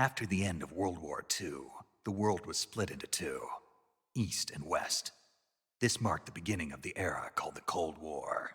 After the end of World War II, the world was split into two, East and West. This marked the beginning of the era called the Cold War.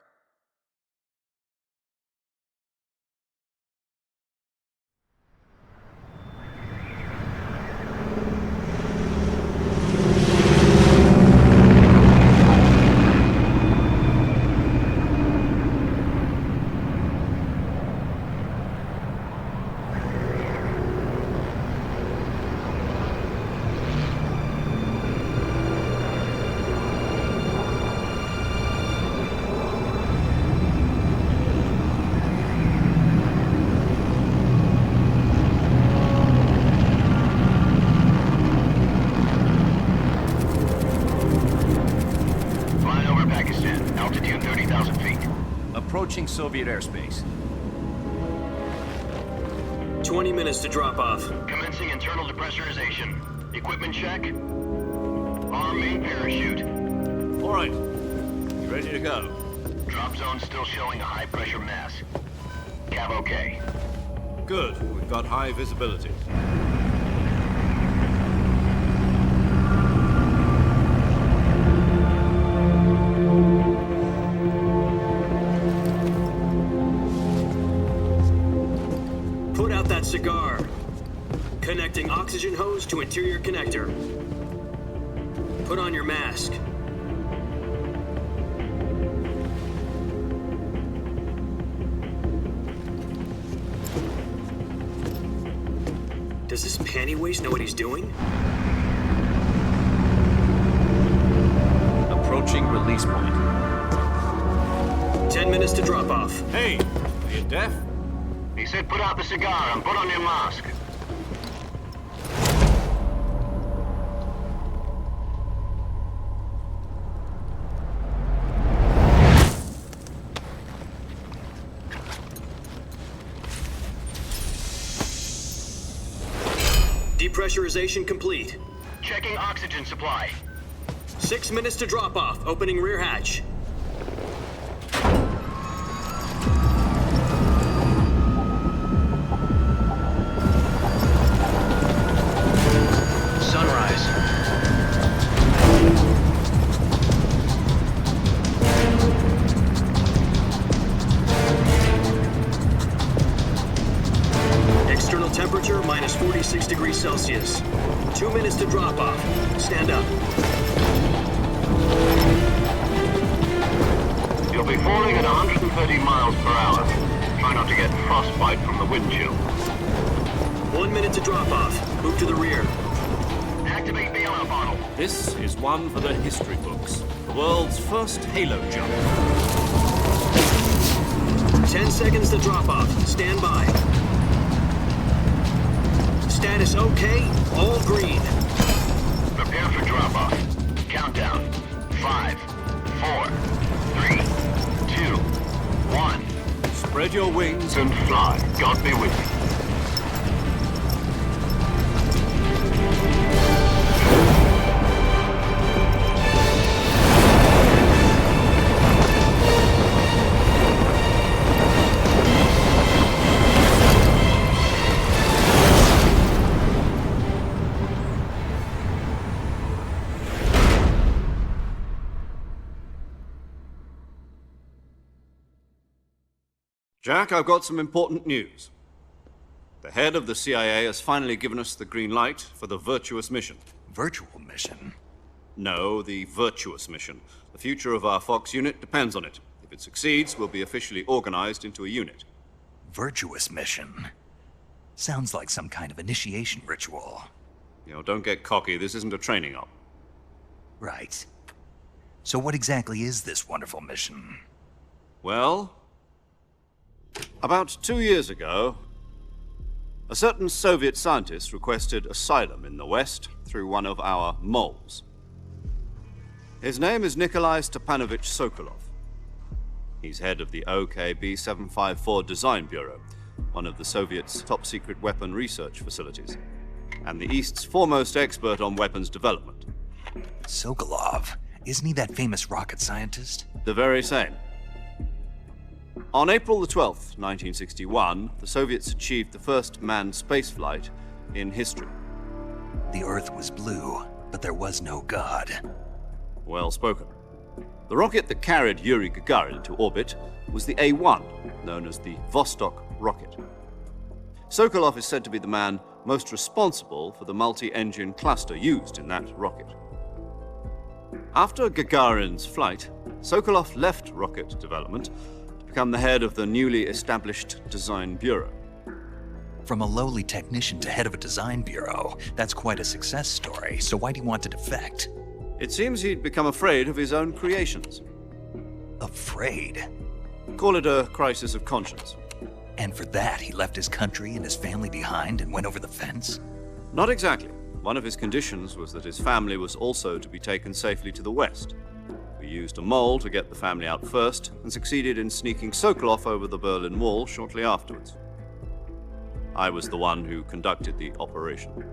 Approaching Soviet airspace. 20 minutes to drop off. Commencing internal depressurization. Equipment check. Arm main parachute. All right. Ready to go. Drop zone still showing a high pressure mass. Cav okay. Good. We've got high visibility. Put out that cigar. Connecting oxygen hose to interior connector. Put on your mask. Does this panty waste know what he's doing? Approaching release point. 10 minutes to drop off. Hey, are you deaf? He said put out the cigar and put on your mask. Depressurization complete. Checking oxygen supply. 6 minutes to drop off. Opening rear hatch. Sunrise. External temperature minus 46 degrees Celsius. 2 minutes to drop off. Stand up. You'll be falling at 130 miles per hour. Try not to get frostbite from the wind chill. 1 minute to drop off. Move to the rear. Activate the air bottle. This is one for the history books. The world's first halo jump. 10 seconds to drop off. Stand by. Status okay. All green. Prepare for drop-off. Countdown. 5, 4, 3, 2, 1. Spread your wings And fly. God be with you. Jack, I've got some important news. The head of the CIA has finally given us the green light for the virtuous mission. Virtual mission? No, the virtuous mission. The future of our Fox unit depends on it. If it succeeds, we'll be officially organized into a unit. Virtuous mission? Sounds like some kind of initiation ritual. You know, don't get cocky. This isn't a training op. Right. So what exactly is this wonderful mission? Well, about 2 years ago, a certain Soviet scientist requested asylum in the West through one of our moles. His name is Nikolai Stepanovich Sokolov. He's head of the OKB-754 Design Bureau, one of the Soviets' top-secret weapon research facilities, and the East's foremost expert on weapons development. Sokolov? Isn't he that famous rocket scientist? The very same. On April the 12th, 1961, the Soviets achieved the first manned spaceflight in history. The Earth was blue, but there was no God. Well spoken. The rocket that carried Yuri Gagarin into orbit was the A-1, known as the Vostok rocket. Sokolov is said to be the man most responsible for the multi-engine cluster used in that rocket. After Gagarin's flight, Sokolov left rocket development to become the head of the newly established Design Bureau. From a lowly technician to head of a design bureau, that's quite a success story, so why'd he want to defect? It seems he'd become afraid of his own creations. Afraid? Call it a crisis of conscience. And for that, he left his country and his family behind and went over the fence? Not exactly. One of his conditions was that his family was also to be taken safely to the west. We used a mole to get the family out first and succeeded in sneaking Sokolov over the Berlin Wall shortly afterwards. I was the one who conducted the operation.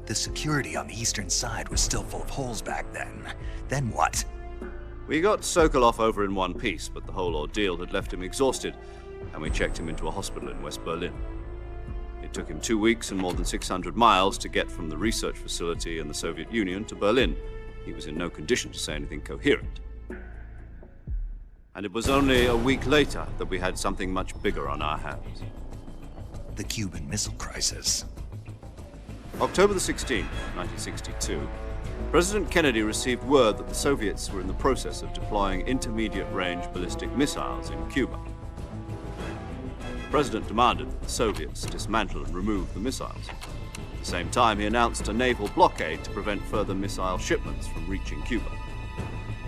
The security on the eastern side was still full of holes back then. Then what? We got Sokolov over in one piece, but the whole ordeal had left him exhausted, and we checked him into a hospital in West Berlin. It took him 2 weeks and more than 600 miles to get from the research facility in the Soviet Union to Berlin. He was in no condition to say anything coherent. And it was only a week later that we had something much bigger on our hands. The Cuban Missile Crisis. October the 16th, 1962, President Kennedy received word that the Soviets were in the process of deploying intermediate-range ballistic missiles in Cuba. The President demanded that the Soviets dismantle and remove the missiles. At the same time, he announced a naval blockade to prevent further missile shipments from reaching Cuba.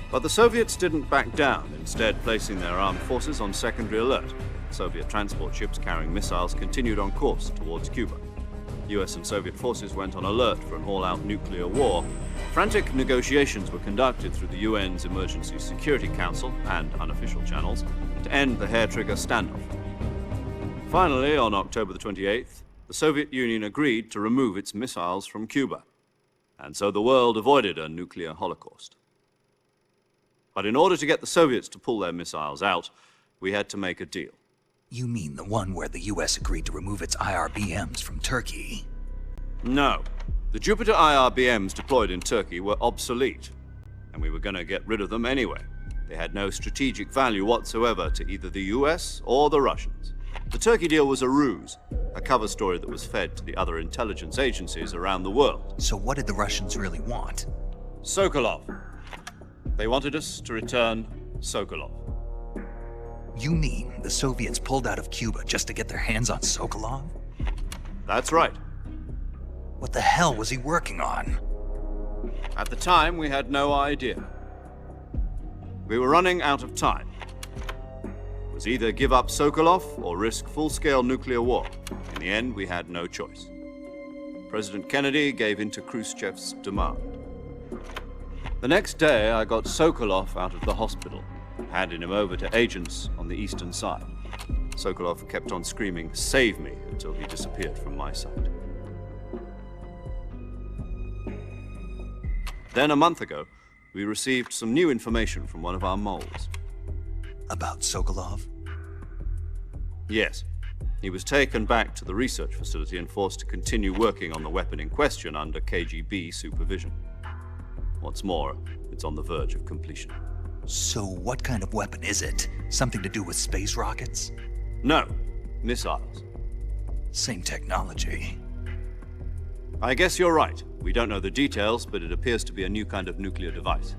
But the Soviets didn't back down, instead placing their armed forces on secondary alert. Soviet transport ships carrying missiles continued on course towards Cuba. US and Soviet forces went on alert for an all-out nuclear war. Frantic negotiations were conducted through the UN's Emergency Security Council and unofficial channels to end the hair-trigger standoff. Finally, on October the 28th, the Soviet Union agreed to remove its missiles from Cuba, and so the world avoided a nuclear holocaust. But in order to get the Soviets to pull their missiles out, we had to make a deal. You mean the one where the US agreed to remove its IRBMs from Turkey? No. The Jupiter IRBMs deployed in Turkey were obsolete, and we were going to get rid of them anyway. They had no strategic value whatsoever to either the US or the Russians. The Turkey deal was a ruse, a cover story that was fed to the other intelligence agencies around the world. So what did the Russians really want? Sokolov. They wanted us to return Sokolov. You mean the Soviets pulled out of Cuba just to get their hands on Sokolov? That's right. What the hell was he working on? At the time, we had no idea. We were running out of time. It was either give up Sokolov or risk full-scale nuclear war. In the end, we had no choice. President Kennedy gave in to Khrushchev's demand. The next day, I got Sokolov out of the hospital, handing him over to agents on the eastern side. Sokolov kept on screaming, "Save me," until he disappeared from my sight. Then a month ago, we received some new information from one of our moles. About Sokolov? Yes. He was taken back to the research facility and forced to continue working on the weapon in question under KGB supervision. What's more, it's on the verge of completion. So what kind of weapon is it? Something to do with space rockets? No, missiles. Same technology. I guess you're right. We don't know the details, but it appears to be a new kind of nuclear device.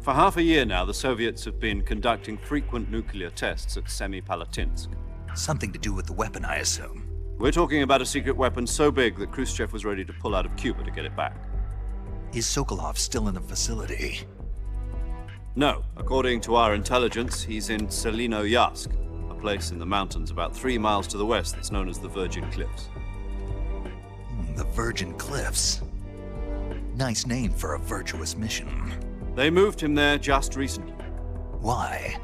For half a year now, the Soviets have been conducting frequent nuclear tests at Semipalatinsk. Something to do with the weapon, I assume. We're talking about a secret weapon so big that Khrushchev was ready to pull out of Cuba to get it back. Is Sokolov still in the facility? No. According to our intelligence, he's in Selinoyarsk, a place in the mountains about 3 miles to the west that's known as the Virgin Cliffs. The Virgin Cliffs. Nice name for a virtuous mission. They moved him there just recently. Why?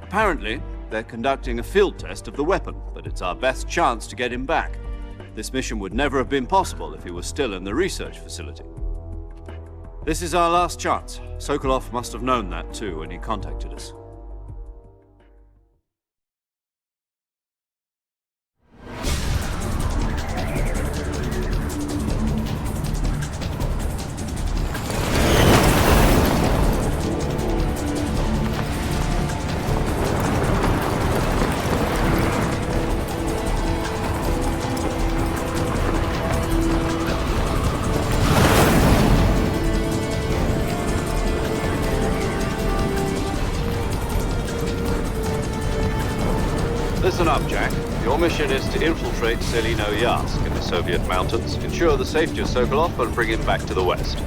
Apparently, they're conducting a field test of the weapon, but it's our best chance to get him back. This mission would never have been possible if he was still in the research facility. This is our last chance. Sokolov must have known that too when he contacted us. Your mission is to infiltrate Selino-Yarsk in the Soviet mountains, ensure the safety of Sokolov, and bring him back to the West.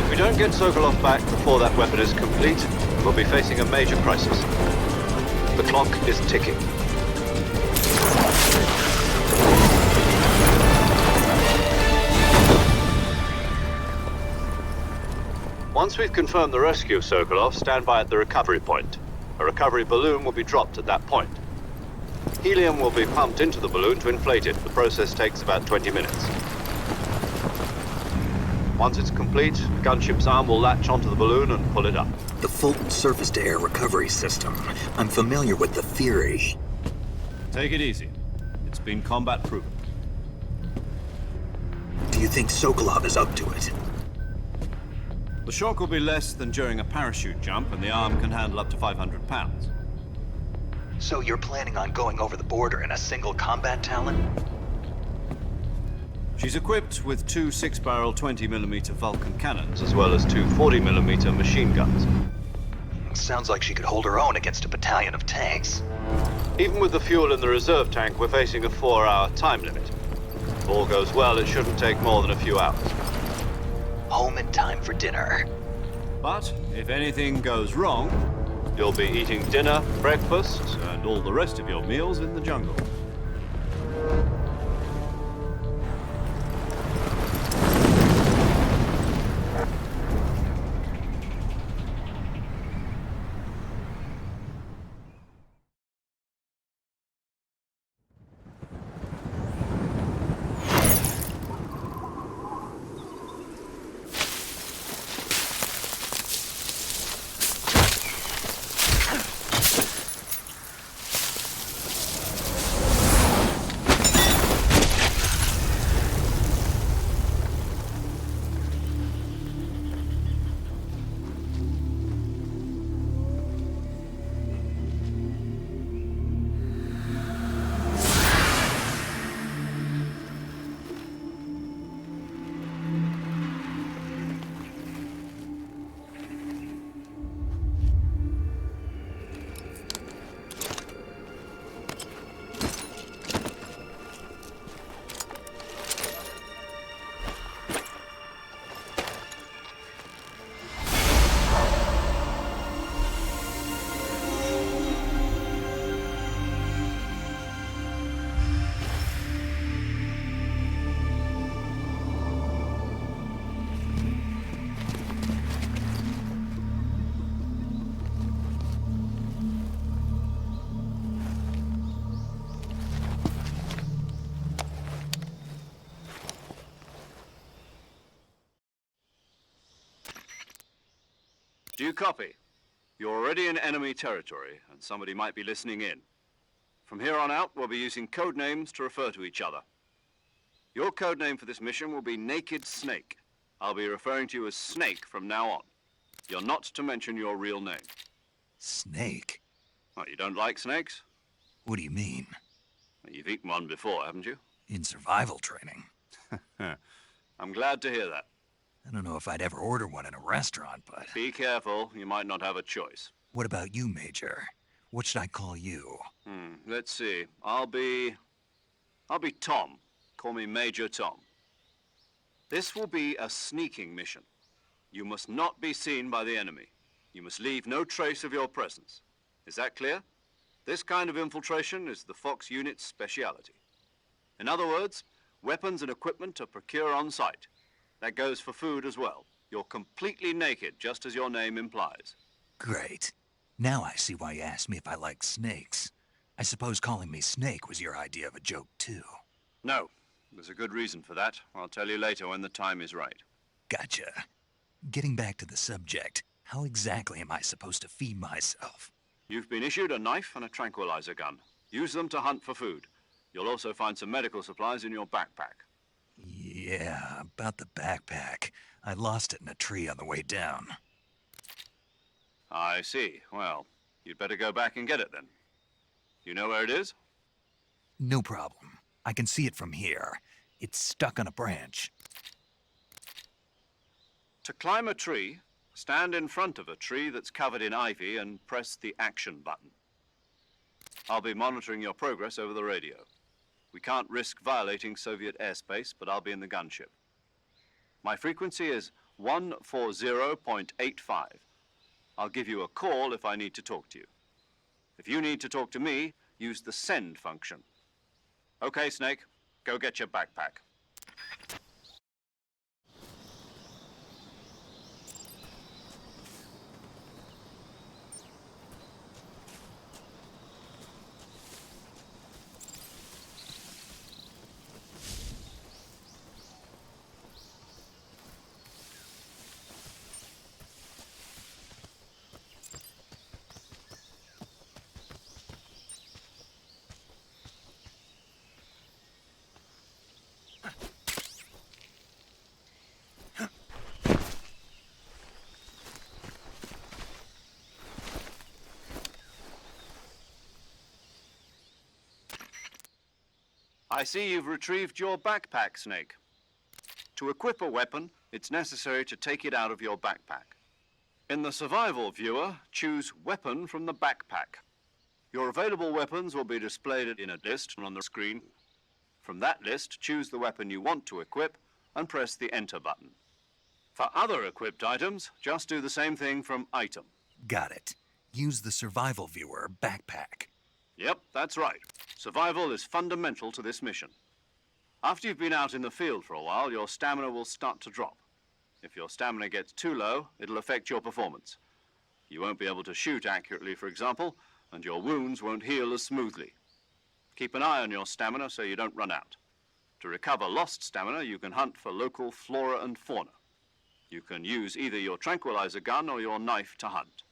If we don't get Sokolov back before that weapon is complete, we'll be facing a major crisis. The clock is ticking. Once we've confirmed the rescue of Sokolov, stand by at the recovery point. A recovery balloon will be dropped at that point. Helium will be pumped into the balloon to inflate it. The process takes about 20 minutes. Once it's complete, the gunship's arm will latch onto the balloon and pull it up. The Fulton surface-to-air recovery system. I'm familiar with the theory. Take it easy. It's been combat-proven. Do you think Sokolov is up to it? The shock will be less than during a parachute jump, and the arm can handle up to 500 pounds. So you're planning on going over the border in a single combat Talon? She's equipped with two 6-barrel 20mm Vulcan cannons, as well as two 40mm machine guns. Sounds like she could hold her own against a battalion of tanks. Even with the fuel in the reserve tank, we're facing a 4-hour time limit. If all goes well, it shouldn't take more than a few hours. Home in time for dinner. But if anything goes wrong, you'll be eating dinner, breakfast, and all the rest of your meals in the jungle. Do you copy? You're already in enemy territory, and somebody might be listening in. From here on out, we'll be using code names to refer to each other. Your code name for this mission will be Naked Snake. I'll be referring to you as Snake from now on. You're not to mention your real name. Snake? Oh, you don't like snakes? What do you mean? Well, you've eaten one before, haven't you? In survival training. I'm glad to hear that. I don't know if I'd ever order one in a restaurant, but... Be careful, you might not have a choice. What about you, Major? What should I call you? Let's see. I'll be Tom. Call me Major Tom. This will be a sneaking mission. You must not be seen by the enemy. You must leave no trace of your presence. Is that clear? This kind of infiltration is the Fox unit's speciality. In other words, weapons and equipment are procured on site. That goes for food as well. You're completely naked, just as your name implies. Great. Now I see why you asked me if I like snakes. I suppose calling me Snake was your idea of a joke, too. No. There's a good reason for that. I'll tell you later when the time is right. Gotcha. Getting back to the subject, how exactly am I supposed to feed myself? You've been issued a knife and a tranquilizer gun. Use them to hunt for food. You'll also find some medical supplies in your backpack. Yeah, about the backpack. I lost it in a tree on the way down. I see. Well, you'd better go back and get it then. You know where it is? No problem. I can see it from here. It's stuck on a branch. To climb a tree, Stand in front of a tree that's covered in ivy and press the action button. I'll be monitoring your progress over the radio. We can't risk violating Soviet airspace, but I'll be in the gunship. My frequency is 140.85. I'll give you a call if I need to talk to you. If you need to talk to me, use the send function. Okay, Snake, go get your backpack. I see you've retrieved your backpack, Snake. To equip a weapon, it's necessary to take it out of your backpack. In the survival viewer, choose Weapon from the backpack. Your available weapons will be displayed in a list on the screen. From that list, choose the weapon you want to equip and press the Enter button. For other equipped items, just do the same thing from Item. Got it. Use the survival viewer backpack. Yep, that's right. Survival is fundamental to this mission. After you've been out in the field for a while, your stamina will start to drop. If your stamina gets too low, it'll affect your performance. You won't be able to shoot accurately, for example, and your wounds won't heal as smoothly. Keep an eye on your stamina so you don't run out. To recover lost stamina, you can hunt for local flora and fauna. You can use either your tranquilizer gun or your knife to hunt.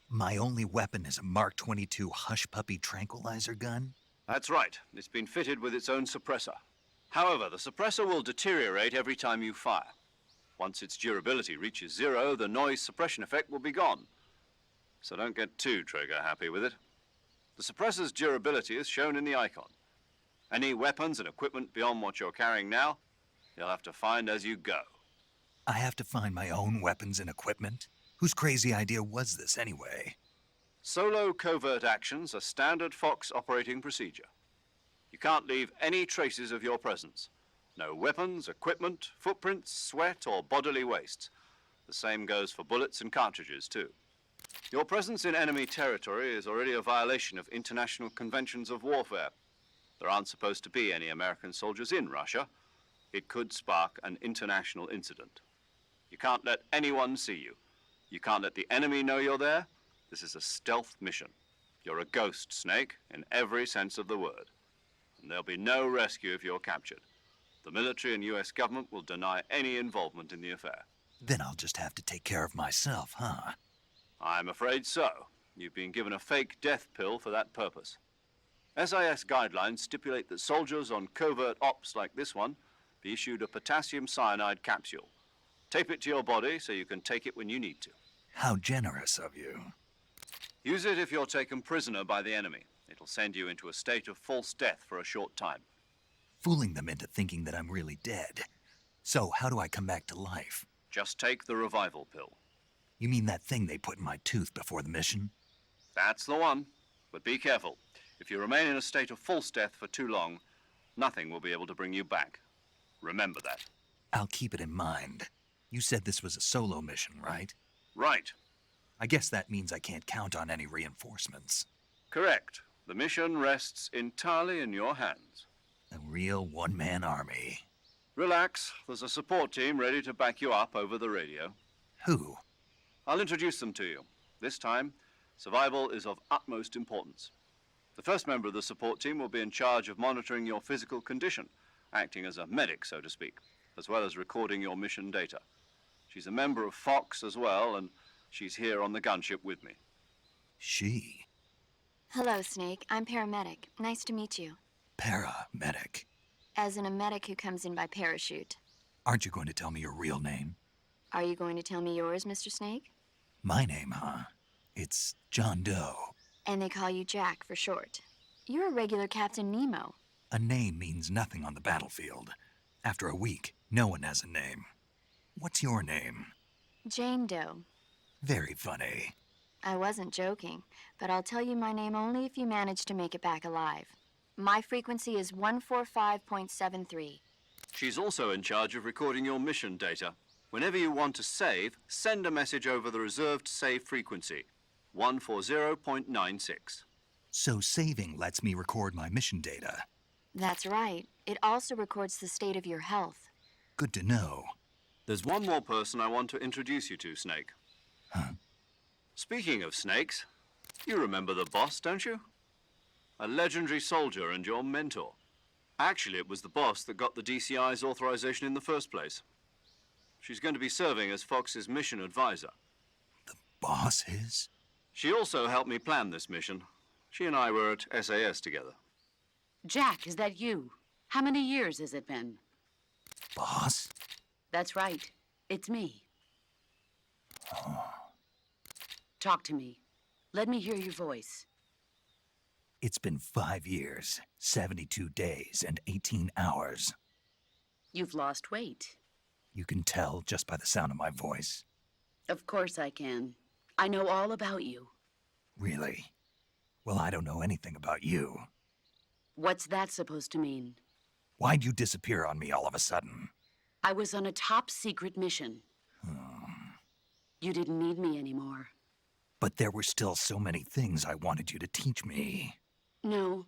My only weapon is a Mark 22 Hush Puppy tranquilizer gun? That's right. It's been fitted with its own suppressor. However, the suppressor will deteriorate every time you fire. Once its durability reaches 0, the noise suppression effect will be gone. So don't get too trigger happy with it. The suppressor's durability is shown in the icon. Any weapons and equipment beyond what you're carrying now, you'll have to find as you go. I have to find my own weapons and equipment? Whose crazy idea was this anyway? Solo covert actions are standard Fox operating procedure. You can't leave any traces of your presence. No weapons, equipment, footprints, sweat, or bodily wastes. The same goes for bullets and cartridges, too. Your presence in enemy territory is already a violation of international conventions of warfare. There aren't supposed to be any American soldiers in Russia. It could spark an international incident. You can't let anyone see you. You can't let the enemy know you're there. This is a stealth mission. You're a ghost, Snake, in every sense of the word. And there'll be no rescue if you're captured. The military and US government will deny any involvement in the affair. Then I'll just have to take care of myself, huh? I'm afraid so. You've been given a fake death pill for that purpose. SIS guidelines stipulate that soldiers on covert ops like this one be issued a potassium cyanide capsule. Tape it to your body so you can take it when you need to. How generous of you. Use it if you're taken prisoner by the enemy. It'll send you into a state of false death for a short time. Fooling them into thinking that I'm really dead. So, how do I come back to life? Just take the revival pill. You mean that thing they put in my tooth before the mission? That's the one. But be careful. If you remain in a state of false death for too long, nothing will be able to bring you back. Remember that. I'll keep it in mind. You said this was a solo mission, right? Right. I guess that means I can't count on any reinforcements. Correct. The mission rests entirely in your hands. A real one-man army. Relax. There's a support team ready to back you up over the radio. Who? I'll introduce them to you. This time, survival is of utmost importance. The first member of the support team will be in charge of monitoring your physical condition, acting as a medic, so to speak, as well as recording your mission data. She's a member of Fox as well, and she's here on the gunship with me. She? Hello, Snake. I'm paramedic. Nice to meet you. Paramedic. As in a medic who comes in by parachute. Aren't you going to tell me your real name? Are you going to tell me yours, Mr. Snake? My name, huh? It's John Doe. And they call you Jack for short. You're a regular Captain Nemo. A name means nothing on the battlefield. After a week, no one has a name. What's your name? Jane Doe. Very funny. I wasn't joking, but I'll tell you my name only if you manage to make it back alive. My frequency is 145.73. She's also in charge of recording your mission data. Whenever you want to save, send a message over the reserved save frequency, 140.96. So saving lets me record my mission data. That's right. It also records the state of your health. Good to know. There's one more person I want to introduce you to, Snake. Huh? Speaking of snakes, you remember the boss, don't you? A legendary soldier and your mentor. Actually, it was the boss that got the DCI's authorization in the first place. She's going to be serving as Fox's mission advisor. The boss is? She also helped me plan this mission. She and I were at SAS together. Jack, is that you? How many years has it been? Boss? That's right. It's me. Oh. Talk to me. Let me hear your voice. It's been 5 years, 72 days, and 18 hours. You've lost weight. You can tell just by the sound of my voice. Of course I can. I know all about you. Really? Well, I don't know anything about you. What's that supposed to mean? Why'd you disappear on me all of a sudden? I was on a top-secret mission. You didn't need me anymore. But there were still so many things I wanted you to teach me. No,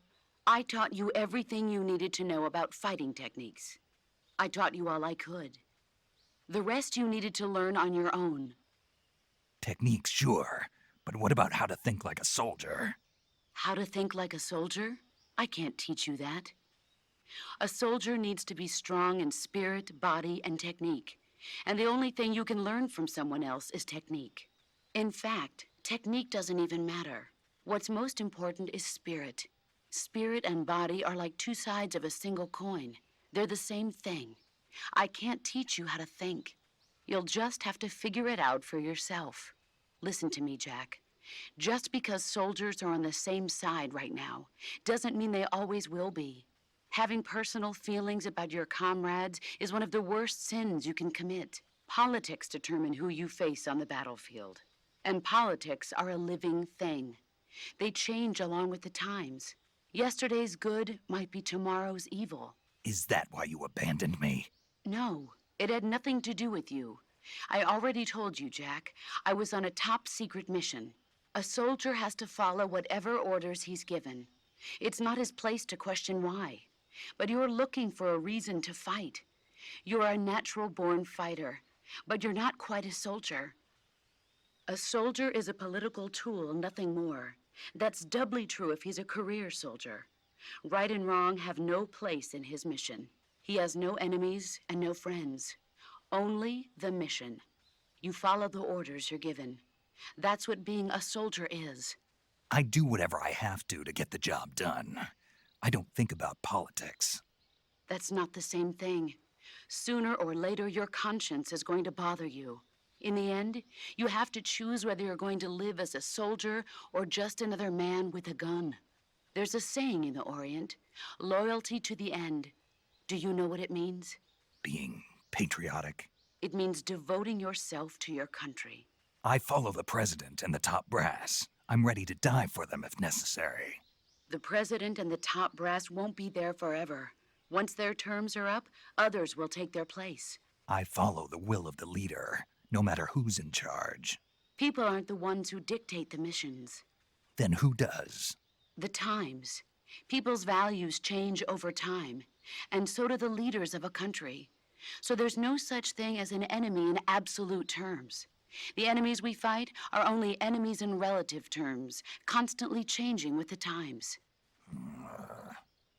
I taught you everything you needed to know about fighting techniques. I taught you all I could. The rest you needed to learn on your own. Techniques, sure. But what about how to think like a soldier? How to think like a soldier? I can't teach you that. A soldier needs to be strong in spirit, body, and technique. And the only thing you can learn from someone else is technique. In fact, technique doesn't even matter. What's most important is spirit. Spirit and body are like two sides of a single coin. They're the same thing. I can't teach you how to think. You'll just have to figure it out for yourself. Listen to me, Jack. Just because soldiers are on the same side right now doesn't mean they always will be. Having personal feelings about your comrades is one of the worst sins you can commit. Politics determine who you face on the battlefield. And politics are a living thing. They change along with the times. Yesterday's good might be tomorrow's evil. Is that why you abandoned me? No, it had nothing to do with you. I already told you, Jack. I was on a top-secret mission. A soldier has to follow whatever orders he's given. It's not his place to question why. But you're looking for a reason to fight. You're a natural-born fighter, but you're not quite a soldier. A soldier is a political tool, nothing more. That's doubly true if he's a career soldier. Right and wrong have no place in his mission. He has no enemies and no friends. Only the mission. You follow the orders you're given. That's what being a soldier is. I do whatever I have to get the job done. I don't think about politics. That's not the same thing. Sooner or later, your conscience is going to bother you. In the end, you have to choose whether you're going to live as a soldier or just another man with a gun. There's a saying in the Orient, loyalty to the end. Do you know what it means? Being patriotic. It means devoting yourself to your country. I follow the president and the top brass. I'm ready to die for them if necessary. The president and the top brass won't be there forever. Once their terms are up, others will take their place. I follow the will of the leader, no matter who's in charge. People aren't the ones who dictate the missions. Then who does? The times. People's values change over time, and so do the leaders of a country. So there's no such thing as an enemy in absolute terms. The enemies we fight are only enemies in relative terms, constantly changing with the times.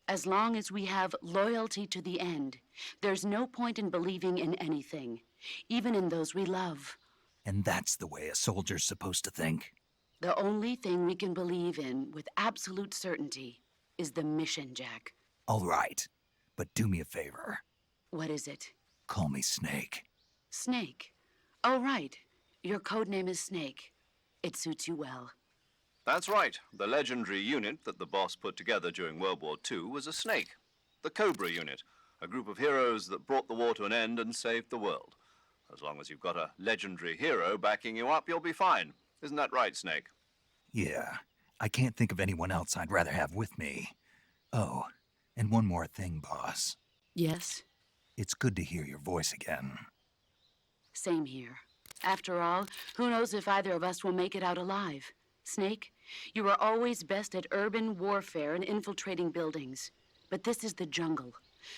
As long as we have loyalty to the end, there's no point in believing in anything, even in those we love. And that's the way a soldier's supposed to think? The only thing we can believe in with absolute certainty is the mission, Jack. All right, but do me a favor. What is it? Call me Snake. Snake. Oh, right. Your code name is Snake. It suits you well. That's right. The legendary unit that the boss put together during World War II was a snake. The Cobra unit, a group of heroes that brought the war to an end and saved the world. As long as you've got a legendary hero backing you up, you'll be fine. Isn't that right, Snake? Yeah, I can't think of anyone else I'd rather have with me. Oh, and one more thing, boss. Yes? It's good to hear your voice again. Same here. After all, who knows if either of us will make it out alive? Snake, you are always best at urban warfare and infiltrating buildings. But this is the jungle.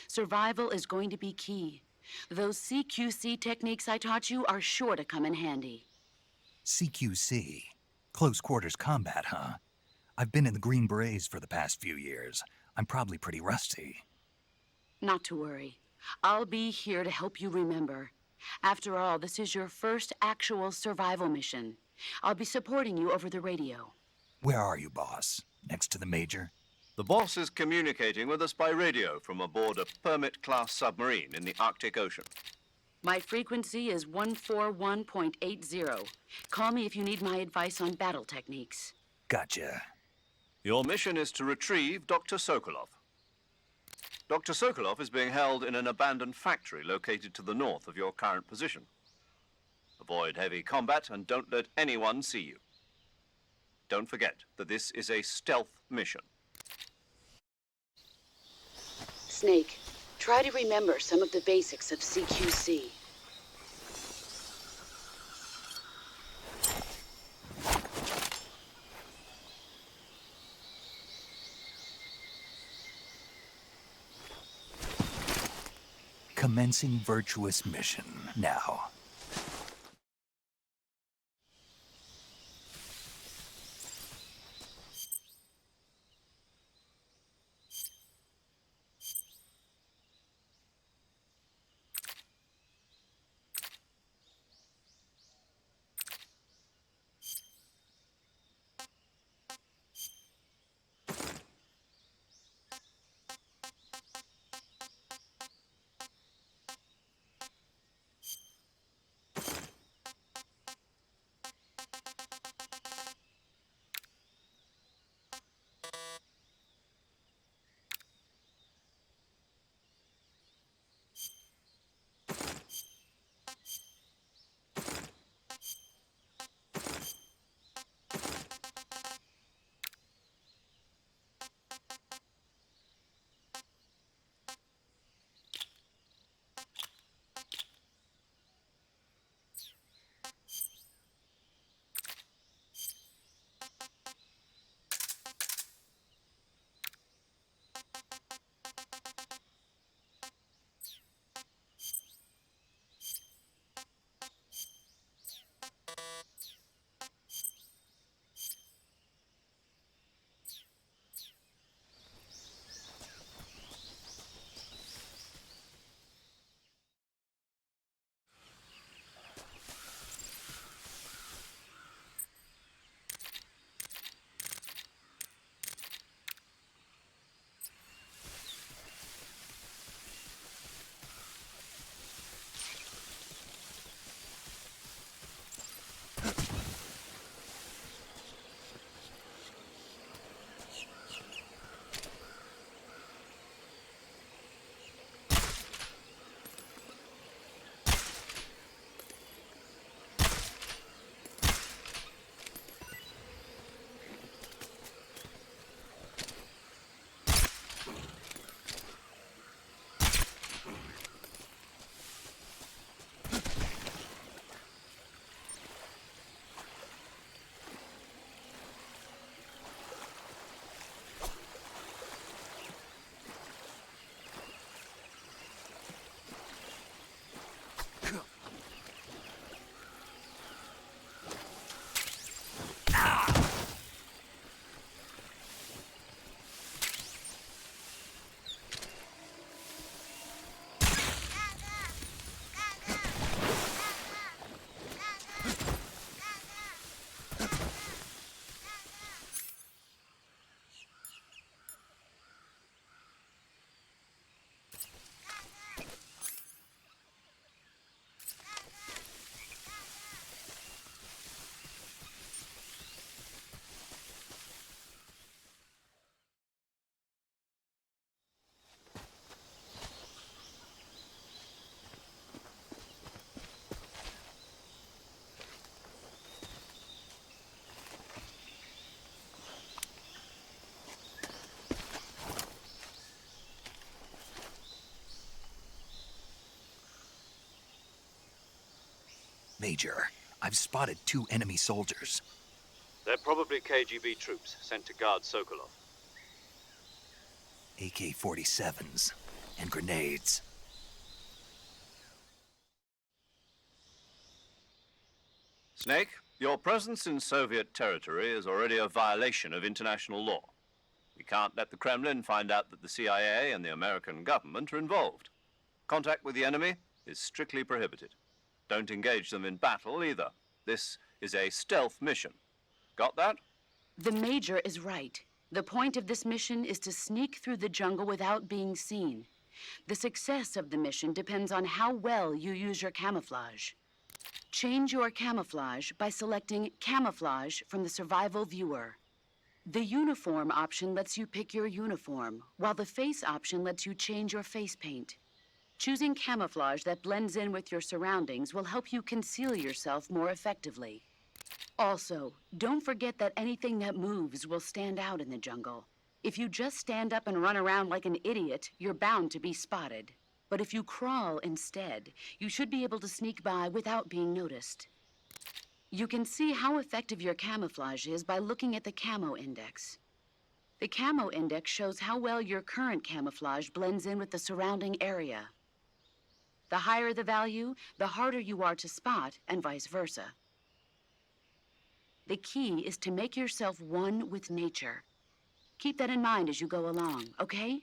Survival is going to be key. Those CQC techniques I taught you are sure to come in handy. CQC? Close quarters combat, huh? I've been in the Green Berets for the past few years. I'm probably pretty rusty. Not to worry. I'll be here to help you remember. After all, this is your first actual survival mission. I'll be supporting you over the radio. Where are you, boss? Next to the Major? The boss is communicating with us by radio from aboard a Permit-class submarine in the Arctic Ocean. My frequency is 141.80. Call me if you need my advice on battle techniques. Gotcha. Your mission is to retrieve Dr. Sokolov. Dr. Sokolov is being held in an abandoned factory located to the north of your current position. Avoid heavy combat and don't let anyone see you. Don't forget that this is a stealth mission. Snake, try to remember some of the basics of CQC. Commencing virtuous mission now. Major, I've spotted 2 enemy soldiers. They're probably KGB troops sent to guard Sokolov. AK-47s and grenades. Snake, your presence in Soviet territory is already a violation of international law. We can't let the Kremlin find out that the CIA and the American government are involved. Contact with the enemy is strictly prohibited. Don't engage them in battle either. This is a stealth mission. Got that? The Major is right. The point of this mission is to sneak through the jungle without being seen. The success of the mission depends on how well you use your camouflage. Change your camouflage by selecting Camouflage from the Survival Viewer. The Uniform option lets you pick your uniform, while the Face option lets you change your face paint. Choosing camouflage that blends in with your surroundings will help you conceal yourself more effectively. Also, don't forget that anything that moves will stand out in the jungle. If you just stand up and run around like an idiot, you're bound to be spotted. But if you crawl instead, you should be able to sneak by without being noticed. You can see how effective your camouflage is by looking at the Camo Index. The Camo Index shows how well your current camouflage blends in with the surrounding area. The higher the value, the harder you are to spot, and vice versa. The key is to make yourself one with nature. Keep that in mind as you go along, okay?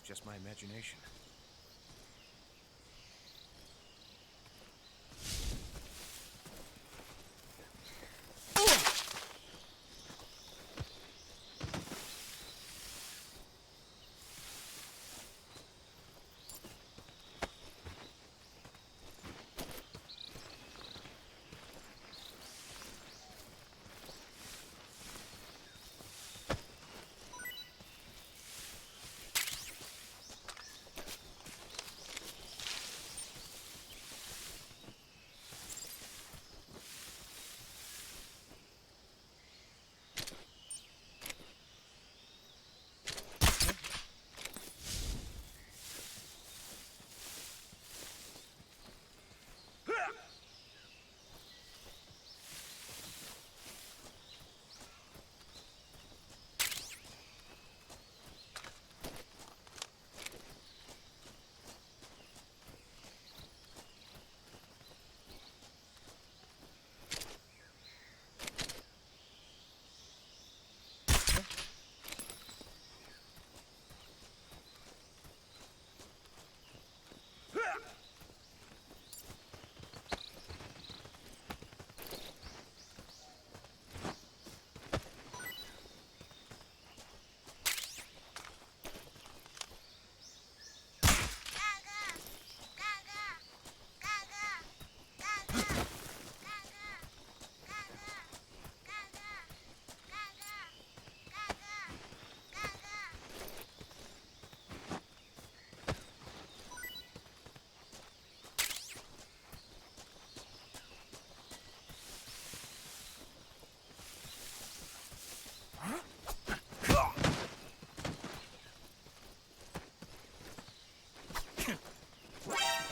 Just my imagination.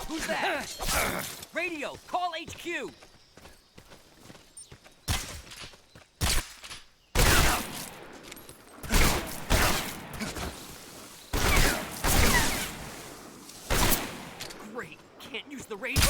Who's that? Radio, call HQ! Great, can't use the radio.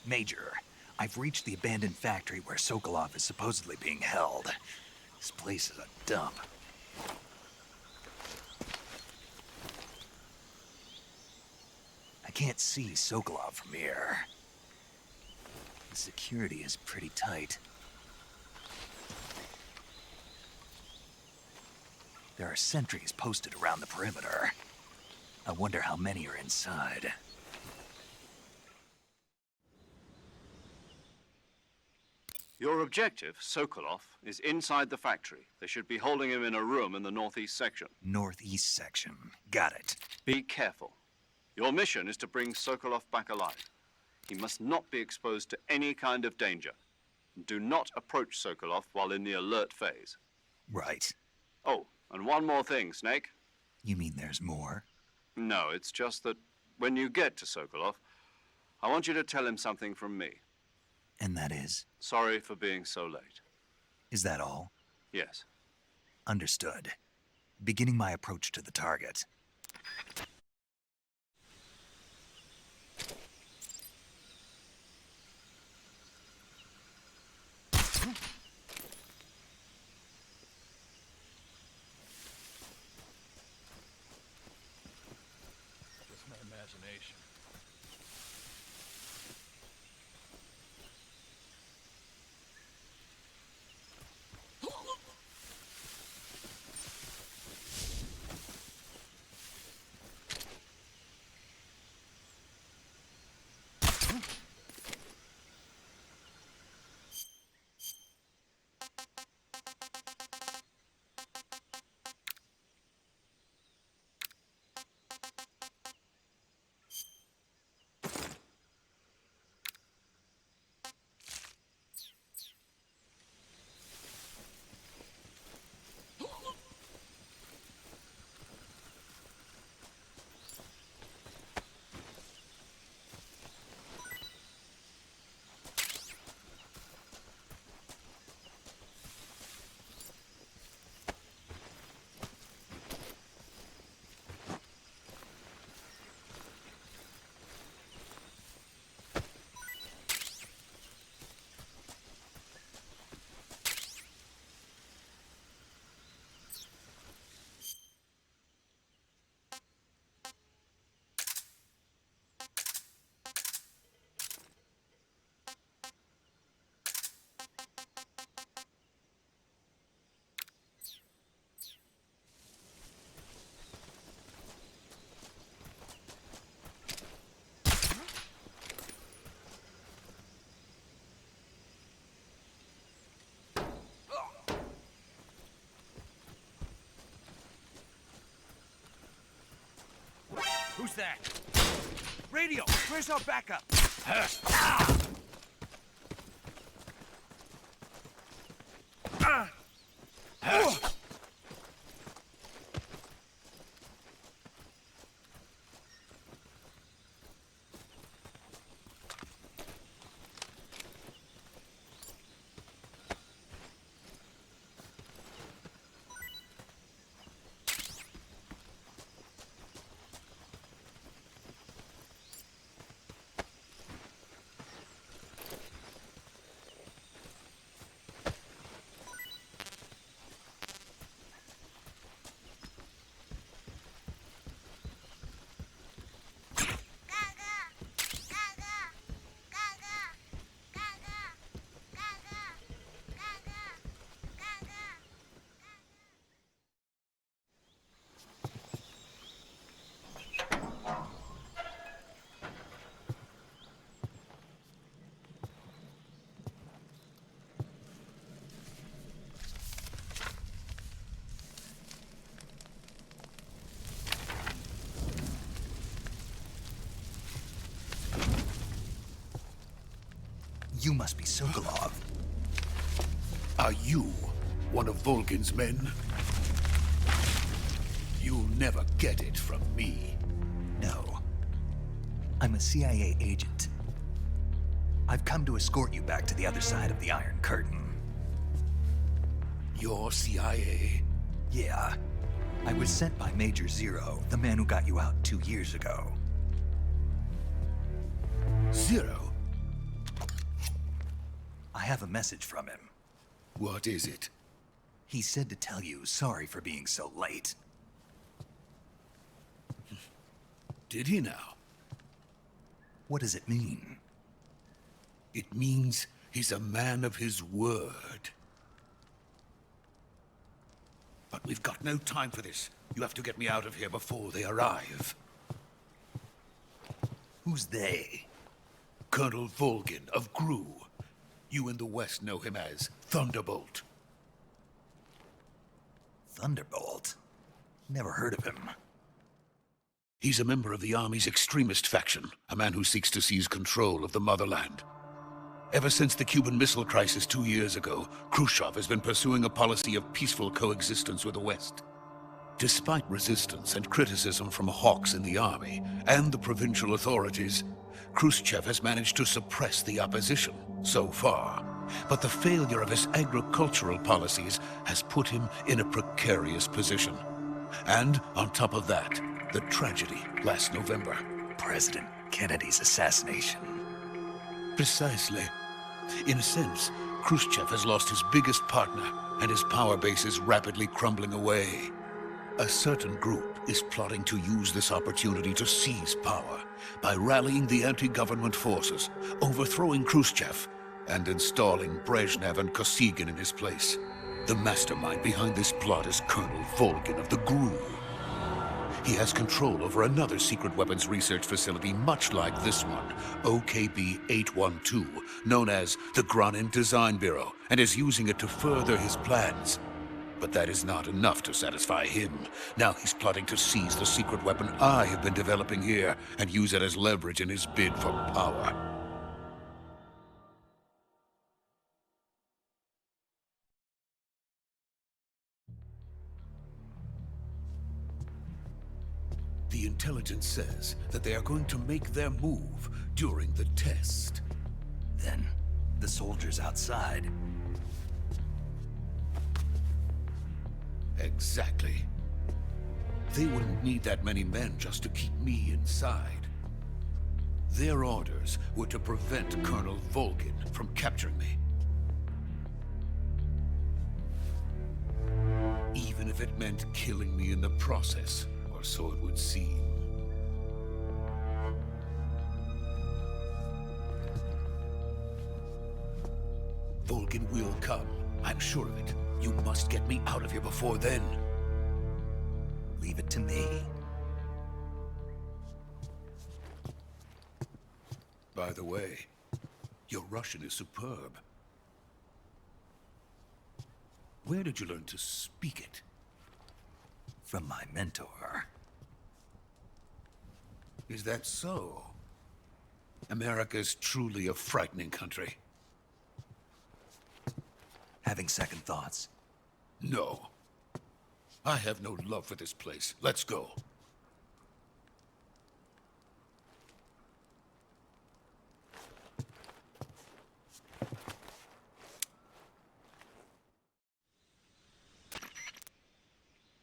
Major, I've reached the abandoned factory where Sokolov is supposedly being held. This place is a dump. I can't see Sokolov from here. The security is pretty tight. There are sentries posted around the perimeter. I wonder how many are inside. Your objective, Sokolov, is inside the factory. They should be holding him in a room in the northeast section. Northeast section. Got it. Be careful. Your mission is to bring Sokolov back alive. He must not be exposed to any kind of danger. Do not approach Sokolov while in the alert phase. Right. Oh, and one more thing, Snake. You mean there's more? No, it's just that when you get to Sokolov, I want you to tell him something from me. And that is? Sorry for being so late. Is that all? Yes. Understood. Beginning my approach to the target. Just my imagination. Who's that? Radio, where's our backup? You must be Sokolov. Are you one of Volgin's men? You'll never get it from me. No. I'm a CIA agent. I've come to escort you back to the other side of the Iron Curtain. You're CIA? Yeah. I was sent by Major Zero, the man who got you out 2 years ago. Zero? I have a message from him. What is it? He said to tell you sorry for being so late. Did he now? What does it mean? It means he's a man of his word. But we've got no time for this. You have to get me out of here before they arrive. Who's they? Colonel Volgin of GRU. You in the West know him as Thunderbolt. Thunderbolt? Never heard of him. He's a member of the Army's extremist faction, a man who seeks to seize control of the motherland. Ever since the Cuban Missile Crisis 2 years ago, Khrushchev has been pursuing a policy of peaceful coexistence with the West. Despite resistance and criticism from hawks in the army and the provincial authorities, Khrushchev has managed to suppress the opposition so far. But the failure of his agricultural policies has put him in a precarious position. And on top of that, the tragedy last November. President Kennedy's assassination. Precisely. In a sense, Khrushchev has lost his biggest partner, and his power base is rapidly crumbling away. A certain group is plotting to use this opportunity to seize power by rallying the anti-government forces, overthrowing Khrushchev, and installing Brezhnev and Kosygin in his place. The mastermind behind this plot is Colonel Volgin of the GRU. He has control over another secret weapons research facility much like this one, OKB-812, known as the Granin Design Bureau, and is using it to further his plans. But that is not enough to satisfy him. Now he's plotting to seize the secret weapon I have been developing here and use it as leverage in his bid for power. The intelligence says that they are going to make their move during the test. Then, the soldiers outside. Exactly. They wouldn't need that many men just to keep me inside. Their orders were to prevent Colonel Volgin from capturing me. Even if it meant killing me in the process. Or so it would seem. Volgin will come. I'm sure of it. You must get me out of here before then. Leave it to me. By the way, your Russian is superb. Where did you learn to speak it? From my mentor. Is that so? America's truly a frightening country. Having second thoughts? No. I have no love for this place. Let's go.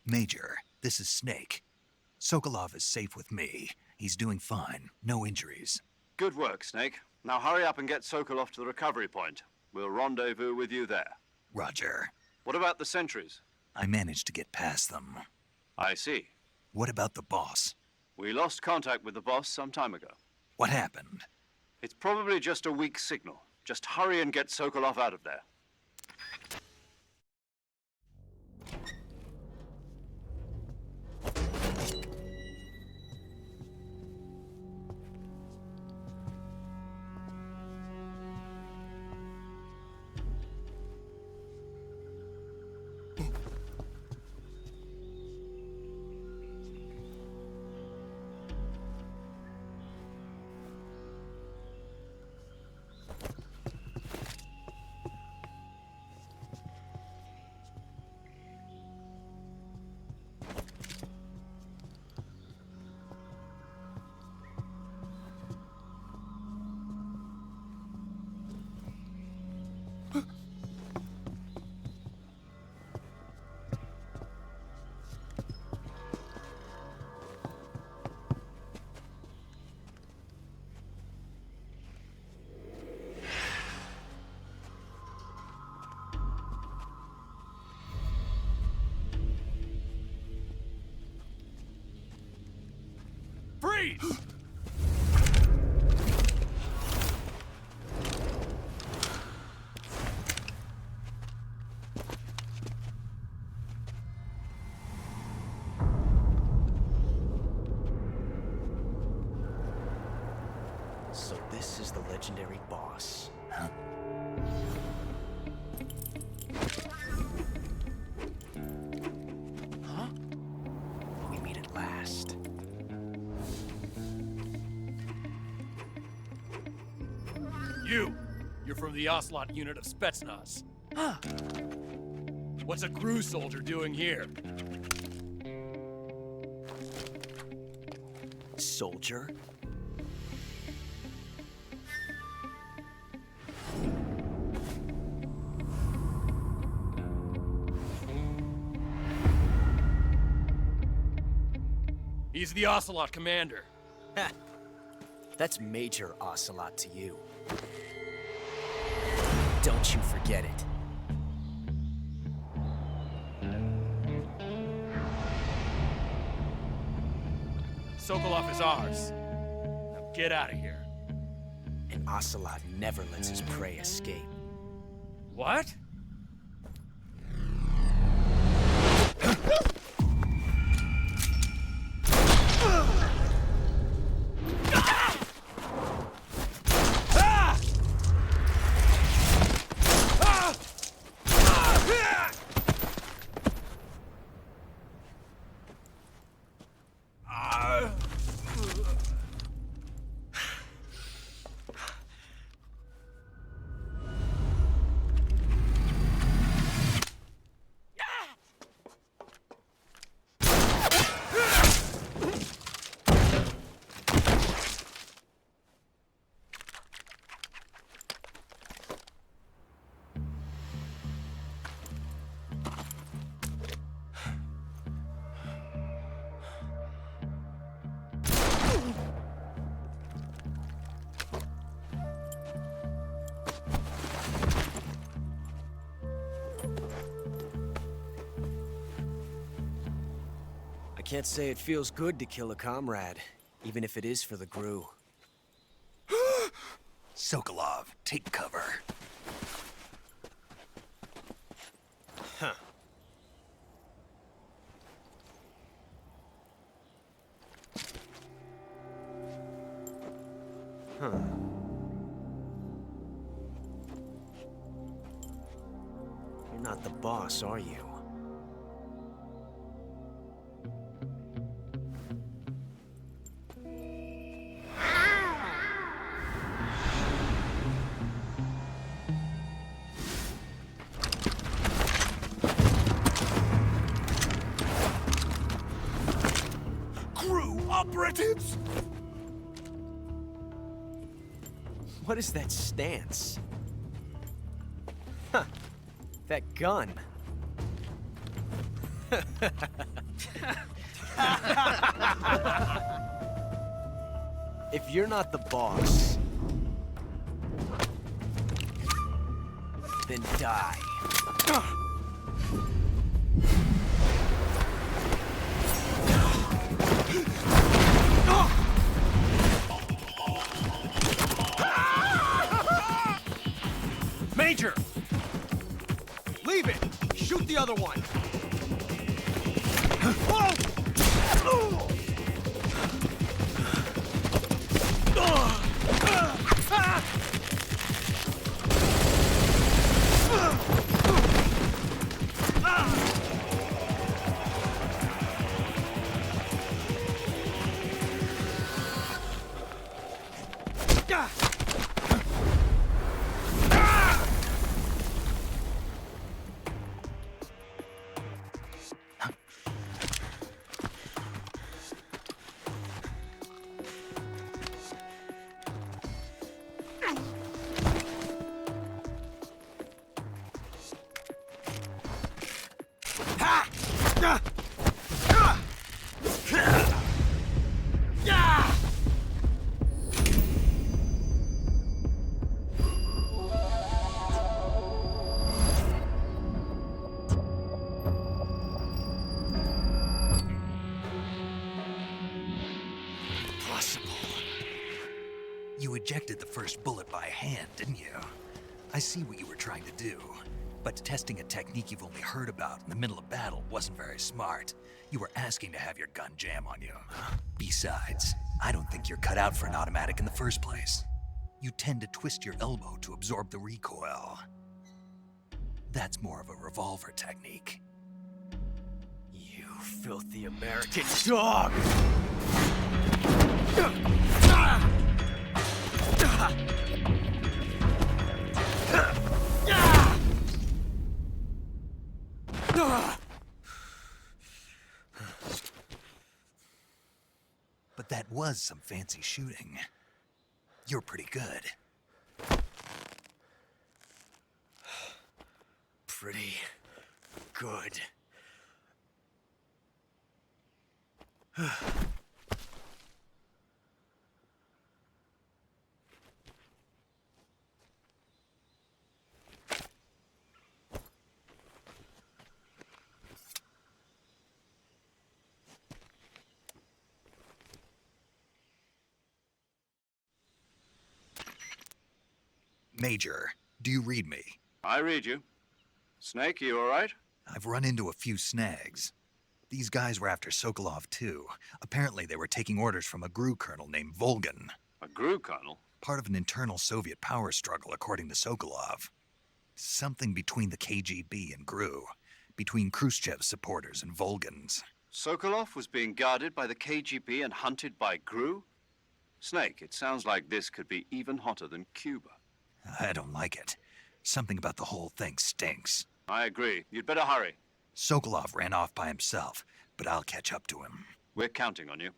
Major, this is Snake. Sokolov is safe with me. He's doing fine. No injuries. Good work, Snake. Now hurry up and get Sokolov to the recovery point. We'll rendezvous with you there. Roger. What about the sentries? I managed to get past them. I see. What about the boss? We lost contact with the boss some time ago. What happened? It's probably just a weak signal. Just hurry and get Sokolov out of there. Freeze! So this is the legendary boss. Huh? Huh? We meet at last. You're from the Ocelot unit of Spetsnaz. Huh. What's a crew soldier doing here? Soldier? He's the Ocelot commander. Ha! That's Major Ocelot to you. Don't you forget it. Sokolov is ours. Now get out of here. And Ocelot never lets his prey escape. What? I can't say it feels good to kill a comrade, even if it is for the GRU. Sokolov, take cover. Huh. Huh. You're not the boss, are you? Operatives! What is that stance? Huh. That gun. If you're not the boss, then die. Major! Leave it! Shoot the other one! You ejected the first bullet by hand, didn't you? I see what you were trying to do. But testing a technique you've only heard about in the middle of battle wasn't very smart. You were asking to have your gun jam on you. Besides, I don't think you're cut out for an automatic in the first place. You tend to twist your elbow to absorb the recoil. That's more of a revolver technique. You filthy American dog! But that was some fancy shooting. You're pretty good. Pretty good. Major, do you read me? I read you. Snake, you all right? I've run into a few snags. These guys were after Sokolov too. Apparently they were taking orders from a GRU colonel named Volgin. A GRU colonel? Part of an internal Soviet power struggle, according to Sokolov. Something between the KGB and GRU. Between Khrushchev's supporters and Volgin's. Sokolov was being guarded by the KGB and hunted by GRU? Snake, it sounds like this could be even hotter than Cuba. I don't like it. Something about the whole thing stinks. I agree. You'd better hurry. Sokolov ran off by himself, but I'll catch up to him. We're counting on you.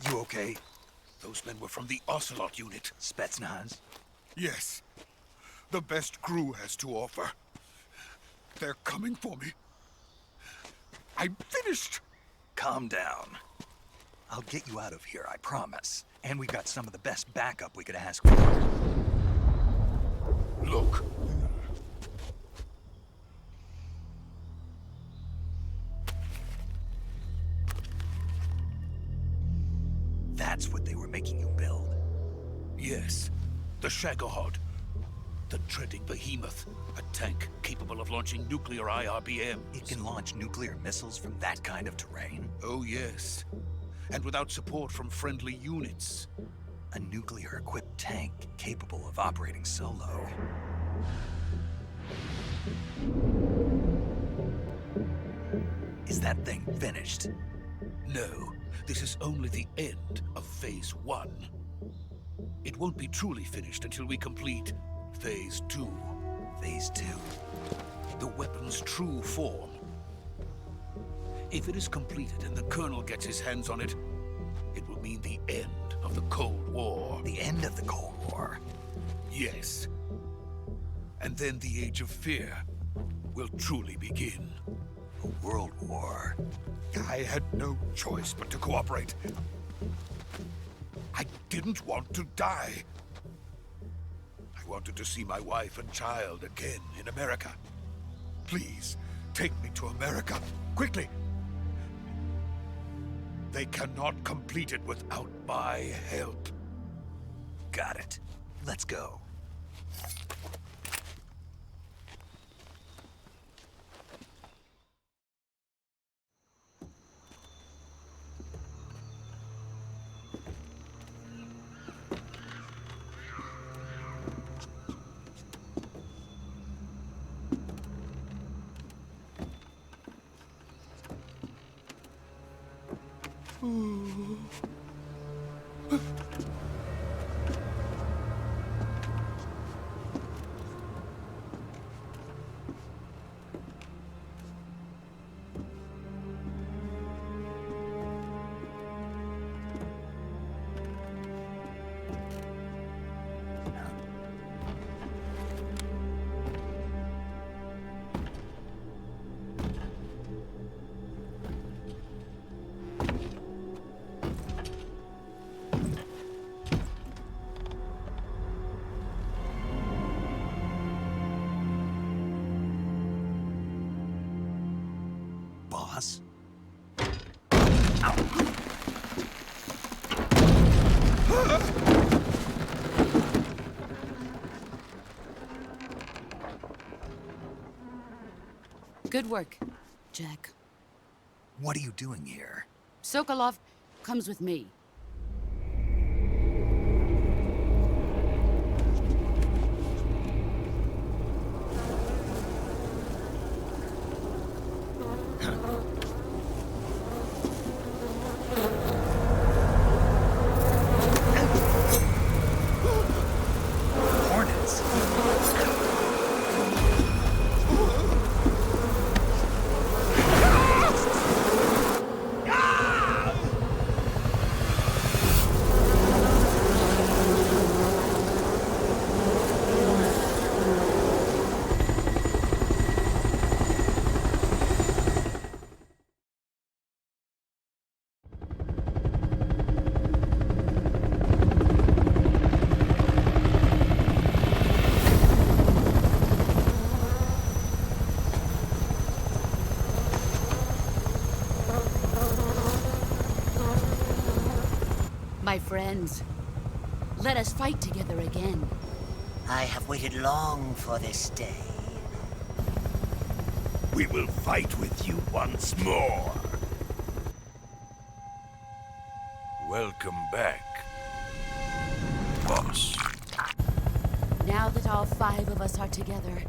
You okay? Those men were from the Ocelot unit. Spetsnaz? Yes. The best GRU has to offer. They're coming for me. I'm finished. Calm down. I'll get you out of here, I promise. And we got some of the best backup we could ask for. Look. That's what they were making you build? Yes. The Shagohod. The treading behemoth. A tank capable of launching nuclear IRBMs. It can launch nuclear missiles from that kind of terrain? Oh, yes. And without support from friendly units. A nuclear-equipped tank capable of operating solo. Is that thing finished? No. This is only the end of Phase 1. It won't be truly finished until we complete Phase 2. Phase 2? The weapon's true form. If it is completed and the Colonel gets his hands on it, it will mean the end of the Cold War. The end of the Cold War? Yes. And then the Age of Fear will truly begin. A world war? I had no choice but to cooperate. I didn't want to die. I wanted to see my wife and child again in America. Please, take me to America, quickly. They cannot complete it without my help. Got it. Let's go. Boss? Good work, Jack. What are you doing here? Sokolov comes with me. Hornets? My friends, let us fight together again. I have waited long for this day. We will fight with you once more. Welcome back, boss. Now that all 5 of us are together,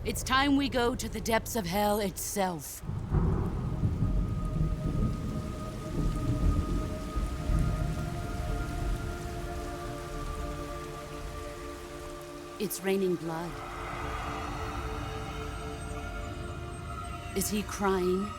it's time we go to the depths of hell itself. It's raining blood. Is he crying?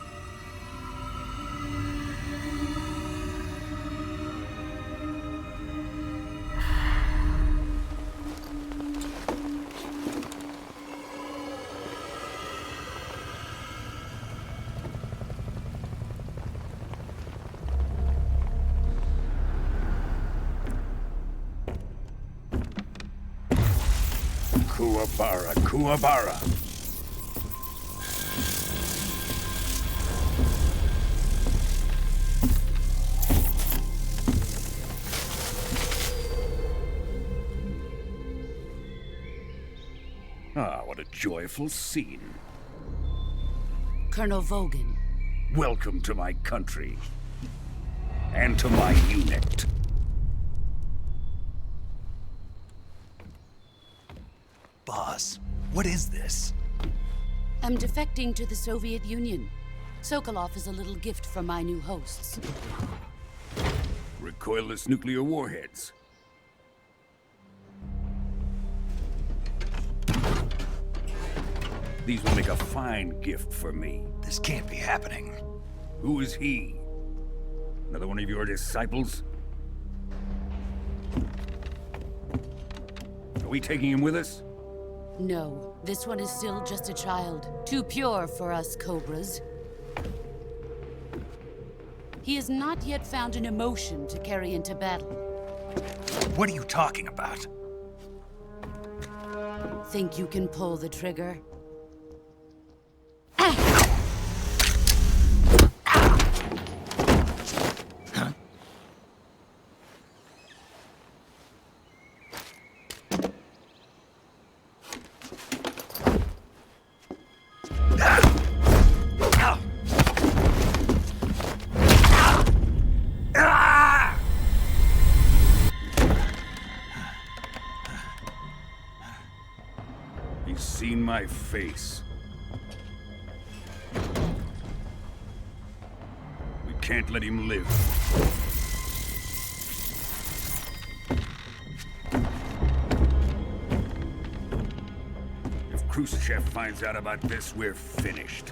Kuwabara, Kuwabara. Ah, what a joyful scene. Colonel Volgin. Welcome to my country. And to my unit. Boss, what is this? I'm defecting to the Soviet Union. Sokolov is a little gift from my new hosts. Recoilless nuclear warheads. These will make a fine gift for me. This can't be happening. Who is he? Another one of your disciples? Are we taking him with us? No, this one is still just a child. Too pure for us Cobras. He has not yet found an emotion to carry into battle. What are you talking about? Think you can pull the trigger? my face. We can't let him live. If Khrushchev finds out about this, we're finished.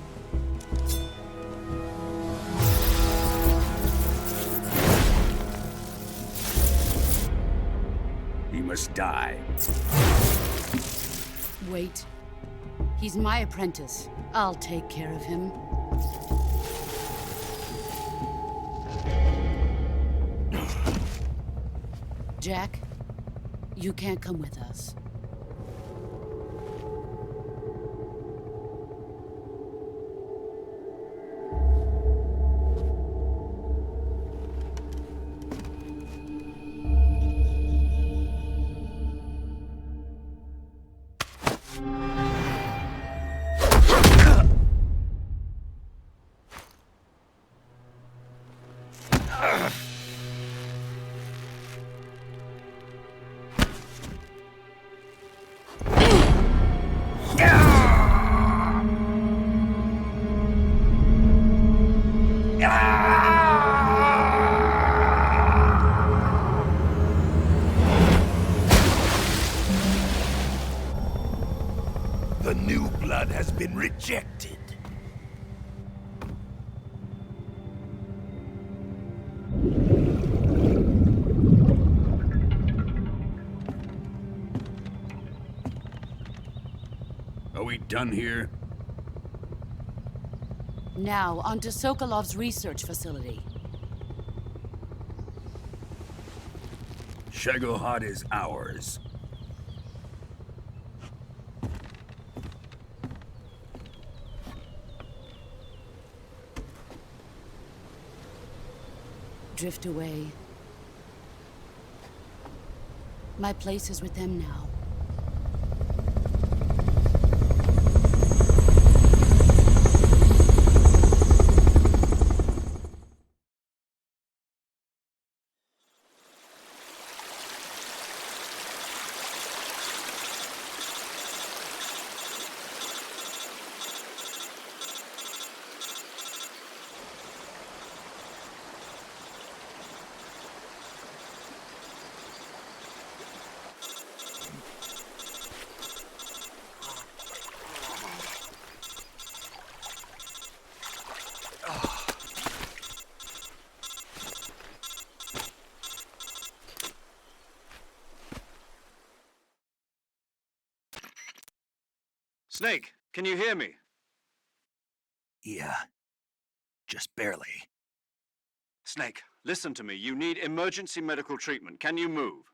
He must die. Wait. He's my apprentice. I'll take care of him. Jack, you can't come with us. The new blood has been rejected. Are we done here? Now, onto Sokolov's research facility. Shagohod is ours. Drift away. My place is with them now. Snake, can you hear me? Yeah. Just barely. Snake, listen to me. You need emergency medical treatment. Can you move?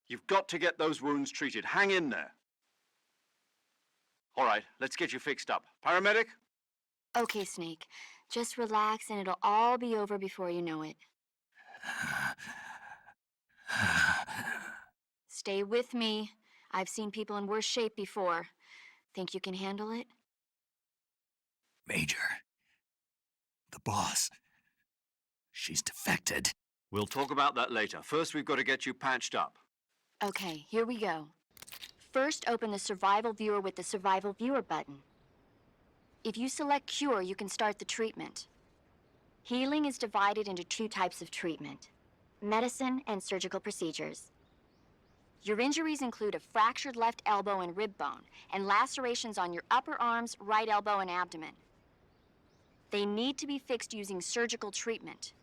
You've got to get those wounds treated. Hang in there. All right, let's get you fixed up. Paramedic? Okay, Snake. Just relax and it'll all be over before you know it. Stay with me. I've seen people in worse shape before. Think you can handle it? Major. The boss. She's defected. We'll talk about that later. First, we've got to get you patched up. Okay, here we go. First, open the Survival Viewer with the Survival Viewer button. If you select Cure, you can start the treatment. Healing is divided into two types of treatment: medicine and surgical procedures. Your injuries include a fractured left elbow and rib bone, and lacerations on your upper arms, right elbow, and abdomen. They need to be fixed using surgical treatment.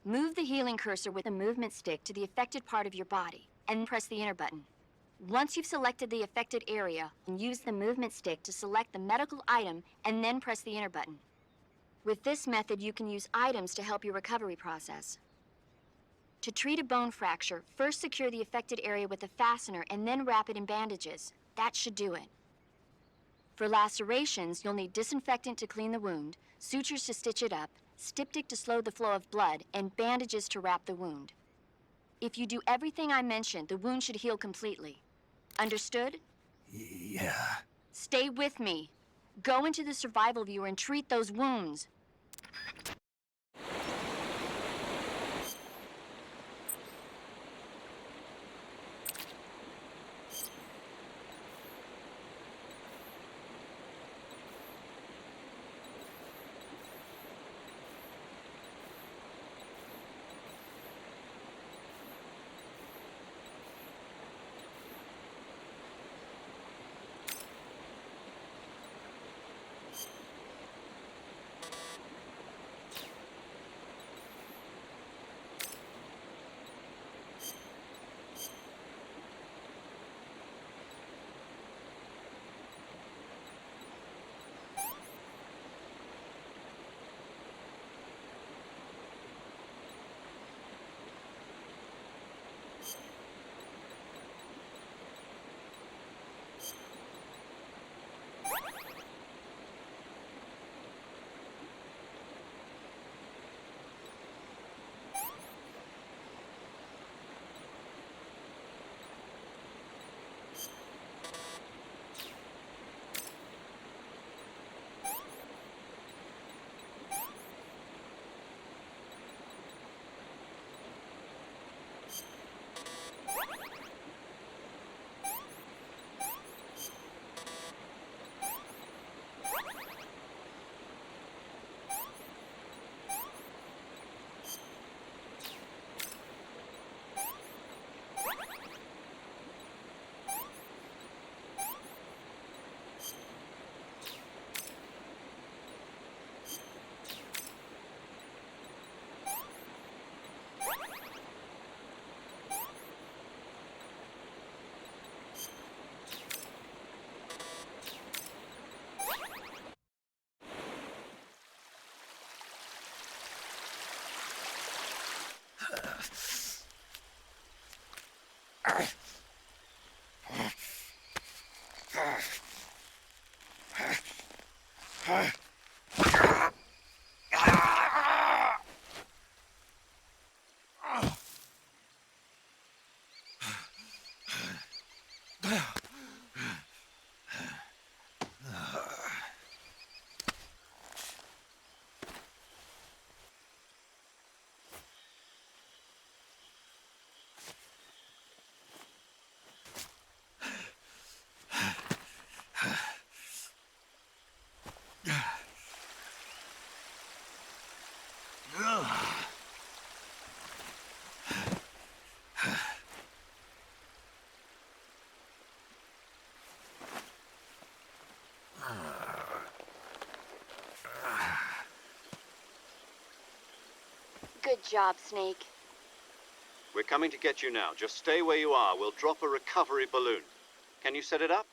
Move the healing cursor with the movement stick to the affected part of your body, and press the enter button. Once you've selected the affected area, use the movement stick to select the medical item, and then press the enter button. With this method, you can use items to help your recovery process. To treat a bone fracture, first secure the affected area with a fastener and then wrap it in bandages. That should do it. For lacerations, you'll need disinfectant to clean the wound, sutures to stitch it up, styptic to slow the flow of blood, and bandages to wrap the wound. If you do everything I mentioned, the wound should heal completely. Understood? Yeah. Stay with me. Go into the Survival Viewer and treat those wounds. Good job, Snake. We're coming to get you now. Just stay where you are. We'll drop a recovery balloon. Can you set it up?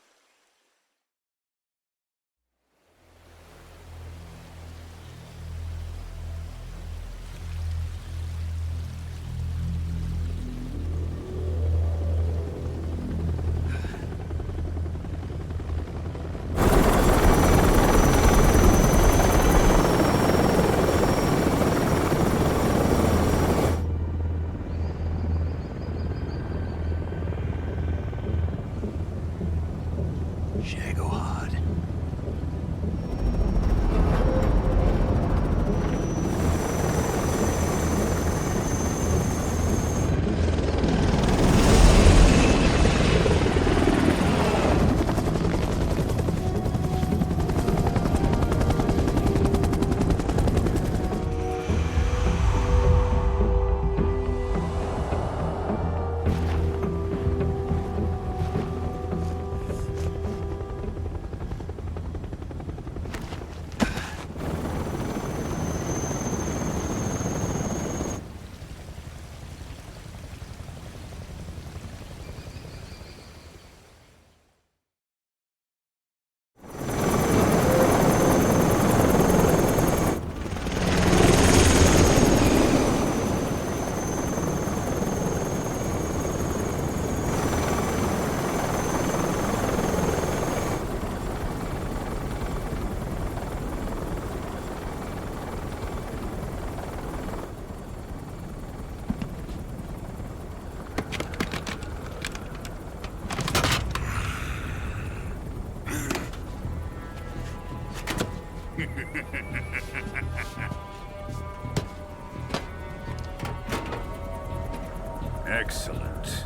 Excellent.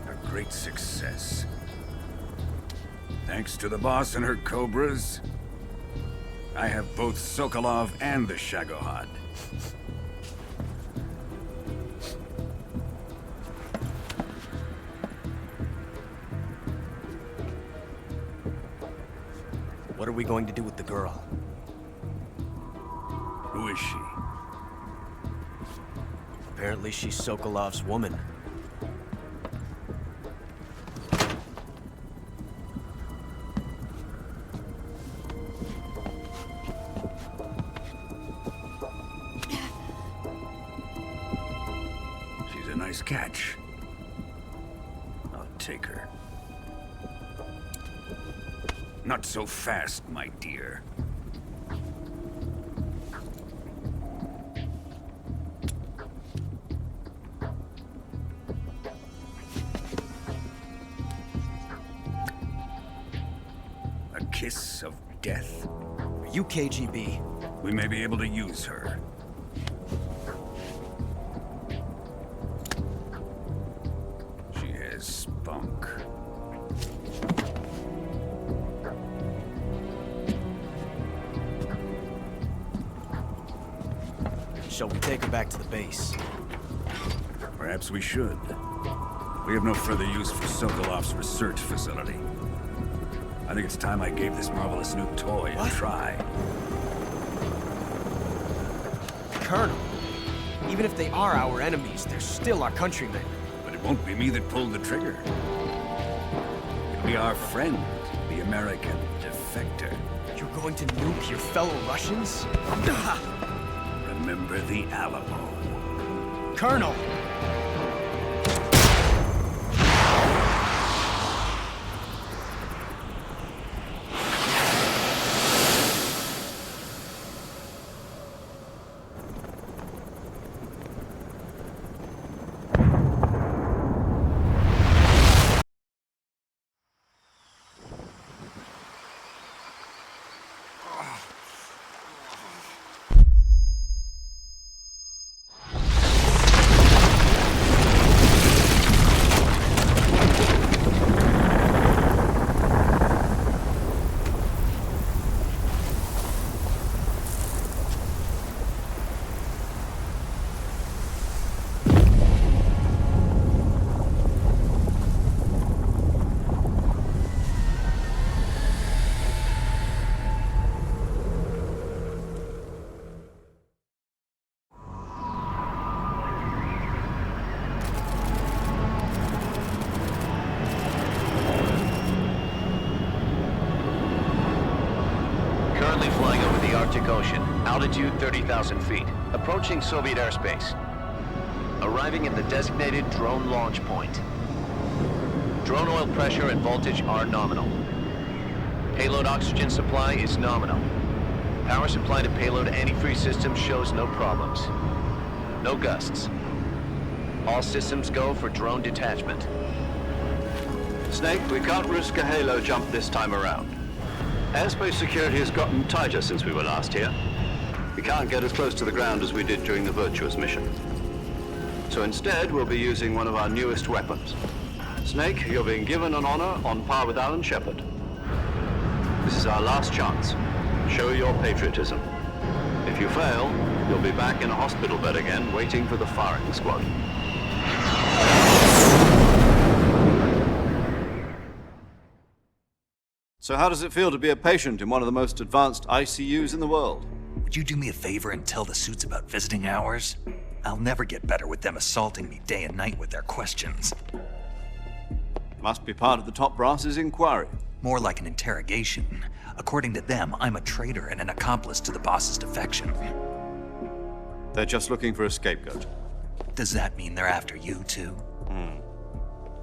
A great success. Thanks to the boss and her cobras, I have both Sokolov and the Shagohod. What are we going to do with the girl? Who is she? Apparently she's Sokolov's woman. She's a nice catch. I'll take her. Not so fast, my dear. A kiss of death. Are you KGB? We may be able to use her. She has spunk. Shall we take her back to the base? Perhaps we should. We have no further use for Sokolov's research facility. I think it's time I gave this marvelous new toy a try. Colonel, even if they are our enemies, they're still our countrymen. But it won't be me that pulled the trigger. It'll be our friend, the American defector. You're going to nuke your fellow Russians? Remember the Alamo. Colonel! Arctic Ocean. Altitude 30,000 feet. Approaching Soviet airspace. Arriving at the designated drone launch point. Drone oil pressure and voltage are nominal. Payload oxygen supply is nominal. Power supply to payload antifreeze system shows no problems. No gusts. All systems go for drone detachment. Snake, we can't risk a halo jump this time around. Airspace security has gotten tighter since we were last here. We can't get as close to the ground as we did during the Virtuous mission. So instead, we'll be using one of our newest weapons. Snake, you're being given an honor on par with Alan Shepard. This is our last chance. Show your patriotism. If you fail, you'll be back in a hospital bed again, waiting for the firing squad. So how does it feel to be a patient in one of the most advanced ICUs in the world? Would you do me a favor and tell the suits about visiting hours? I'll never get better with them assaulting me day and night with their questions. Must be part of the top brass's inquiry. More like an interrogation. According to them, I'm a traitor and an accomplice to the boss's defection. They're just looking for a scapegoat. Does that mean they're after you, too?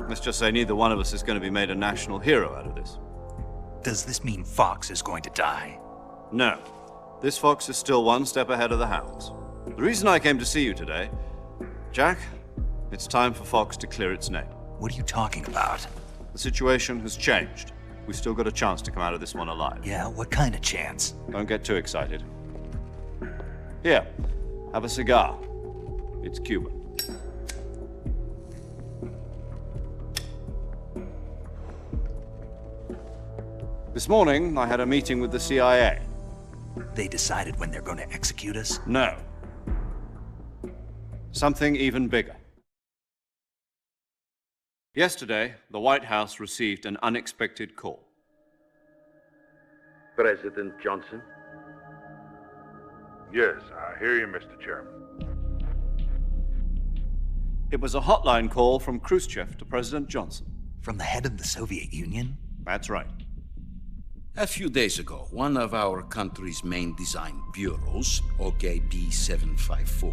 Let's just say neither one of us is going to be made a national hero out of this. Does this mean Fox is going to die? No. This fox is still one step ahead of the hounds. The reason I came to see you today, Jack, it's time for Fox to clear its name. What are you talking about? The situation has changed. We've still got a chance to come out of this one alive. Yeah, what kind of chance? Don't get too excited. Here, have a cigar. It's Cuban. This morning, I had a meeting with the CIA. They decided when they're going to execute us? No. Something even bigger. Yesterday, the White House received an unexpected call. President Johnson? Yes, I hear you, Mr. Chairman. It was a hotline call from Khrushchev to President Johnson. From the head of the Soviet Union? That's right. A few days ago, one of our country's main design bureaus, OKB 754,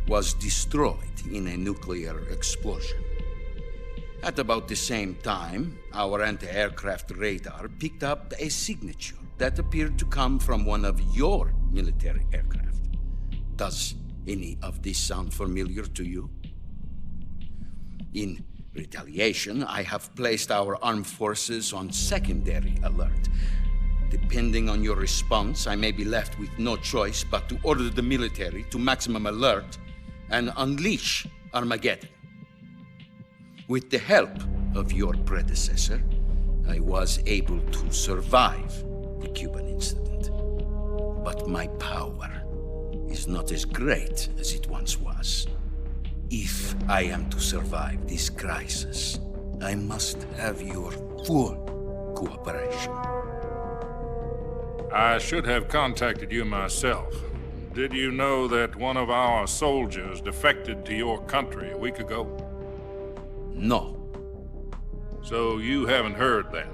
was destroyed in a nuclear explosion. At about the same time, our anti-aircraft radar picked up a signature that appeared to come from one of your military aircraft. Does any of this sound familiar to you? In retaliation, I have placed our armed forces on secondary alert. Depending on your response, I may be left with no choice but to order the military to maximum alert and unleash Armageddon. With the help of your predecessor, I was able to survive the Cuban incident. But my power is not as great as it once was. If I am to survive this crisis, I must have your full cooperation. I should have contacted you myself. Did you know that one of our soldiers defected to your country a week ago? No. So you haven't heard then?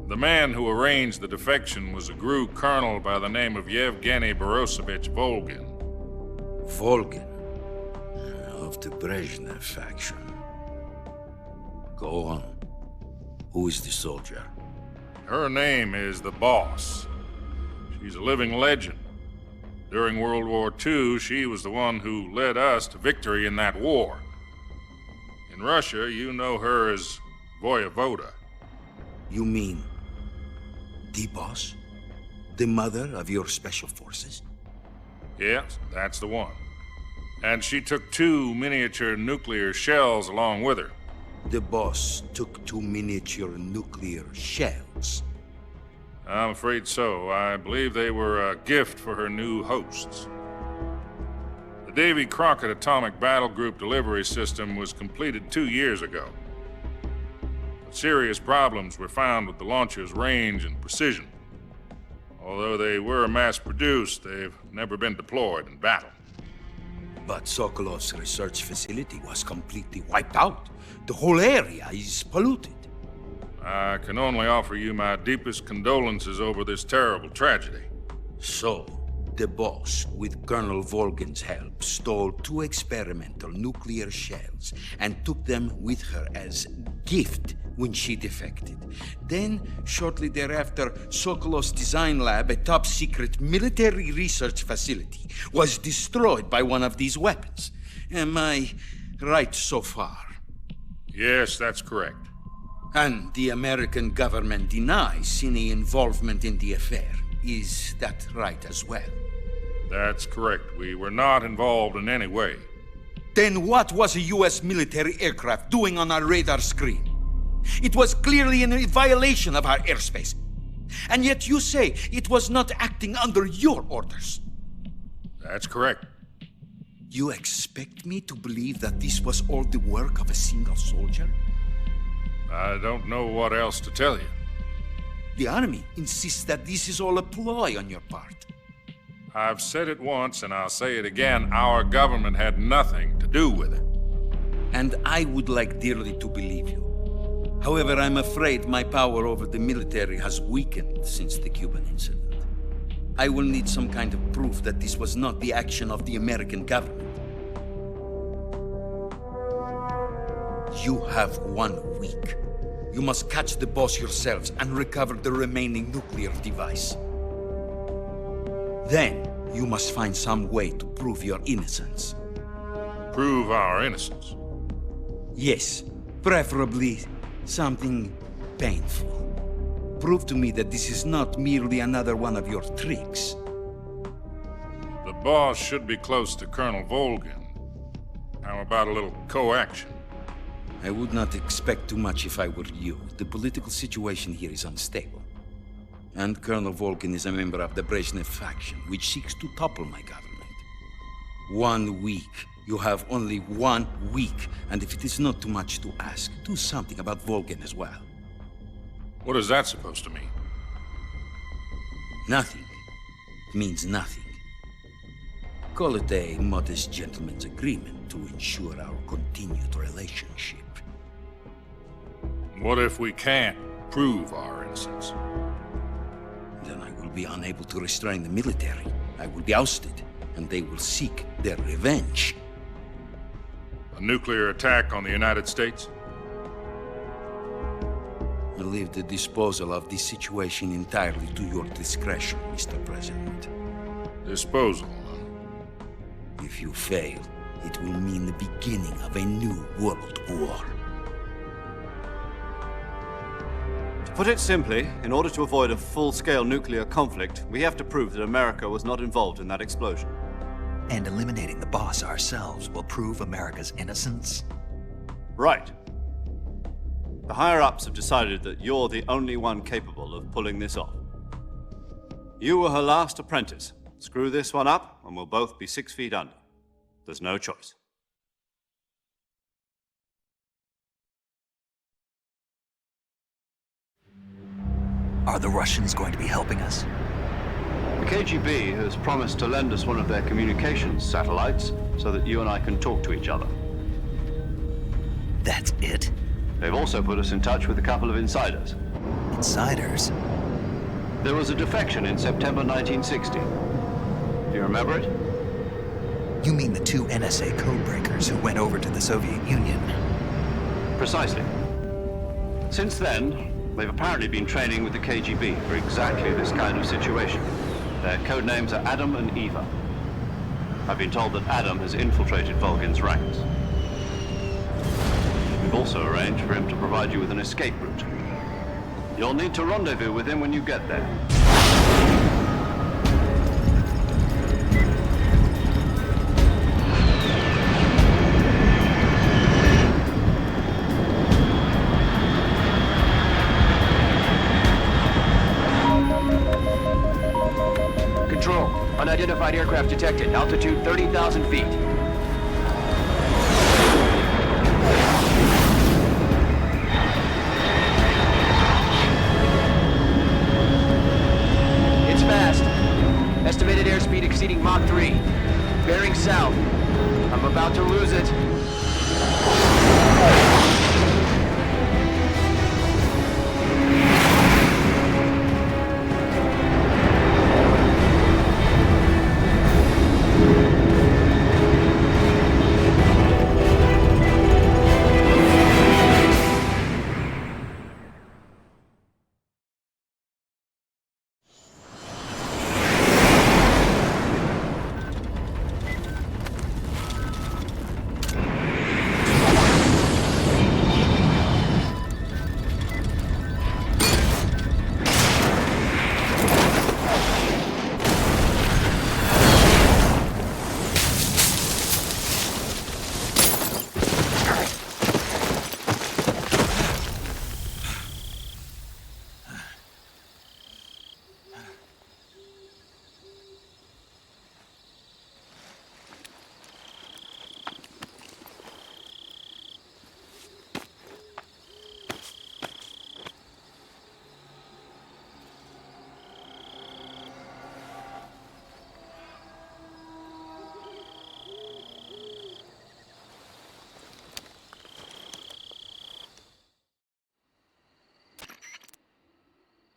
The man who arranged the defection was a GRU colonel by the name of Yevgeny Borisovich Volgin. Volgin? Of the Brezhnev faction. Go on. Who is the soldier? Her name is the Boss. She's a living legend. During World War II, she was the one who led us to victory in that war. In Russia, you know her as Voyevoda. You mean the Boss? The mother of your special forces? Yes, that's the one. And she took 2 miniature nuclear shells along with her. The Boss took 2 miniature nuclear shells? I'm afraid so. I believe they were a gift for her new hosts. The Davy Crockett Atomic Battle Group delivery system was completed 2 years ago. But serious problems were found with the launcher's range and precision. Although they were mass-produced, they've never been deployed in battle. But Sokolov's research facility was completely wiped out. The whole area is polluted. I can only offer you my deepest condolences over this terrible tragedy. So, the boss, with Colonel Volgin's help, stole 2 experimental nuclear shells and took them with her as gift when she defected. Then, shortly thereafter, Sokolov's design lab, a top-secret military research facility, was destroyed by one of these weapons. Am I right so far? Yes, that's correct. And the American government denies any involvement in the affair. Is that right as well? That's correct. We were not involved in any way. Then what was a U.S. military aircraft doing on our radar screen? It was clearly in violation of our airspace. And yet you say it was not acting under your orders. That's correct. You expect me to believe that this was all the work of a single soldier? I don't know what else to tell you. The Army insists that this is all a ploy on your part. I've said it once, and I'll say it again. Our government had nothing to do with it. And I would like dearly to believe you. However, I'm afraid my power over the military has weakened since the Cuban incident. I will need some kind of proof that this was not the action of the American government. You have 1 week. You must catch the boss yourselves and recover the remaining nuclear device. Then, you must find some way to prove your innocence. Prove our innocence? Yes, preferably something painful. Prove to me that this is not merely another one of your tricks. The boss should be close to Colonel Volgin. How about a little co-action? I would not expect too much if I were you. The political situation here is unstable. And Colonel Volgin is a member of the Brezhnev faction, which seeks to topple my government. 1 week. You have only 1 week. And if it is not too much to ask, do something about Volgin as well. What is that supposed to mean? Nothing. It means nothing. Call it a modest gentleman's agreement to ensure our continued relationship. What if we can't prove our innocence? Then I will be unable to restrain the military. I will be ousted, and they will seek their revenge. A nuclear attack on the United States? I leave the disposal of this situation entirely to your discretion, Mr. President. Disposal? If you fail, it will mean the beginning of a new world war. To put it simply, in order to avoid a full-scale nuclear conflict, we have to prove that America was not involved in that explosion. And eliminating the boss ourselves will prove America's innocence? Right. The higher-ups have decided that you're the only one capable of pulling this off. You were her last apprentice. Screw this one up, and we'll both be 6 feet under. There's no choice. Are the Russians going to be helping us? The KGB has promised to lend us one of their communications satellites so that you and I can talk to each other. That's it? They've also put us in touch with a couple of insiders. Insiders? There was a defection in September 1960. Do you remember it? You mean the 2 NSA codebreakers who went over to the Soviet Union? Precisely. Since then, they've apparently been training with the KGB for exactly this kind of situation. Their code names are Adam and Eva. I've been told that Adam has infiltrated Volgin's ranks. We've also arranged for him to provide you with an escape route. You'll need to rendezvous with him when you get there. Control, unidentified aircraft detected. Altitude 30,000 feet. It's fast. Estimated airspeed exceeding Mach 3. Bearing south. I'm about to lose it.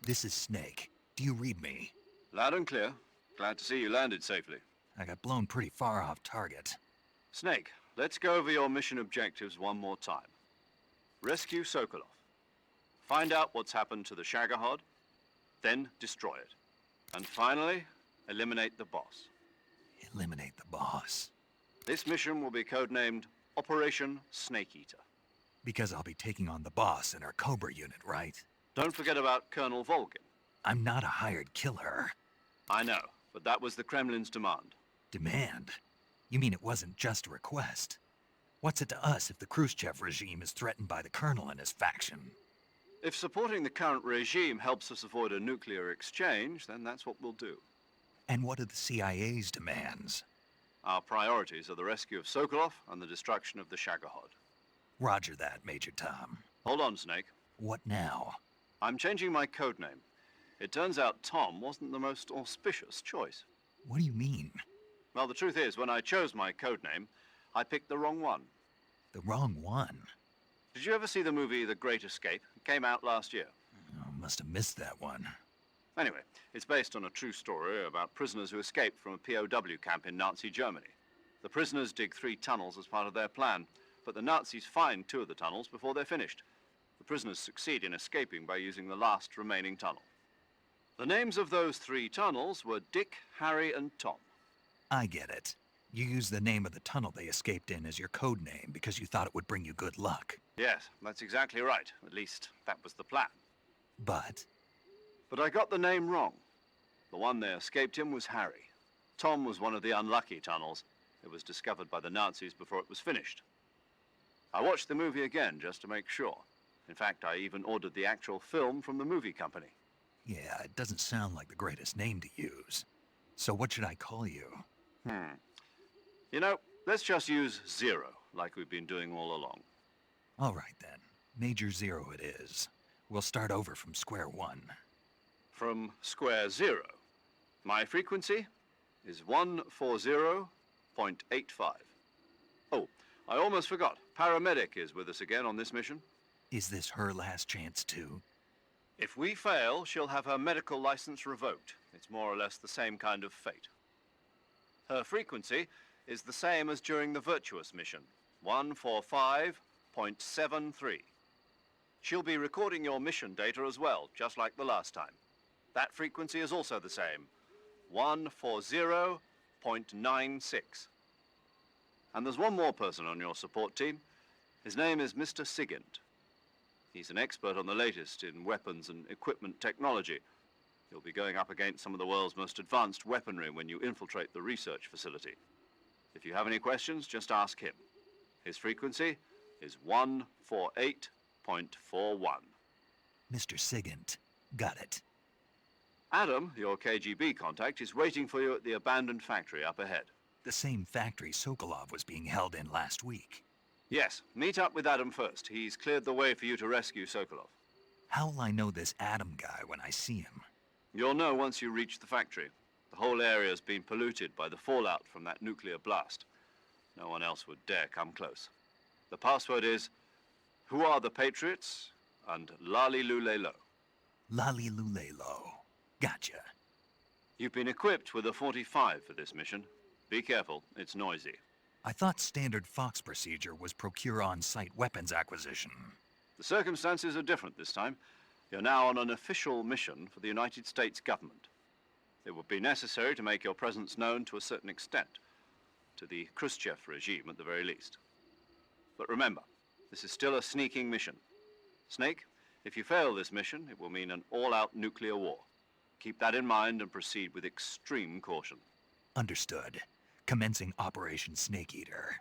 This is Snake. Do you read me? Loud and clear. Glad to see you landed safely. I got blown pretty far off target. Snake, let's go over your mission objectives one more time. Rescue Sokolov. Find out what's happened to the Shagohod, then destroy it. And finally, eliminate the boss. Eliminate the boss. This mission will be codenamed Operation Snake Eater. Because I'll be taking on the boss in our Cobra unit, right? Don't forget about Colonel Volgin. I'm not a hired killer. I know, but that was the Kremlin's demand. Demand? You mean it wasn't just a request? What's it to us if the Khrushchev regime is threatened by the Colonel and his faction? If supporting the current regime helps us avoid a nuclear exchange, then that's what we'll do. And what are the CIA's demands? Our priorities are the rescue of Sokolov and the destruction of the Shagohod. Roger that, Major Tom. Hold on, Snake. What now? I'm changing my codename. It turns out Tom wasn't the most auspicious choice. What do you mean? Well, the truth is, when I chose my codename, I picked the wrong one. The wrong one? Did you ever see the movie The Great Escape? It came out last year. Oh, must have missed that one. Anyway, it's based on a true story about prisoners who escaped from a POW camp in Nazi Germany. The prisoners dig 3 tunnels as part of their plan, but the Nazis find 2 of the tunnels before they're finished. The prisoners succeed in escaping by using the last remaining tunnel. The names of those 3 tunnels were Dick, Harry, and Tom. I get it. You used the name of the tunnel they escaped in as your code name because you thought it would bring you good luck. Yes, that's exactly right. At least, that was the plan. But I got the name wrong. The one they escaped in was Harry. Tom was one of the unlucky tunnels. It was discovered by the Nazis before it was finished. I watched the movie again just to make sure. In fact, I even ordered the actual film from the movie company. yeah, it doesn't sound like the greatest name to use. So what should I call you? You know, let's just use Zero, like we've been doing all along. All right then. Major Zero it is. We'll start over from square one. From square 0. My frequency is 140.85. Oh, I almost forgot. Paramedic is with us again on this mission. Is this her last chance too? If we fail, she'll have her medical license revoked. It's more or less the same kind of fate. Her frequency is the same as during the Virtuous mission, 145.73. She'll be recording your mission data as well, just like the last time. That frequency is also the same, 140.96. And there's one more person on your support team. His name is Mr. Sigint. He's an expert on the latest in weapons and equipment technology. You'll be going up against some of the world's most advanced weaponry when you infiltrate the research facility. If you have any questions, just ask him. His frequency is 148.41. Mr. Sigint. Got it. Adam, your KGB contact, is waiting for you at the abandoned factory up ahead. The same factory Sokolov was being held in last week. Yes, meet up with Adam first. He's cleared the way for you to rescue Sokolov. How will I know this Adam guy when I see him? You'll know once you reach the factory. The whole area's been polluted by the fallout from that nuclear blast. No one else would dare come close. The password is, "Who are the Patriots?" and Lali Lulelo. Lali Lulelo. Gotcha. You've been equipped with a 45 for this mission. Be careful, it's noisy. I thought standard Fox procedure was procure on-site weapons acquisition. The circumstances are different this time. You're now on an official mission for the United States government. It would be necessary to make your presence known to a certain extent, to the Khrushchev regime at the very least. But remember, this is still a sneaking mission. Snake, if you fail this mission, it will mean an all-out nuclear war. Keep that in mind and proceed with extreme caution. Understood. Commencing Operation Snake Eater.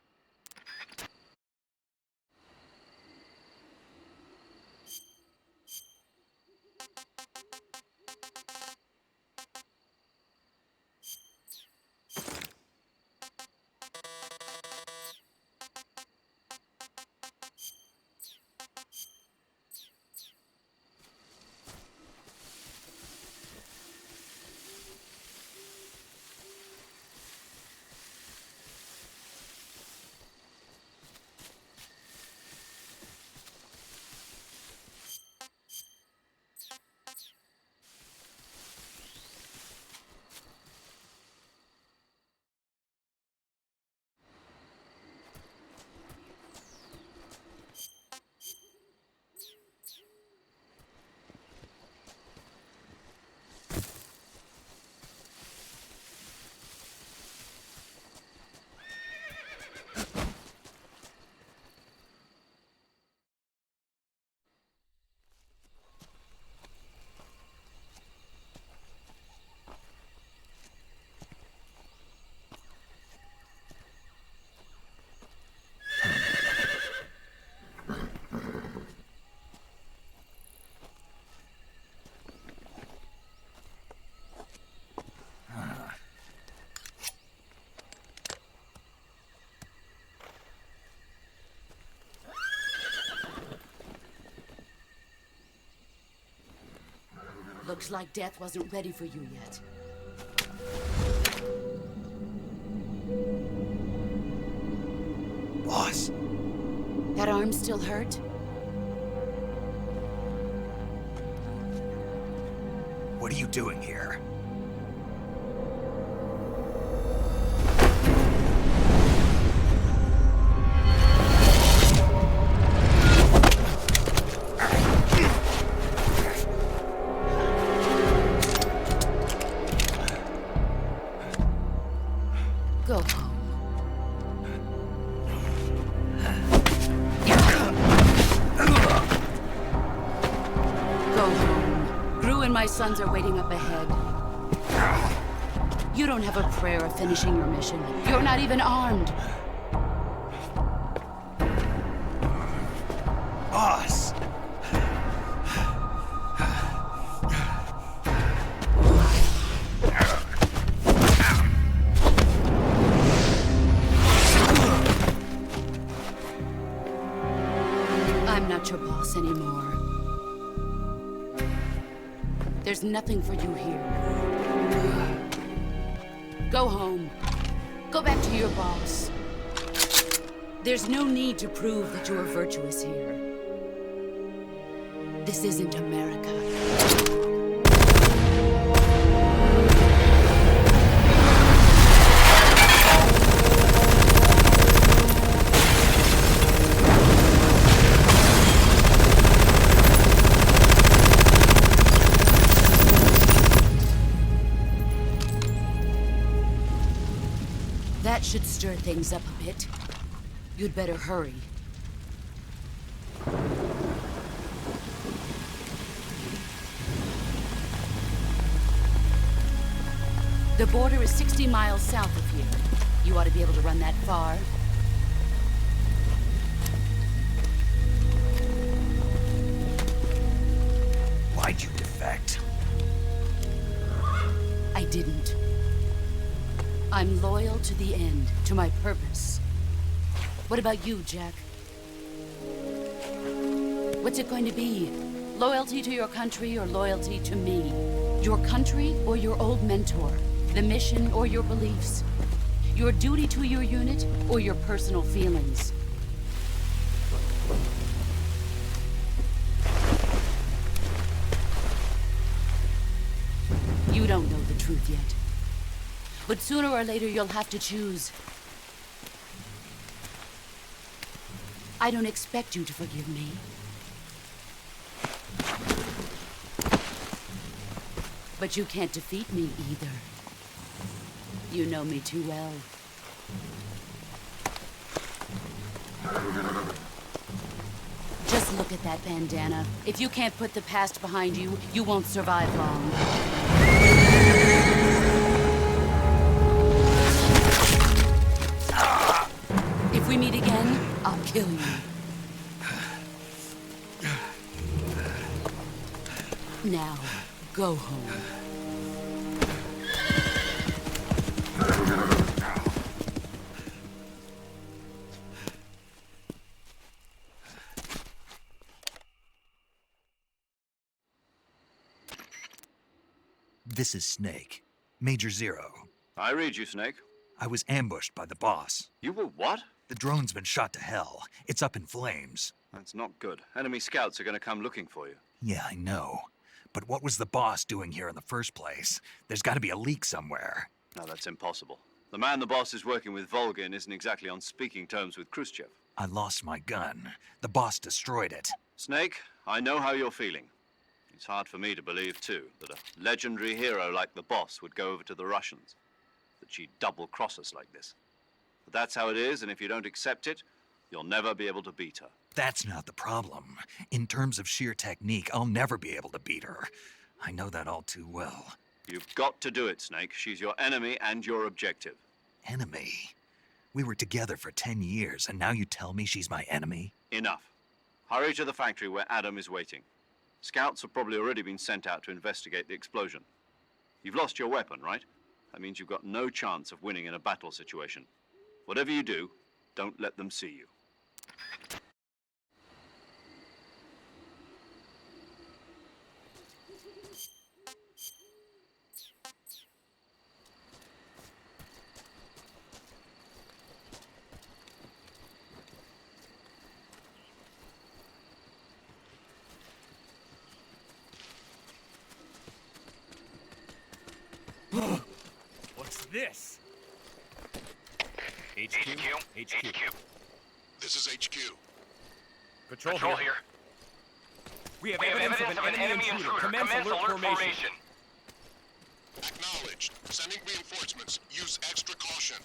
Looks like death wasn't ready for you yet. Boss. That arm still hurt? What are you doing here? Go home. Go home. Gru and my sons are waiting up ahead. You don't have a prayer of finishing your mission. You're not even armed. Boss! I'm not your boss anymore. There's nothing for you here. Go home. Go back to your boss. There's no need to prove that you are virtuous here. This isn't America. That should stir things up a bit. You'd better hurry. The border is 60 miles south of here. You ought to be able to run that far. Why'd you defect? I didn't. I'm loyal to the end, to my purpose. What about you, Jack? What's it going to be? Loyalty to your country or loyalty to me? Your country or your old mentor? The mission or your beliefs? Your duty to your unit or your personal feelings? You don't know the truth yet. But sooner or later, you'll have to choose. I don't expect you to forgive me. But you can't defeat me either. You know me too well. Just look at that bandana. If you can't put the past behind you, you won't survive long. If we meet again, I'll kill you. Now, go home. This is Snake. Major Zero. I read you, Snake. I was ambushed by the boss. You were what? The drone's been shot to hell. It's up in flames. That's not good. Enemy scouts are going to come looking for you. Yeah, I know. But what was the boss doing here in the first place? There's got to be a leak somewhere. No, that's impossible. The man the boss is working with, Volgin, isn't exactly on speaking terms with Khrushchev. I lost my gun. The boss destroyed it. Snake, I know how you're feeling. It's hard for me to believe, too, that a legendary hero like the boss would go over to the Russians. That she'd double-cross us like this. But that's how it is, and if you don't accept it, you'll never be able to beat her. That's not the problem. In terms of sheer technique, I'll never be able to beat her. I know that all too well. You've got to do it, Snake. She's your enemy and your objective. Enemy? We were together for 10 years, and now you tell me she's my enemy? Enough. Hurry to the factory where Adam is waiting. Scouts have probably already been sent out to investigate the explosion. You've lost your weapon, right? That means you've got no chance of winning in a battle situation. Whatever you do, don't let them see you. What's this? HQ. This is HQ. Patrol here. We have evidence of an enemy intruder. Commence alert formation. Acknowledged. Sending reinforcements. Use extra caution.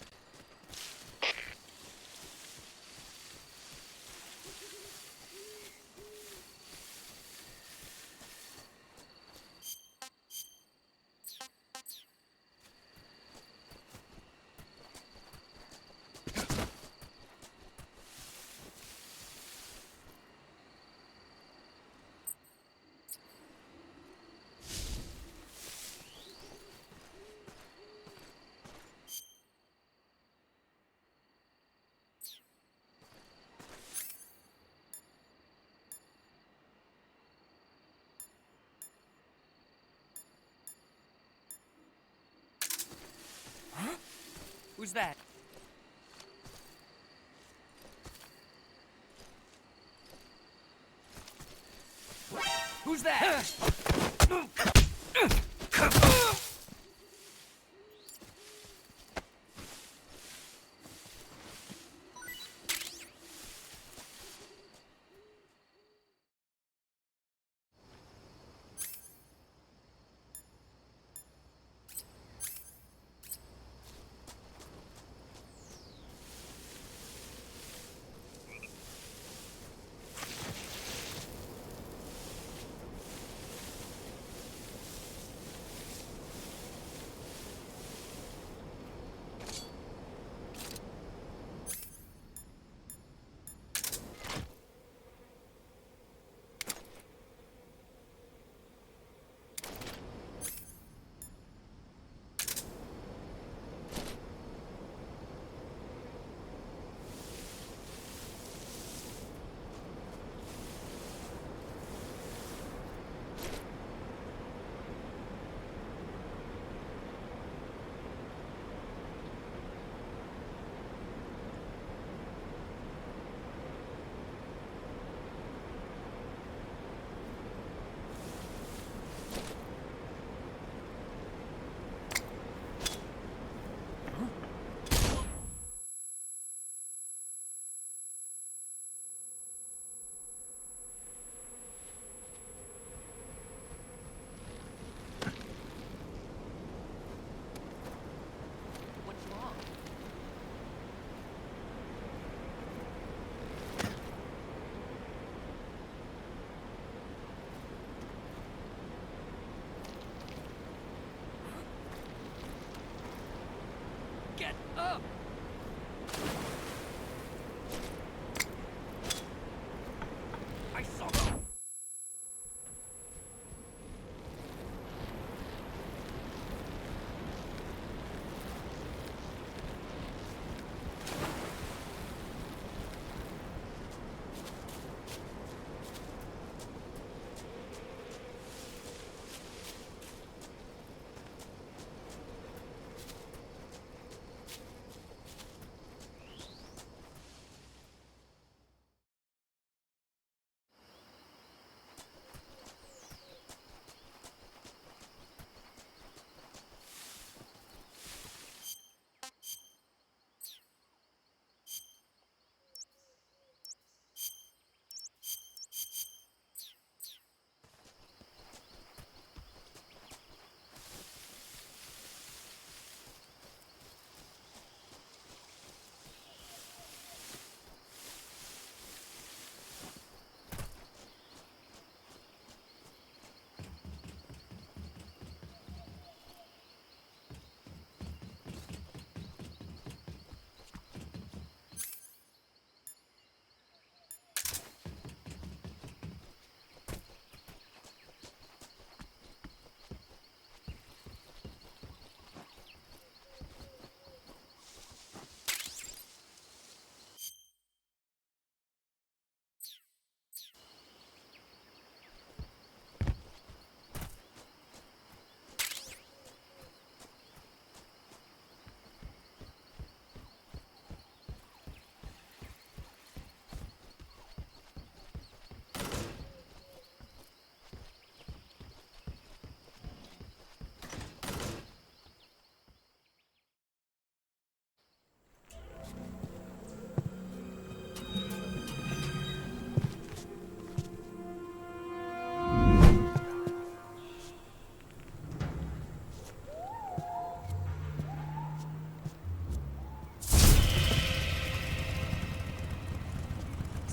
Who's that? Who's that?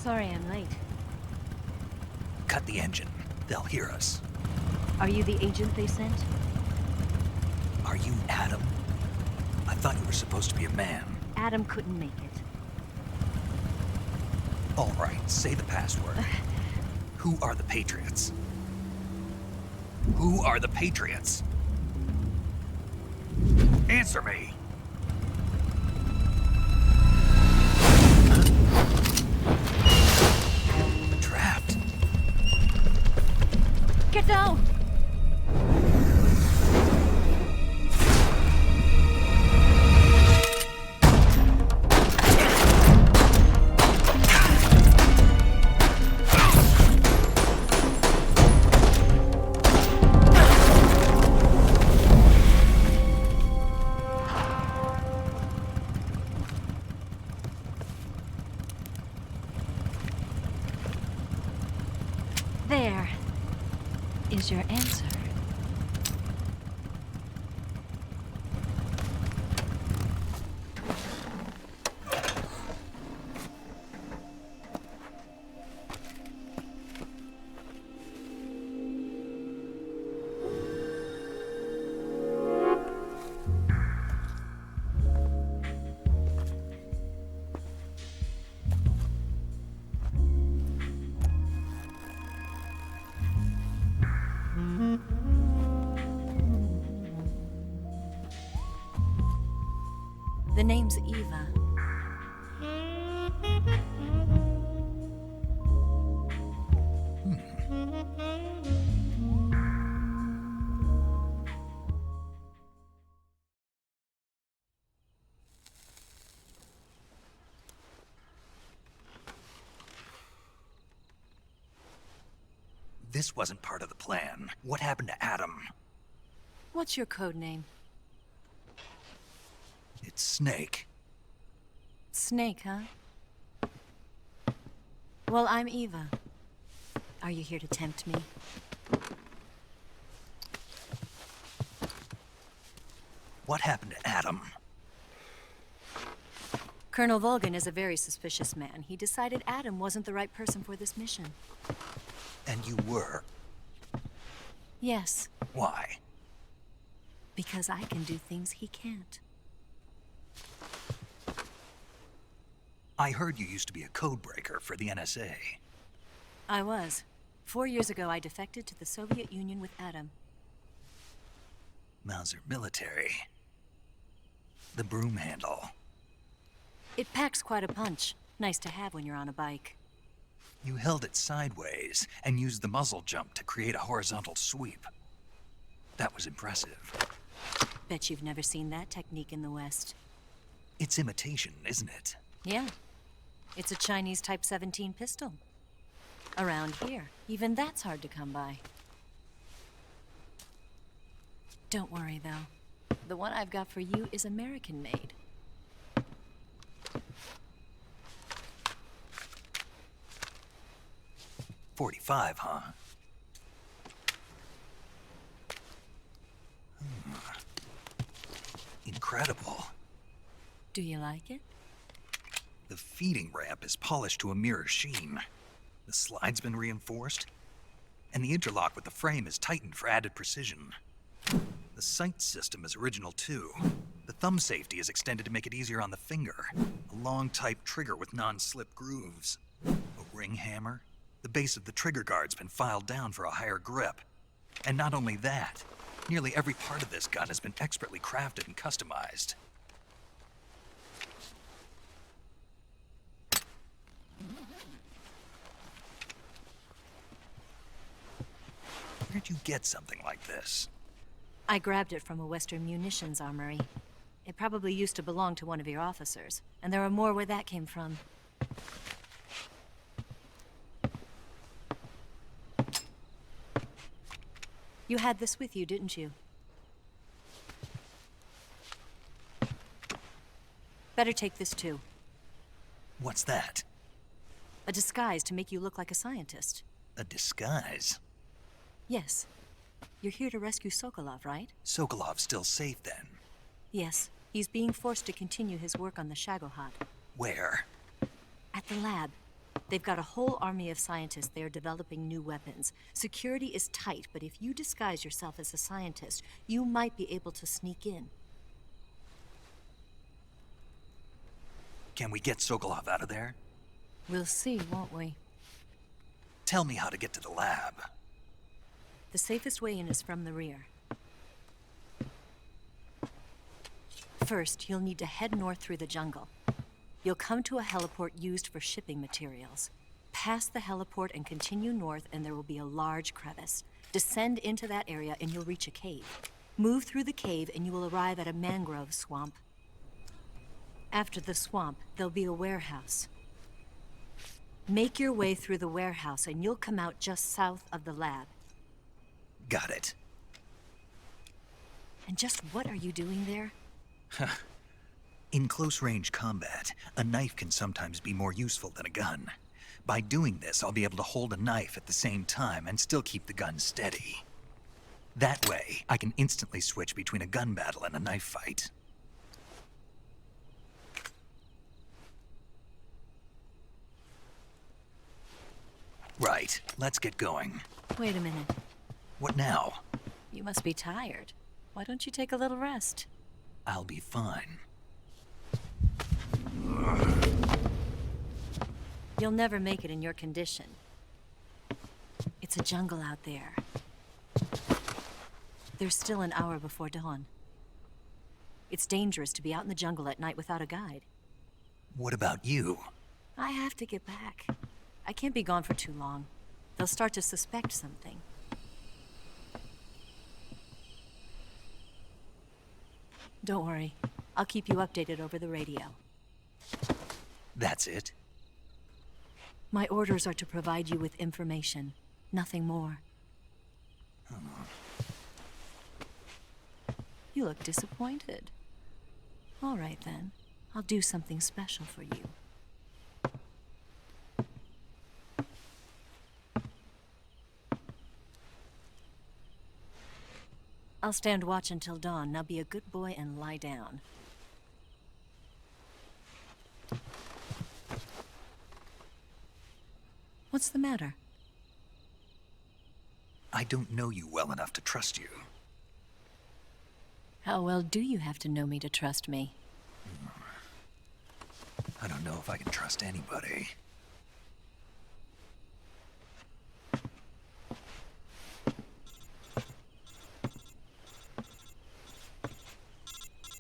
Sorry I'm late. Cut the engine. They'll hear us. Are you the agent they sent? Are you Adam? I thought you were supposed to be a man. Adam couldn't make it. All right, say the password. Who are the Patriots? Who are the Patriots? Answer me! Trapped. Get down! There is your answer. The name's Eva. This wasn't part of the plan. What happened to Adam? What's your code name? It's Snake. Snake, huh? Well, I'm Eva. Are you here to tempt me? What happened to Adam? Colonel Volgin is a very suspicious man. He decided Adam wasn't the right person for this mission. And you were? Yes. Why? Because I can do things he can't. I heard you used to be a codebreaker for the NSA. I was. 4 years ago, I defected to the Soviet Union with Adam. Mauser military. The broom handle. It packs quite a punch. Nice to have when you're on a bike. You held it sideways and used the muzzle jump to create a horizontal sweep. That was impressive. Bet you've never seen that technique in the West. It's imitation, isn't it? Yeah. It's a Chinese Type 17 pistol. Around here, even that's hard to come by. Don't worry, though. The one I've got for you is American-made. .45, huh? Incredible. Do you like it? The feeding ramp is polished to a mirror sheen. The slide's been reinforced, and the interlock with the frame is tightened for added precision. The sight system is original too. The thumb safety is extended to make it easier on the finger. A long type trigger with non-slip grooves. A ring hammer. The base of the trigger guard's been filed down for a higher grip. And not only that, nearly every part of this gun has been expertly crafted and customized. Where'd you get something like this? I grabbed it from a Western munitions armory. It probably used to belong to one of your officers, and there are more where that came from. You had this with you, didn't you? Better take this too. What's that? A disguise to make you look like a scientist. A disguise? Yes. You're here to rescue Sokolov, right? Sokolov's still safe then? Yes. He's being forced to continue his work on the Shagohod. Where? At the lab. They've got a whole army of scientists there developing new weapons. Security is tight, but if you disguise yourself as a scientist, you might be able to sneak in. Can we get Sokolov out of there? We'll see, won't we? Tell me how to get to the lab. The safest way in is from the rear. First, you'll need to head north through the jungle. You'll come to a heliport used for shipping materials. Pass the heliport and continue north, and there will be a large crevice. Descend into that area and you'll reach a cave. Move through the cave and you will arrive at a mangrove swamp. After the swamp, there'll be a warehouse. Make your way through the warehouse and you'll come out just south of the lab. Got it. And just what are you doing there? In close-range combat, a knife can sometimes be more useful than a gun. By doing this, I'll be able to hold a knife at the same time and still keep the gun steady. That way, I can instantly switch between a gun battle and a knife fight. Right, let's get going. Wait a minute. What now? You must be tired. Why don't you take a little rest? I'll be fine. You'll never make it in your condition. It's a jungle out there. There's still an hour before dawn. It's dangerous to be out in the jungle at night without a guide. What about you? I have to get back. I can't be gone for too long. They'll start to suspect something. Don't worry. I'll keep you updated over the radio. That's it? My orders are to provide you with information. Nothing more. You look disappointed. All right, then. I'll do something special for you. I'll stand watch until dawn. Now be a good boy and lie down. What's the matter? I don't know you well enough to trust you. How well do you have to know me to trust me? I don't know if I can trust anybody.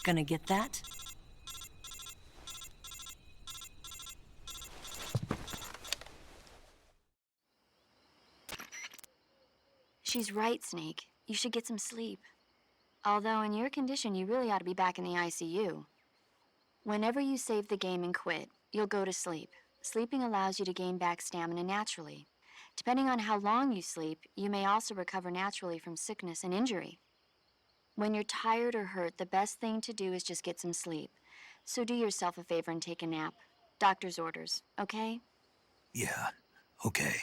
Gonna get that? She's right, Snake. You should get some sleep. Although in your condition, you really ought to be back in the ICU. Whenever you save the game and quit, you'll go to sleep. Sleeping allows you to gain back stamina naturally. Depending on how long you sleep, you may also recover naturally from sickness and injury. When you're tired or hurt, the best thing to do is just get some sleep. So do yourself a favor and take a nap. Doctor's orders, okay? Yeah, okay.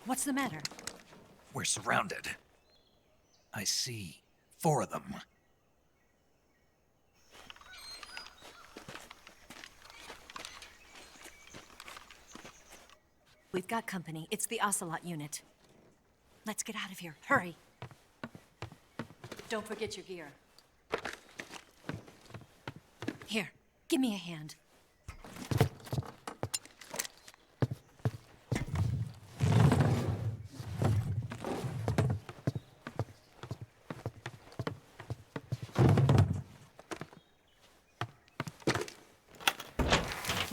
What's the matter? We're surrounded. I see 4 of them. We've got company. It's the Ocelot unit. Let's get out of here. Hurry. Don't forget your gear. Here, give me a hand.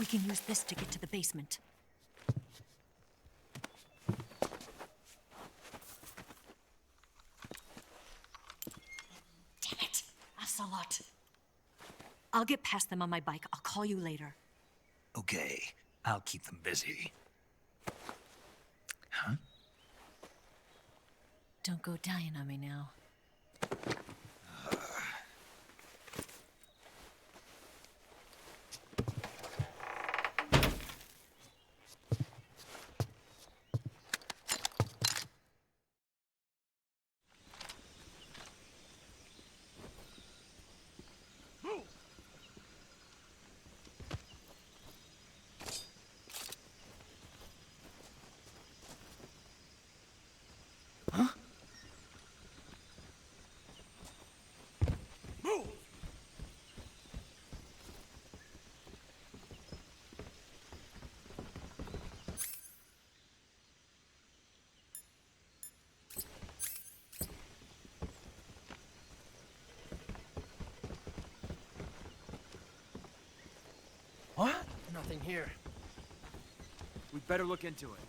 We can use this to get to the basement. Damn it! Ocelot. I'll get past them on my bike. I'll call you later. Okay, I'll keep them busy. Huh? Don't go dying on me now. What? Nothing here. We'd better look into it.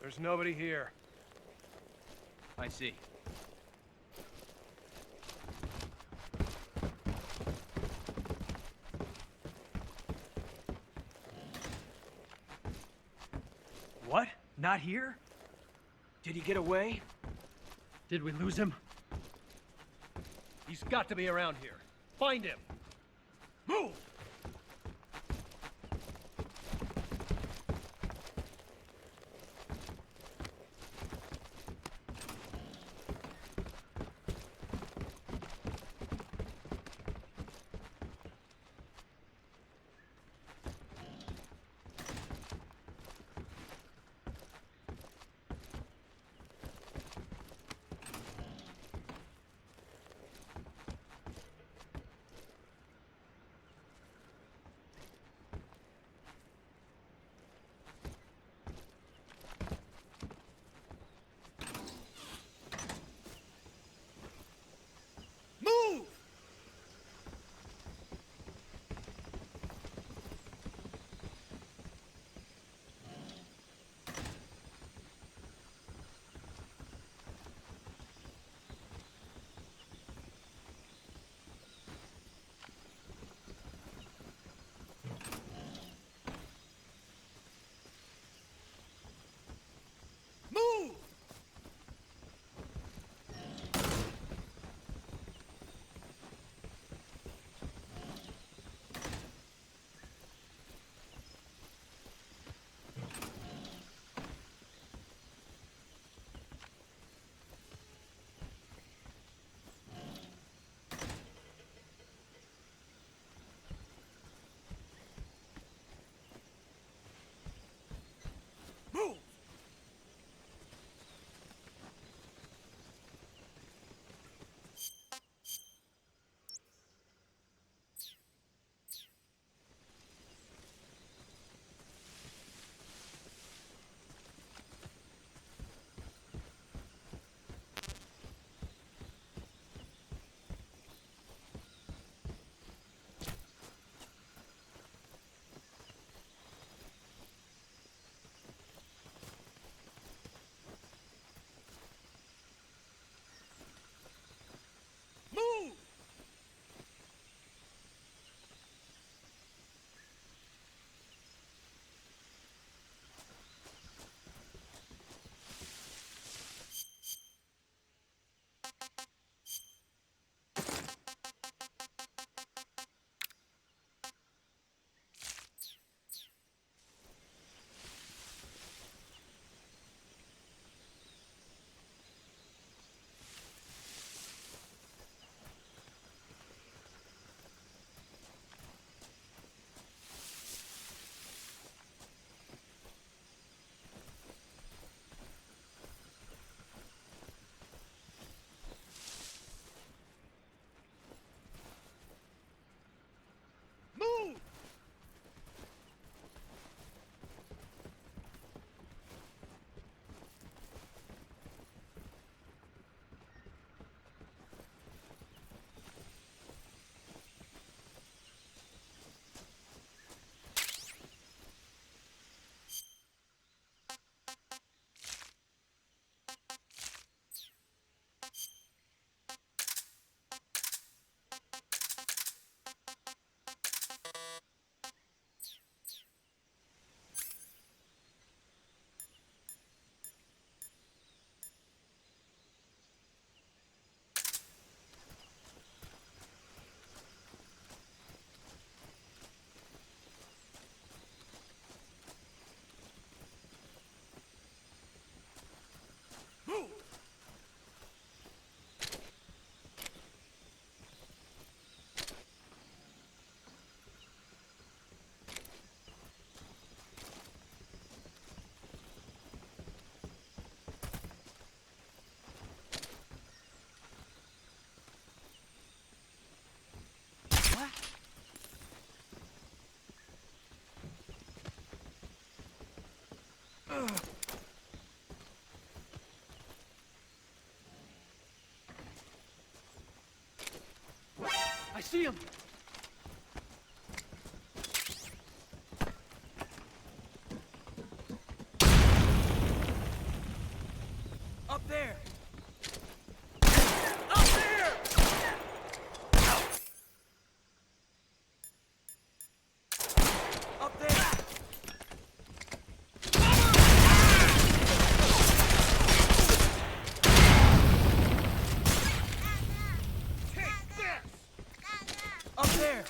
There's nobody here. I see. What? Not here? Did he get away? Did we lose him? He's got to be around here. Find him! Move! I see him! Up there! Up there! Up there! Take this! Up there!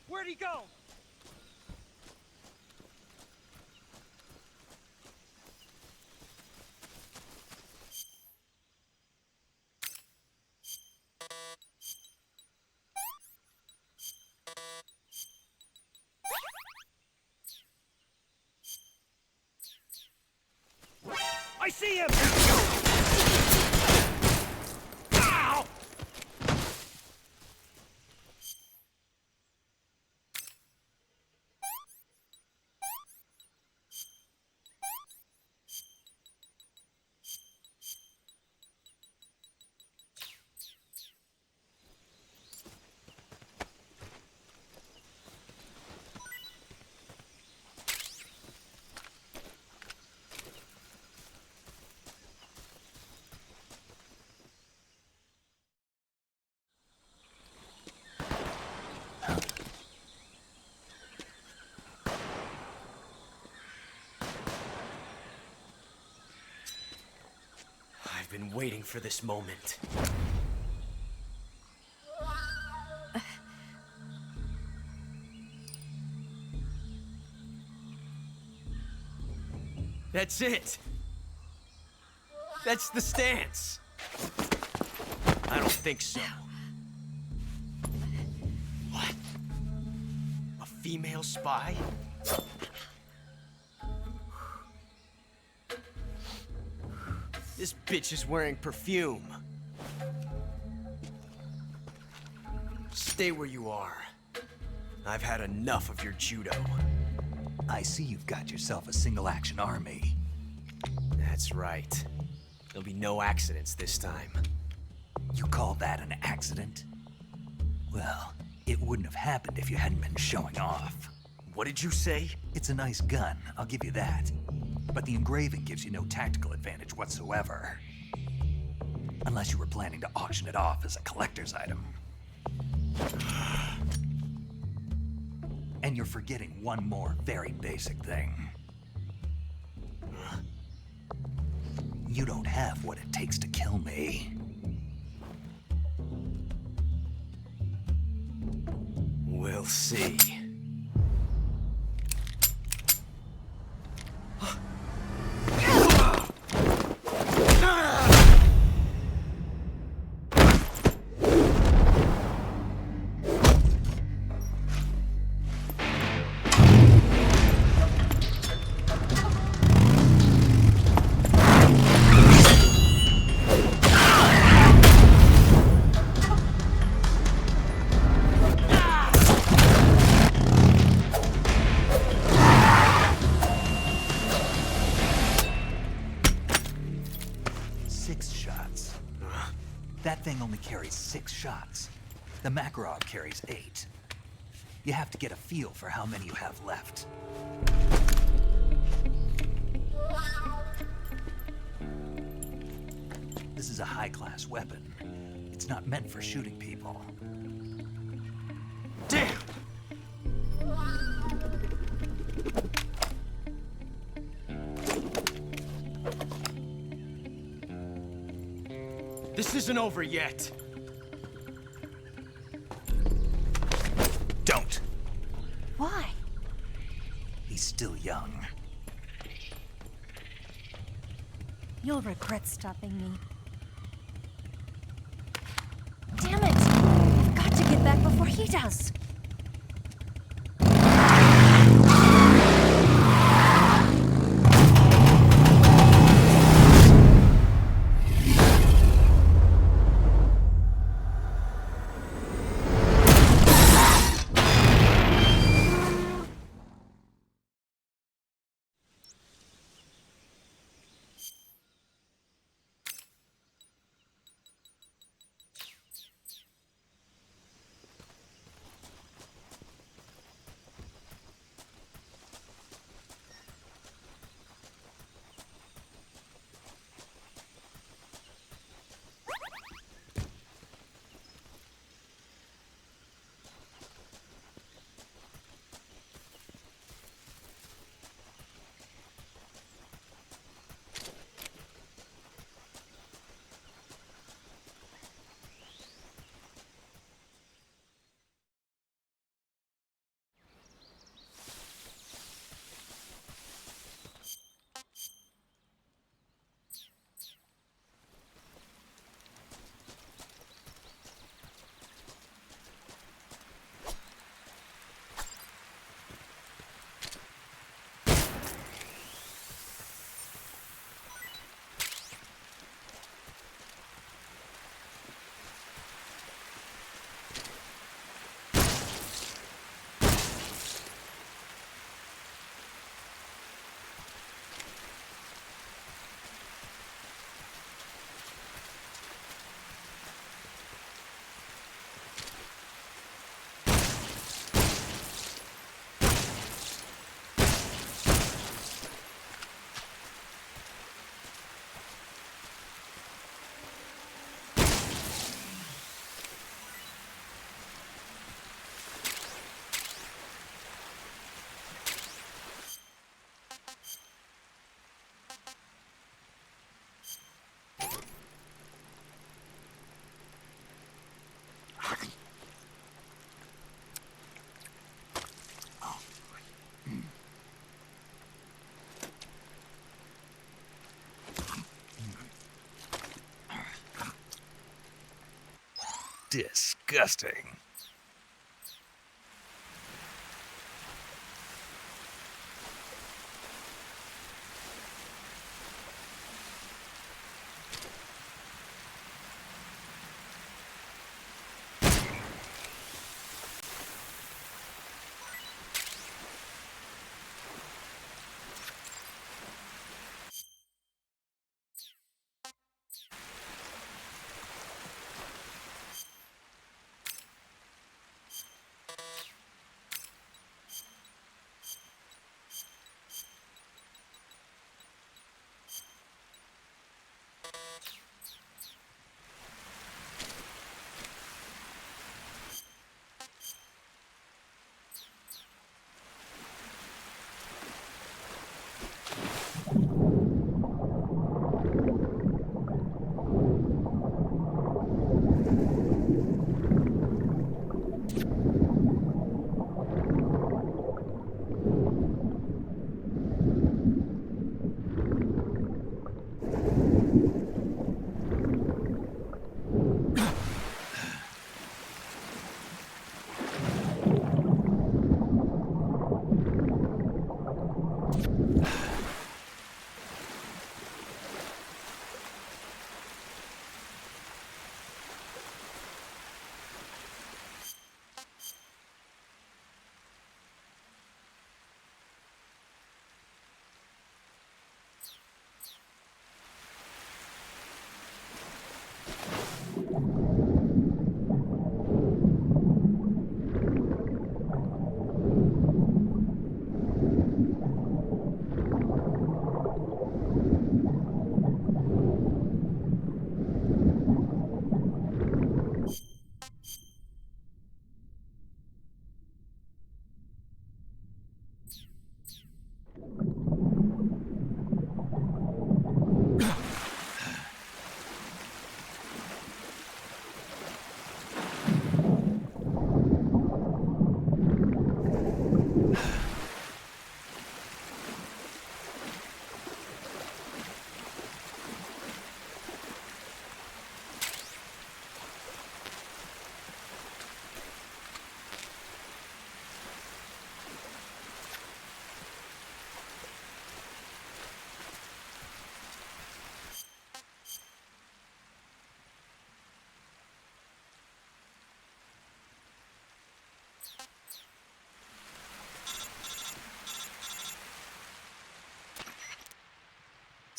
Where'd he go? I see him! Ow! I've been waiting for this moment. That's it. That's the stance. I don't think so. What? A female spy? This bitch is wearing perfume. Stay where you are. I've had enough of your judo. I see you've got yourself a single-action army. That's right. There'll be no accidents this time. You call that an accident? Well, it wouldn't have happened if you hadn't been showing off. What did you say? It's a nice gun, I'll give you that. But the engraving gives you no tactical advantage whatsoever. Unless you were planning to auction it off as a collector's item. And you're forgetting one more very basic thing. You don't have what it takes to kill me. We'll see. That thing only carries 6 shots. The Makarov carries 8. You have to get a feel for how many you have left. This is a high-class weapon. It's not meant for shooting people. Damn! This isn't over yet. Don't! Why? He's still young. You'll regret stopping me. Damn it! I've got to get back before he does. Disgusting.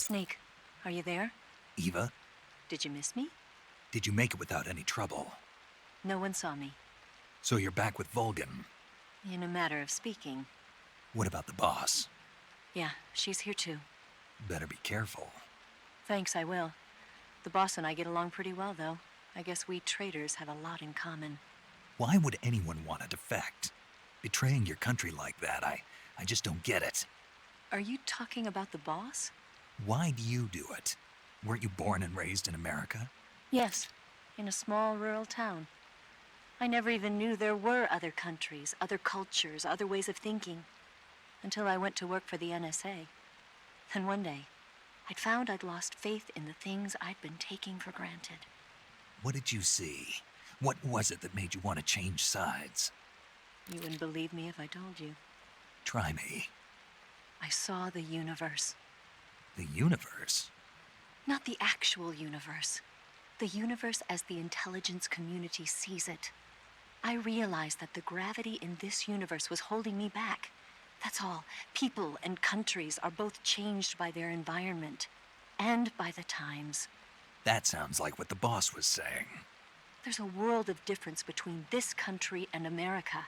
Snake, are you there? Eva, Did you miss me? did you make it without any trouble? No one saw me. So you're back with Volgin. In a matter of speaking. What about the boss? Yeah, she's here too. Better be careful. Thanks, I will. The boss and I get along pretty well, though. I guess we traitors have a lot in common. Why would anyone want to defect? Betraying your country like that, I just don't get it. Are you talking about the boss? Why do you do it? Weren't you born and raised in America? Yes, in a small rural town. I never even knew there were other countries, other cultures, other ways of thinking. Until I went to work for the NSA. Then one day, I'd found I'd lost faith in the things I'd been taking for granted. What did you see? What was it that made you want to change sides? You wouldn't believe me if I told you. Try me. I saw the universe. The universe? Not the actual universe. The universe as the intelligence community sees it. I realized that the gravity in this universe was holding me back. That's all. People and countries are both changed by their environment and by the times. That sounds like what the boss was saying. There's a world of difference between this country and America.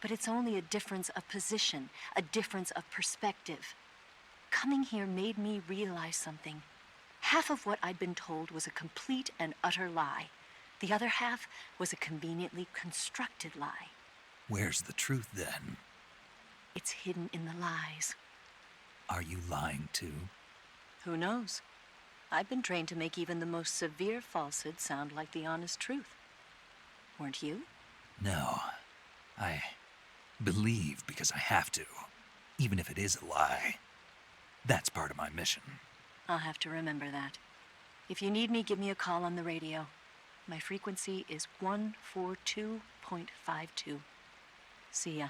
But it's only a difference of position, a difference of perspective. Coming here made me realize something. Half of what I'd been told was a complete and utter lie. The other half was a conveniently constructed lie. Where's the truth then? It's hidden in the lies. Are you lying too? Who knows? I've been trained to make even the most severe falsehood sound like the honest truth. Weren't you? No. I believe because I have to, even if it is a lie. That's part of my mission. I'll have to remember that. If you need me, give me a call on the radio. My frequency is 142.52. See ya.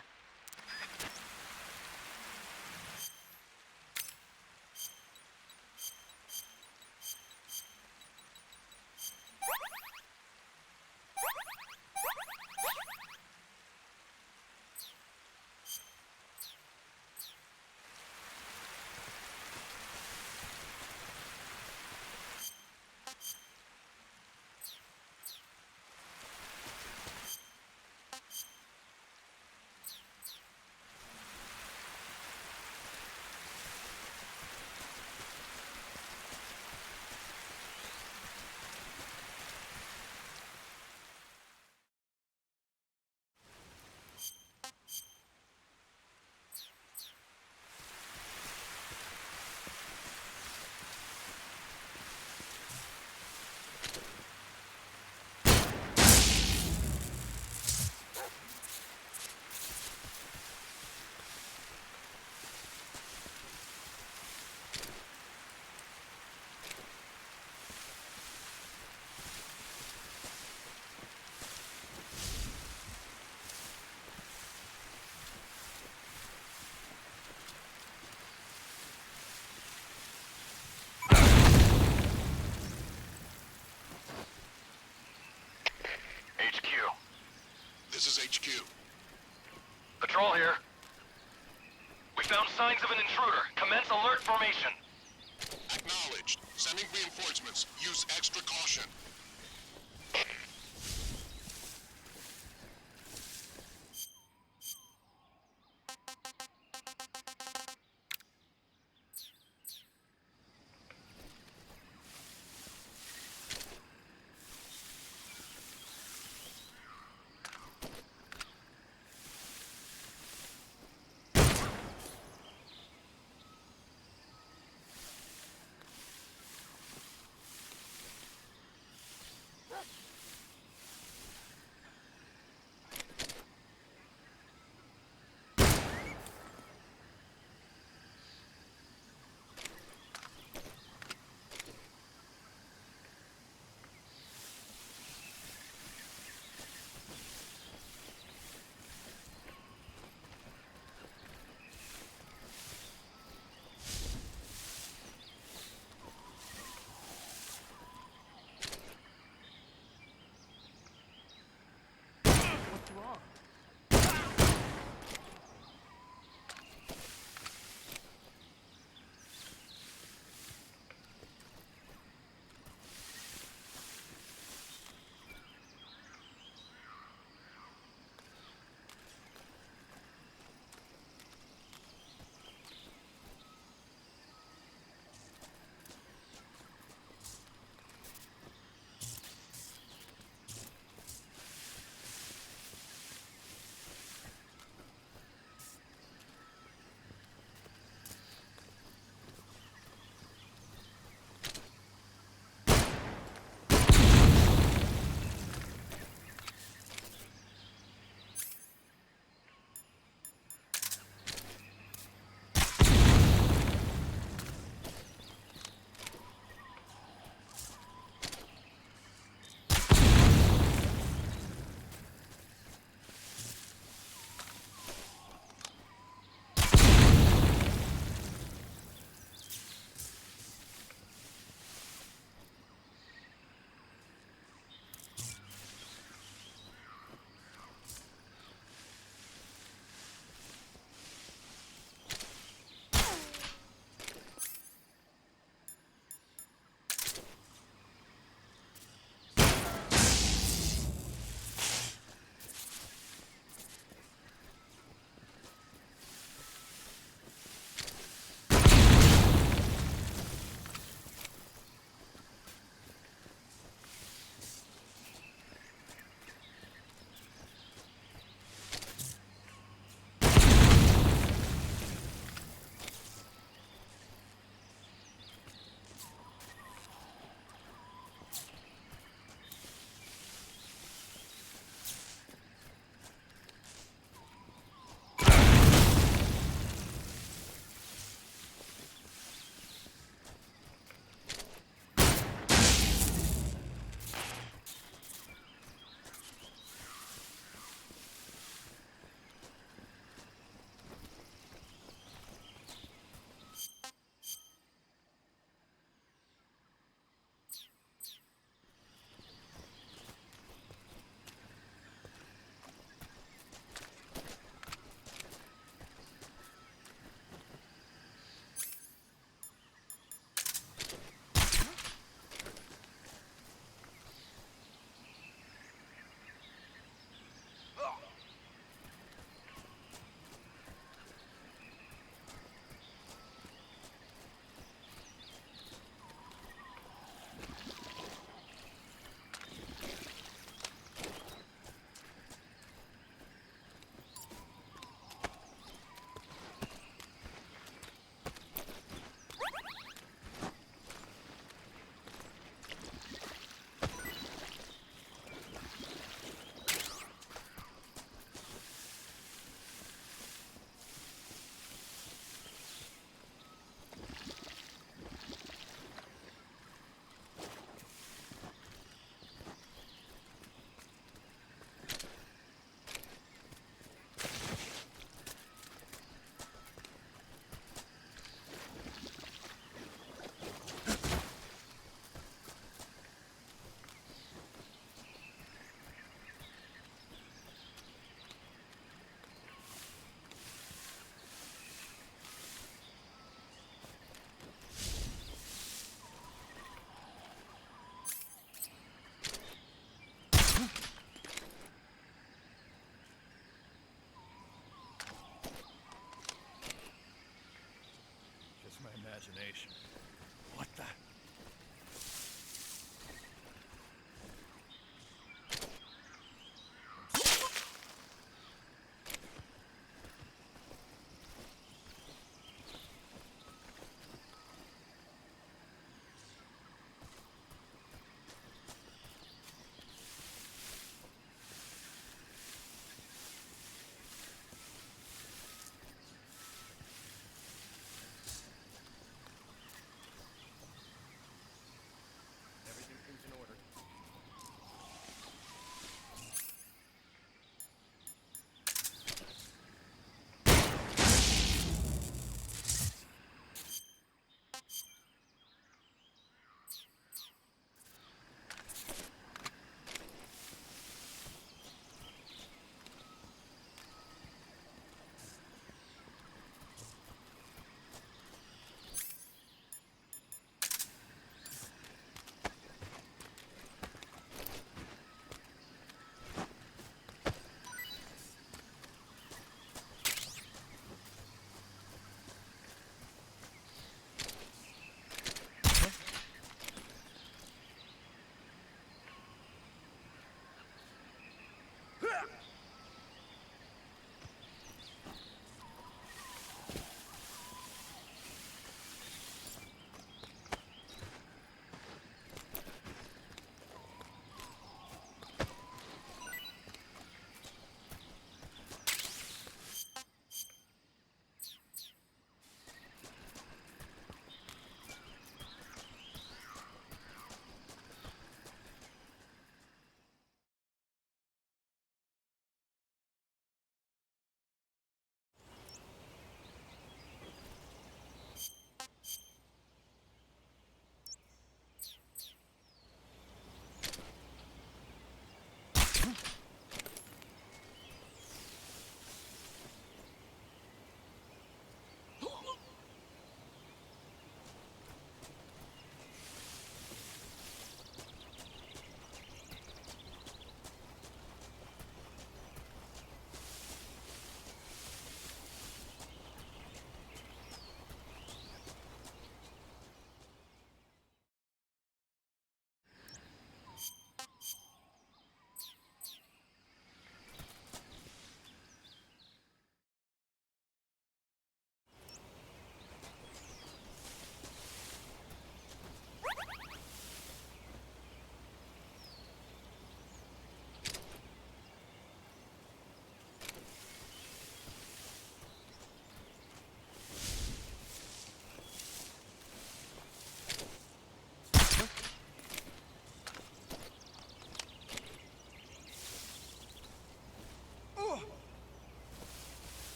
This is HQ. Patrol here. We found signs of an intruder. Commence alert formation. Acknowledged. Sending reinforcements. Use extra caution.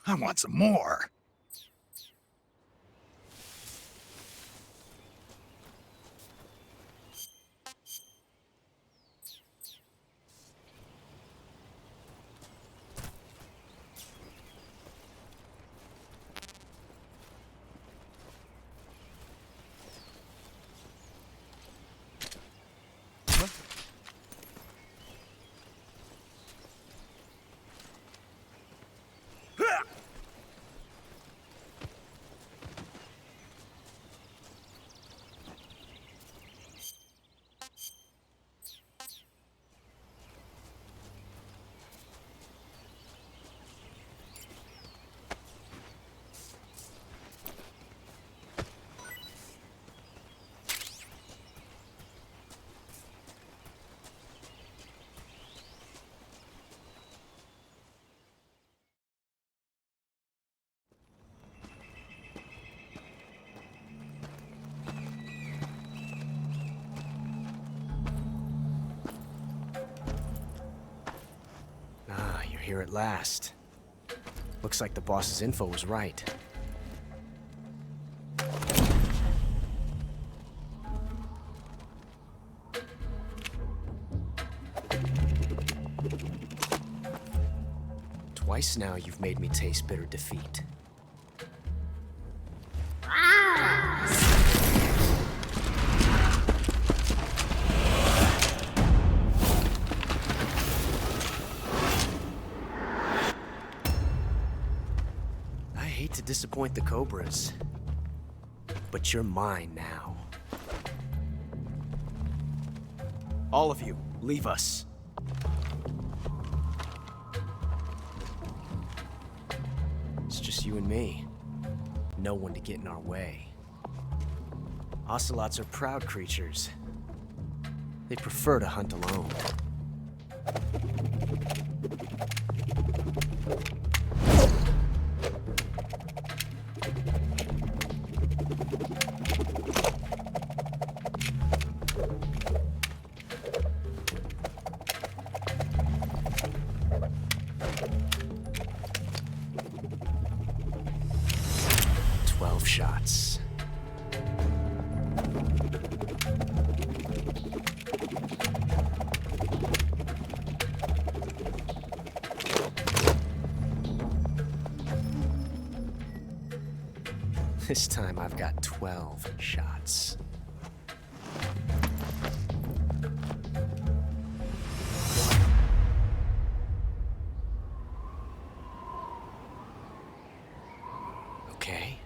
I want some more. Here at last. Looks like the boss's info was right. Twice now you've made me taste bitter defeat. To disappoint the Cobras, but you're mine now. All of you, leave us. It's just you and me. No one to get in our way. Ocelots are proud creatures. They prefer to hunt alone. Shots. This time I've got 12 shots. Okay.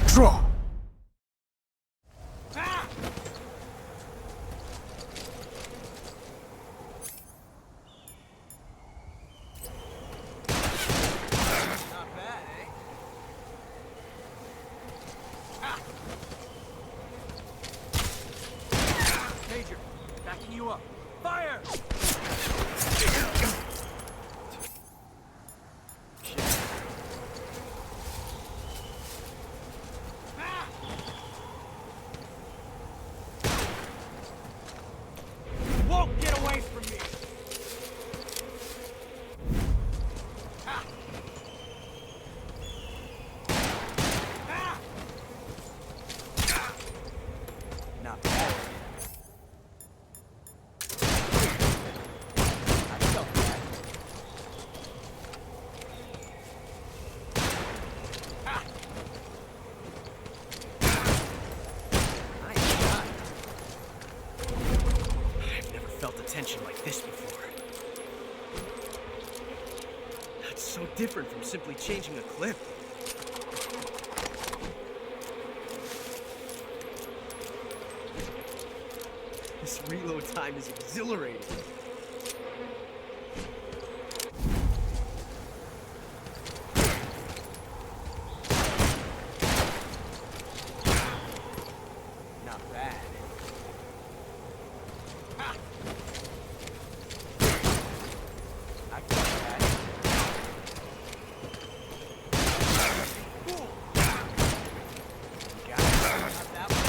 Draw! Major, backing you up. Fire! Won't get away from me! Not bad. I felt that. Nice shot. I've never felt a tension like this before. That's so different from simply changing a clip. This reload time is exhilarating. Not bad. I got that. Cool. Got it. Not that one.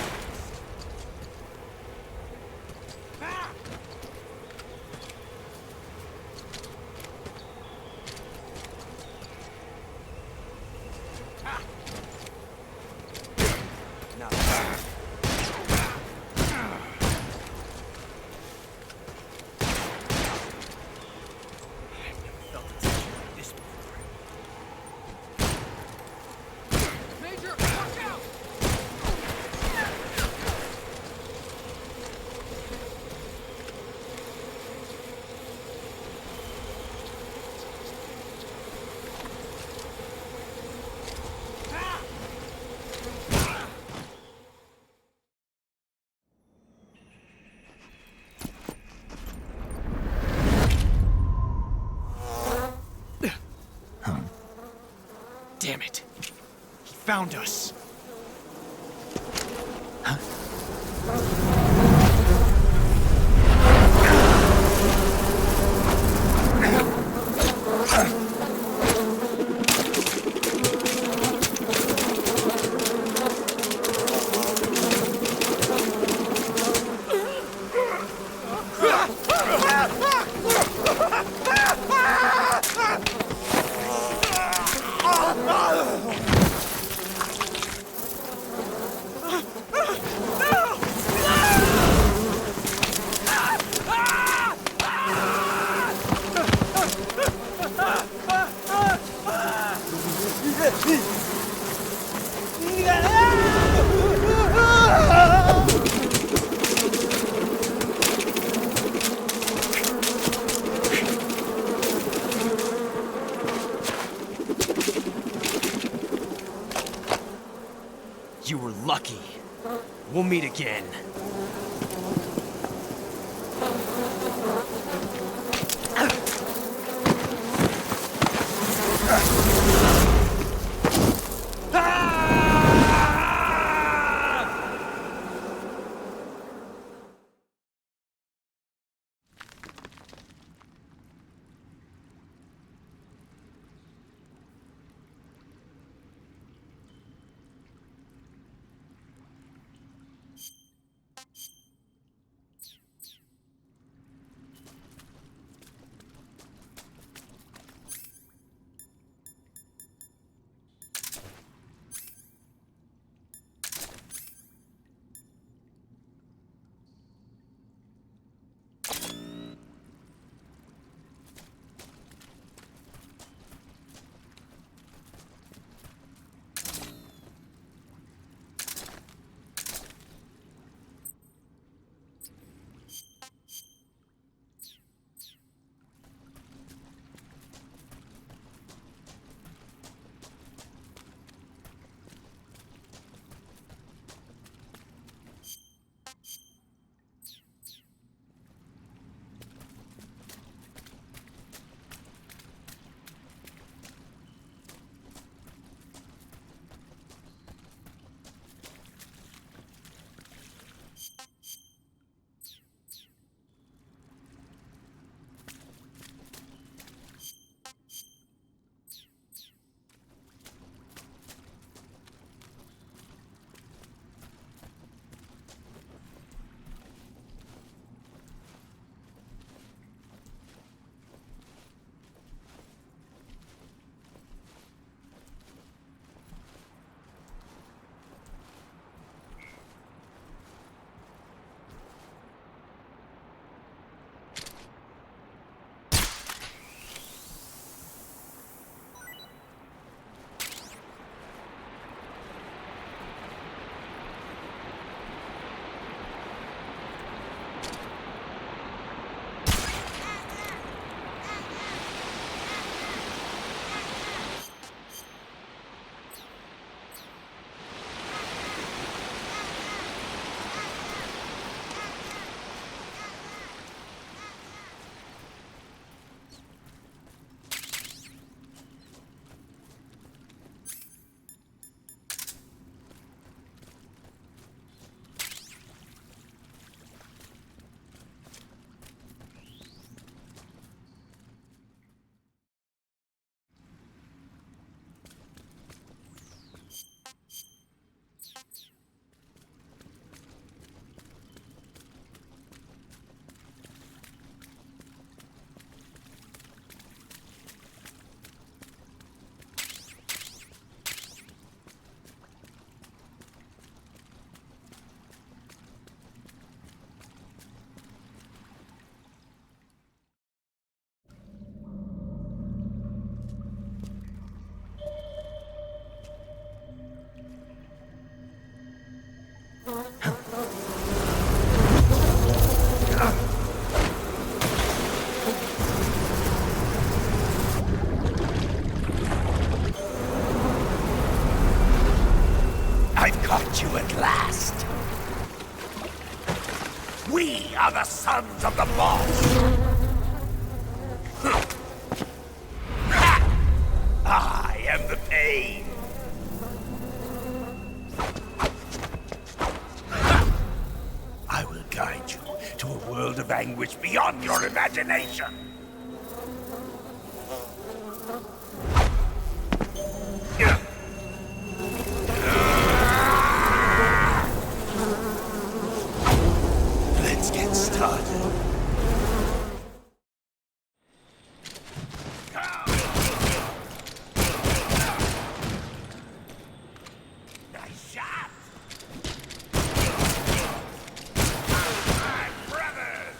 Not bad. Damn it. He found us. You were lucky. We'll meet again. Caught you at last. We are the sons of the boss. I am the pain. I will guide you to a world of anguish beyond your imagination. Let's get started. Nice shot! My brothers!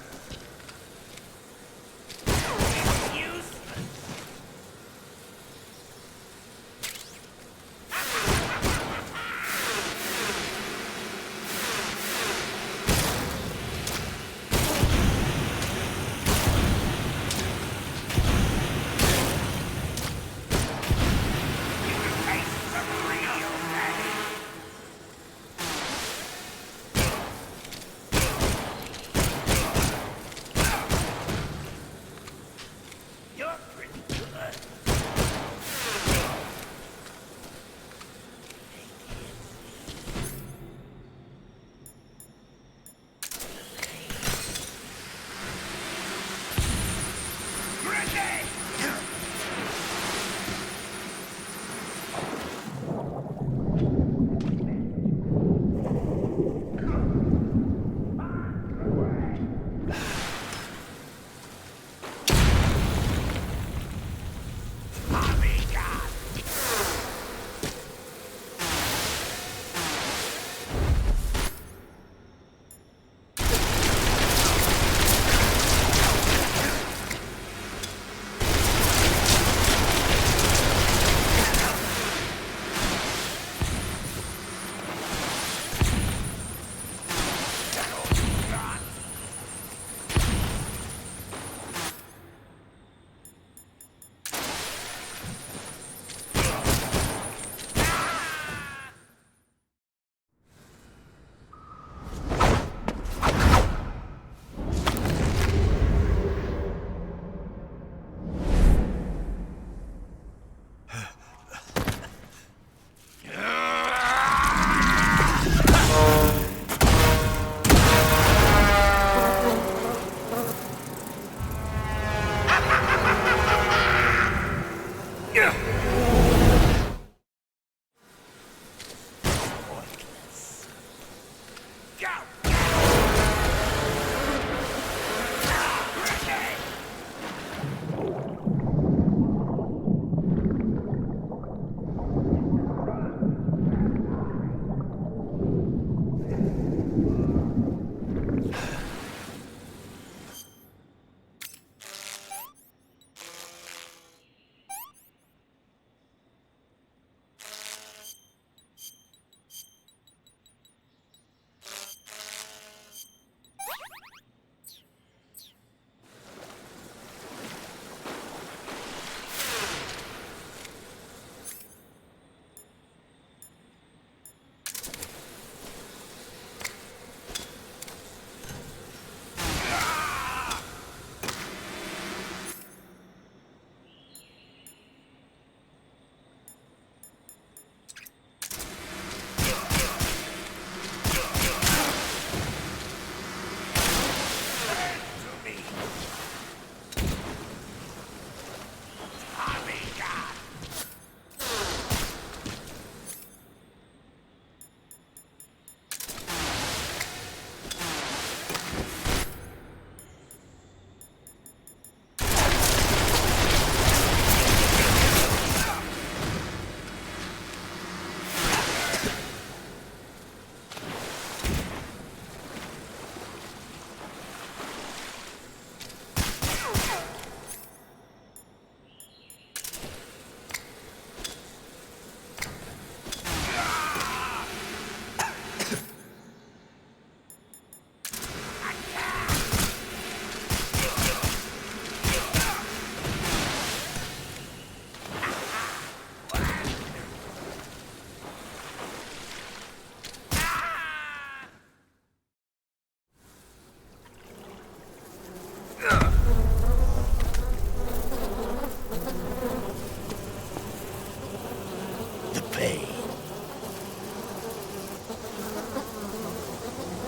pain.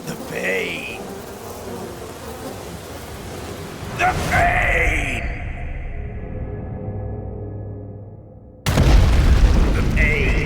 The pain. The pain! The pain!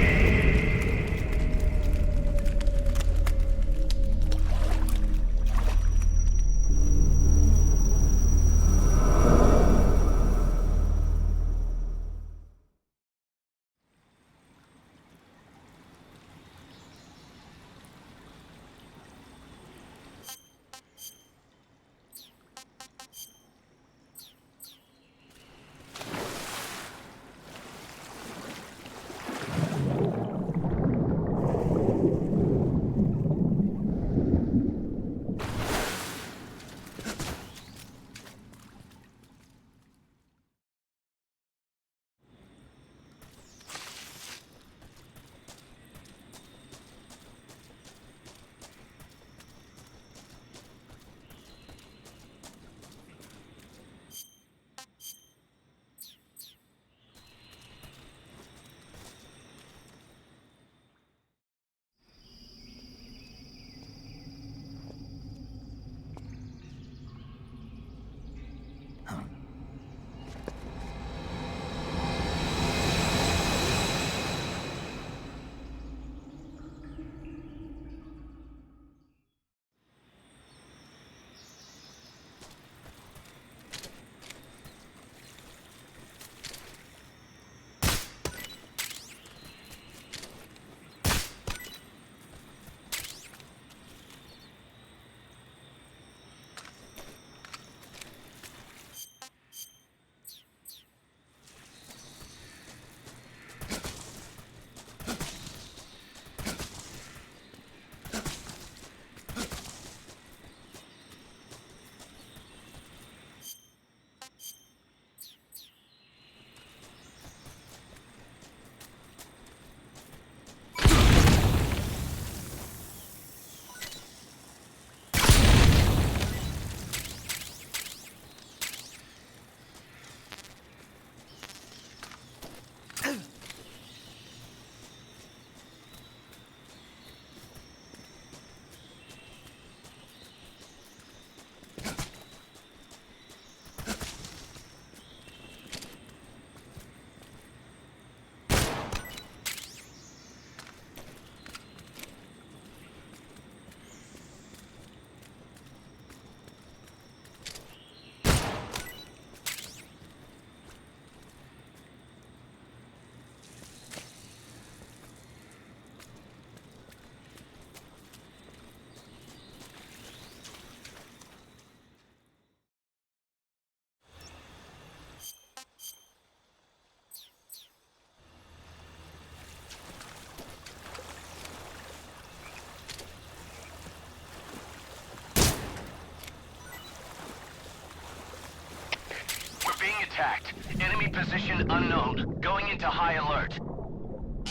Attacked. Enemy position unknown. Going into high alert.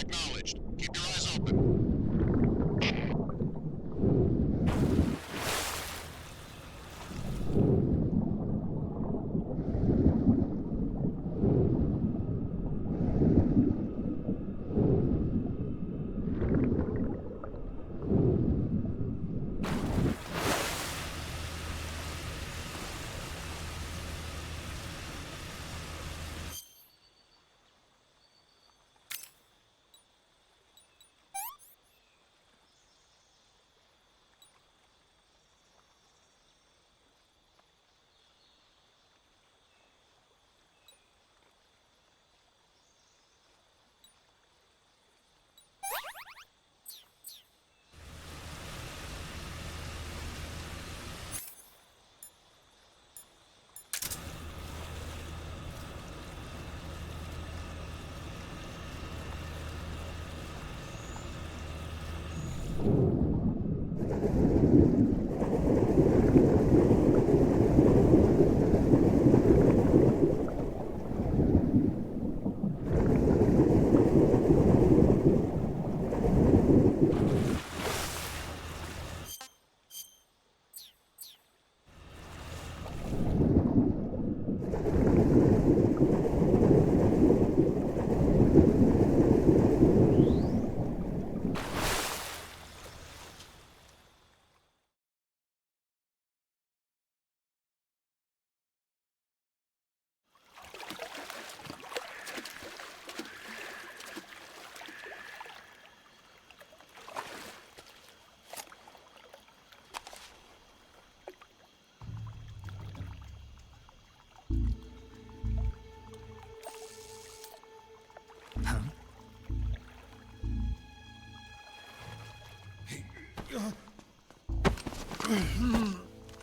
Acknowledged. Keep your eyes open.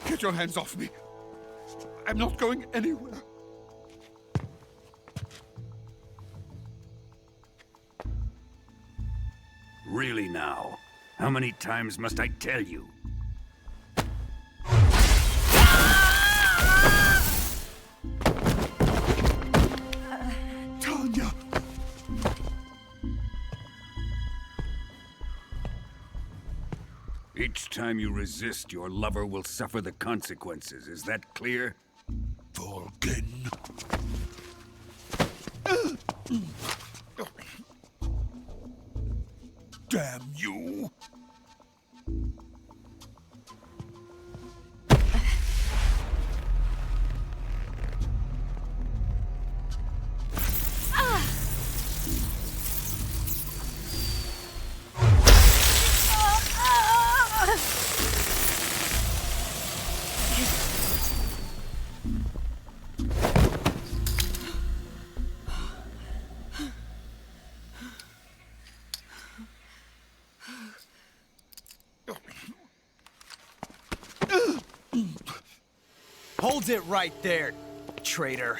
Get your hands off me. I'm not going anywhere. Really now? How many times must I tell you? Tanya! Each time you resist, your lover will suffer the consequences. Is that clear? Volgin. Damn you! Hold it right there, traitor.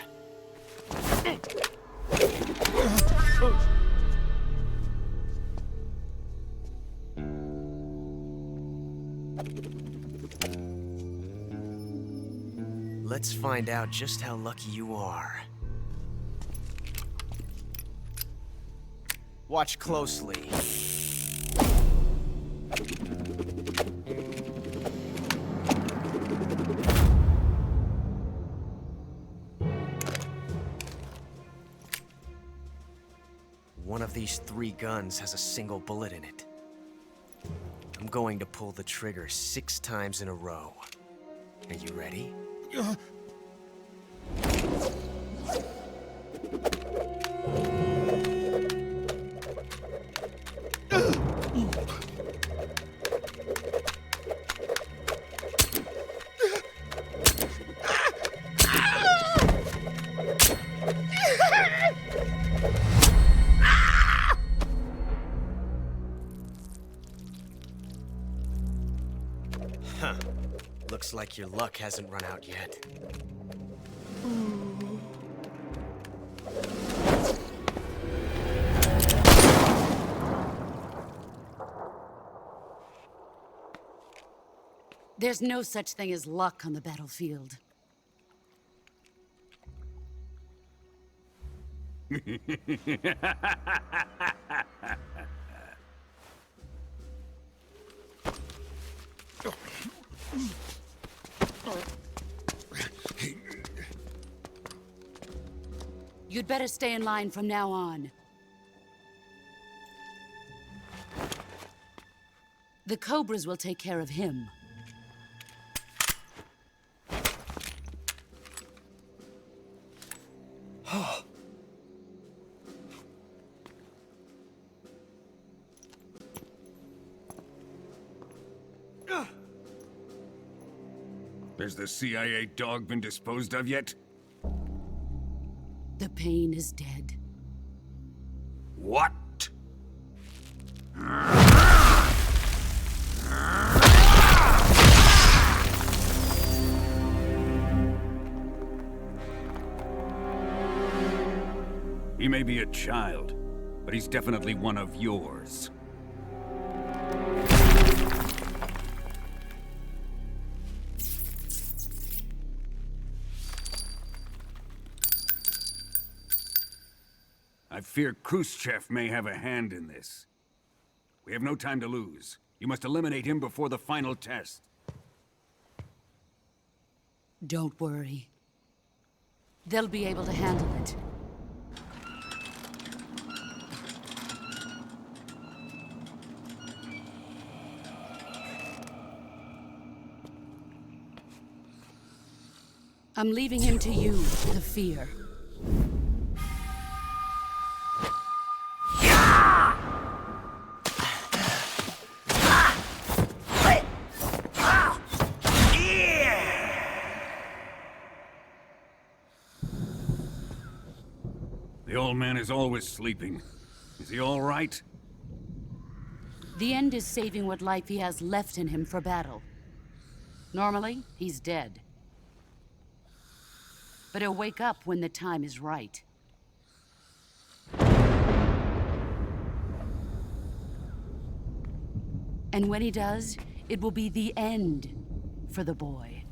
Let's find out just how lucky you are. Watch closely. One of these 3 guns has a single bullet in it. I'm going to pull the trigger 6 times in a row. Are you ready? Huh. Looks like your luck hasn't run out yet. There's no such thing as luck on the battlefield. You'd better stay in line from now on. The Cobras will take care of him. Has the CIA dog been disposed of yet? The pain is dead. What? He may be a child, but he's definitely one of yours. I fear Khrushchev may have a hand in this. We have no time to lose. You must eliminate him before the final test. Don't worry. They'll be able to handle it. I'm leaving him to you, the fear. The old man is always sleeping. Is he all right? The end is saving what life he has left in him for battle. Normally, he's dead. But he'll wake up when the time is right. And when he does, it will be the end for the boy.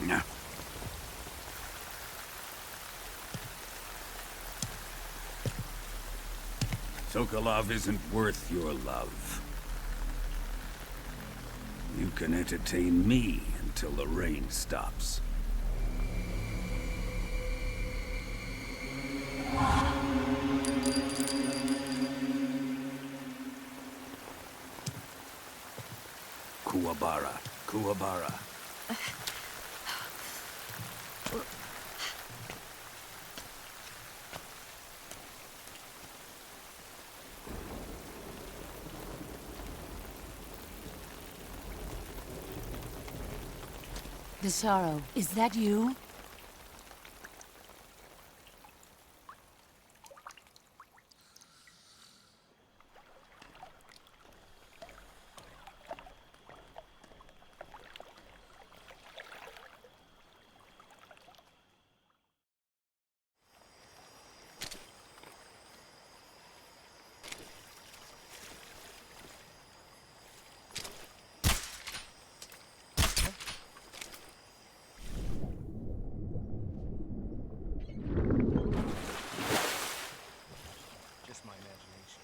Yeah. Sokolov isn't worth your love. You can entertain me until the rain stops. Kuwabara, Kuwabara. Desaro, is that you? Just my imagination.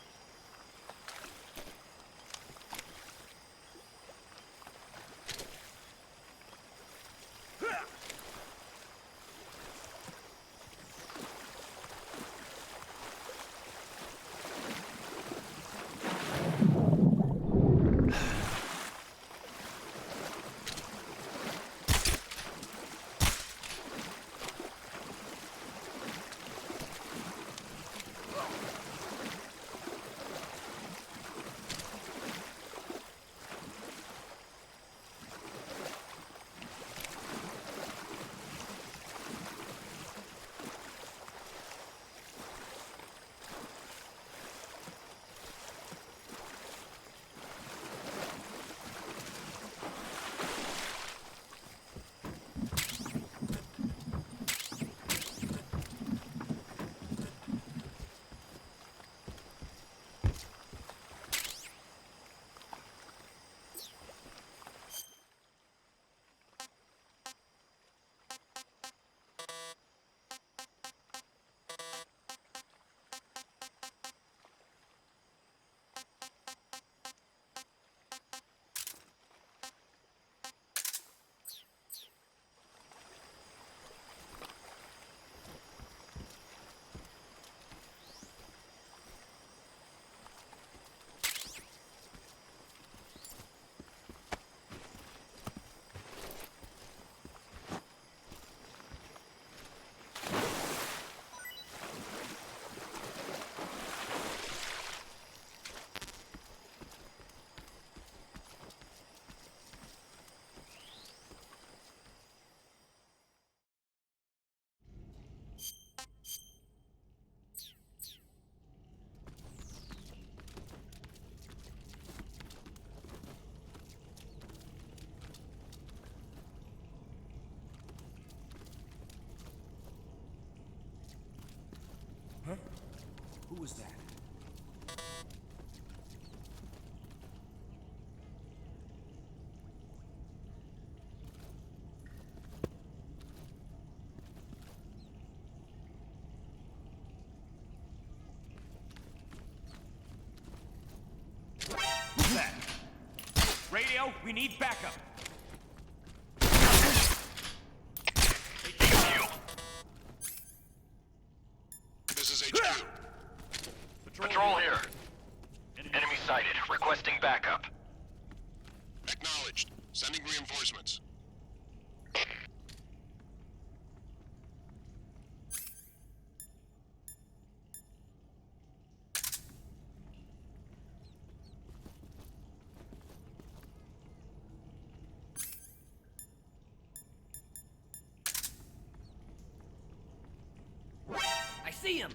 Huh? Who was that? Who's that? Radio, we need backup. This is HQ. Patrol here. Enemy sighted. Requesting backup. Acknowledged. Sending reinforcements. I see him!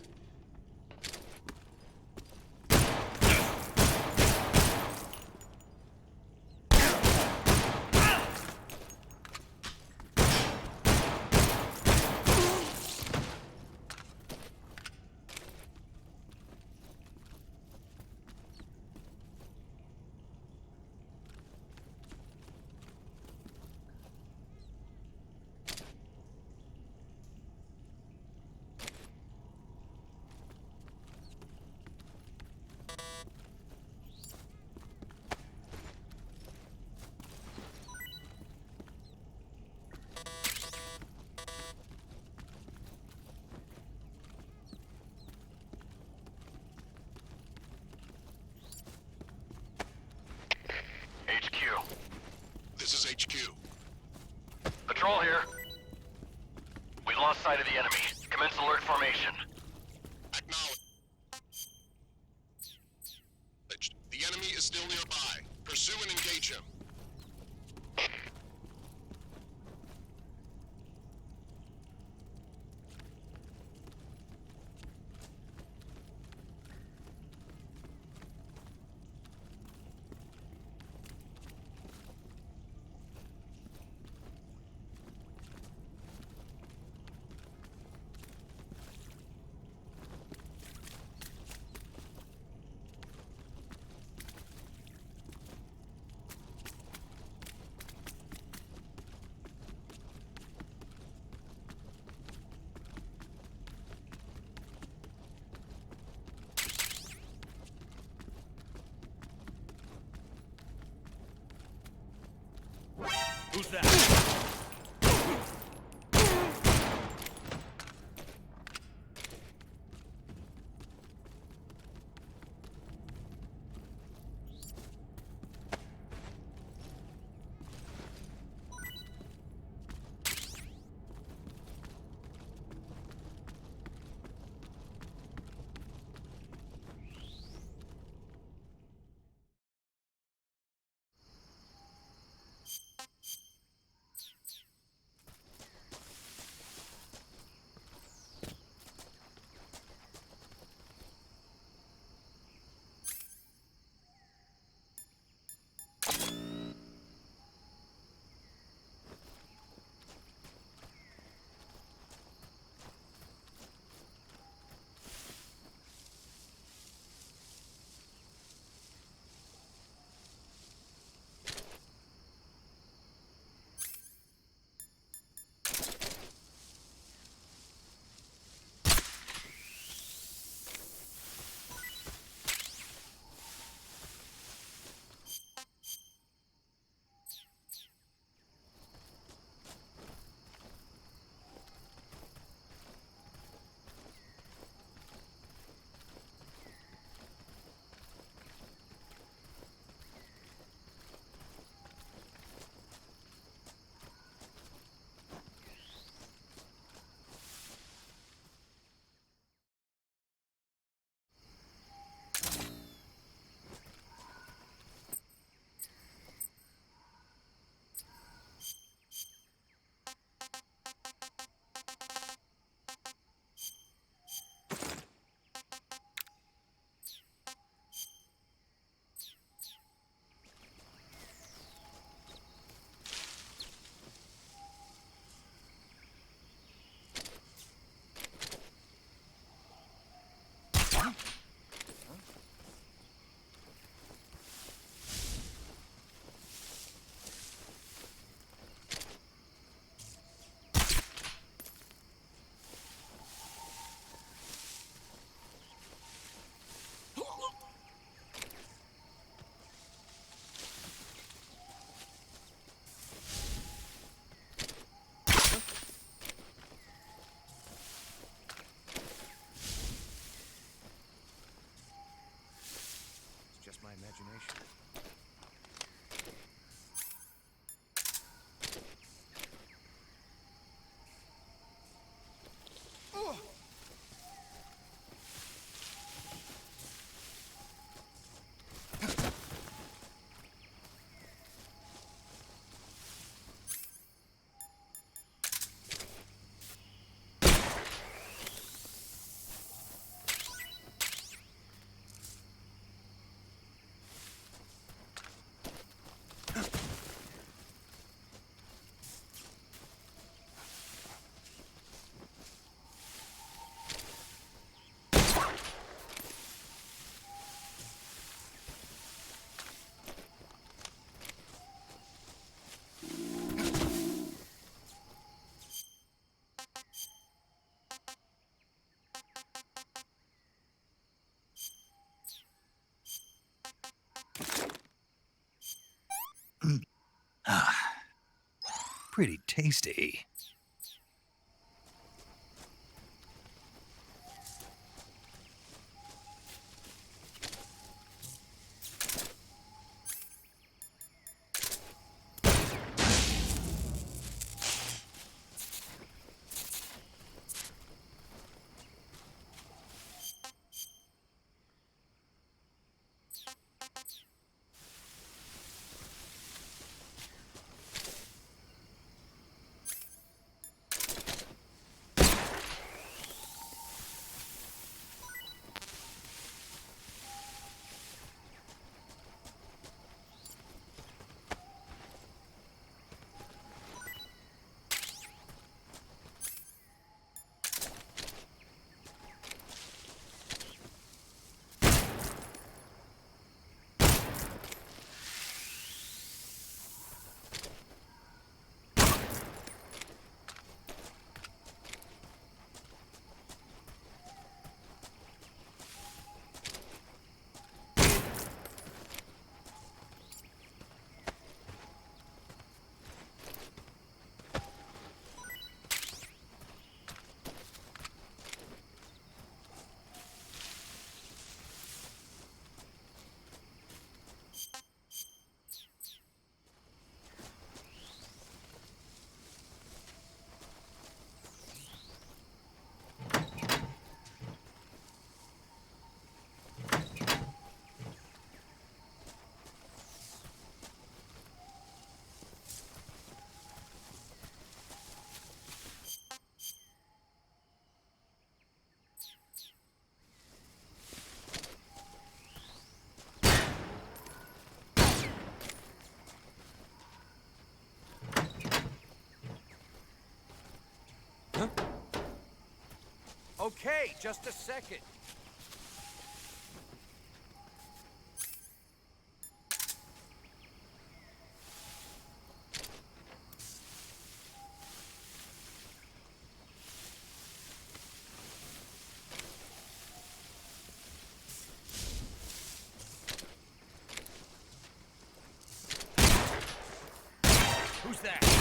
of the enemy. Commence alert formation. Acknowledged. The enemy is still nearby. Pursue and engage him. Who's that? My imagination. Pretty tasty. Okay, just a second. Who's that?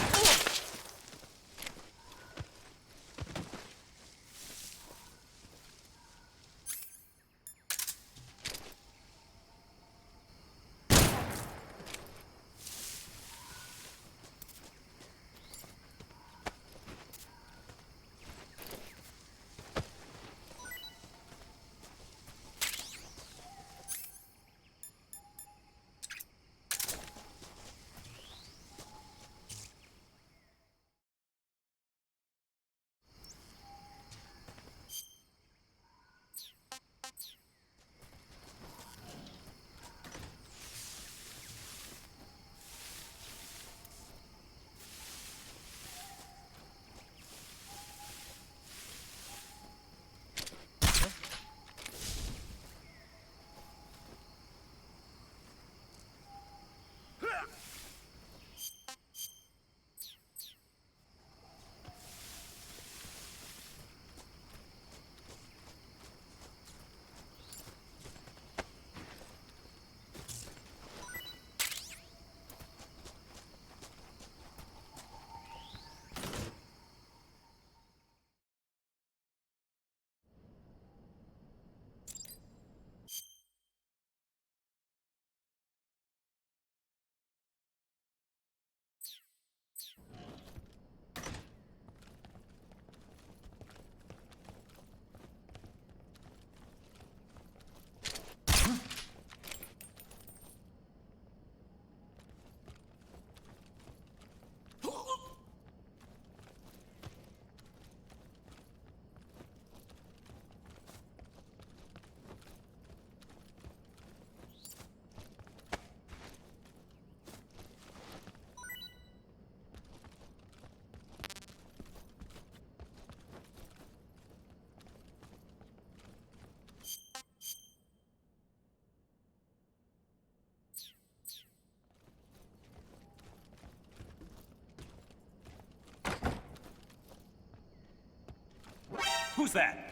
Who's that?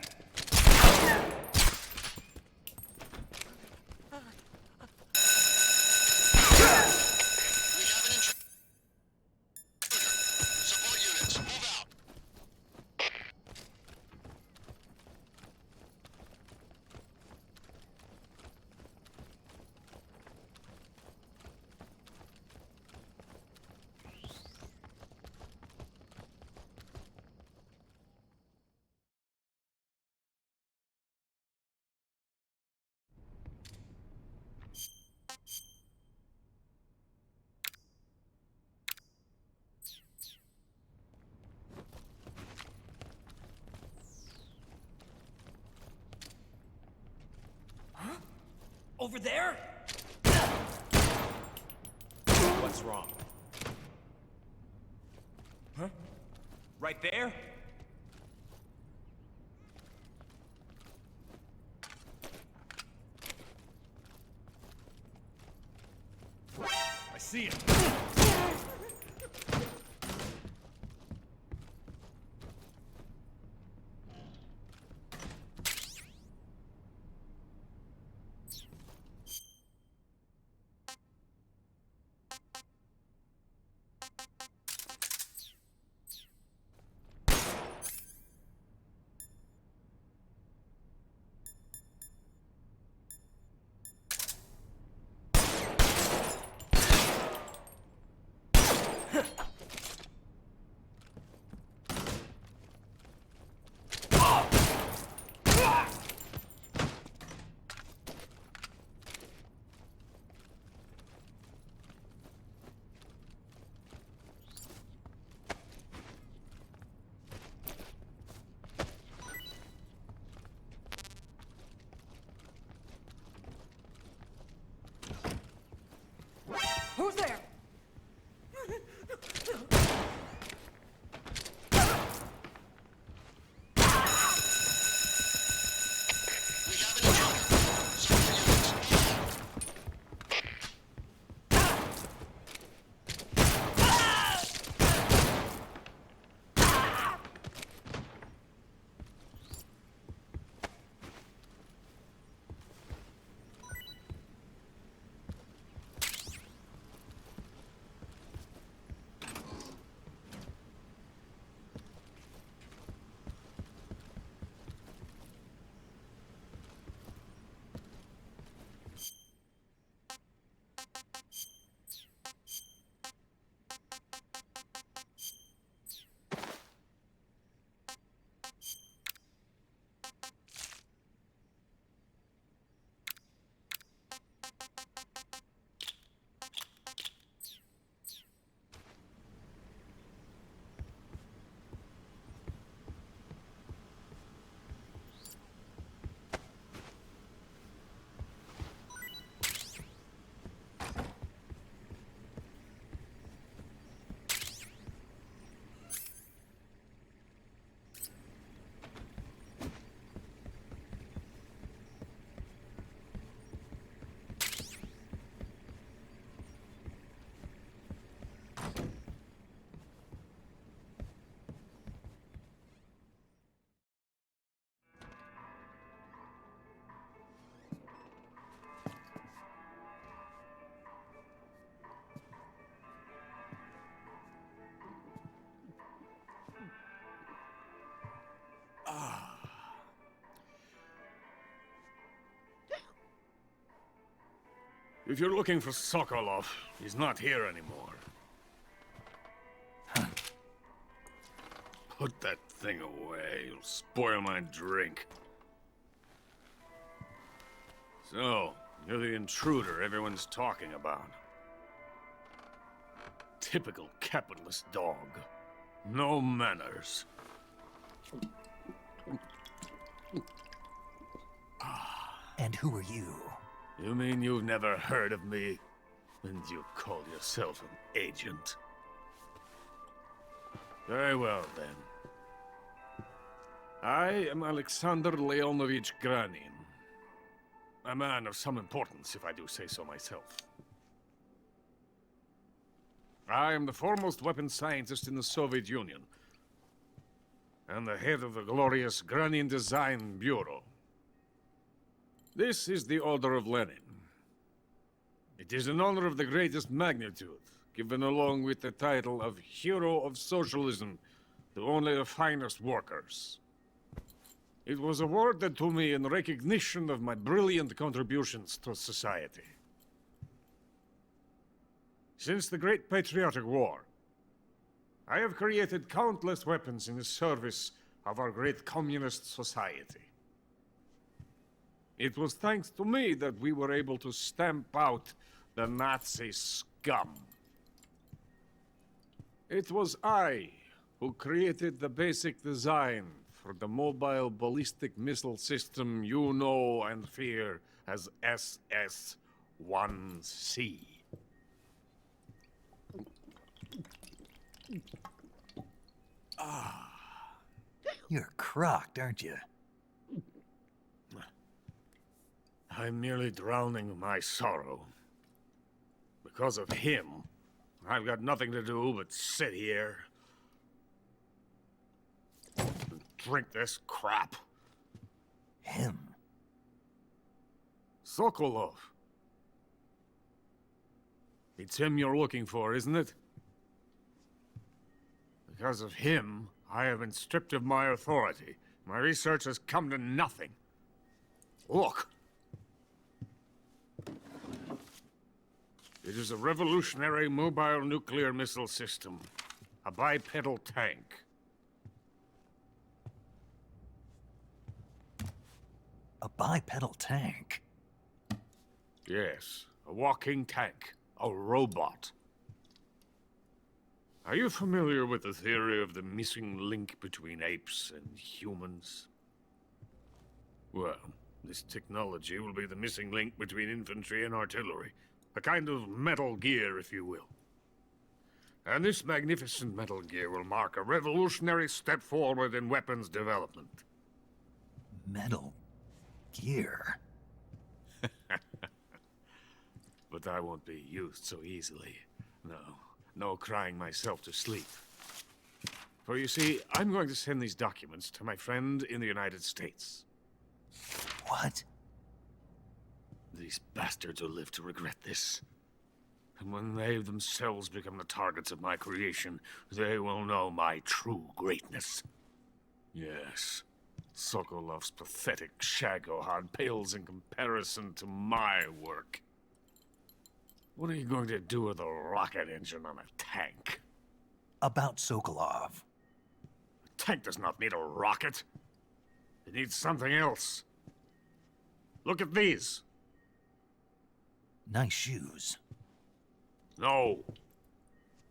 Over there? What's wrong? Huh? Right there? I see it. If you're looking for Sokolov, he's not here anymore. Put that thing away. You'll spoil my drink. So, you're the intruder everyone's talking about. Typical capitalist dog. No manners. And who are you? You mean you've never heard of me? And you call yourself an agent? Very well, then. I am Alexander Leonovich Granin. A man of some importance, if I do say so myself. I am the foremost weapons scientist in the Soviet Union, and the head of the glorious Granin Design Bureau. This is the Order of Lenin. It is an honor of the greatest magnitude, given along with the title of Hero of Socialism to only the finest workers. It was awarded to me in recognition of my brilliant contributions to society. Since the Great Patriotic War, I have created countless weapons in the service of our great communist society. It was thanks to me that we were able to stamp out the Nazi scum. It was I who created the basic design for the mobile ballistic missile system you know and fear as SS-1C. You're crocked, aren't you? I'm merely drowning my sorrow. Because of him, I've got nothing to do but sit here and drink this crap. Him? Sokolov. It's him you're looking for, isn't it? Because of him, I have been stripped of my authority. My research has come to nothing. Look. It is a revolutionary mobile nuclear missile system. A bipedal tank. A bipedal tank? Yes, a walking tank. A robot. Are you familiar with the theory of the missing link between apes and humans? Well, this technology will be the missing link between infantry and artillery. A kind of Metal Gear, if you will. And this magnificent Metal Gear will mark a revolutionary step forward in weapons development. Metal Gear? But I won't be used so easily. No crying myself to sleep. For you see, I'm going to send these documents to my friend in the United States. What? These bastards will live to regret this. And when they themselves become the targets of my creation, they will know my true greatness. Yes, Sokolov's pathetic shagohod pales in comparison to my work. What are you going to do with a rocket engine on a tank? About Sokolov. A tank does not need a rocket. It needs something else. Look at these. Nice shoes. No.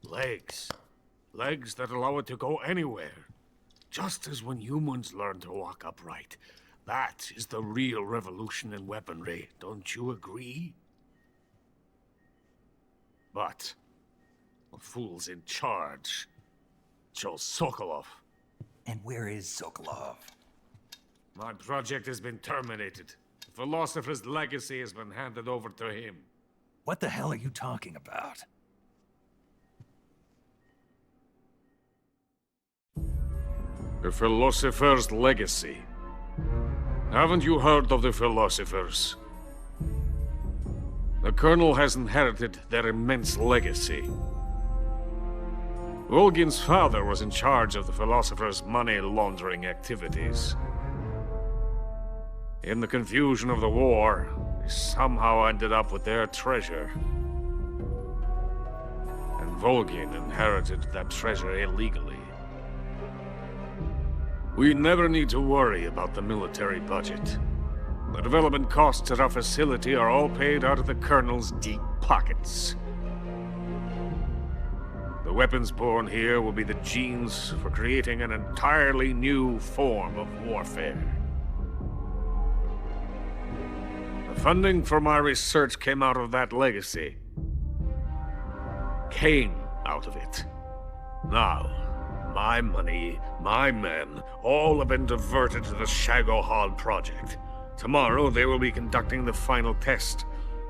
Legs. Legs that allow it to go anywhere. Just as when humans learn to walk upright. That is the real revolution in weaponry. Don't you agree? But the fool's in charge. Chose Sokolov. And where is Sokolov? My project has been terminated. The philosopher's legacy has been handed over to him. What the hell are you talking about? The philosopher's legacy. Haven't you heard of the philosophers? The Colonel has inherited their immense legacy. Volgin's father was in charge of the philosophers' money laundering activities. In the confusion of the war, somehow ended up with their treasure. And Volgin inherited that treasure illegally. We never need to worry about the military budget. The development costs at our facility are all paid out of the Colonel's deep pockets. The weapons born here will be the genes for creating an entirely new form of warfare. The funding for my research came out of that legacy. Came out of it. Now, my money, my men, all have been diverted to the Shagohod project. Tomorrow they will be conducting the final test,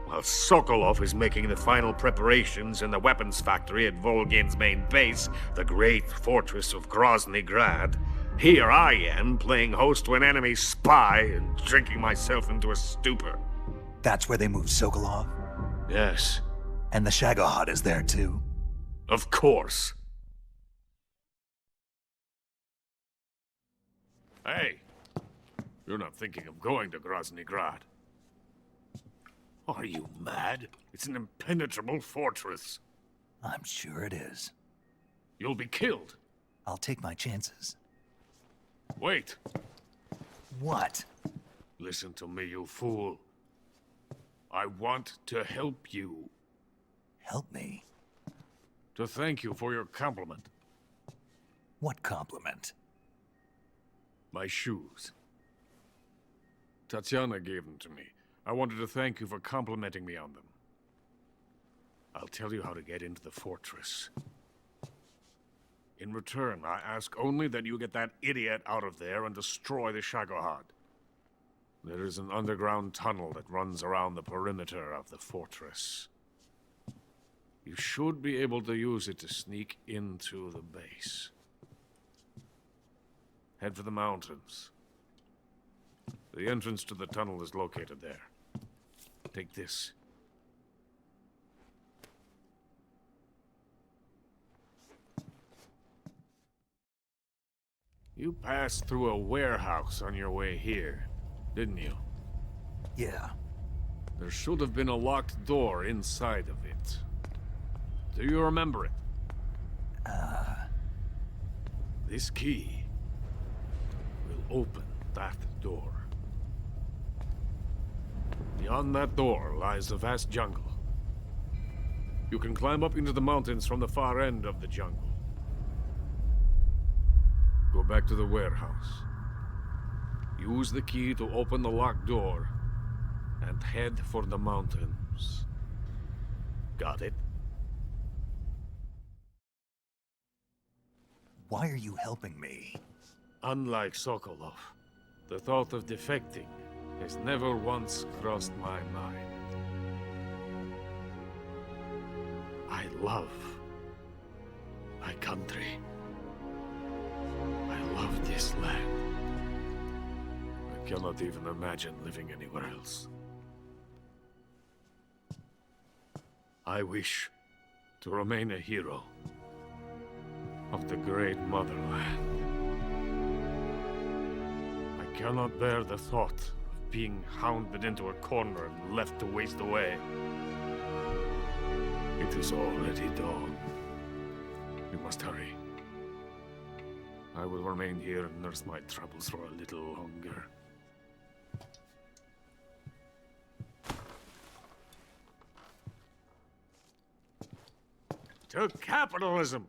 while Sokolov is making the final preparations in the weapons factory at Volgin's main base, the great fortress of Grozny Grad. Here I am, playing host to an enemy spy and drinking myself into a stupor. That's where they moved Sokolov? Yes. And the Shagohod is there too? Of course. Hey, you're not thinking of going to Grozny Grad. Are you mad? It's an impenetrable fortress. I'm sure it is. You'll be killed. I'll take my chances. Wait. What? Listen to me, you fool. I want to help you. Help me? To thank you for your compliment. What compliment? My shoes. Tatiana gave them to me. I wanted to thank you for complimenting me on them. I'll tell you how to get into the fortress. In return, I ask only that you get that idiot out of there and destroy the Shagohod. There is an underground tunnel that runs around the perimeter of the fortress. You should be able to use it to sneak into the base. Head for the mountains. The entrance to the tunnel is located there. Take this. You passed through a warehouse on your way here, didn't you? Yeah. There should have been a locked door inside of it. Do you remember it? This key will open that door. Beyond that door lies a vast jungle. You can climb up into the mountains from the far end of the jungle. Go back to the warehouse. Use the key to open the locked door, and head for the mountains. Got it? Why are you helping me? Unlike Sokolov, the thought of defecting has never once crossed my mind. I love my country. I love this land. I cannot even imagine living anywhere else. I wish to remain a hero of the great motherland. I cannot bear the thought of being hounded into a corner and left to waste away. It is already dawn. We must hurry. I will remain here and nurse my troubles for a little longer. To capitalism!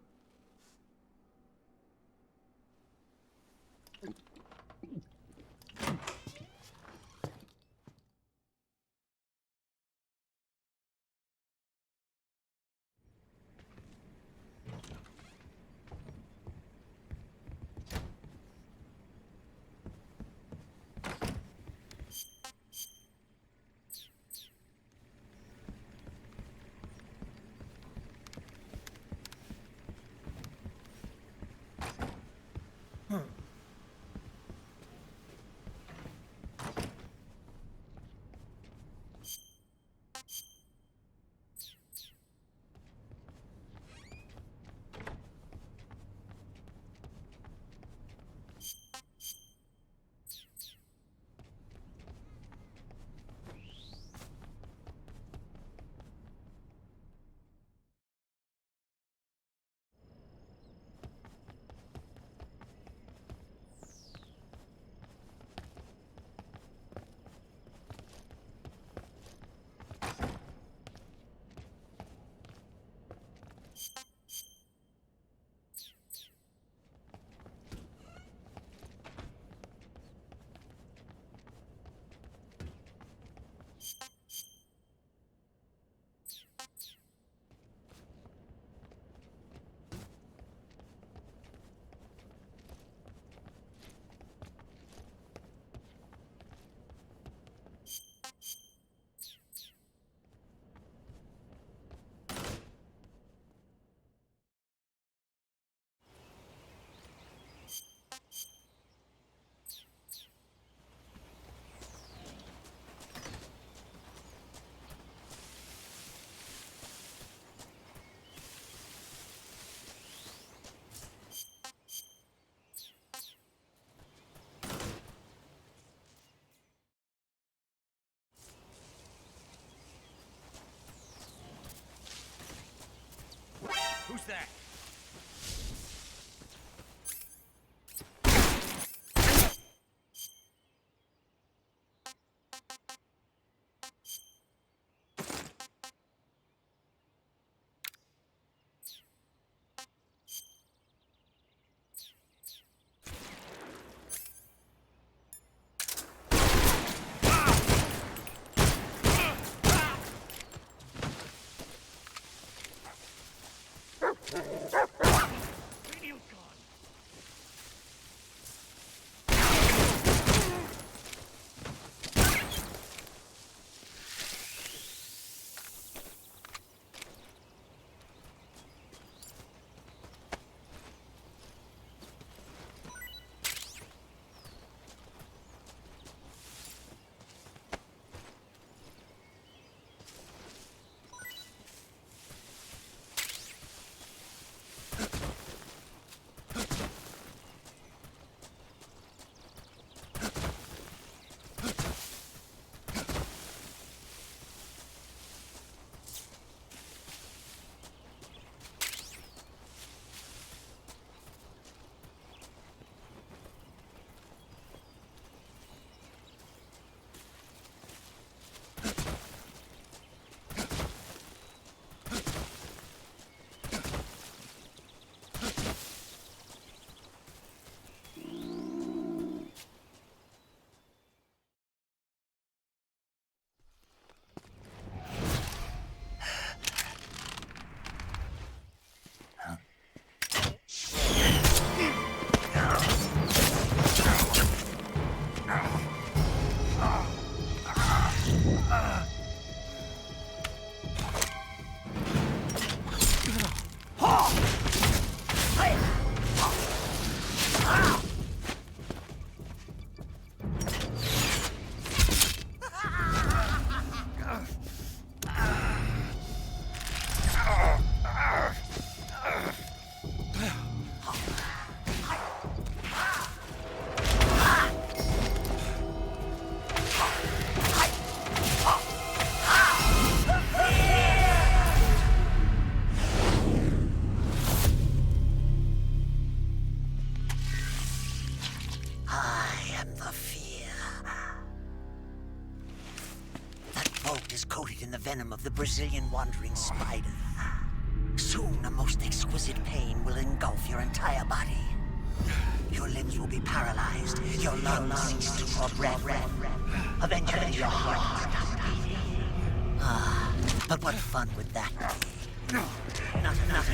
Who's that? Coated in the venom of the Brazilian wandering spider. Soon a most exquisite pain will engulf your entire body. Your limbs will be paralyzed, your lungs cease to draw breath. Eventually your heart will stop beating. Ah, but what fun would that be? Nothing at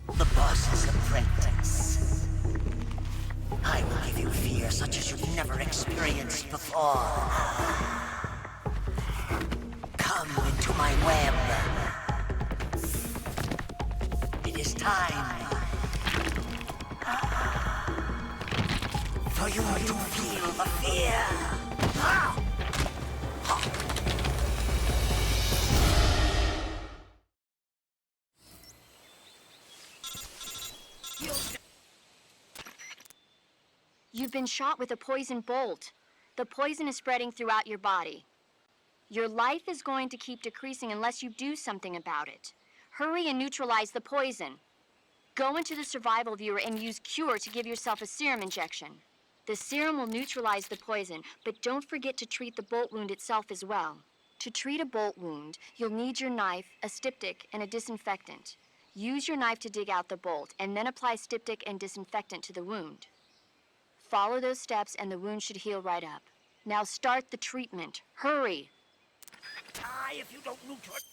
all. The boss's apprentice. I will give you fear such as you've never experienced before. Come into my web. It is time for you to feel the fear. You've been shot with a poison bolt. The poison is spreading throughout your body. Your life is going to keep decreasing unless you do something about it. Hurry and neutralize the poison. Go into the survival viewer and use Cure to give yourself a serum injection. The serum will neutralize the poison, but don't forget to treat the bolt wound itself as well. To treat a bolt wound, you'll need your knife, a styptic, and a disinfectant. Use your knife to dig out the bolt, and then apply styptic and disinfectant to the wound. Follow those steps and the wound should heal right up. Now start the treatment. Hurry! Die if you don't neutralize.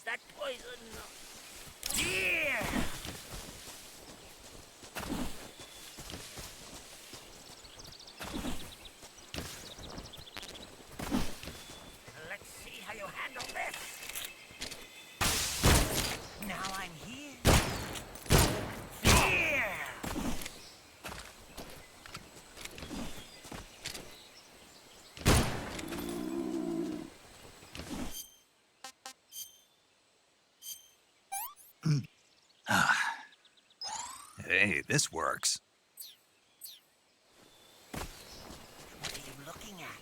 That poison. Here! Let's Hey, this works. What are you looking at?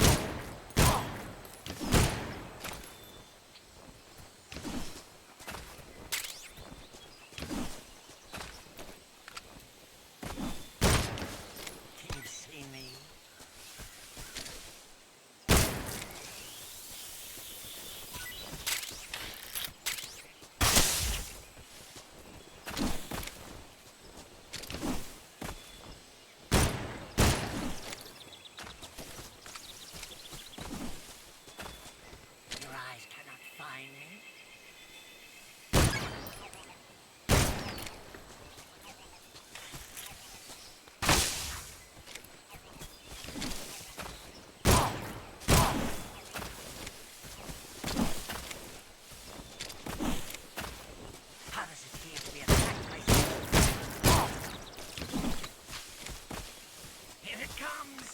Can you see me? Your eyes cannot find me. How does it feel to be attacked by you? Here it comes!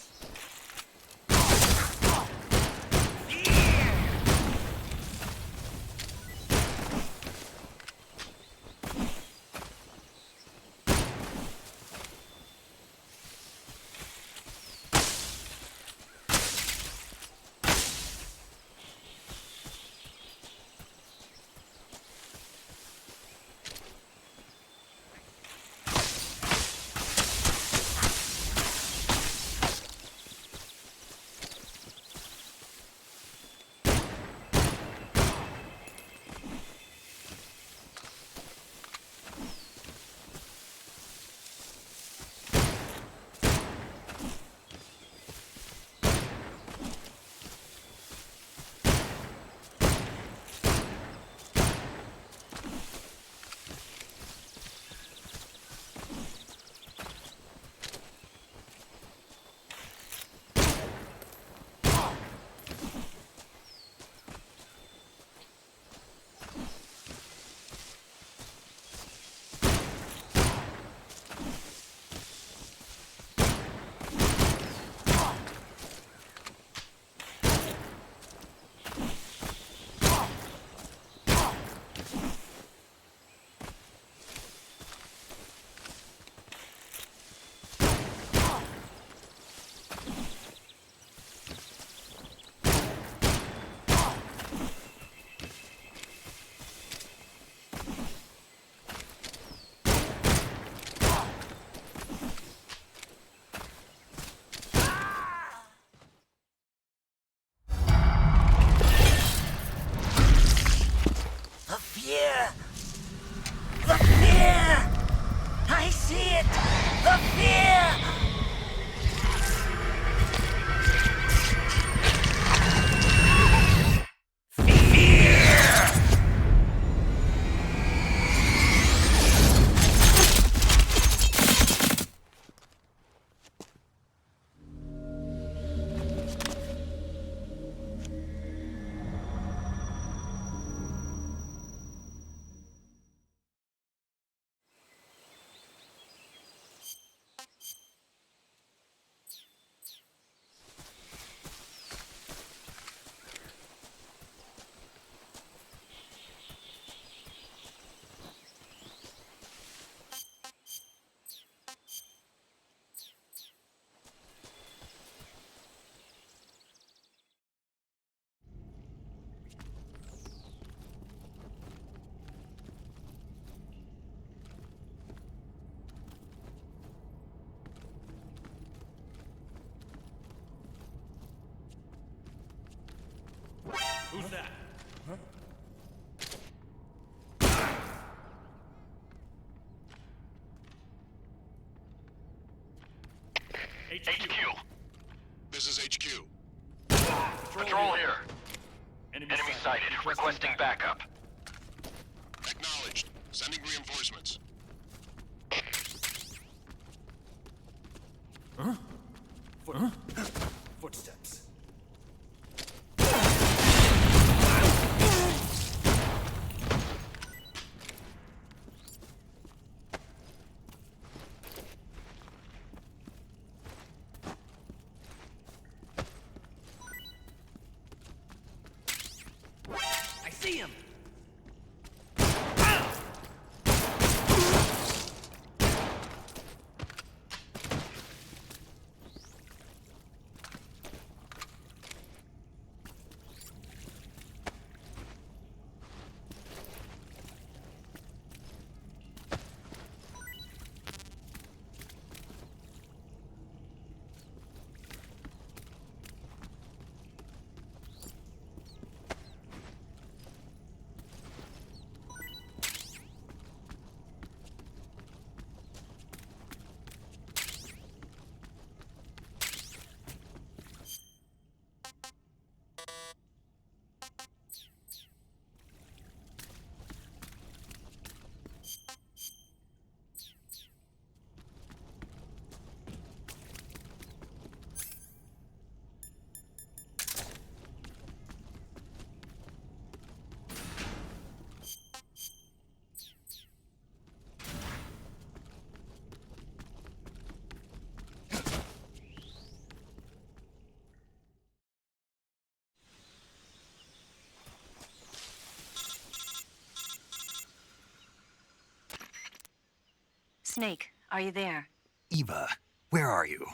The fear! The fear! I see it! The fear! Who's that? Huh? HQ. This is HQ. Patrol here. Enemy sighted. Requesting backup. Acknowledged. Sending reinforcements. Huh? Footsteps. I see him! Snake, are you there? Eva, where are you?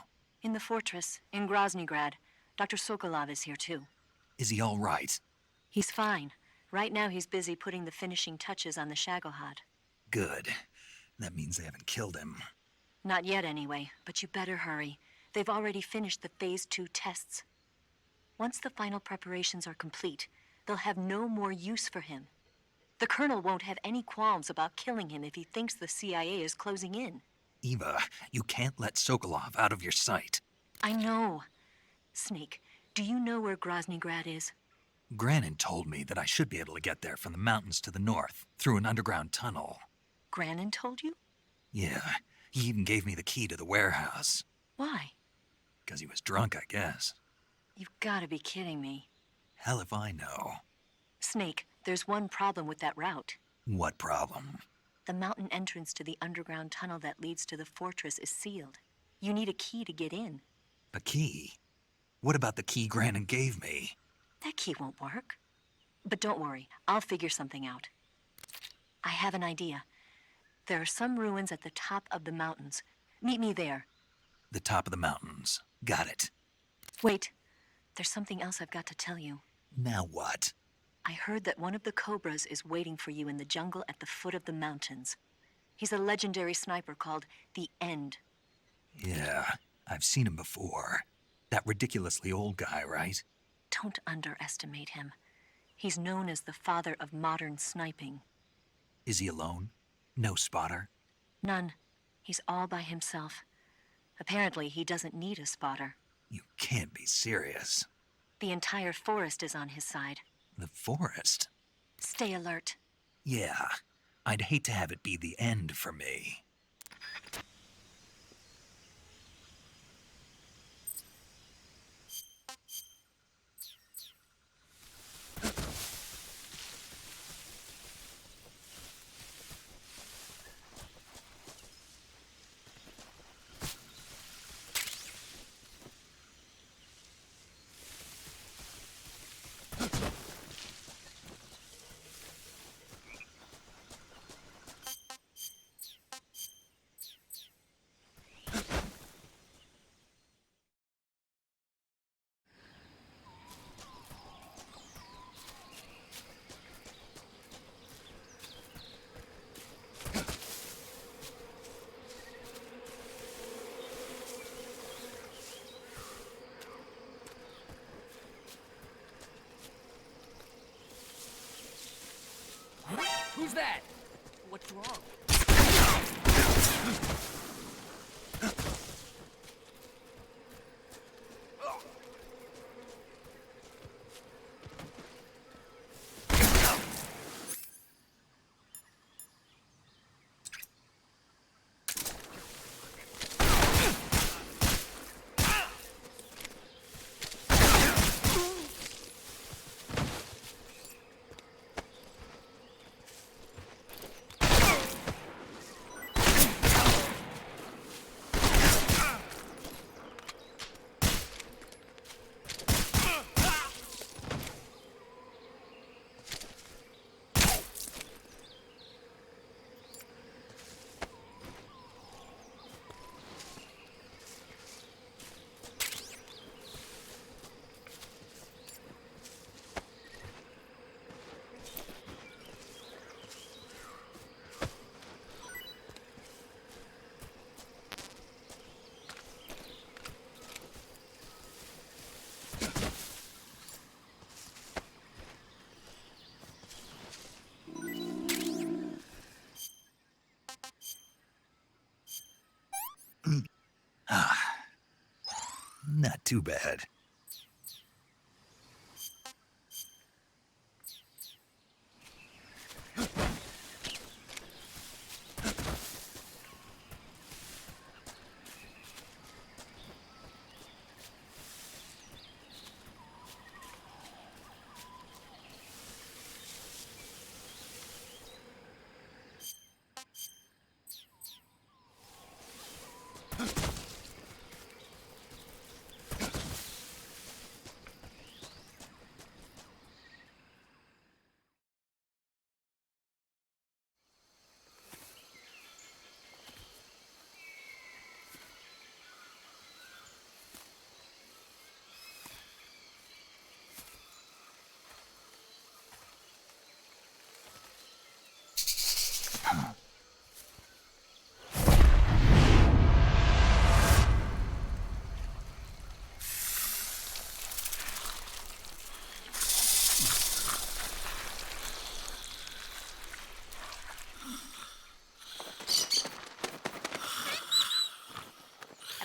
In the fortress, in Groznygrad. Dr. Sokolov is here too. Is he all right? He's fine. Right now he's busy putting the finishing touches on the Shagohod. Good. That means they haven't killed him. Not yet anyway, but you better hurry. They've already finished the Phase 2 tests. Once the final preparations are complete, they'll have no more use for him. The Colonel won't have any qualms about killing him if he thinks the CIA is closing in. Eva, you can't let Sokolov out of your sight. I know. Snake, do you know where Groznygrad is? Granin told me that I should be able to get there from the mountains to the north, through an underground tunnel. Granin told you? Yeah, he even gave me the key to the warehouse. Why? Because he was drunk, I guess. You've got to be kidding me. Hell if I know. Snake, there's one problem with that route. What problem? The mountain entrance to the underground tunnel that leads to the fortress is sealed. You need a key to get in. A key? What about the key Granin gave me? That key won't work. But don't worry, I'll figure something out. I have an idea. There are some ruins at the top of the mountains. Meet me there. The top of the mountains. Got it. Wait, there's something else I've got to tell you. Now what? I heard that one of the Cobras is waiting for you in the jungle at the foot of the mountains. He's a legendary sniper called the End. Yeah, I've seen him before. That ridiculously old guy, right? Don't underestimate him. He's known as the father of modern sniping. Is he alone? No spotter? None. He's all by himself. Apparently, he doesn't need a spotter. You can't be serious. The entire forest is on his side. The forest? Stay alert. Yeah, I'd hate to have it be the end for me. Who's that? What's wrong? Not too bad.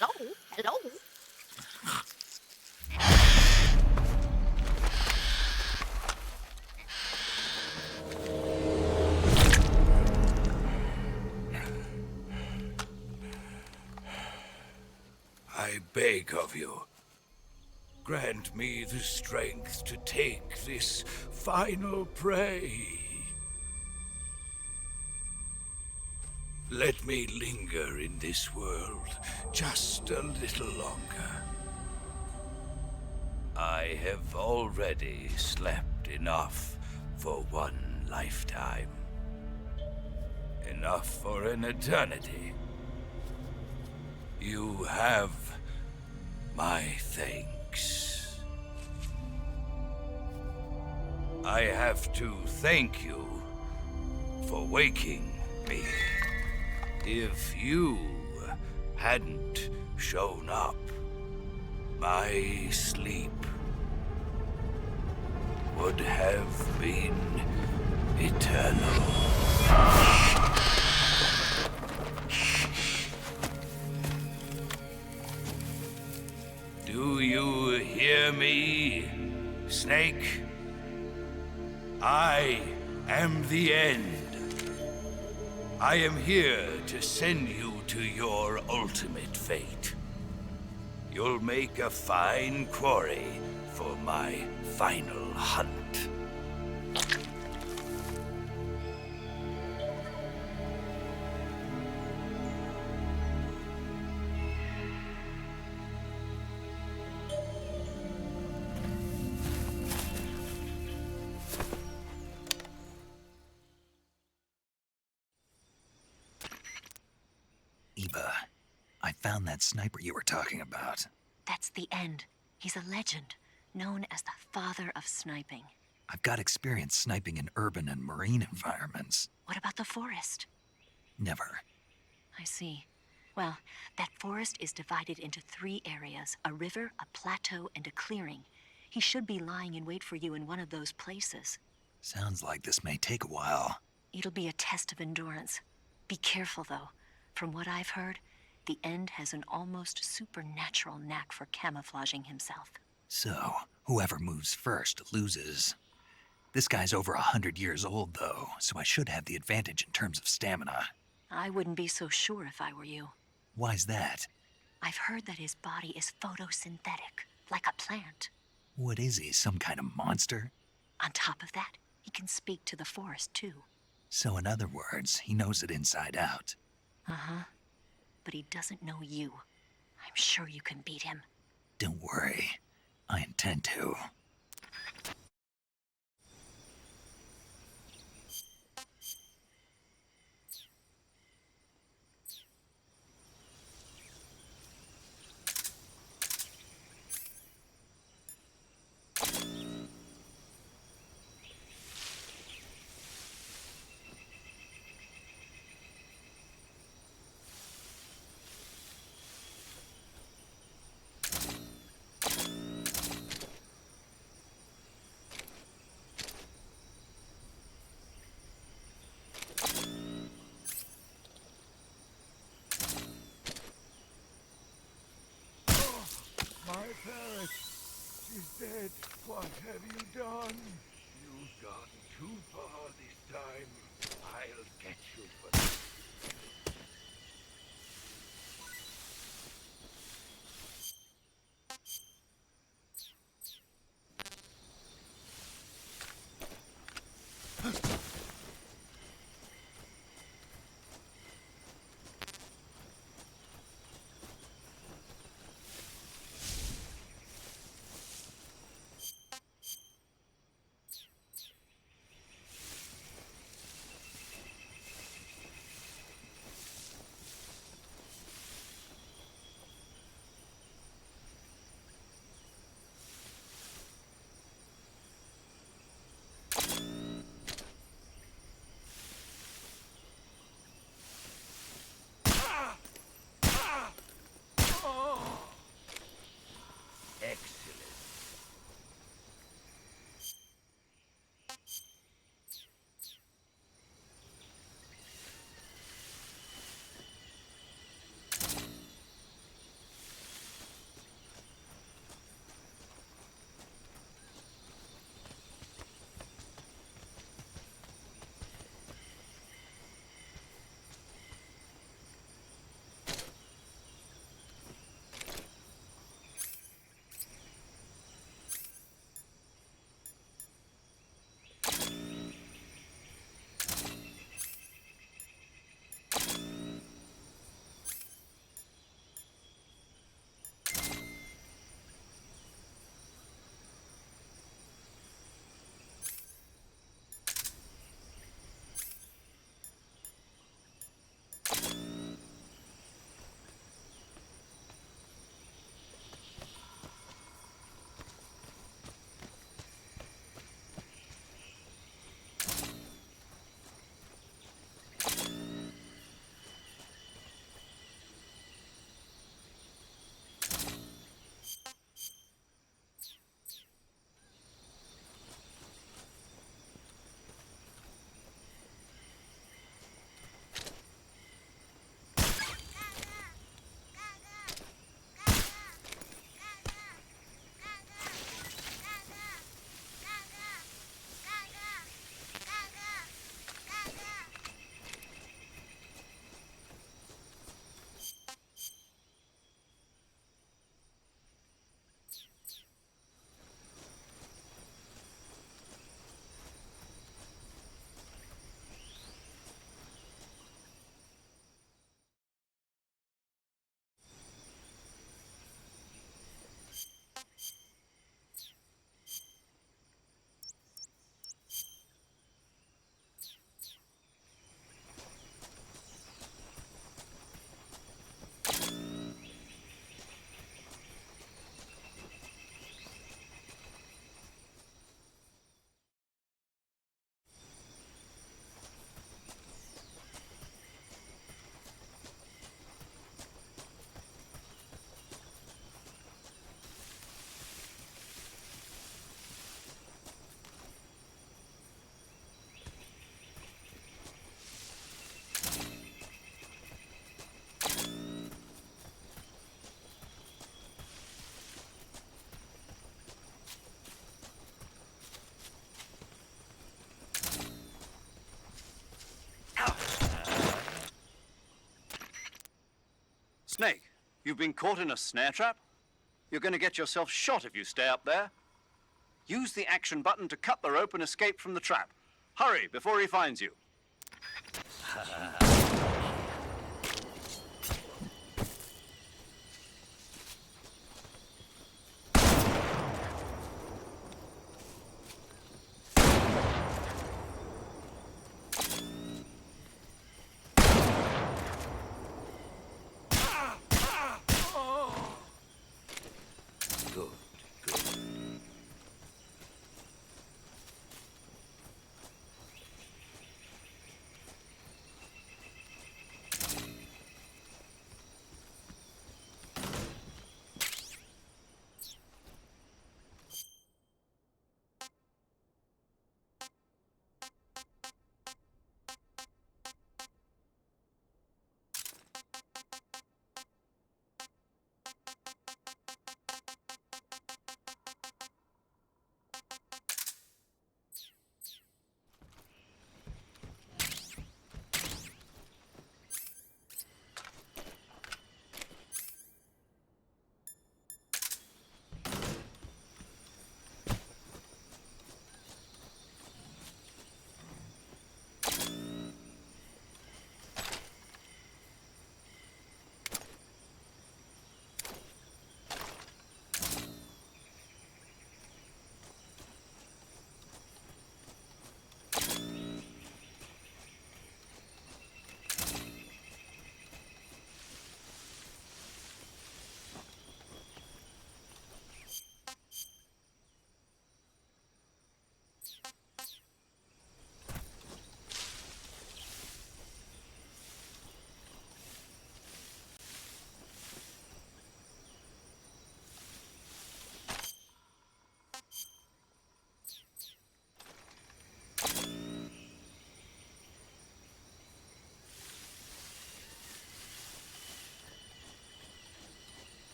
Hello? Hello? I beg of you, grant me the strength to take this final prey. Let me linger in this world just a little longer. I have already slept enough for one lifetime. Enough for an eternity. You have my thanks. I have to thank you for waking me. If you hadn't shown up, my sleep would have been eternal. Do you hear me, Snake? I am the end. I am here to send you to your ultimate fate. You'll make a fine quarry for my final hunt. Eva, I found that sniper you were talking about. That's the end. He's a legend, known as the father of sniping. I've got experience sniping in urban and marine environments. What about the forest? Never. I see. Well, that forest is divided into 3 areas, a river, a plateau, and a clearing. He should be lying in wait for you in one of those places. Sounds like this may take a while. It'll be a test of endurance. Be careful, though. From what I've heard, the End has an almost supernatural knack for camouflaging himself. So, whoever moves first loses. This guy's over 100 years old, though, so I should have the advantage in terms of stamina. I wouldn't be so sure if I were you. Why's that? I've heard that his body is photosynthetic, like a plant. What is he, some kind of monster? On top of that, he can speak to the forest, too. So in other words, he knows it inside out. Uh-huh. But he doesn't know you. I'm sure you can beat him. Don't worry. I intend to. My parrot! She's dead. What have you done? You've gone too far this time. I'll get you for this. You've been caught in a snare trap? You're going to get yourself shot if you stay up there. Use the action button to cut the rope and escape from the trap. Hurry, before he finds you.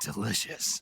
Delicious.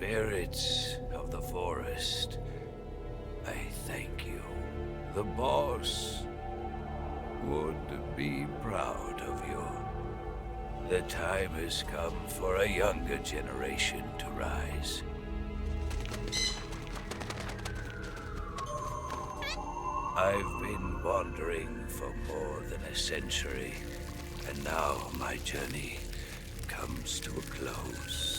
Spirits of the forest, I thank you. The boss would be proud of you. The time has come for a younger generation to rise. I've been wandering for more than a century, and now my journey comes to a close.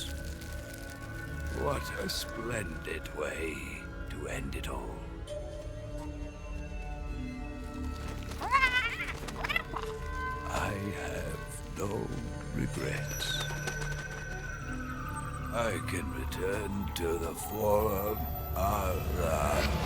What a splendid way to end it all. I have no regrets. I can return to the form of the...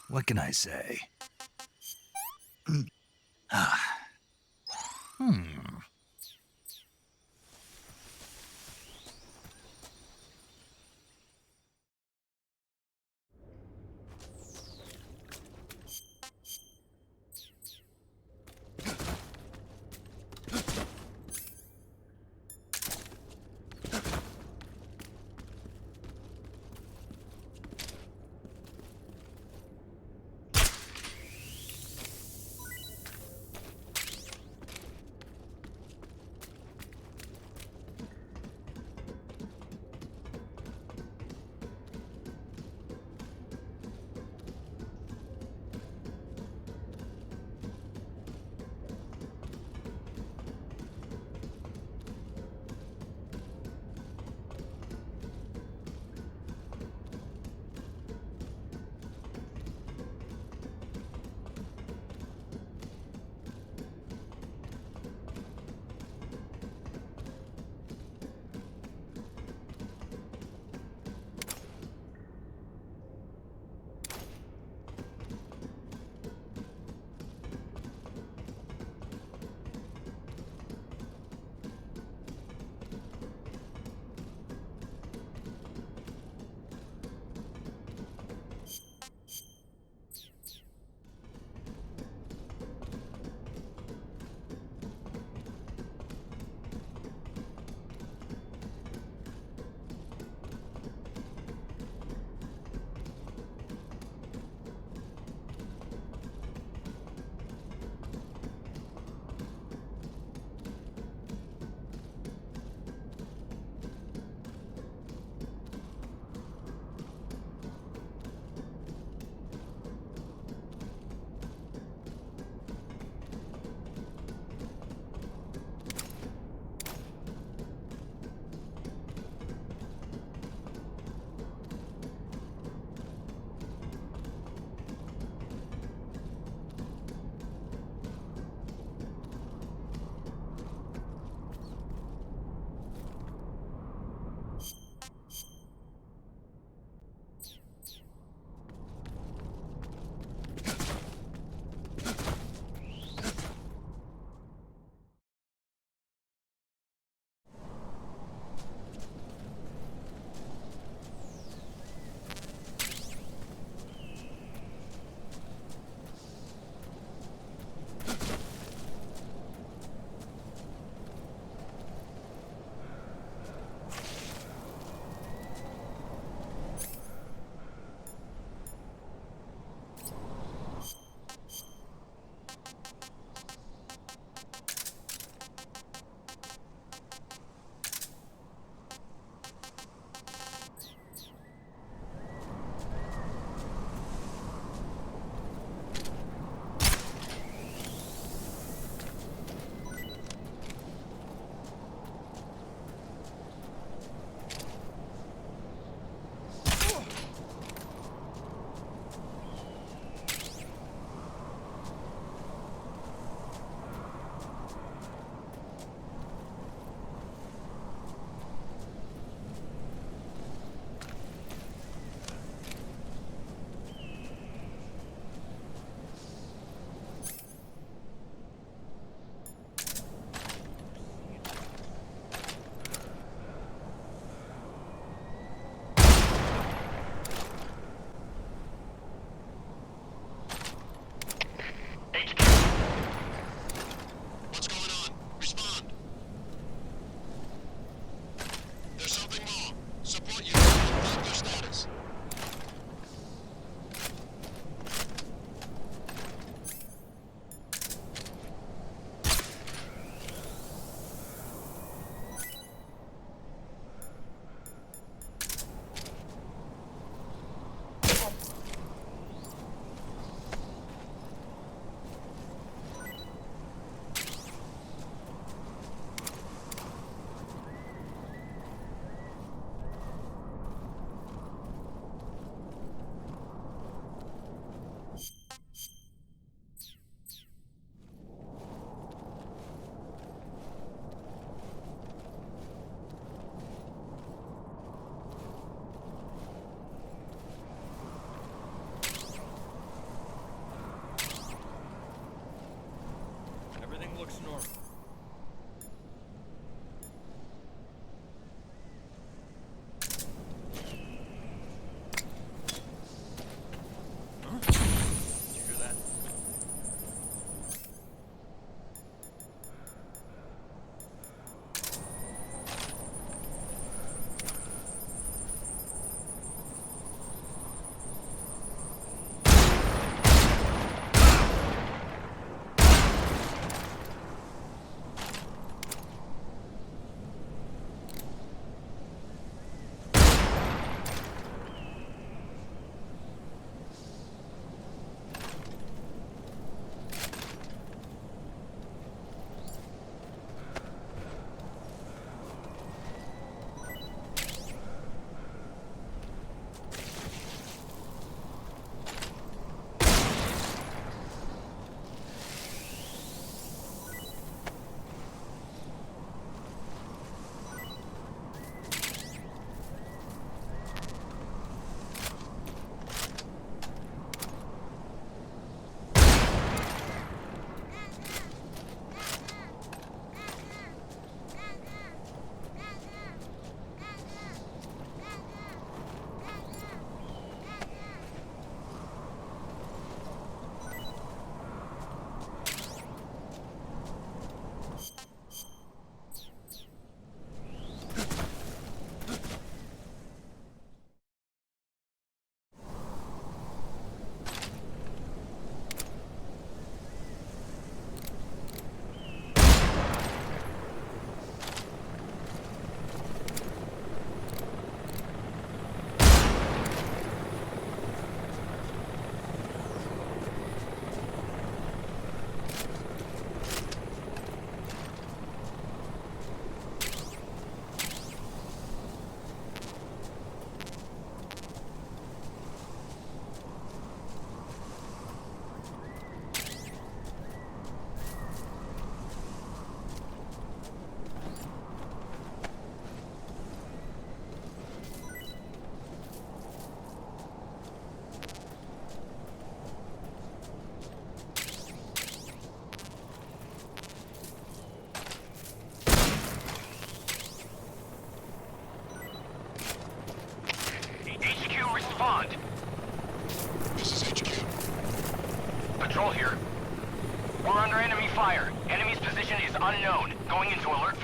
What can I say?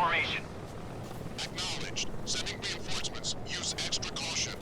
formation. Acknowledged. Sending reinforcements. Use extra caution.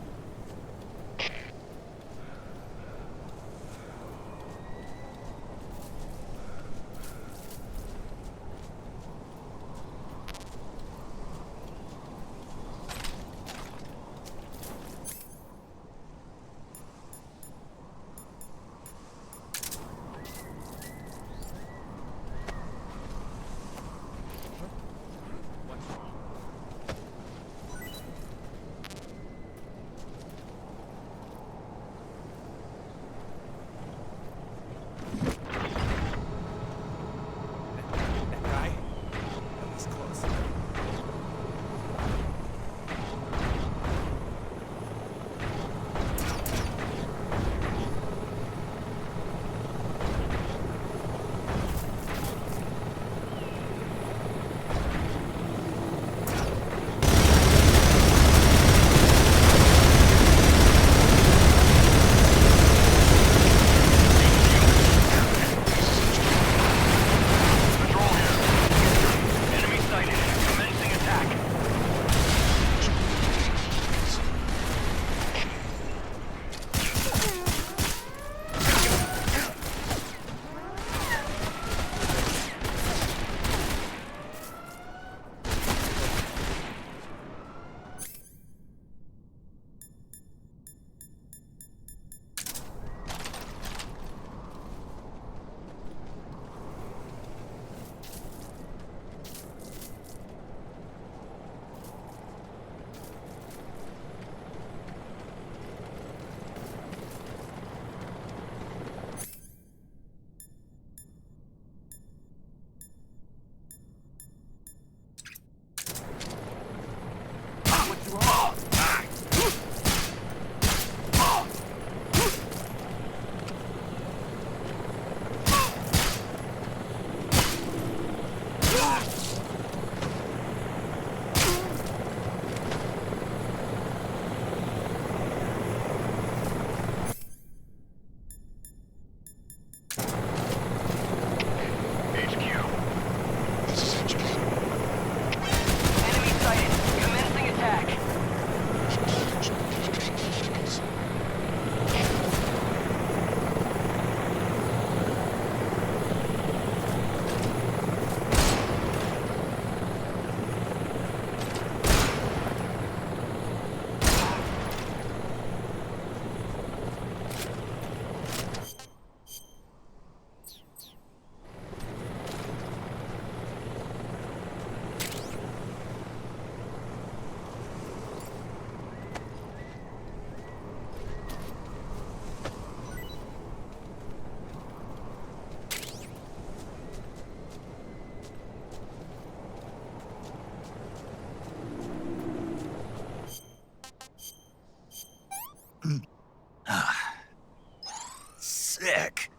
Sick.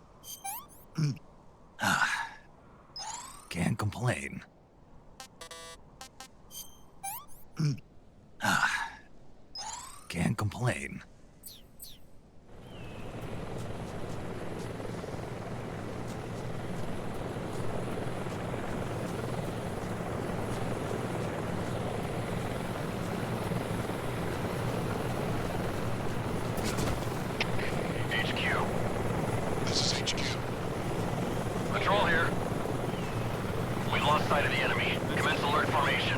Can't complain. Can't complain. Control here. We've lost sight of the enemy. Commence alert formation.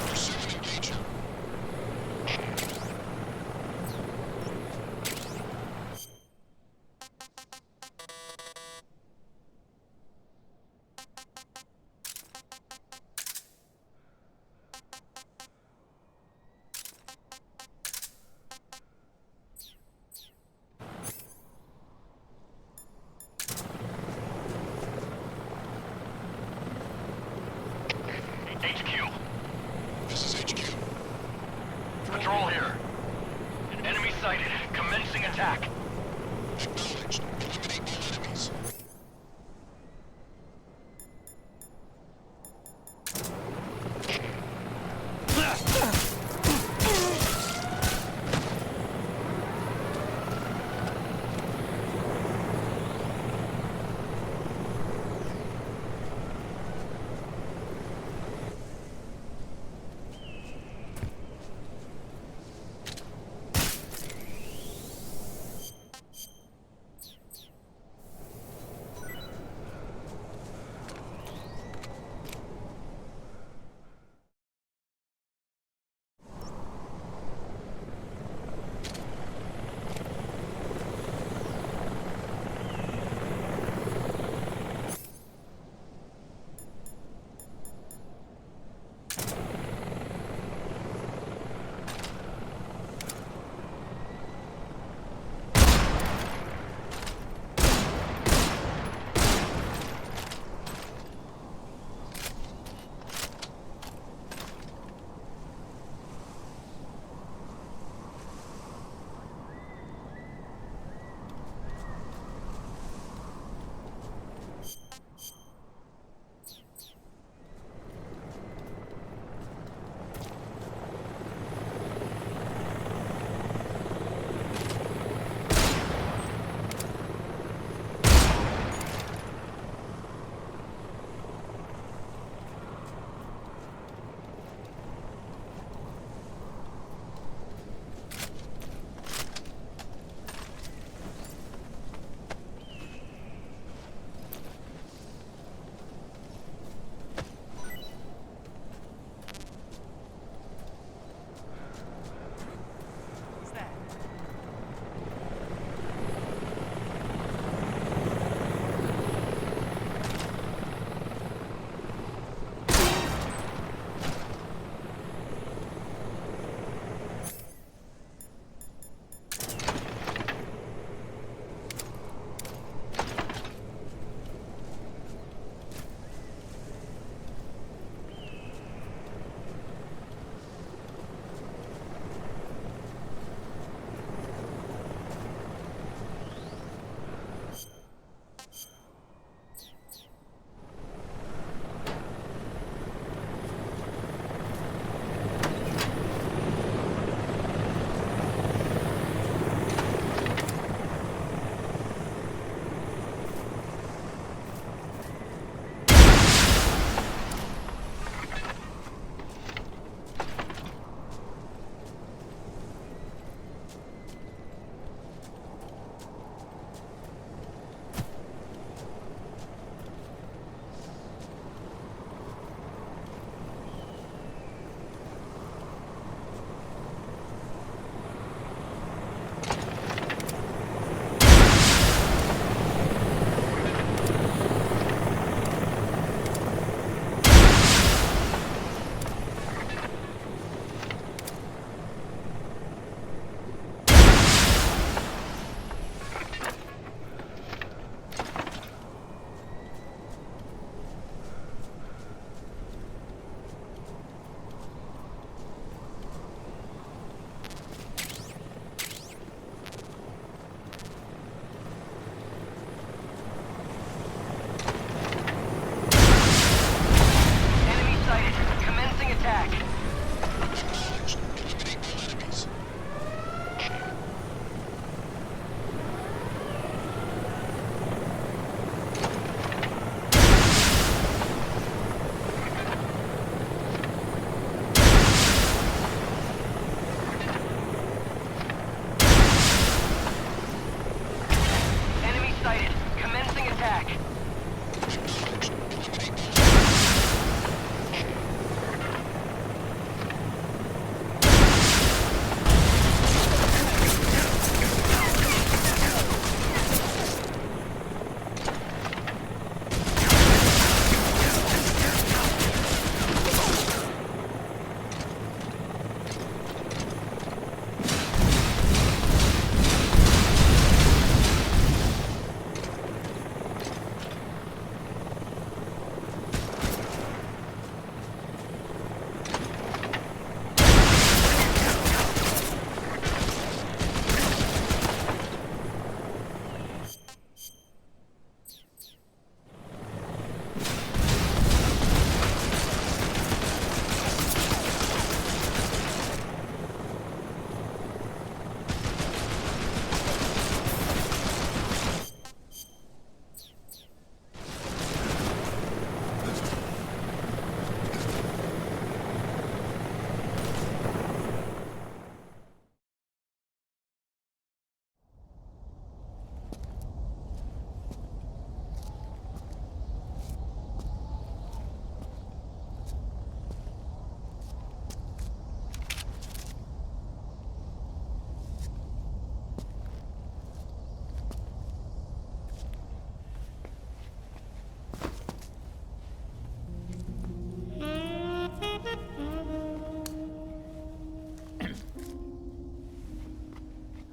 Pursue and engage him. HQ. This is HQ. Patrol here. Enemy sighted. Commencing attack. Acknowledged. Eliminate all enemies.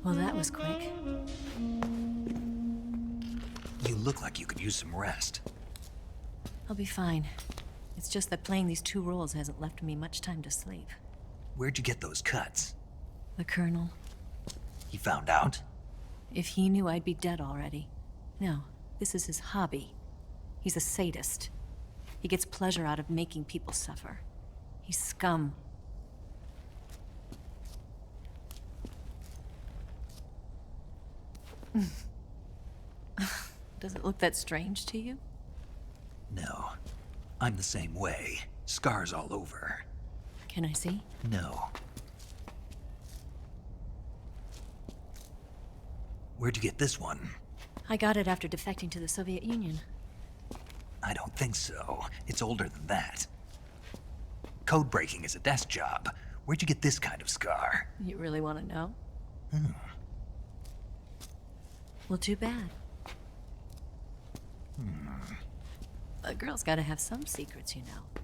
Well, that was quick. You look like you could use some rest. I'll be fine. It's just that playing these two roles hasn't left me much time to sleep. Where'd you get those cuts? The Colonel. He found out? If he knew, I'd be dead already. No, this is his hobby. He's a sadist. He gets pleasure out of making people suffer. He's scum. Does it look that strange to you? No. I'm the same way. Scars all over. Can I see? No. Where'd you get this one? I got it after defecting to the Soviet Union. I don't think so. It's older than that. Code breaking is a desk job. Where'd you get this kind of scar? You really want to know? Hmm. Well, too bad. A girl's gotta have some secrets, you know.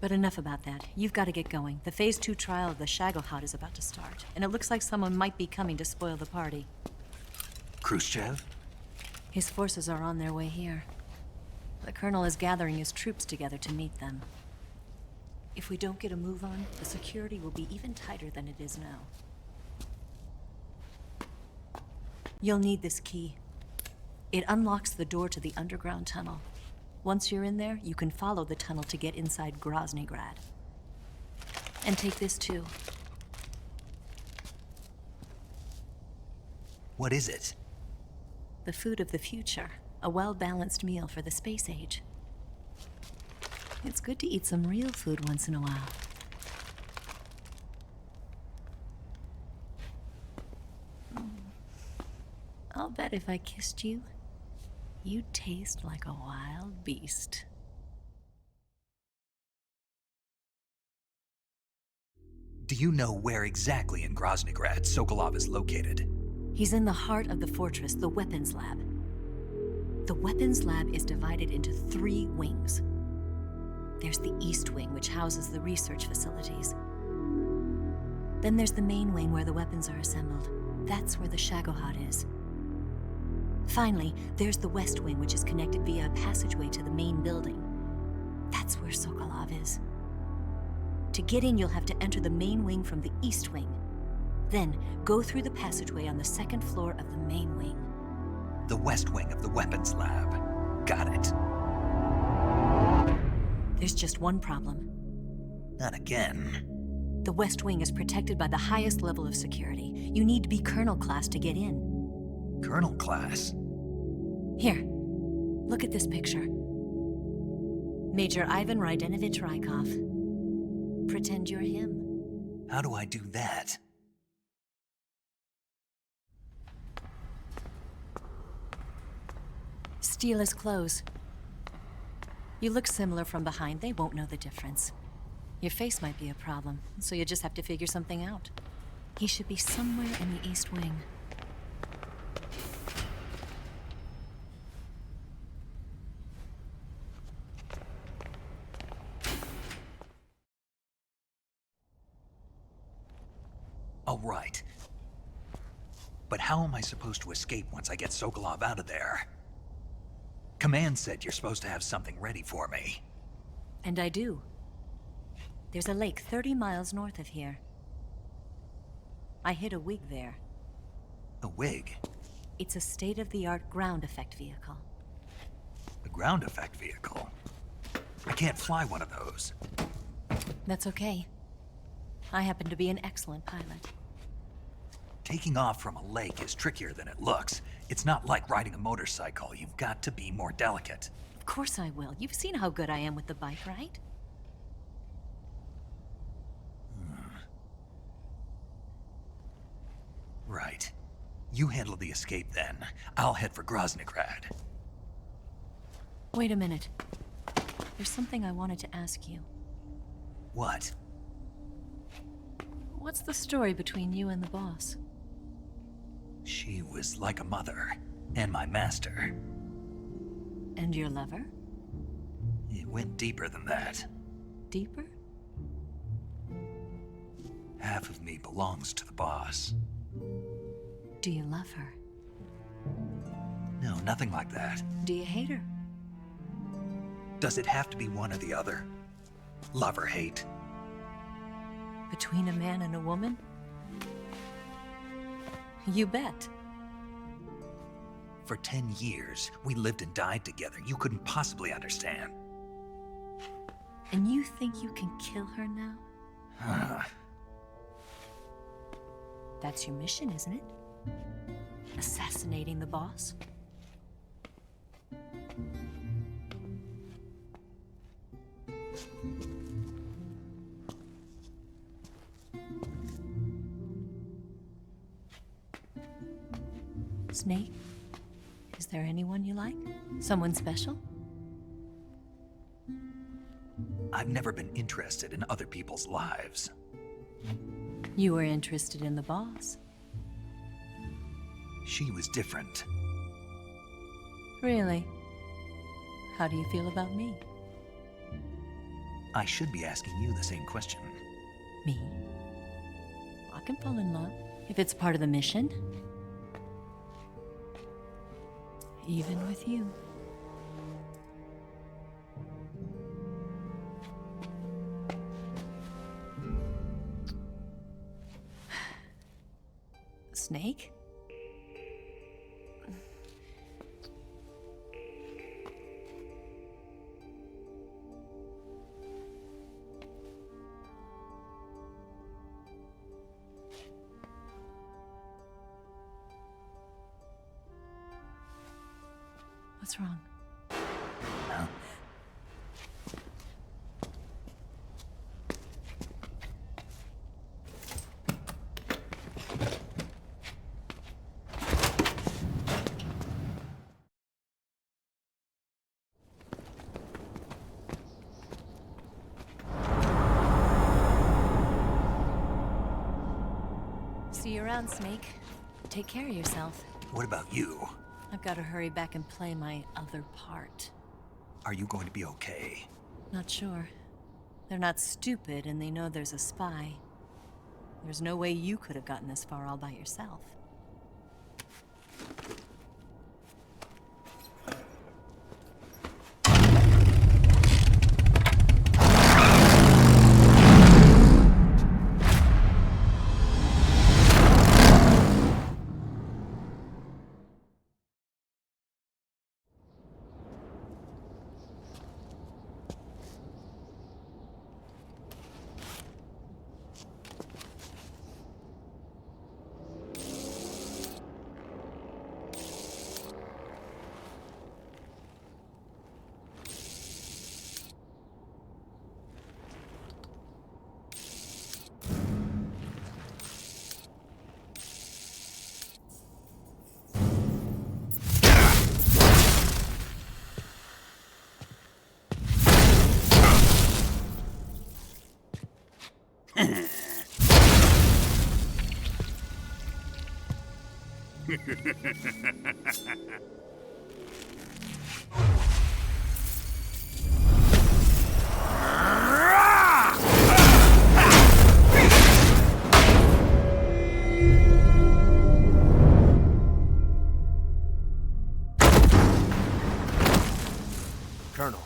But enough about that. You've got to get going. The Phase 2 trial of the Shagohod is about to start, and it looks like someone might be coming to spoil the party. Khrushchev? His forces are on their way here. The Colonel is gathering his troops together to meet them. If we don't get a move on, the security will be even tighter than it is now. You'll need this key. It unlocks the door to the underground tunnel. Once you're in there, you can follow the tunnel to get inside Groznygrad. And take this too. What is it? The food of the future. A well-balanced meal for the space age. It's good to eat some real food once in a while. I'll bet if I kissed you, you'd taste like a wild beast. Do you know where exactly in Groznygrad Sokolov is located? He's in the heart of the fortress, the weapons lab. The weapons lab is divided into 3 wings. There's the East Wing, which houses the research facilities. Then there's the main wing where the weapons are assembled. That's where the Shagohod is. Finally, there's the West Wing, which is connected via a passageway to the main building. That's where Sokolov is. To get in, you'll have to enter the main wing from the East Wing. Then, go through the passageway on the 2nd floor of the main wing. The West Wing of the weapons lab. Got it. There's just one problem. Not again. The West Wing is protected by the highest level of security. You need to be Colonel class to get in. Colonel class? Here, look at this picture. Major Ivan Rydenovich Rykov. Pretend you're him. How do I do that? Steal his clothes. You look similar from behind. They won't know the difference. Your face might be a problem, so you just have to figure something out. He should be somewhere in the East Wing. All right. But how am I supposed to escape once I get Sokolov out of there? Command said you're supposed to have something ready for me. And I do. There's a lake 30 miles north of here. I hid a wig there. A wig? It's a state-of-the-art ground effect vehicle. A ground effect vehicle? I can't fly one of those. That's okay. I happen to be an excellent pilot. Taking off from a lake is trickier than it looks. It's not like riding a motorcycle. You've got to be more delicate. Of course I will. You've seen how good I am with the bike, right? Right. You handle the escape then. I'll head for Groznygrad. Wait a minute. There's something I wanted to ask you. What? What's the story between you and the boss? She was like a mother, and my master. And your lover? It went deeper than that. Deeper? Half of me belongs to the boss. Do you love her? No, nothing like that. Do you hate her? Does it have to be one or the other? Love or hate? Between a man and a woman? You bet. For 10 years, we lived and died together. You couldn't possibly understand. And you think you can kill her now? That's your mission, isn't it? Assassinating the boss? Snake, is there anyone you like? Someone special? I've never been interested in other people's lives. You were interested in the boss. She was different. Really? How do you feel about me? I should be asking you the same question. Me? I can fall in love if it's part of the mission. Even with you. Snake? What's wrong? Huh? See you around, Snake. Take care of yourself. What about you? I've got to hurry back and play my other part. Are you going to be okay? Not sure. They're not stupid, and they know there's a spy. There's no way you could have gotten this far all by yourself. Colonel.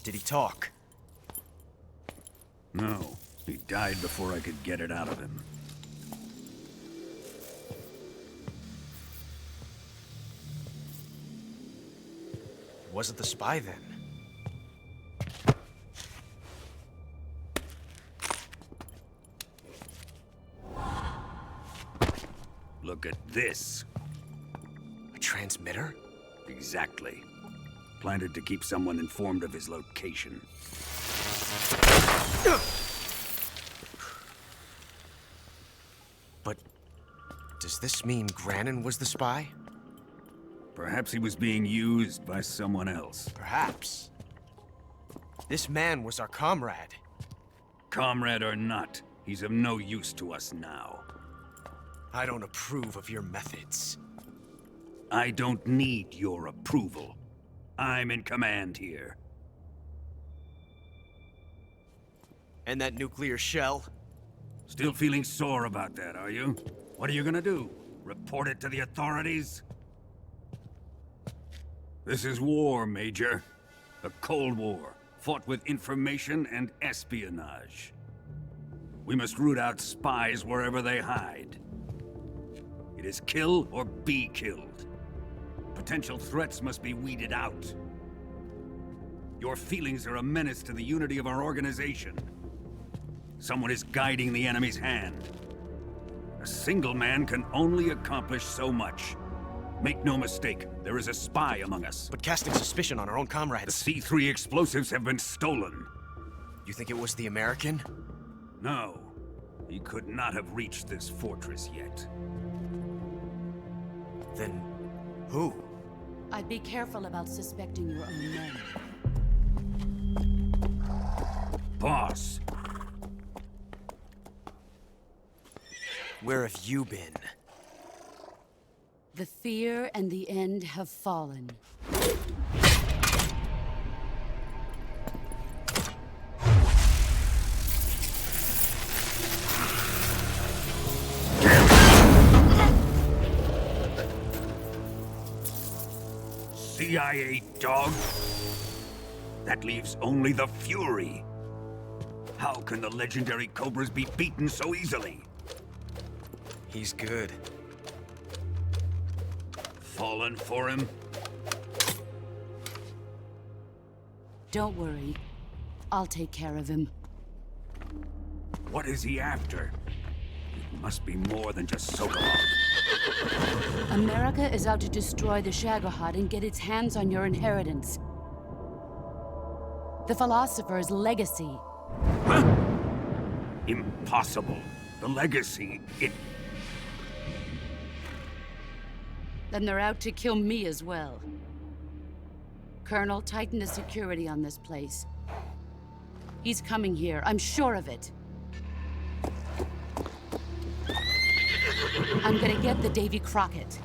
Did he talk? No. He died before I could get it out of him. Wasn't the spy then? Look at this. A transmitter? Exactly. Planted to keep someone informed of his location. But does this mean Granin was the spy? Perhaps he was being used by someone else. Perhaps. This man was our comrade. Comrade or not, he's of no use to us now. I don't approve of your methods. I don't need your approval. I'm in command here. And that nuclear shell? Still feeling sore about that, are you? What are you gonna do? Report it to the authorities? This is war, Major. A Cold War, fought with information and espionage. We must root out spies wherever they hide. It is kill or be killed. Potential threats must be weeded out. Your feelings are a menace to the unity of our organization. Someone is guiding the enemy's hand. A single man can only accomplish so much. Make no mistake, there is a spy among us. But casting suspicion on our own comrades. The C3 explosives have been stolen. You think it was the American? No. He could not have reached this fortress yet. Then, who? I'd be careful about suspecting your own men. Boss! Where have you been? The fear and the end have fallen. CIA dog? That leaves only the Fury. How can the legendary Cobras be beaten so easily? He's good. Fallen for him? Don't worry. I'll take care of him. What is he after? It must be more than just Sokolov. America is out to destroy the Shagohod and get its hands on your inheritance. The Philosopher's legacy. Huh? Impossible. The legacy, Then they're out to kill me as well. Colonel, tighten the security on this place. He's coming here, I'm sure of it. I'm gonna get the Davy Crockett.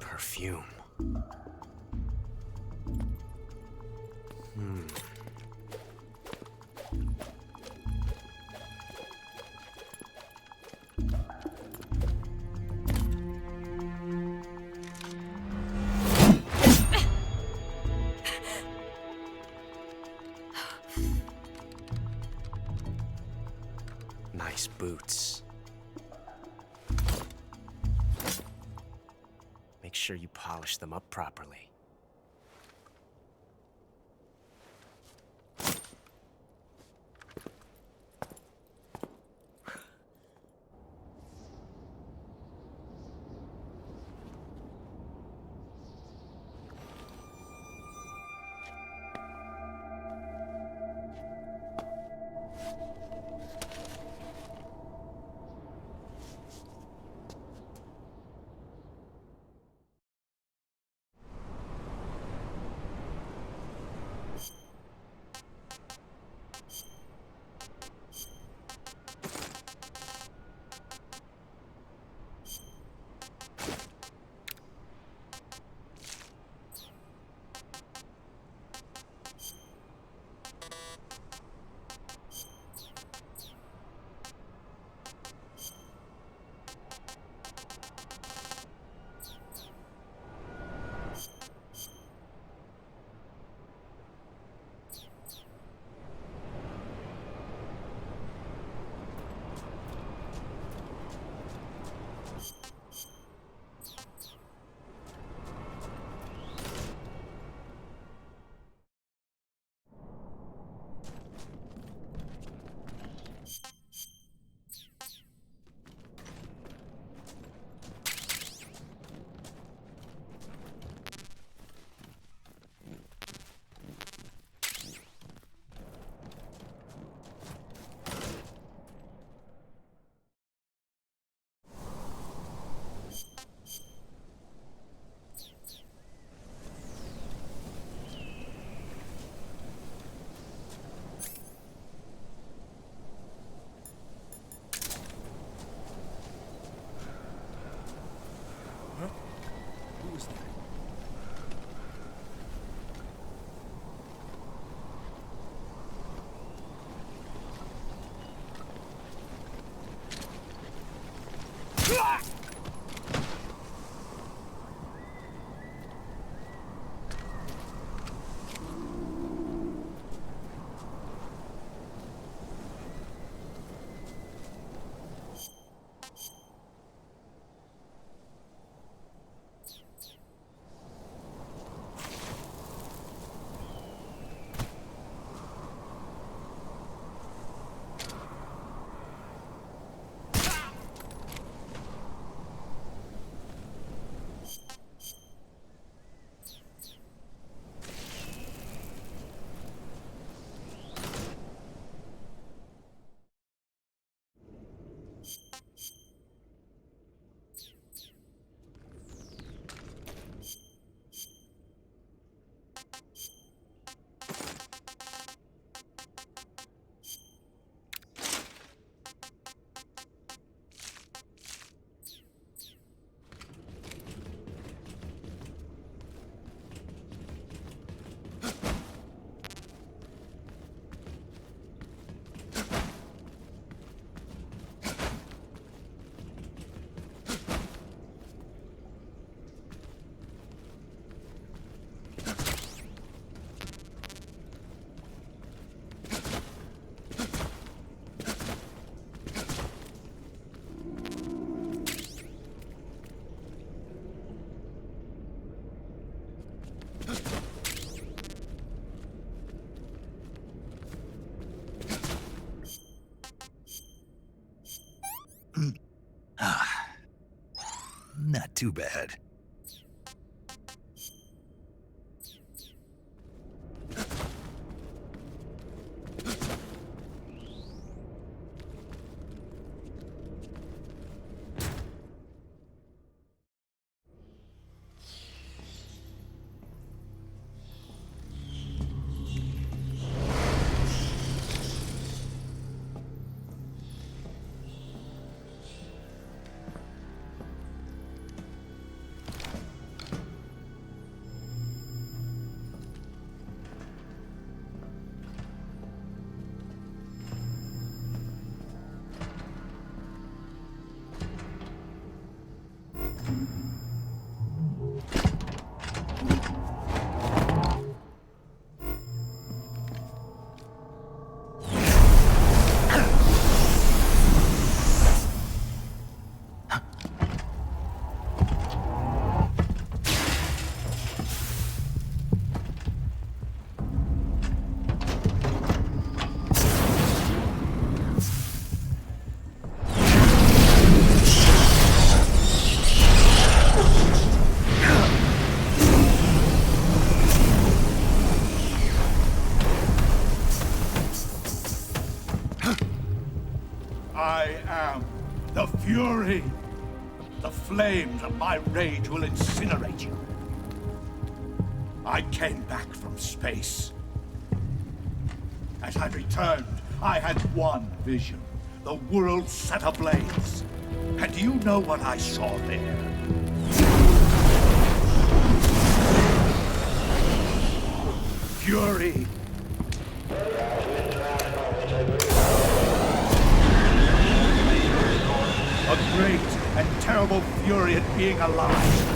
Perfume. Nice boots. Make sure you polish them up properly. Not too bad. I am the Fury. The flames of my rage will incinerate you. I came back from space. As I returned, I had one vision. The world set ablaze. And do you know what I saw there? Fury. A great and terrible fury at being alive.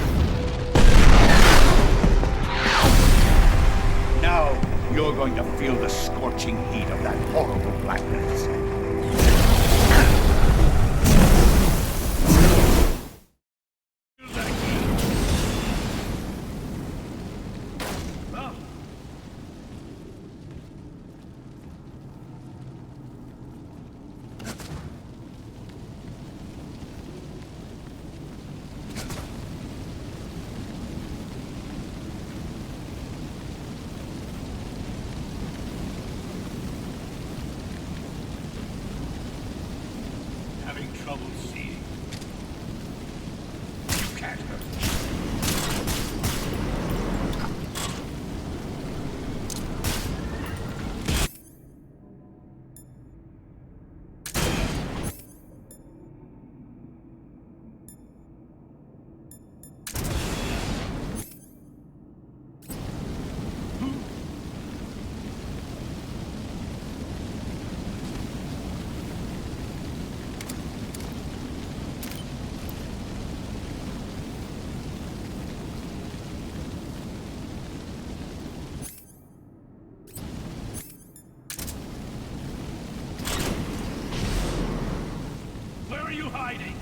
Now, you're going to feel the scorching heat of that horrible blackness. Trouble seeing. You can't hurt me. Hiding.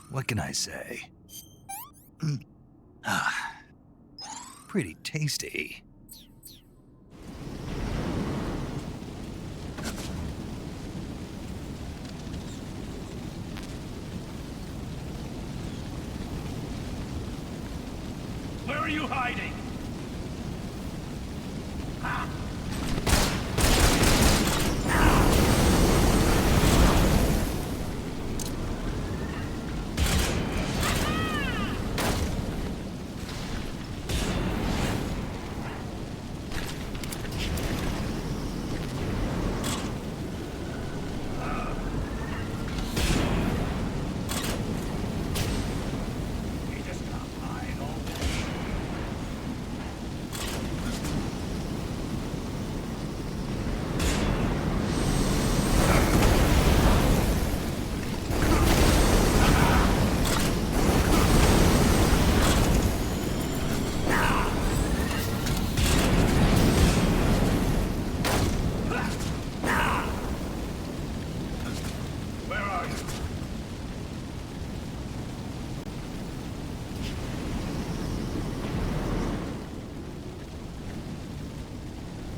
What can I say? Pretty tasty. Where are you hiding?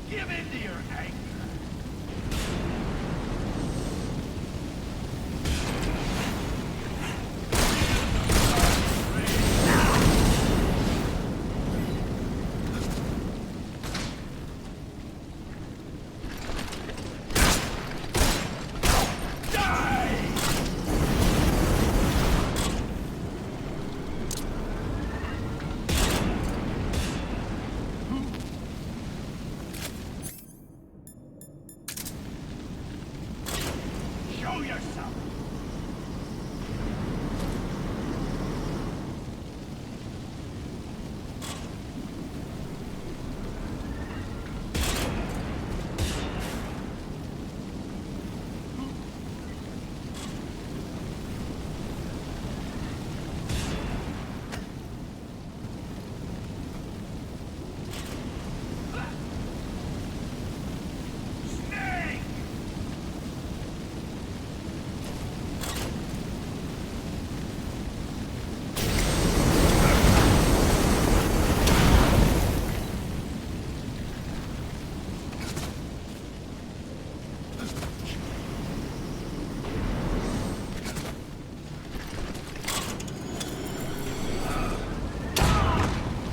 Give in to your anger. Show yourself!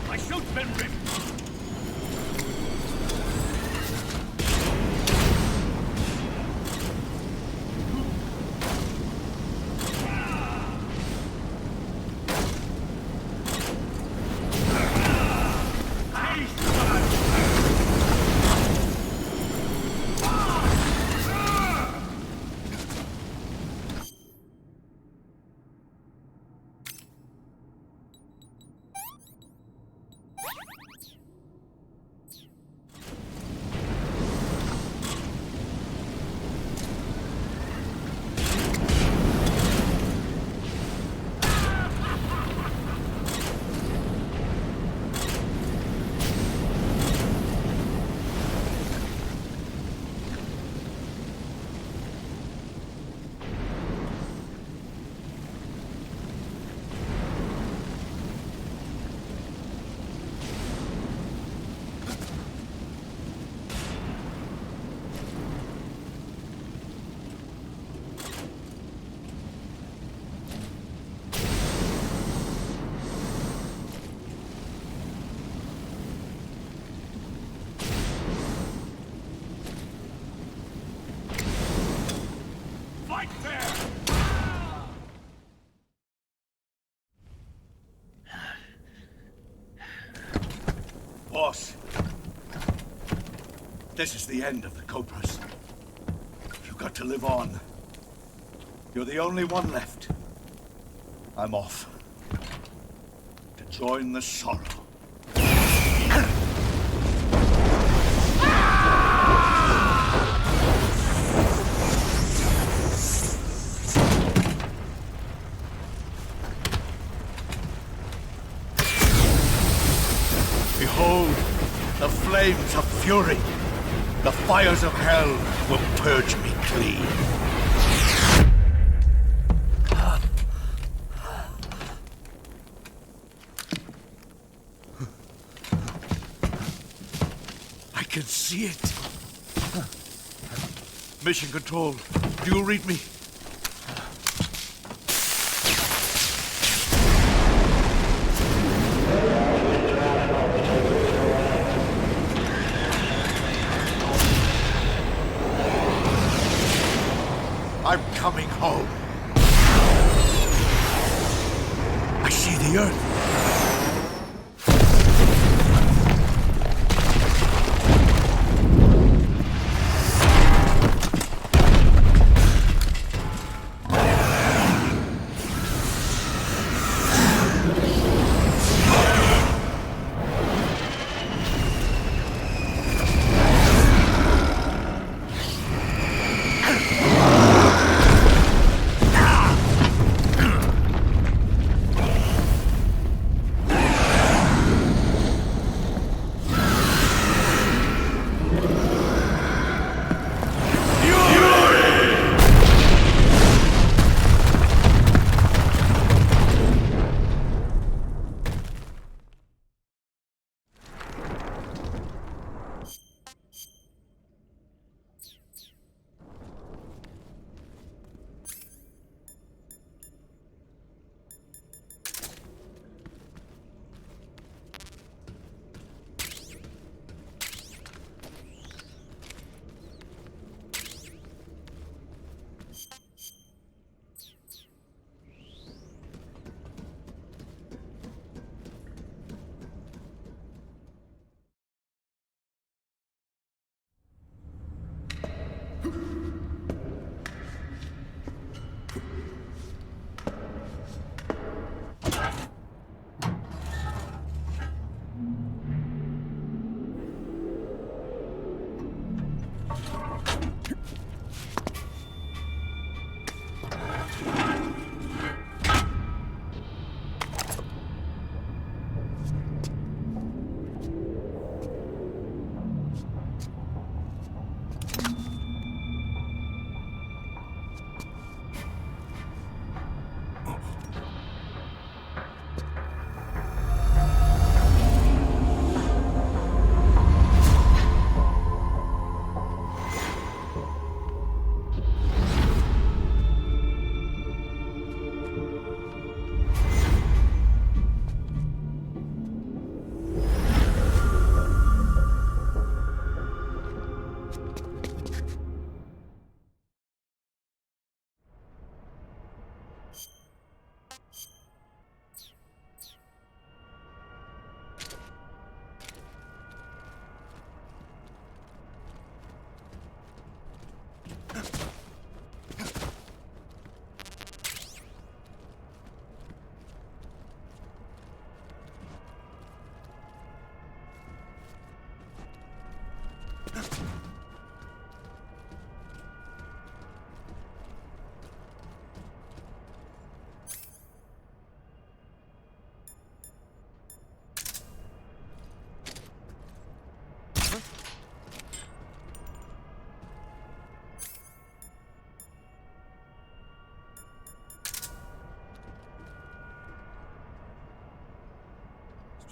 My suit's been ripped! Fight fair! Boss, this is the end of the Cobras. You've got to live on. You're the only one left. I'm off. To join the sorrow. Behold, the flames of fury. The fires of hell will purge me clean. can see it. Mission Control, do you read me? I'm coming home. I see the Earth.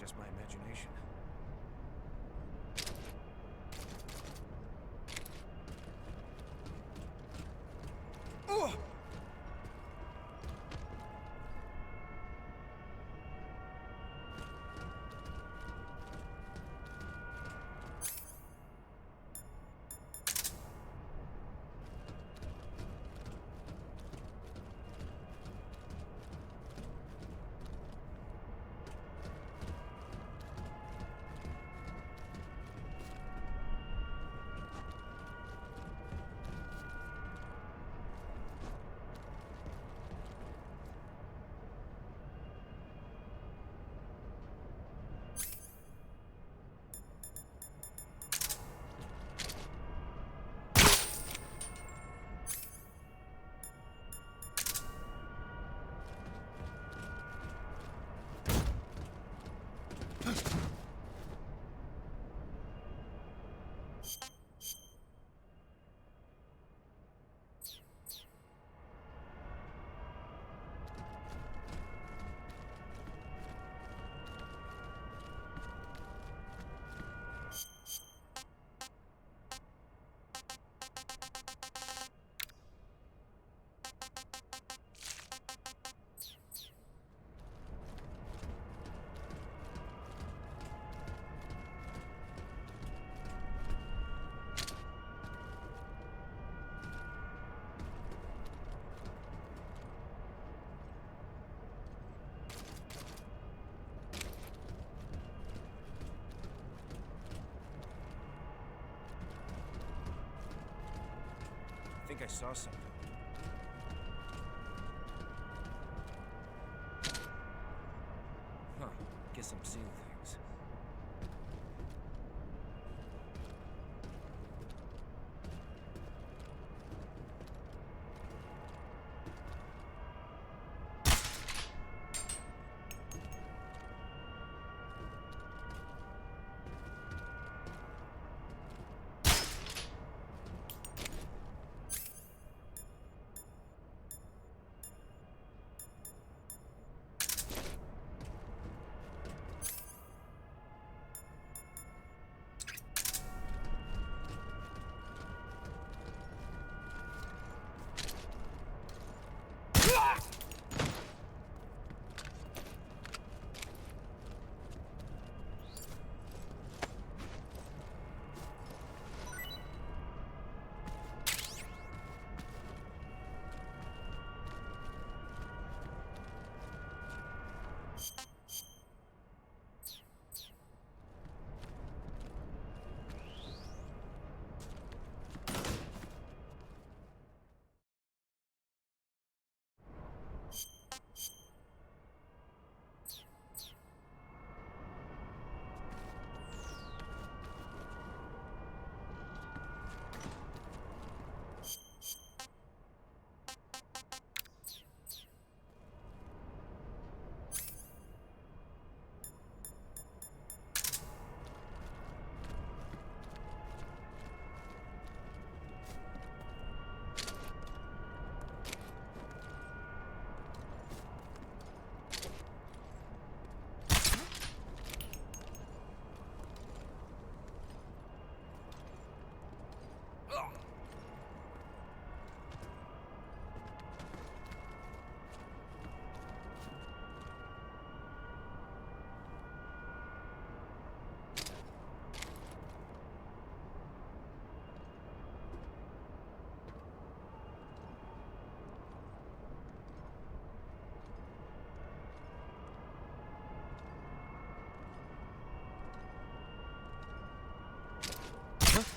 Just my imagination. Oh! think I saw something. Huh. Guess I'm seeing things.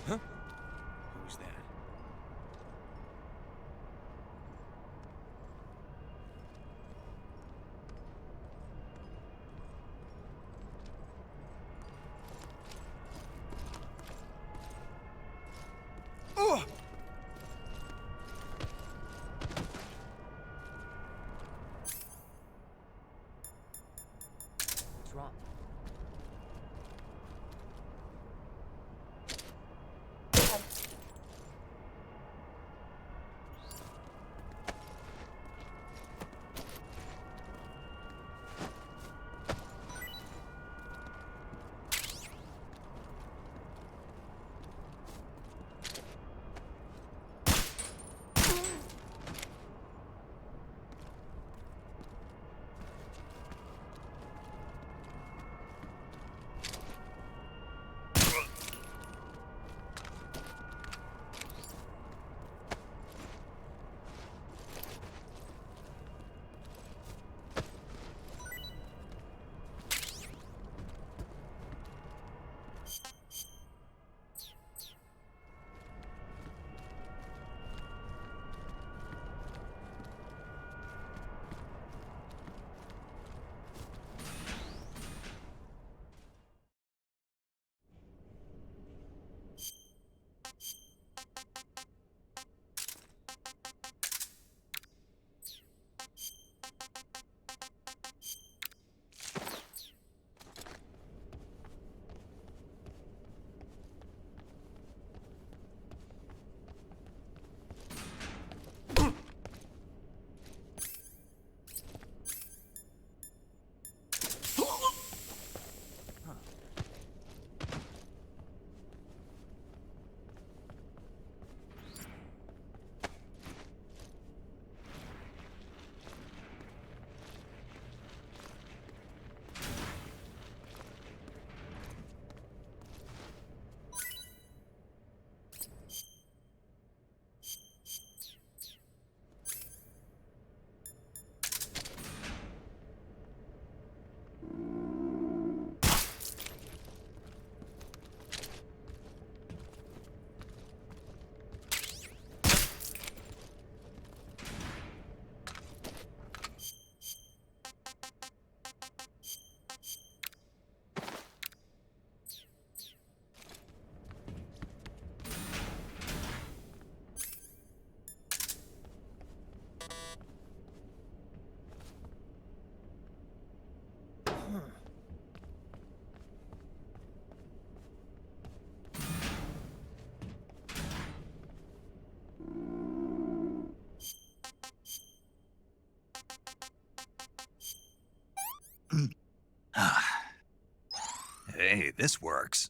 Huh? Who's that? Oh! What's wrong? Hey, this works.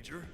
Major?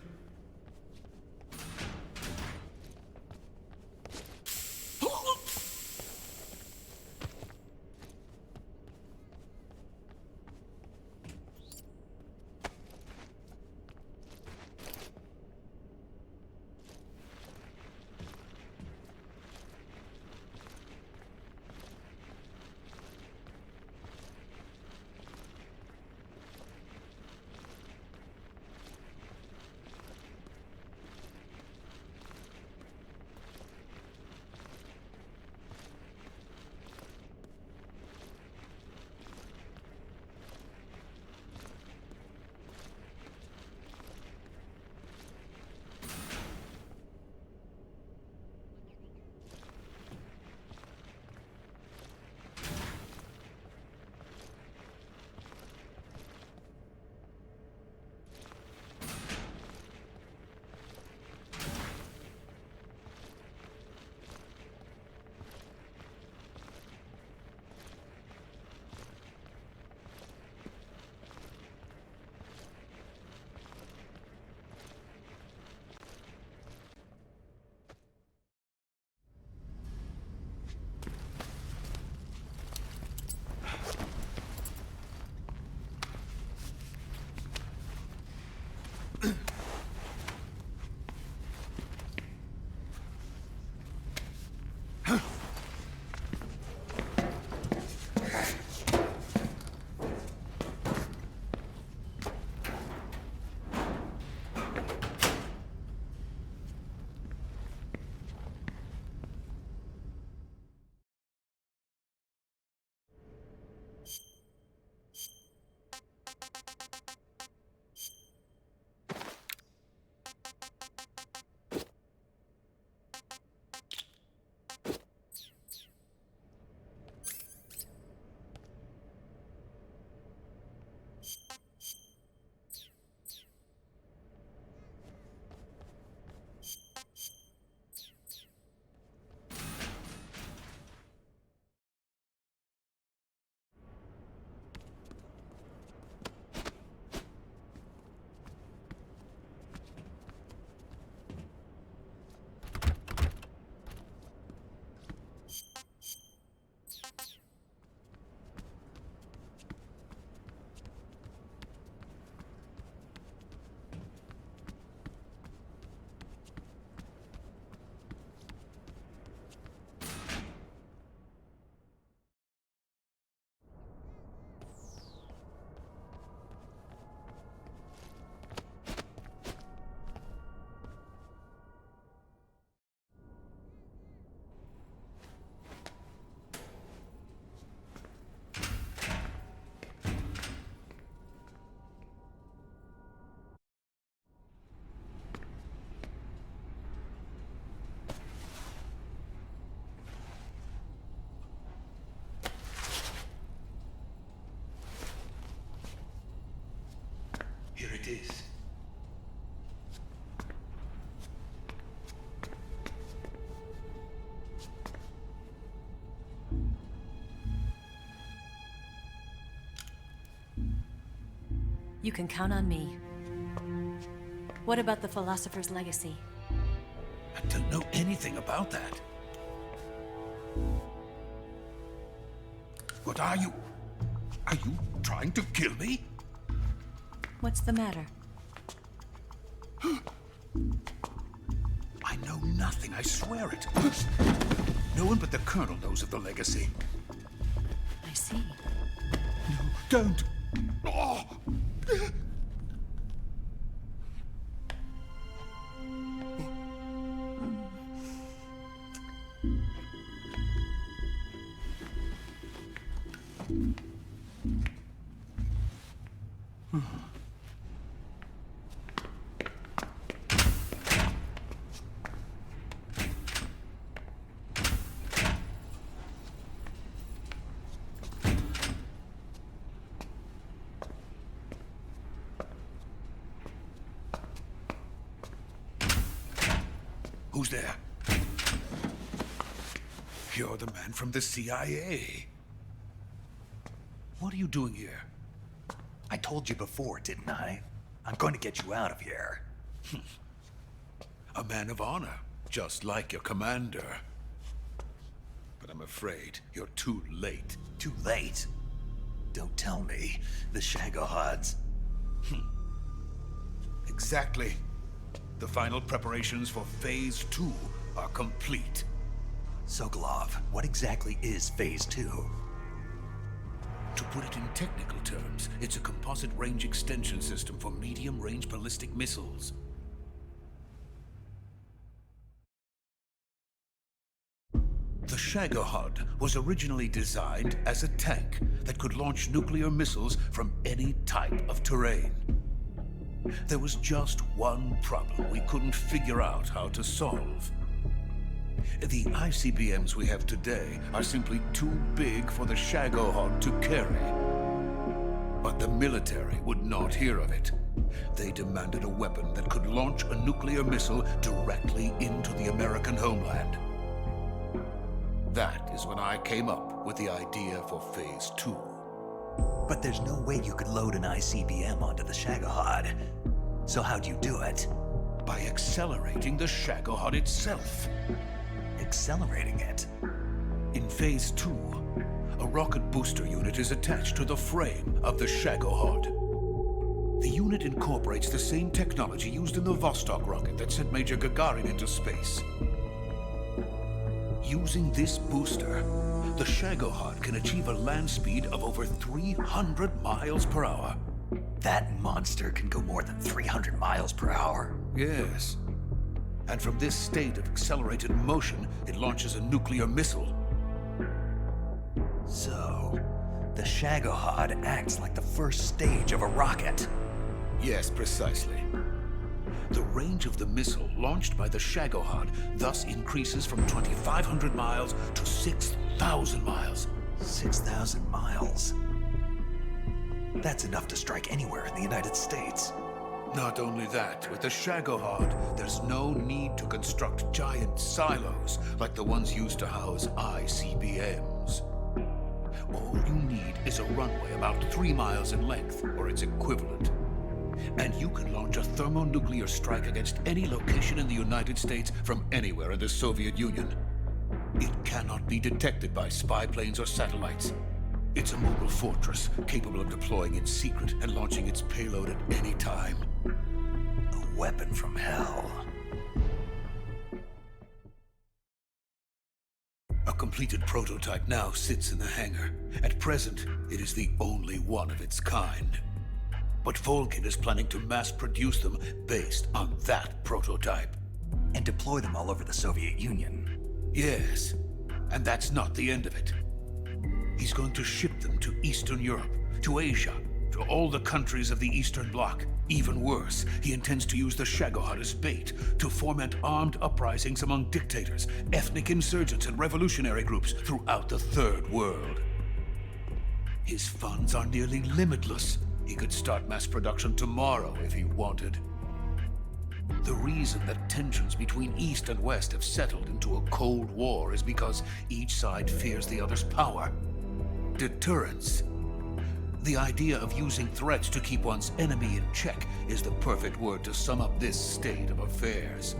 You can count on me. What about the Philosopher's Legacy? I don't know anything about that. What are you? Are you trying to kill me? What's the matter? I know nothing, I swear it. No one but the Colonel knows of the legacy. I see. No, don't! Oh. Who's there? You're the man from the CIA. What are you doing here? I told you before, didn't I? I'm going to get you out of here. A man of honor, just like your commander. But I'm afraid you're too late. Too late? Don't tell me. The Shagohods. Exactly. The final preparations for Phase 2 are complete. Sokolov, what exactly is Phase 2? To put it in technical terms, it's a composite range extension system for medium-range ballistic missiles. The Shagohod was originally designed as a tank that could launch nuclear missiles from any type of terrain. There was just one problem we couldn't figure out how to solve. The ICBMs we have today are simply too big for the Shagohod to carry. But the military would not hear of it. They demanded a weapon that could launch a nuclear missile directly into the American homeland. That is when I came up with the idea for Phase 2. But there's no way you could load an ICBM onto the Shagohod. So how'd you do it? By accelerating the Shagohod itself. Accelerating it? In Phase 2, a rocket booster unit is attached to the frame of the Shagohod. The unit incorporates the same technology used in the Vostok rocket that sent Major Gagarin into space. Using this booster, the Shagohod can achieve a land speed of over 300 miles per hour. That monster can go more than 300 miles per hour? Yes. And from this state of accelerated motion, it launches a nuclear missile. So, the Shagohod acts like the first stage of a rocket. Yes, precisely. The range of the missile launched by the Shagohod thus increases from 2,500 miles to 6,000 miles. 6,000 miles? That's enough to strike anywhere in the United States. Not only that, with the Shagohod, there's no need to construct giant silos like the ones used to house ICBMs. All you need is a runway about 3 miles in length, or its equivalent. And you can launch a thermonuclear strike against any location in the United States from anywhere in the Soviet Union. It cannot be detected by spy planes or satellites. It's a mobile fortress, capable of deploying in secret and launching its payload at any time. A weapon from hell. A completed prototype now sits in the hangar. At present, it is the only one of its kind. But Volgin is planning to mass-produce them based on that prototype. And deploy them all over the Soviet Union. Yes, and that's not the end of it. He's going to ship them to Eastern Europe, to Asia, to all the countries of the Eastern Bloc. Even worse, he intends to use the Shagohod as bait to foment armed uprisings among dictators, ethnic insurgents, and revolutionary groups throughout the Third World. His funds are nearly limitless. He could start mass production tomorrow if he wanted. The reason that tensions between East and West have settled into a Cold War is because each side fears the other's power. Deterrence. The idea of using threats to keep one's enemy in check is the perfect word to sum up this state of affairs.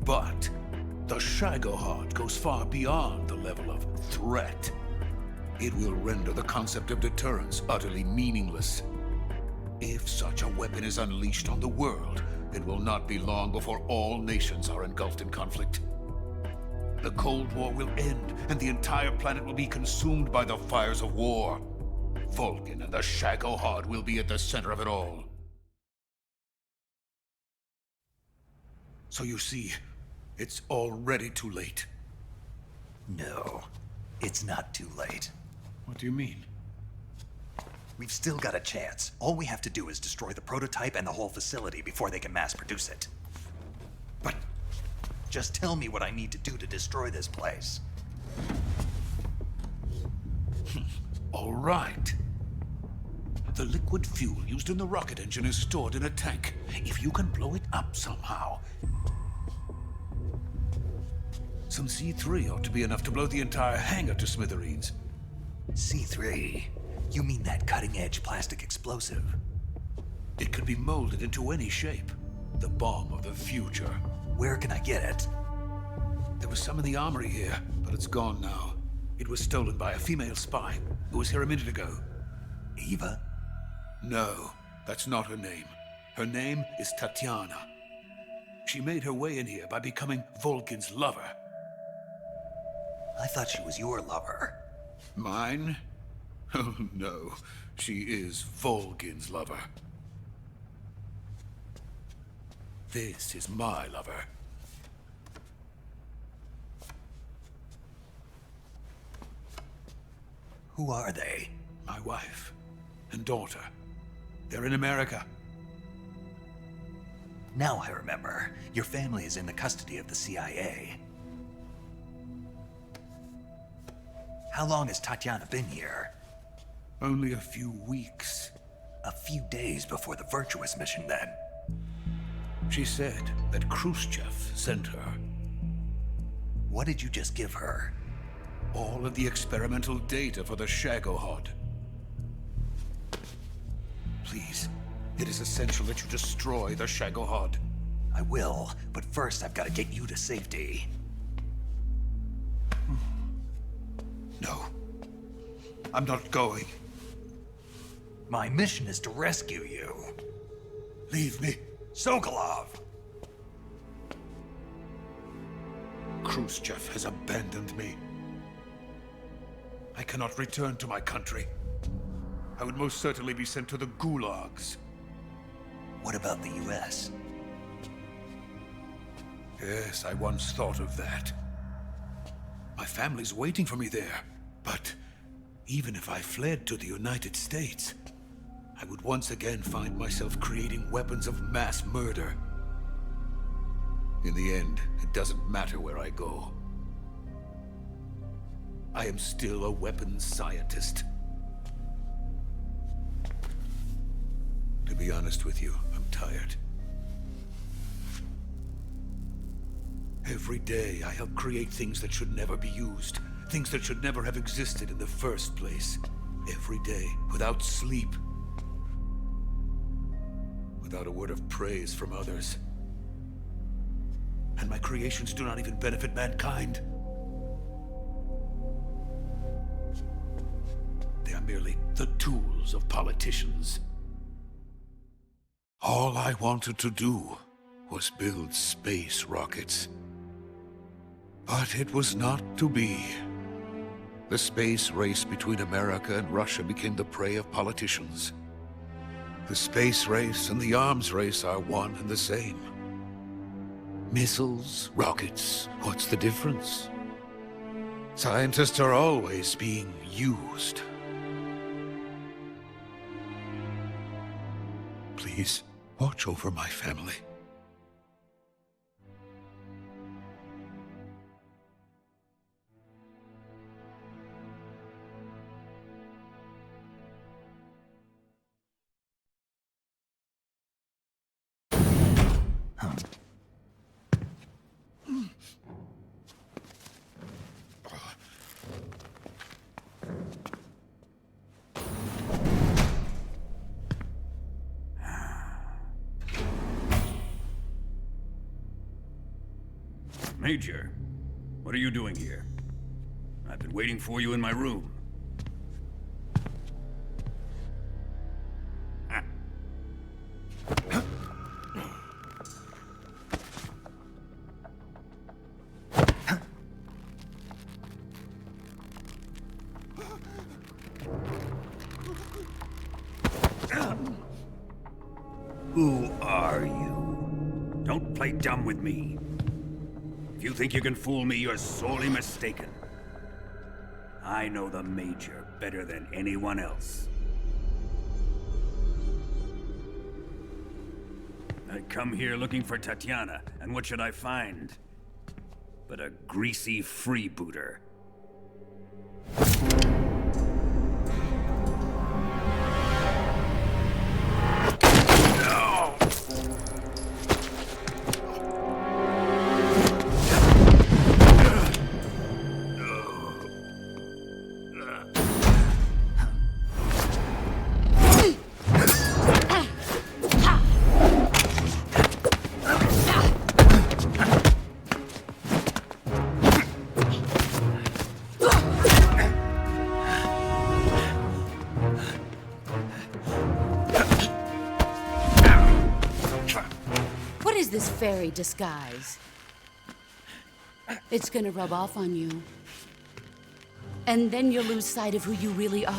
But the Shagohod goes far beyond the level of threat. It will render the concept of deterrence utterly meaningless. If such a weapon is unleashed on the world, it will not be long before all nations are engulfed in conflict. The Cold War will end, and the entire planet will be consumed by the fires of war. Volgin and the Shagohod will be at the center of it all. So you see, it's already too late. No, it's not too late. What do you mean? We've still got a chance. All we have to do is destroy the prototype and the whole facility before they can mass produce it. But just tell me what I need to do to destroy this place. All right. The liquid fuel used in the rocket engine is stored in a tank. If you can blow it up somehow. Some C3 ought to be enough to blow the entire hangar to smithereens. C3? You mean that cutting-edge plastic explosive? It could be molded into any shape. The bomb of the future. Where can I get it? There was some in the armory here, but it's gone now. It was stolen by a female spy who was here a minute ago. Eva? No, that's not her name. Her name is Tatiana. She made her way in here by becoming Volgin's lover. I thought she was your lover. Mine? Oh no, she is Volgin's lover. This is my lover. Who are they? My wife and daughter. They're in America. Now I remember. Your family is in the custody of the CIA. How long has Tatiana been here? Only a few weeks. A few days before the Virtuous mission, then. She said that Khrushchev sent her. What did you just give her? All of the experimental data for the Shagohod. Please, it is essential that you destroy the Shagohod. I will, but first I've got to get you to safety. No. I'm not going. My mission is to rescue you. Leave me. Sokolov! Khrushchev has abandoned me. I cannot return to my country. I would most certainly be sent to the gulags. What about the US? Yes, I once thought of that. My family's waiting for me there. But even if I fled to the United States, I would once again find myself creating weapons of mass murder. In the end, it doesn't matter where I go. I am still a weapons scientist. To be honest with you, I'm tired. Every day, I help create things that should never be used. Things that should never have existed in the first place. Every day, without sleep. Without a word of praise from others. And my creations do not even benefit mankind. They are merely the tools of politicians. All I wanted to do was build space rockets. But it was not to be. The space race between America and Russia became the prey of politicians. The space race and the arms race are one and the same. Missiles, rockets, what's the difference? Scientists are always being used. Please, watch over my family. Major, what are you doing here? I've been waiting for you in my room. Who are you? Don't play dumb with me. If you think you can fool me, you're sorely mistaken. I know the Major better than anyone else. I come here looking for Tatiana, and what should I find? But a greasy freebooter. This fairy disguise. It's gonna rub off on you. And then you'll lose sight of who you really are.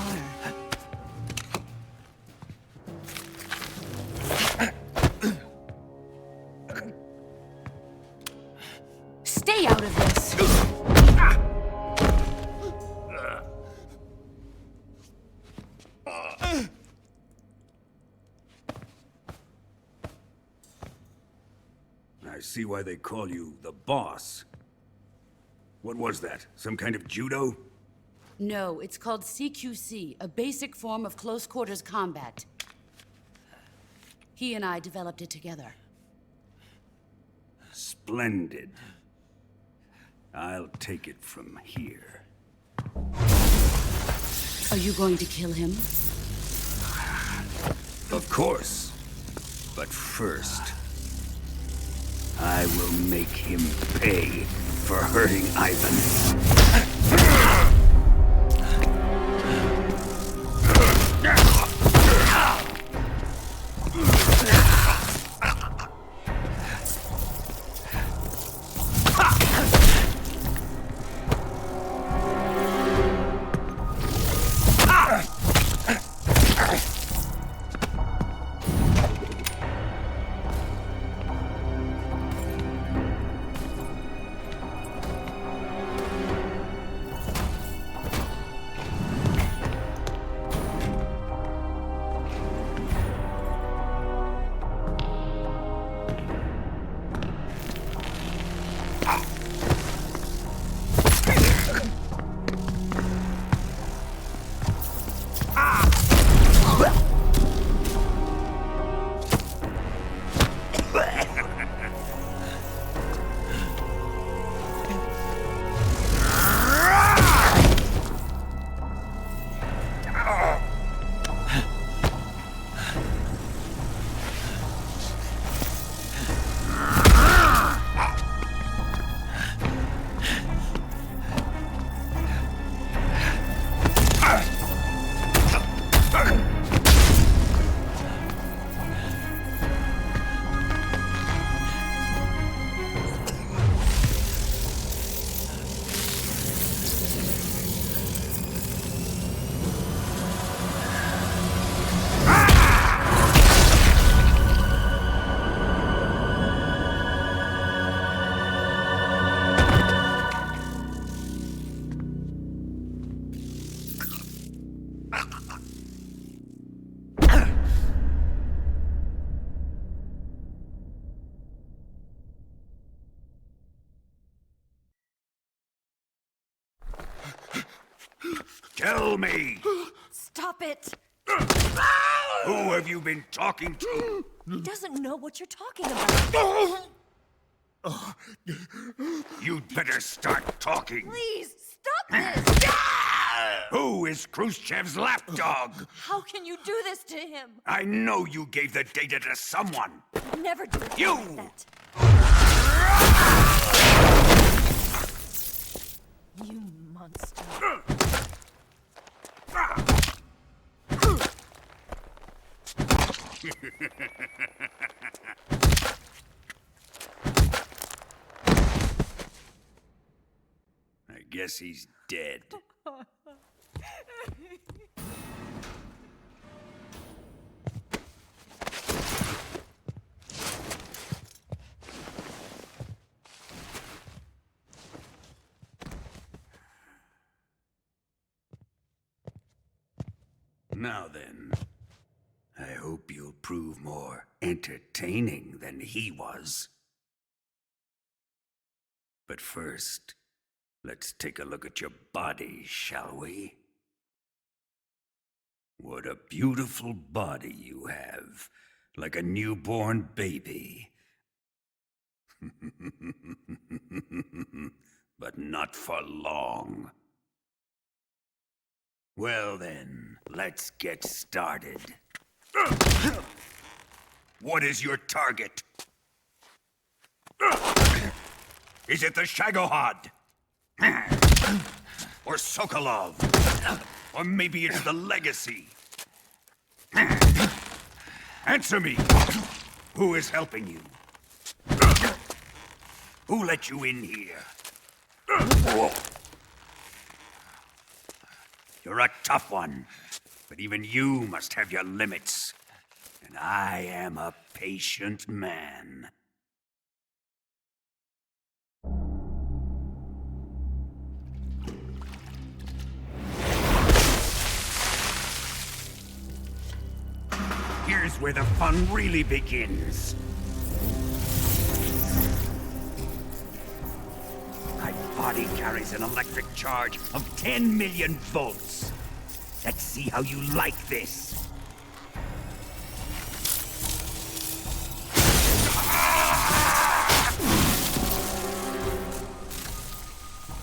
Stay out of this! I see why they call you the boss. What was that? Some kind of judo? No, it's called CQC, a basic form of close quarters combat. He and I developed it together. Splendid. I'll take it from here. Are you going to kill him? Of course. But first, I will make him pay for hurting Ivan. Tell me! Stop it! Who have you been talking to? He doesn't know what you're talking about. You'd better start talking. Please, stop this! Who is Khrushchev's lapdog? How can you do this to him? I know you gave the data to someone. Never do You! that. You monster. I guess he's dead. Now then, I hope you'll prove more entertaining than he was. But first, let's take a look at your body, shall we? What a beautiful body you have, like a newborn baby. But not for long. Well then, let's get started. What is your target? Is it the Shagohod? Or Sokolov? Or maybe it's the Legacy? Answer me! Who is helping you? Who let you in here? You're a tough one, but even you must have your limits. And I am a patient man. Here's where the fun really begins. My body carries an electric charge of 10 million volts. Let's see how you like this.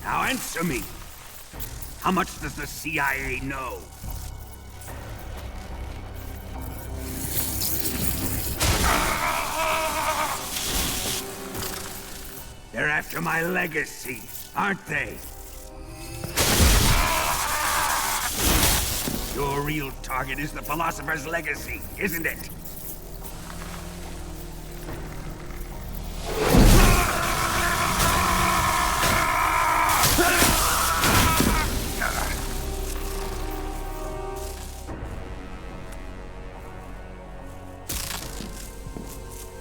Now answer me. How much does the CIA know? They're after my legacy, aren't they? Your real target is the Philosopher's Legacy, isn't it?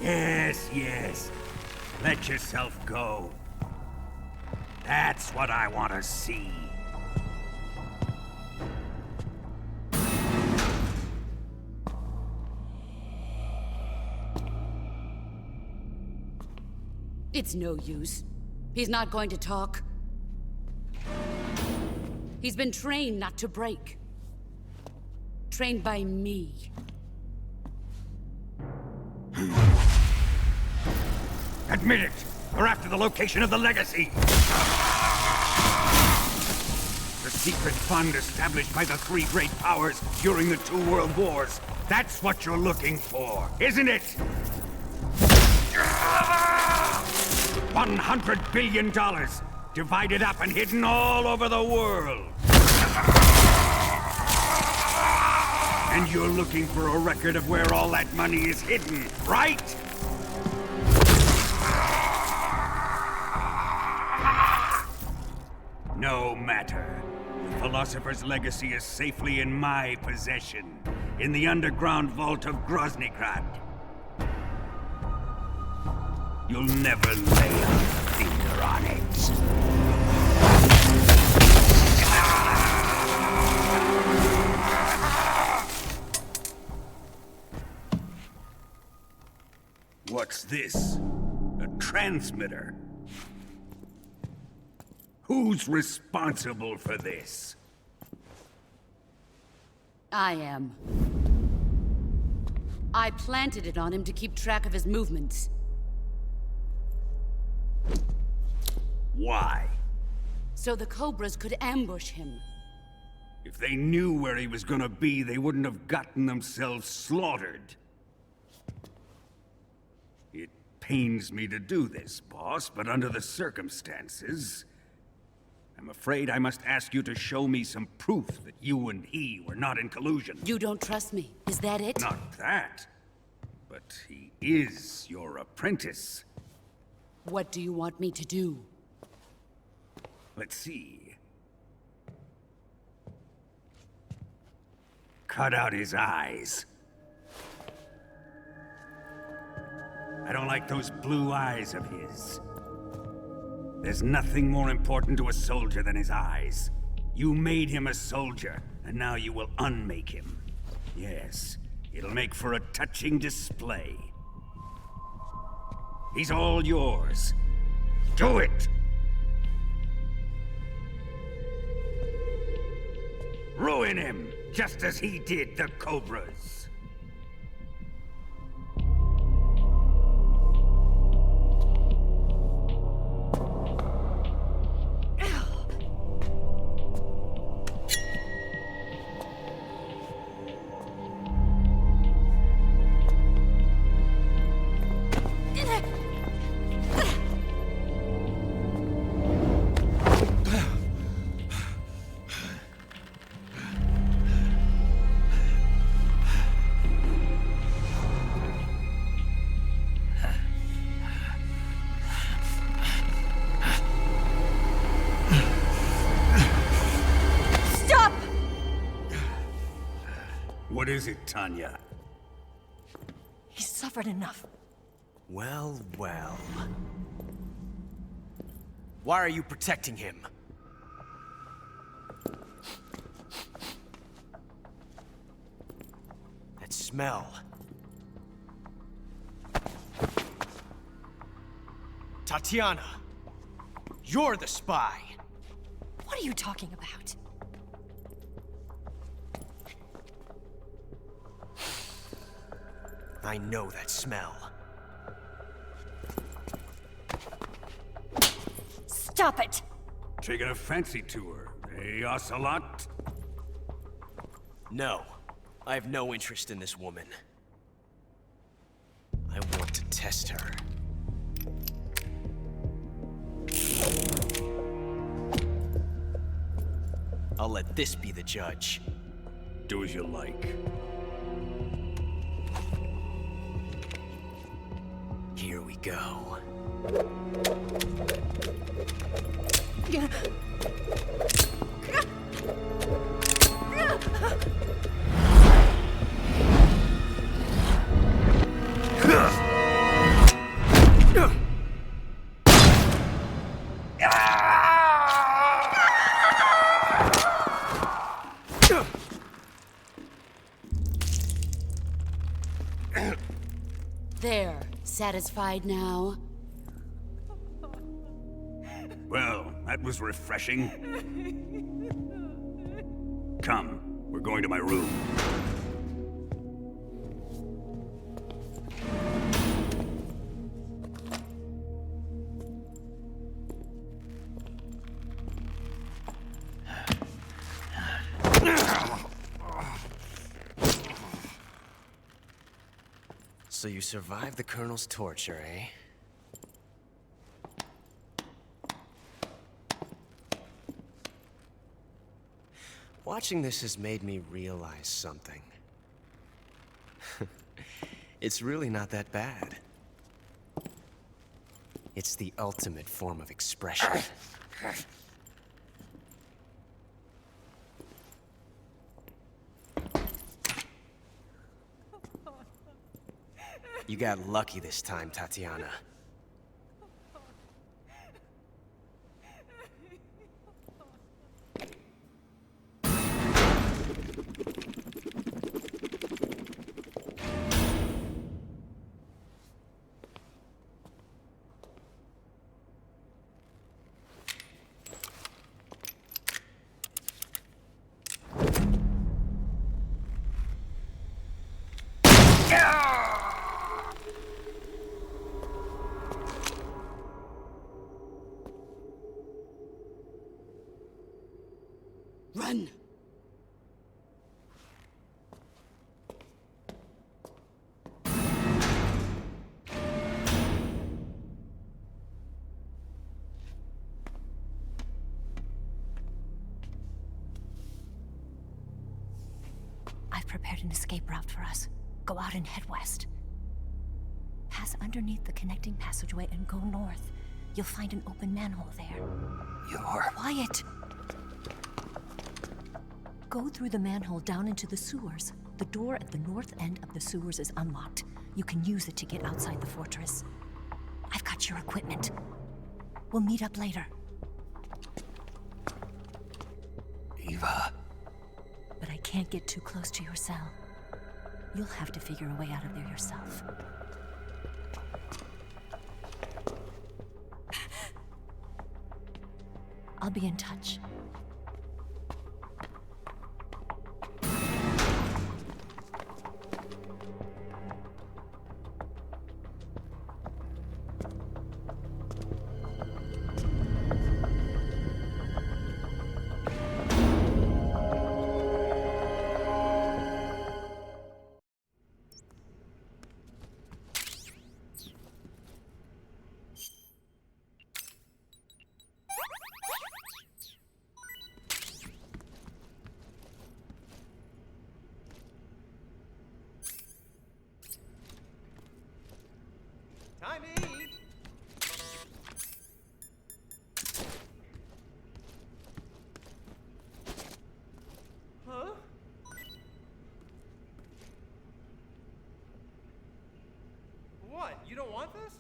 Yes, yes. Let yourself go. That's what I want to see. It's no use. He's not going to talk. He's been trained not to break. Trained by me. Admit it! We're after the location of the Legacy! The secret fund established by the three great powers during the 2 world wars. That's what you're looking for, isn't it? $100 billion, divided up and hidden all over the world. And you're looking for a record of where all that money is hidden, right? No matter. The Philosopher's Legacy is safely in my possession, in the underground vault of Groznygrad. You'll never lay a finger on it. What's this? A transmitter? Who's responsible for this? I am. I planted it on him to keep track of his movements. Why? So the Cobras could ambush him. If they knew where he was gonna be, they wouldn't have gotten themselves slaughtered. It pains me to do this, boss, but under the circumstances, I I'm afraid I must ask you to show me some proof that you and he were not in collusion. You don't trust me, is that it? Not that. But he is your apprentice. What do you want me to do? Let's see. Cut out his eyes. I don't like those blue eyes of his. There's nothing more important to a soldier than his eyes. You made him a soldier, and now you will unmake him. Yes, it'll make for a touching display. He's all yours. Do it! Ruin him, just as he did the Cobras. What is it, Tanya? He's suffered enough. Well, well. Why are you protecting him? That smell. Tatiana, you're the spy. What are you talking about? I know that smell. Stop it! Taking a fancy to her, eh, Ocelot? No. I have no interest in this woman. I want to test her. I'll let this be the judge. Do as you like. Here we go. There. Satisfied now? Well, that was refreshing. Come, we're going to my room. So you survived the Colonel's torture, eh? Watching this has made me realize something. It's really not that bad. It's the ultimate form of expression. You got lucky this time, Tatiana. Run! an escape route for us. Go out and head west. Pass underneath the connecting passageway and go north. You'll find an open manhole there. You're... Quiet! Go through the manhole down into the sewers. The door at the north end of the sewers is unlocked. You can use it to get outside the fortress. I've got your equipment. We'll meet up later. Eva... But I can't get too close to your cell. You'll have to figure a way out of there yourself. I'll be in touch. Time to eat! Huh? What? You don't want this?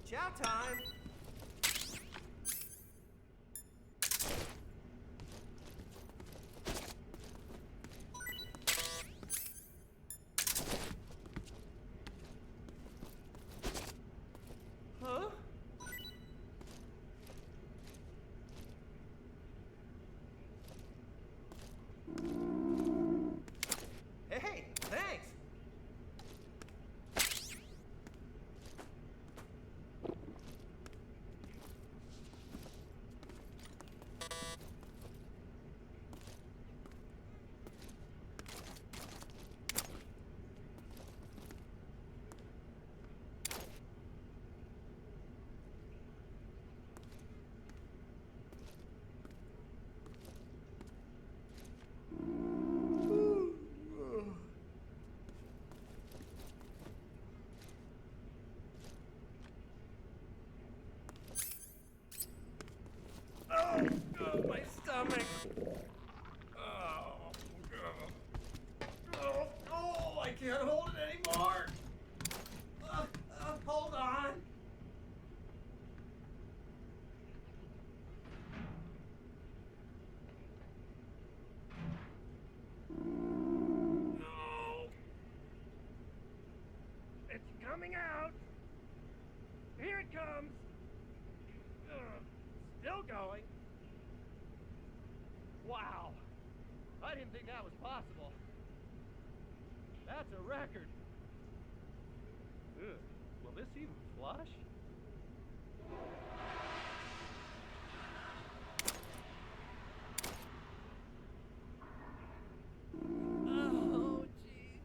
Chow time! Huh? Hey, thanks! Oh, my stomach. Oh, I can't hold it anymore. Hold on. No. It's coming out. Here it comes. Still going. Wow. I didn't think that was possible. That's a record. Ugh. Will this even flush? Oh, jeez.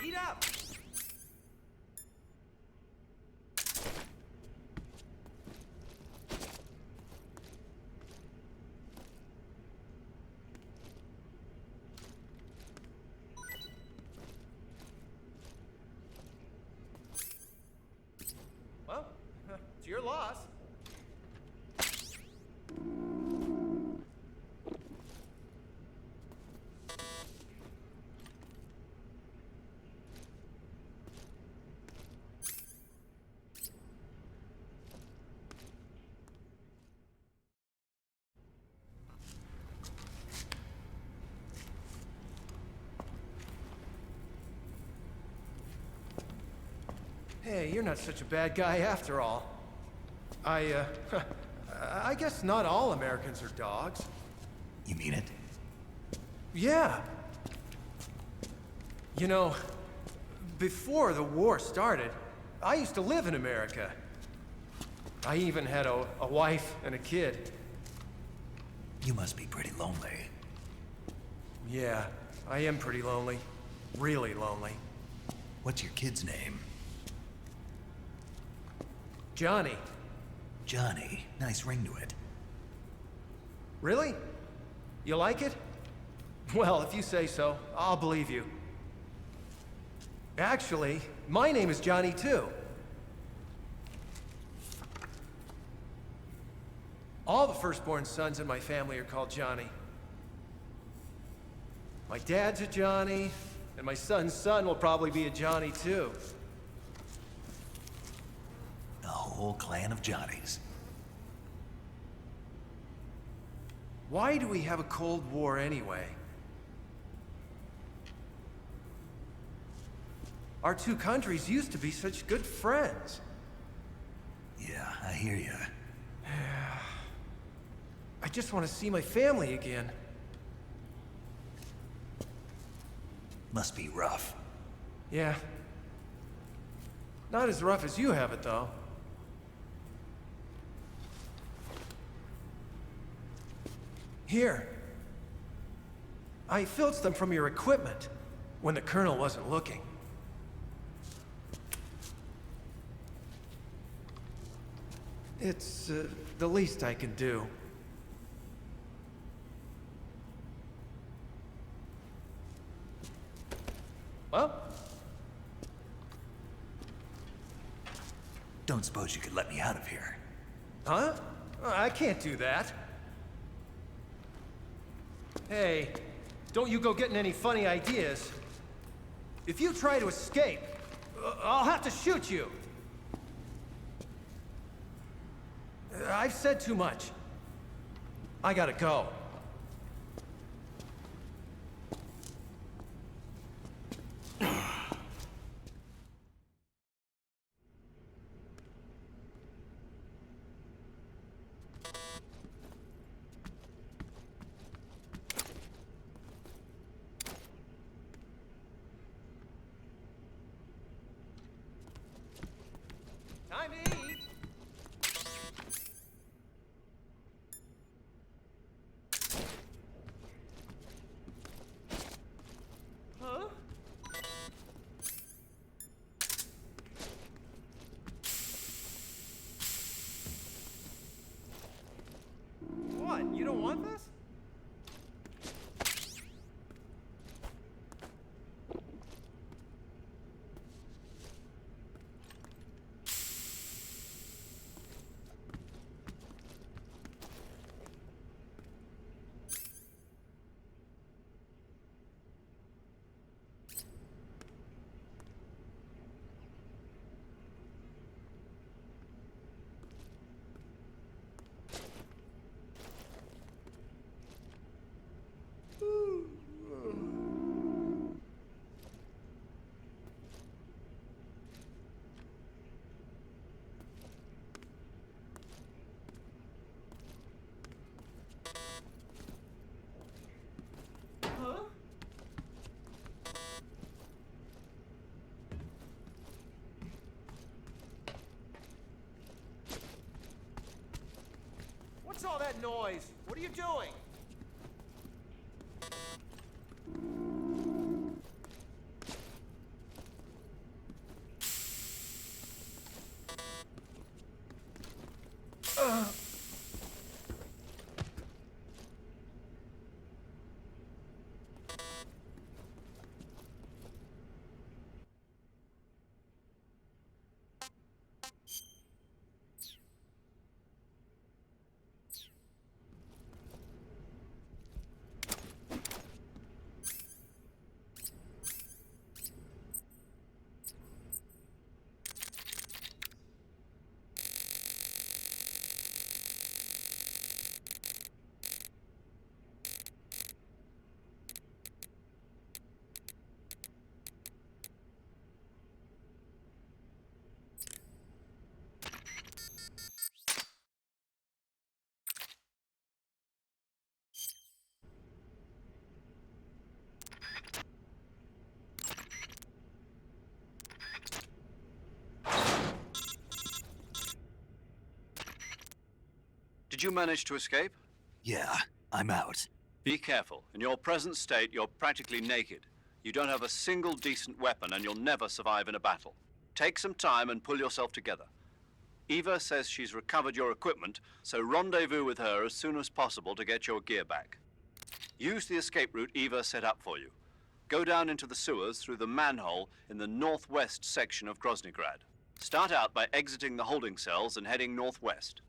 Speed up! Well, it's your loss. Hey, you're not such a bad guy after all. I guess not all Americans are dogs. You mean it? Yeah. You know, before the war started, I used to live in America. I even had a wife and a kid. You must be pretty lonely. Yeah, I am pretty lonely. Really lonely. What's your kid's name? Johnny. Johnny. Nice ring to it. Really? You like it? Well, if you say so, I'll believe you. Actually, my name is Johnny too. All the firstborn sons in my family are called Johnny. My dad's a Johnny, and my son's son will probably be a Johnny too. A whole clan of Johnnies. Why do we have a Cold War anyway? Our two countries used to be such good friends. Yeah, I hear you. I just want to see my family again. Must be rough. Yeah. Not as rough as you have it, though. Here. I filched them from your equipment when the Colonel wasn't looking. It's the least I can do. Well? Don't suppose you could let me out of here? Huh? I can't do that. Hey, don't you go getting any funny ideas. If you try to escape, I'll have to shoot you. I've said too much. I gotta go. Time to eat. Huh? What? You don't want this? Huh? What's all that noise? What are you doing? Did you manage to escape? Yeah, I'm out. Be careful. In your present state, you're practically naked. You don't have a single decent weapon, and you'll never survive in a battle. Take some time and pull yourself together. Eva says she's recovered your equipment, so rendezvous with her as soon as possible to get your gear back. Use the escape route Eva set up for you. Go down into the sewers through the manhole in the northwest section of Groznygrad. Start out by exiting the holding cells and heading northwest.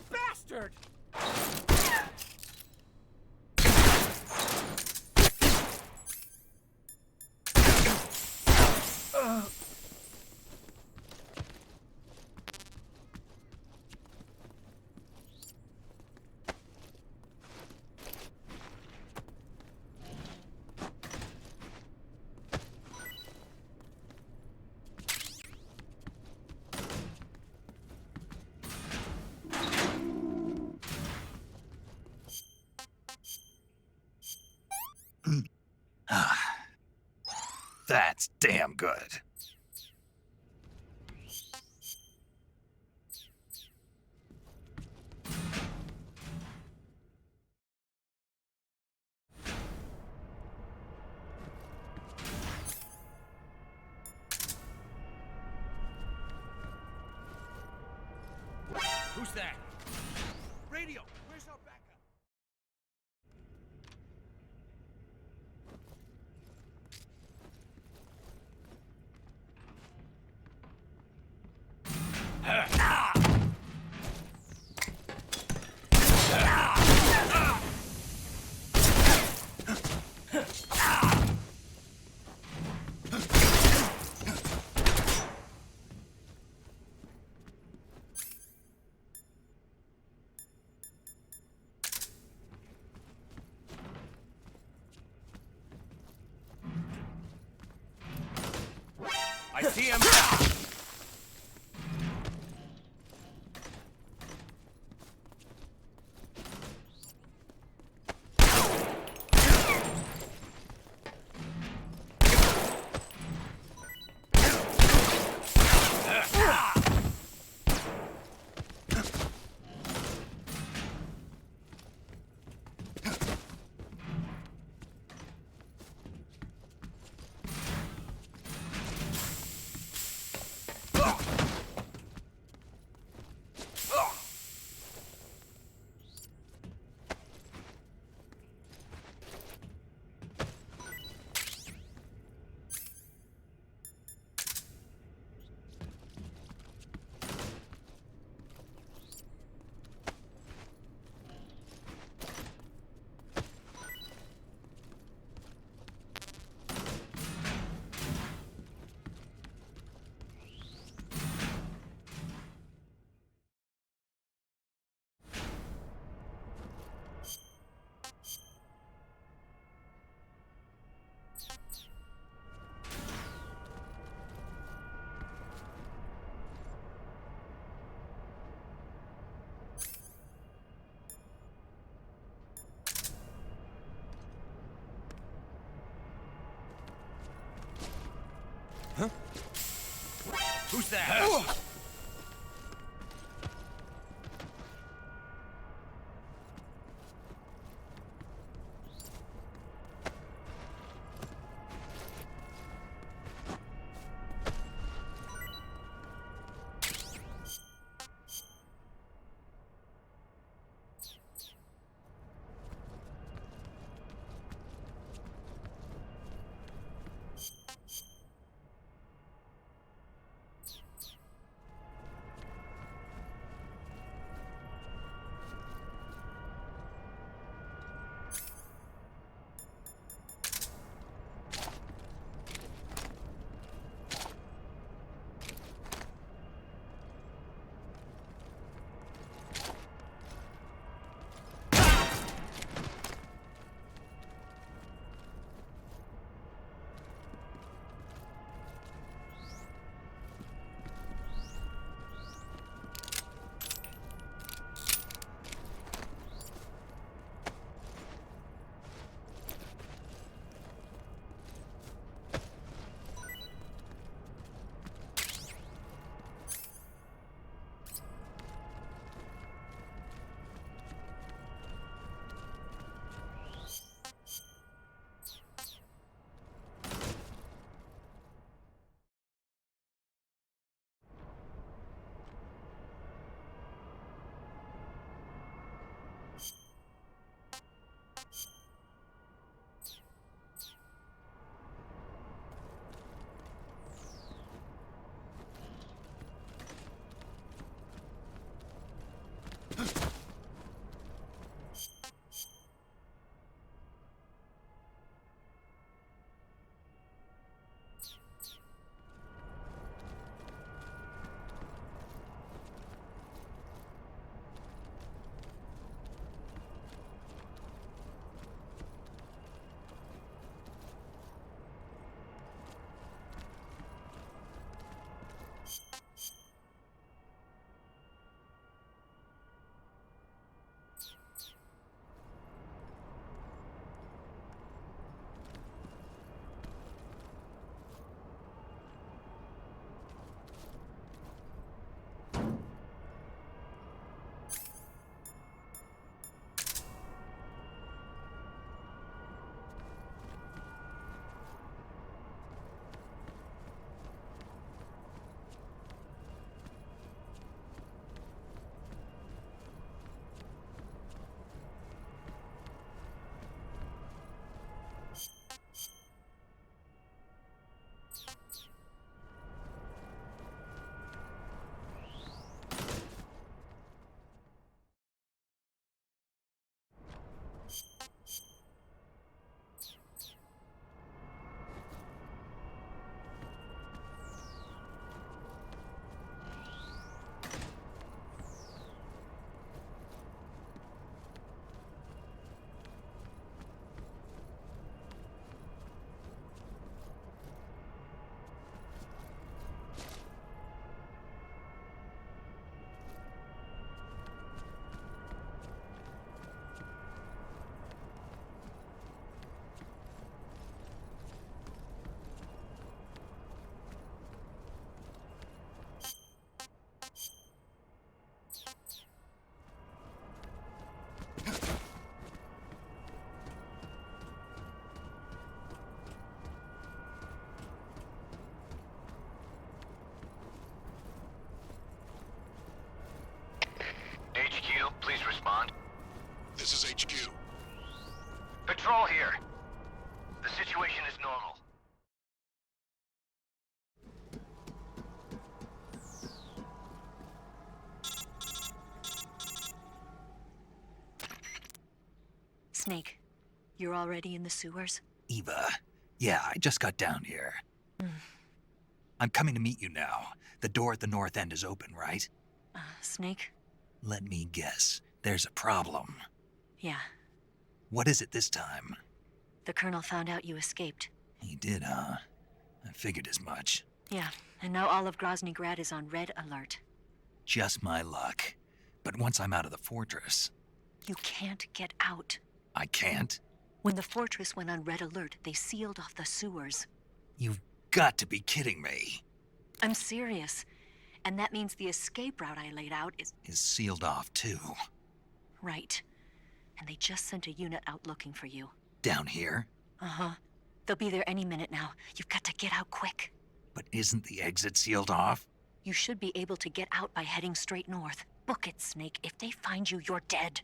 Bastard! That's damn good. Who's that? Radio, where's our backup? I see him now! Huh? Who's that? Snake, you're already in the sewers? Eva, yeah, I just got down here. I'm coming to meet you now. The door at the north end is open, right? Snake? Let me guess. There's a problem. Yeah. What is it this time? The Colonel found out you escaped. He did, huh? I figured as much. Yeah, and now all of Grozny Grad is on red alert. Just my luck. But once I'm out of the fortress... You can't get out. I can't? When the fortress went on red alert, they sealed off the sewers. You've got to be kidding me. I'm serious. And that means the escape route I laid out is sealed off, too. Right. And they just sent a unit out looking for you. Down here? Uh-huh. They'll be there any minute now. You've got to get out quick. But isn't the exit sealed off? You should be able to get out by heading straight north. Book it, Snake. If they find you, you're dead.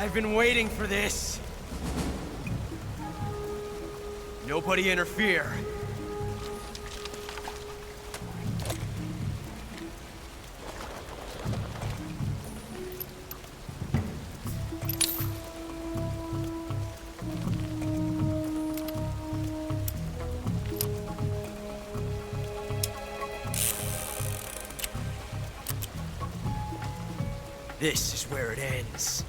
I've been waiting for this. Nobody interfere. This is where it ends.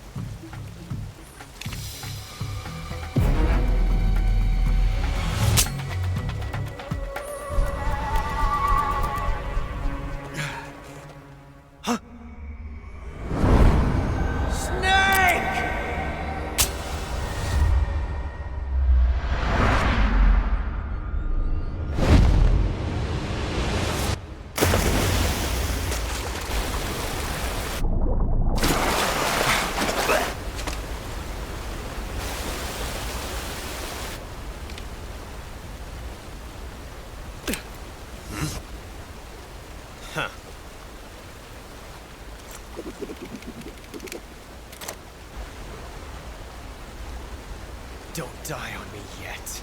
Don't die on me yet.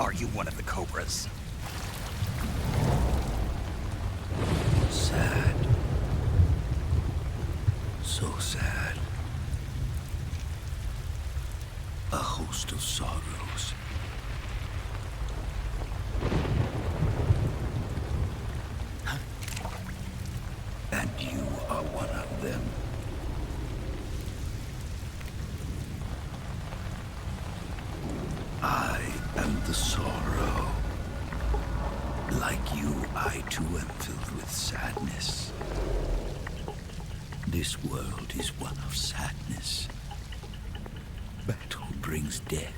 Are you one of the Cobras? Sad. So sad. A host of sorrows. And you are one of them. I am the sorrow. Like you, I too am filled with sadness. This world is one of sadness. Battle brings death.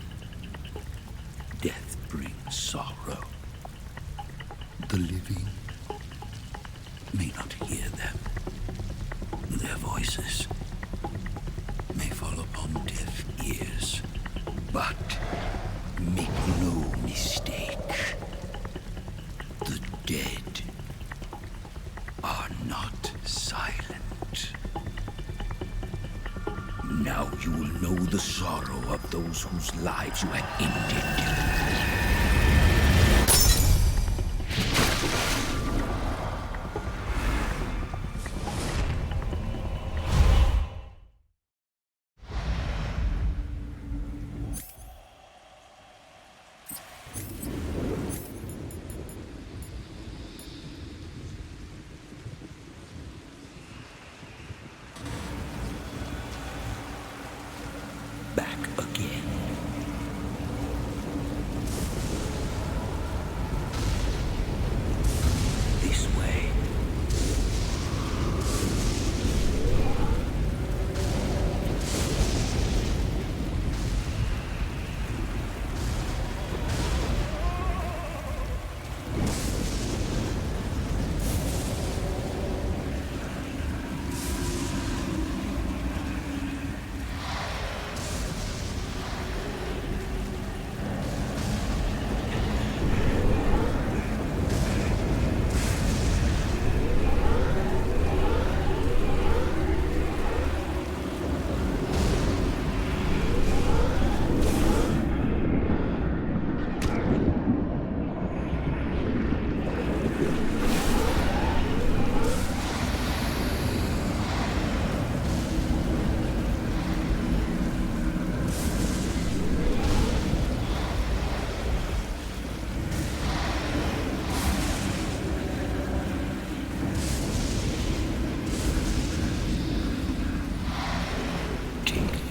Death brings sorrow. The living may not hear them. Their voices may fall upon deaf ears. But make no mistake, the dead are not silent. Now you will know the sorrow of those whose lives you had ended.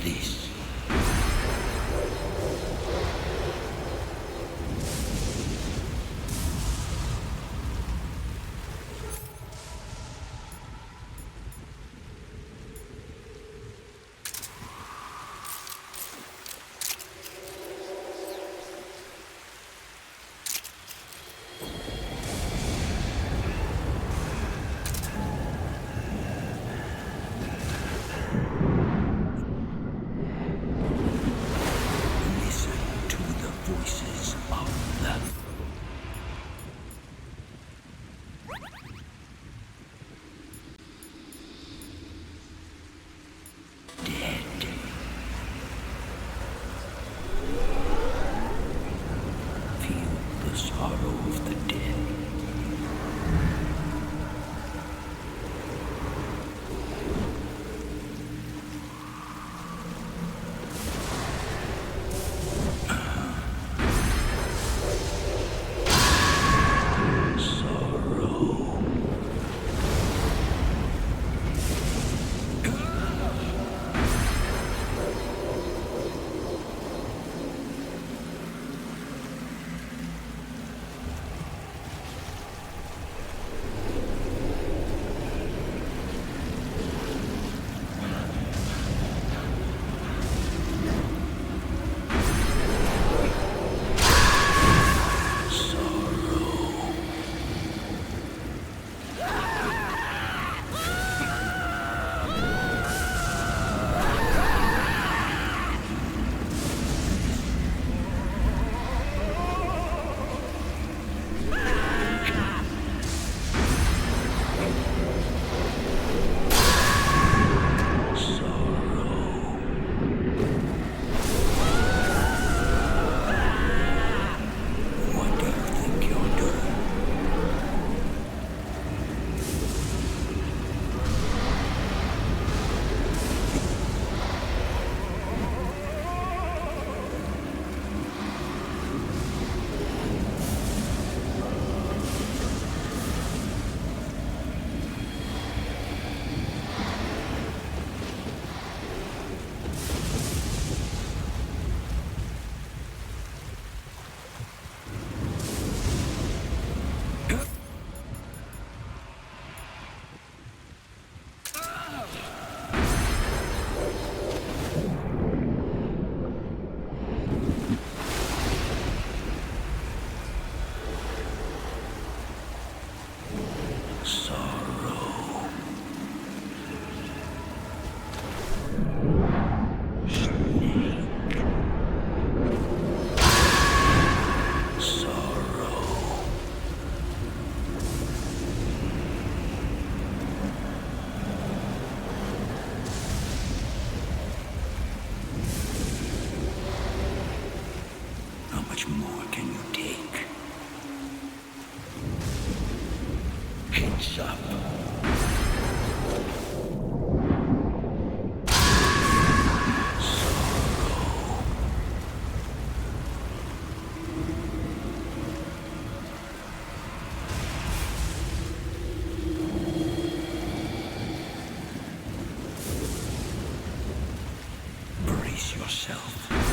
this. much more can you take? Heads up. Brace yourself.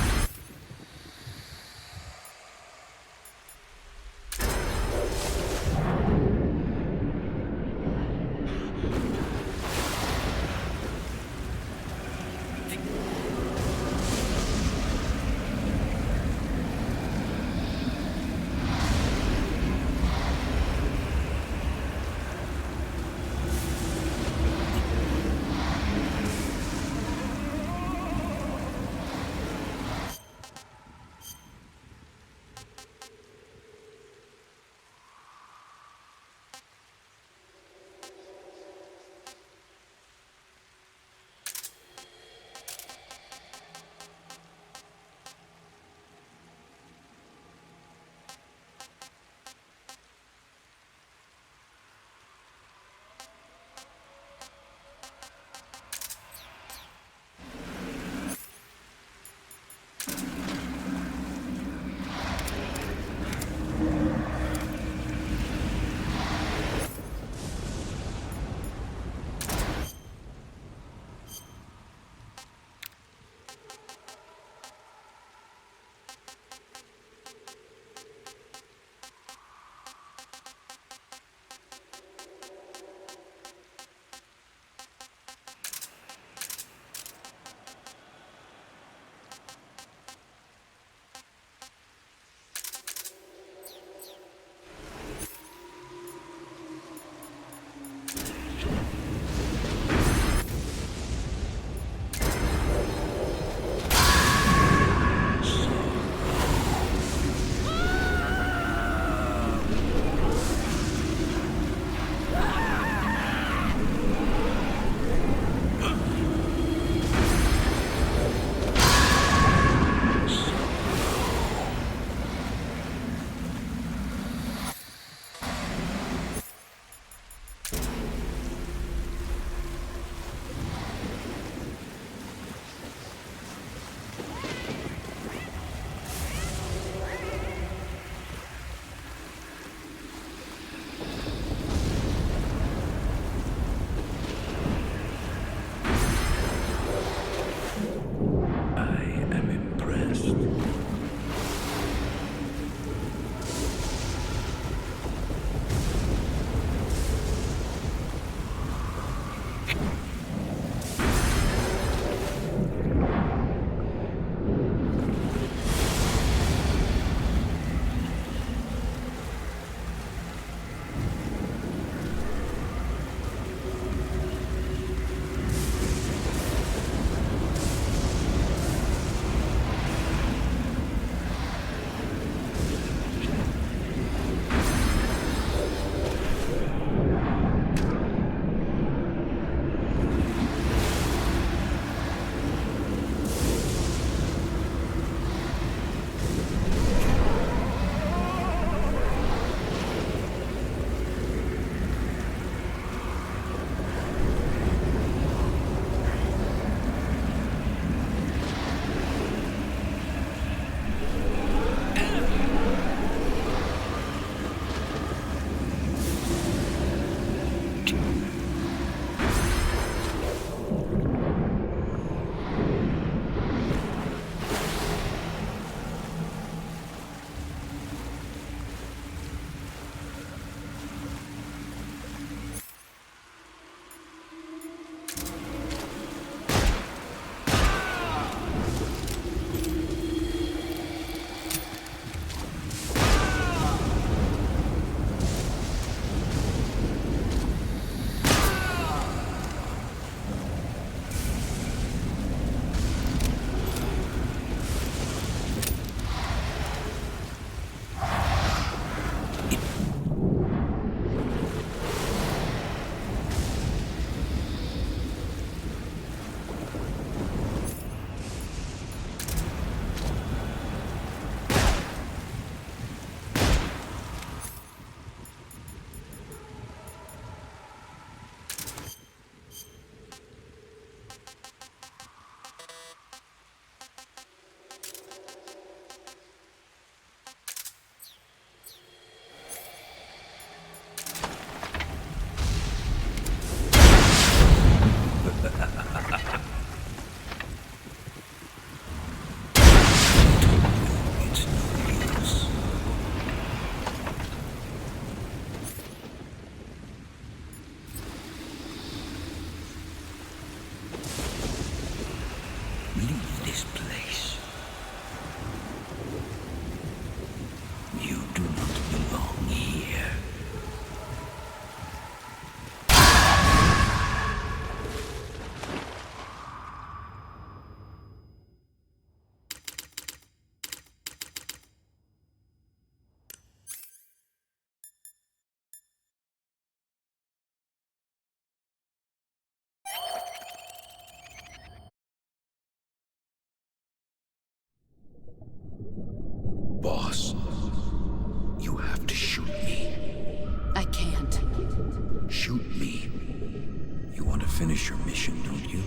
finish your mission, don't you?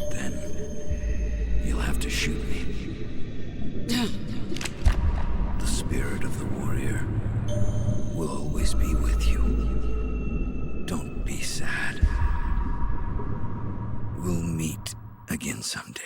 Then you'll have to shoot me. The spirit of the warrior will always be with you. Don't be sad. We'll meet again someday.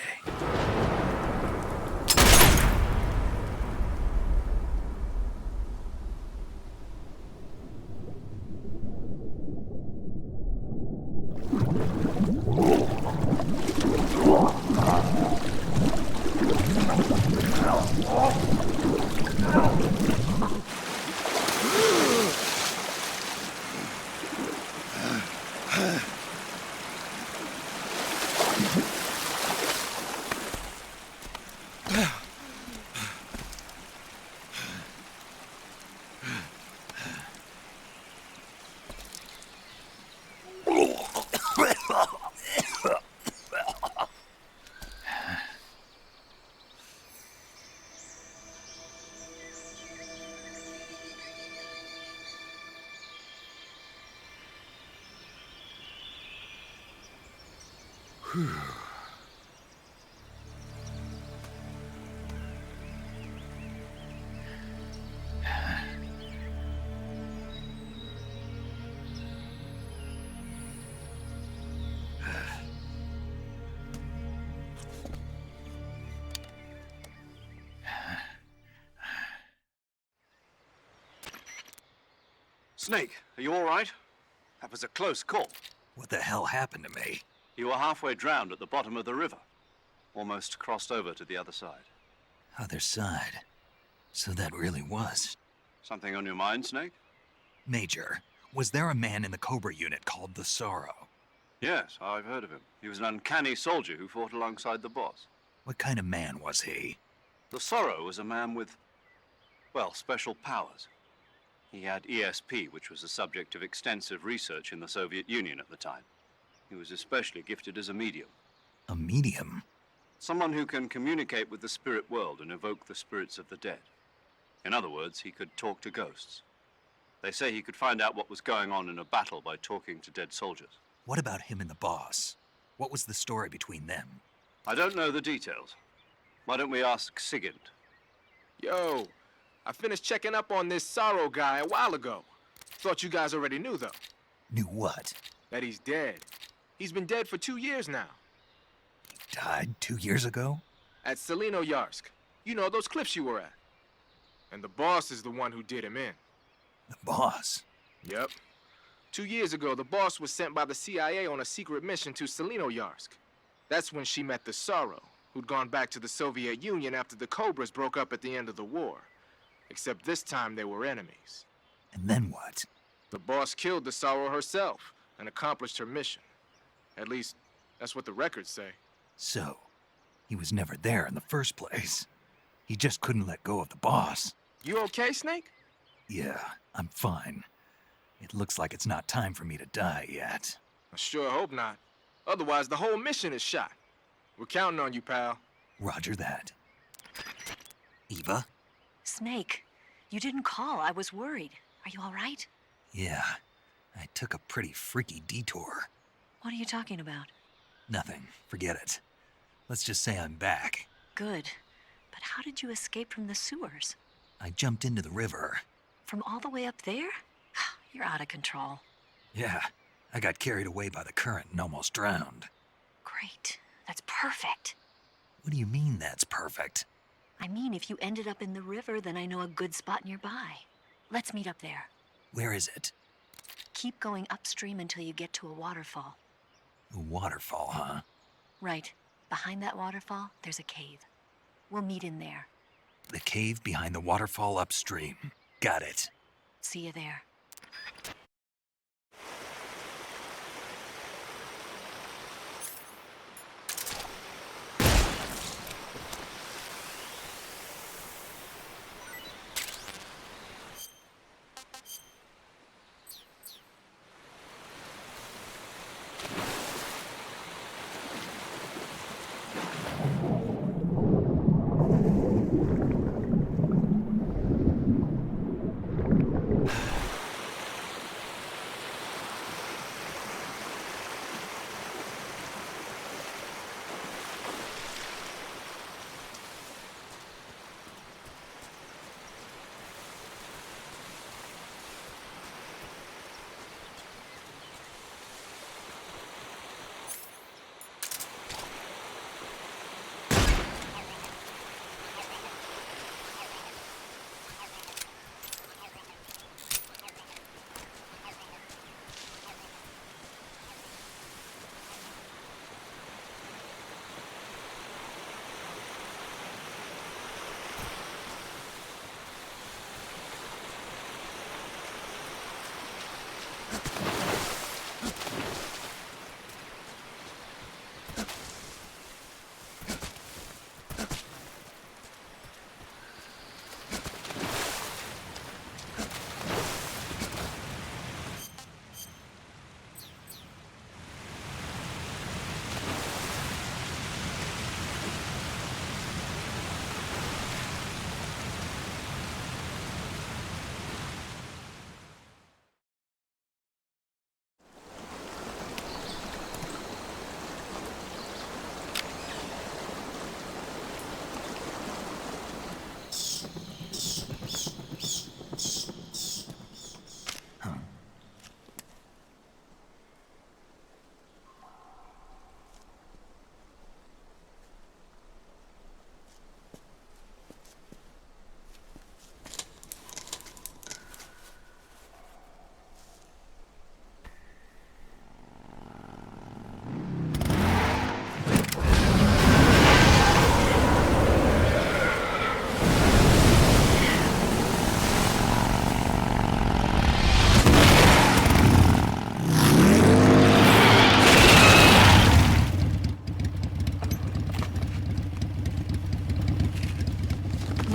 Snake, are you all right? That was a close call. What the hell happened to me? You were halfway drowned at the bottom of the river. Almost crossed over to the other side. Other side? So that really was. Something on your mind, Snake? Major, was there a man in the Cobra unit called the Sorrow? Yes, I've heard of him. He was an uncanny soldier who fought alongside the boss. What kind of man was he? The Sorrow was a man with, well, special powers. He had ESP, which was the subject of extensive research in the Soviet Union at the time. He was especially gifted as a medium. A medium? Someone who can communicate with the spirit world and evoke the spirits of the dead. In other words, he could talk to ghosts. They say he could find out what was going on in a battle by talking to dead soldiers. What about him and the boss? What was the story between them? I don't know the details. Why don't we ask Sigint? Yo, I finished checking up on this Sorrow guy a while ago. Thought you guys already knew, though. Knew what? That he's dead. He's been dead for 2 years now. Died 2 years ago? At Selino-Yarsk. You know, those cliffs you were at. And the boss is the one who did him in. The boss? Yep. 2 years ago, the boss was sent by the CIA on a secret mission to Selino-Yarsk. That's when she met the Sorrow, who'd gone back to the Soviet Union after the Cobras broke up at the end of the war. Except this time they were enemies. And then what? The boss killed the Sorrow herself and accomplished her mission. At least, that's what the records say. So, he was never there in the first place. He just couldn't let go of the boss. You okay, Snake? Yeah, I'm fine. It looks like it's not time for me to die yet. I sure hope not. Otherwise, the whole mission is shot. We're counting on you, pal. Roger that. Eva? Snake, you didn't call. I was worried. Are you all right? Yeah, I took a pretty freaky detour. What are you talking about? Nothing. Forget it. Let's just say I'm back. Good. But how did you escape from the sewers? I jumped into the river. From all the way up there? You're out of control. Yeah, I got carried away by the current and almost drowned. Great. That's perfect. What do you mean that's perfect? I mean, if you ended up in the river, then I know a good spot nearby. Let's meet up there. Where is it? Keep going upstream until you get to a waterfall. A waterfall, huh? Right. Behind that waterfall, there's a cave. We'll meet in there. The cave behind the waterfall upstream. Got it. See you there.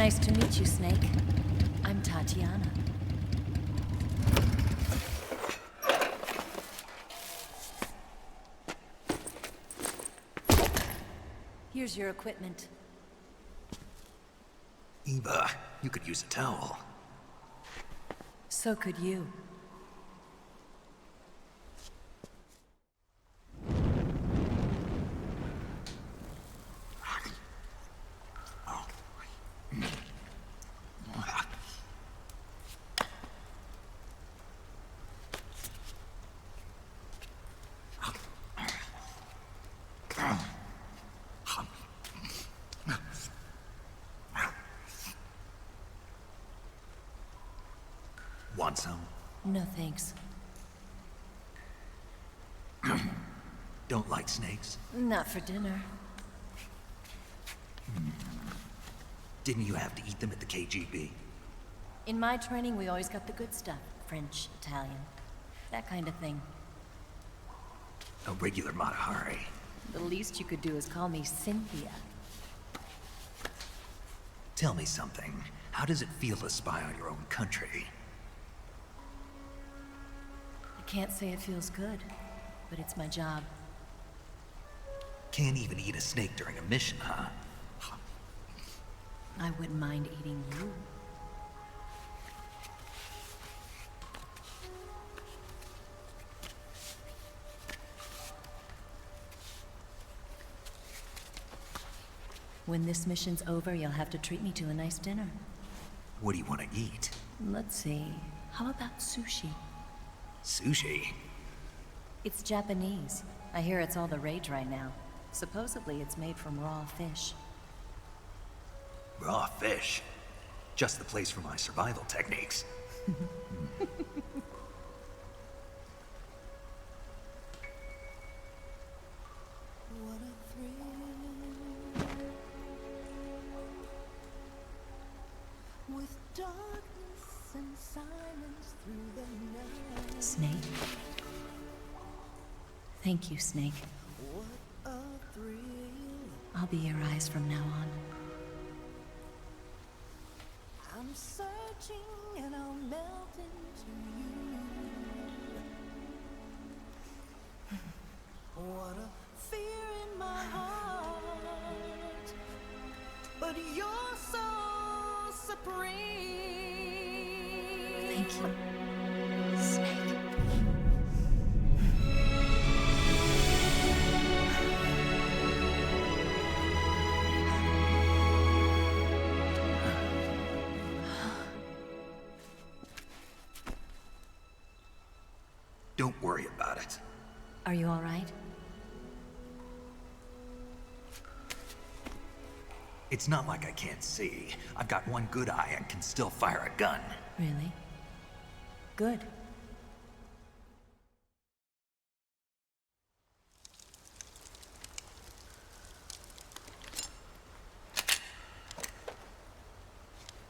Nice to meet you, Snake. I'm Tatiana. Here's your equipment. Eva, you could use a towel. So could you. Want some? No thanks. Don't like snakes? Not for dinner. Didn't you have to eat them at the KGB? In my training, we always got the good stuff. French, Italian, that kind of thing. A regular Matahari. The least you could do is call me Cynthia. Tell me something. How does it feel to spy on your own country? I can't say it feels good, but it's my job. Can't even eat a snake during a mission, huh? I wouldn't mind eating you. When this mission's over, you'll have to treat me to a nice dinner. What do you want to eat? Let's see. How about sushi? Sushi? It's Japanese. I hear it's all the rage right now. Supposedly it's made from raw fish. Raw fish? Just the place for my survival techniques. With darkness and silence through the night. Snake. Thank you, Snake. What a thrill. I'll be your eyes from now on. I'm searching and I'll melt into you. What a fear in my heart. But you're so supreme. Thank you, Snake. Don't worry about it. Are you all right? It's not like I can't see. I've got one good eye and can still fire a gun. Really? Good.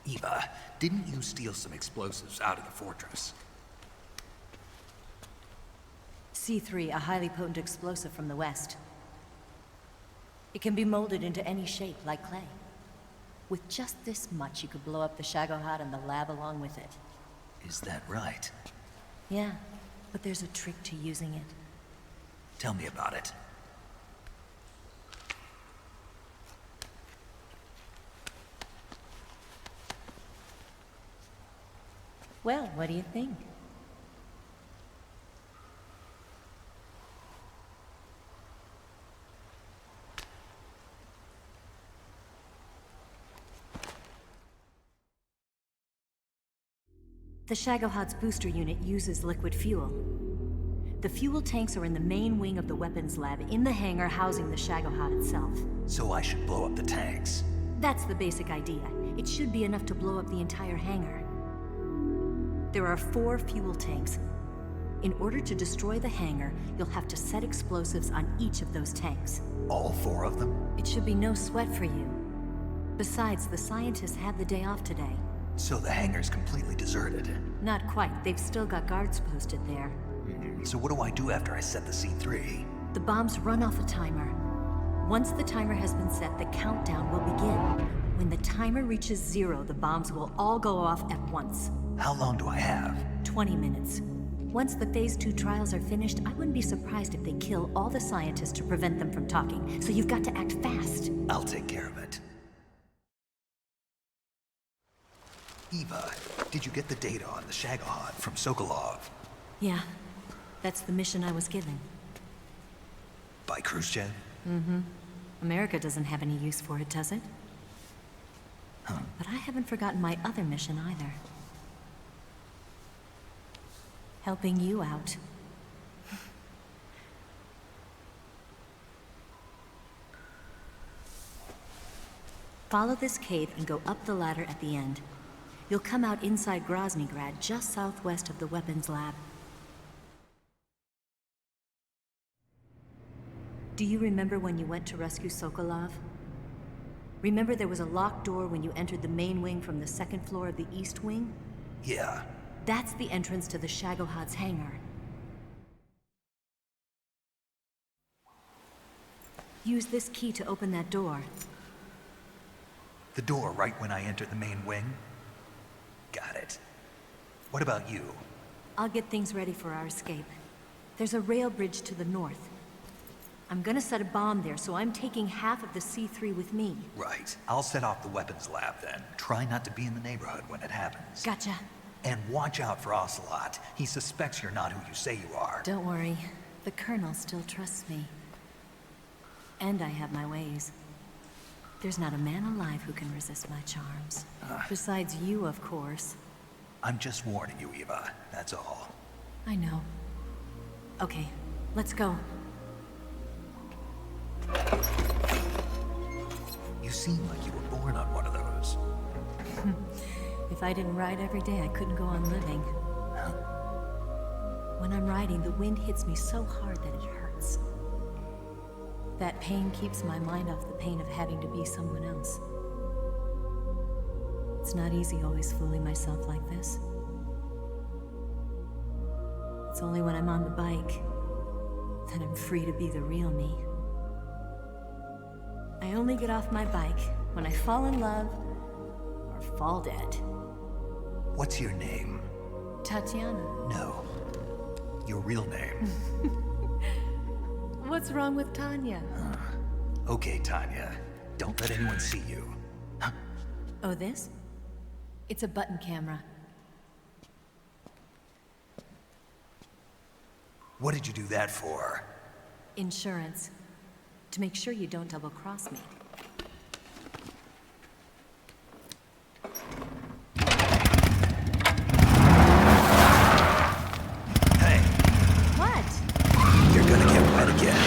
Eva, didn't you steal some explosives out of the fortress? C3, a highly potent explosive from the west. It can be molded into any shape, like clay. With just this much, you could blow up the Shagohod and the lab along with it. Is that right? Yeah, but there's a trick to using it. Tell me about it. Well, what do you think? The Shagohod's booster unit uses liquid fuel. The fuel tanks are in the main wing of the weapons lab in the hangar housing the Shagohod itself. So I should blow up the tanks. That's the basic idea. It should be enough to blow up the entire hangar. There are 4 fuel tanks. In order to destroy the hangar, you'll have to set explosives on each of those tanks. All 4 of them? It should be no sweat for you. Besides, the scientists had the day off today. So the hangar's completely deserted. Not quite. They've still got guards posted there. So what do I do after I set the C3? The bombs run off a timer. Once the timer has been set, the countdown will begin. When the timer reaches 0, the bombs will all go off at once. How long do I have? 20 minutes. Once the Phase 2 trials are finished, I wouldn't be surprised if they kill all the scientists to prevent them from talking, so you've got to act fast. I'll take care of it. Eva, did you get the data on the Shagohod from Sokolov? Yeah, that's the mission I was given. By Khrushchev? Mm-hmm. America doesn't have any use for it, does it? Huh. But I haven't forgotten my other mission either. Helping you out. Follow this cave and go up the ladder at the end. You'll come out inside Groznygrad, just southwest of the weapons lab. Do you remember when you went to rescue Sokolov? Remember there was a locked door when you entered the main wing from the second floor of the east wing? Yeah. That's the entrance to the Shagohod's hangar. Use this key to open that door. The door right when I entered the main wing? Got it. What about you? I'll get things ready for our escape. There's a rail bridge to the north. I'm gonna set a bomb there, so I'm taking half of the C3 with me. Right. I'll set off the weapons lab then. Try not to be in the neighborhood when it happens. Gotcha. And watch out for Ocelot. He suspects you're not who you say you are. Don't worry. The Colonel still trusts me. And I have my ways. There's not a man alive who can resist my charms. Besides you, of course. I'm just warning you, Eva. That's all. I know. Okay, let's go. You seem like you were born on one of those. If I didn't ride every day, I couldn't go on living. When I'm riding, the wind hits me so hard that it hurts. That pain keeps my mind off the pain of having to be someone else. It's not easy always fooling myself like this. It's only when I'm on the bike that I'm free to be the real me. I only get off my bike when I fall in love or fall dead. What's your name? Tatiana. No. Your real name. What's wrong with Tanya? Okay, Tanya. Don't let anyone see you. Oh, this? It's a button camera. What did you do that for? Insurance. To make sure you don't double-cross me. Hey. What? You're gonna get wet again.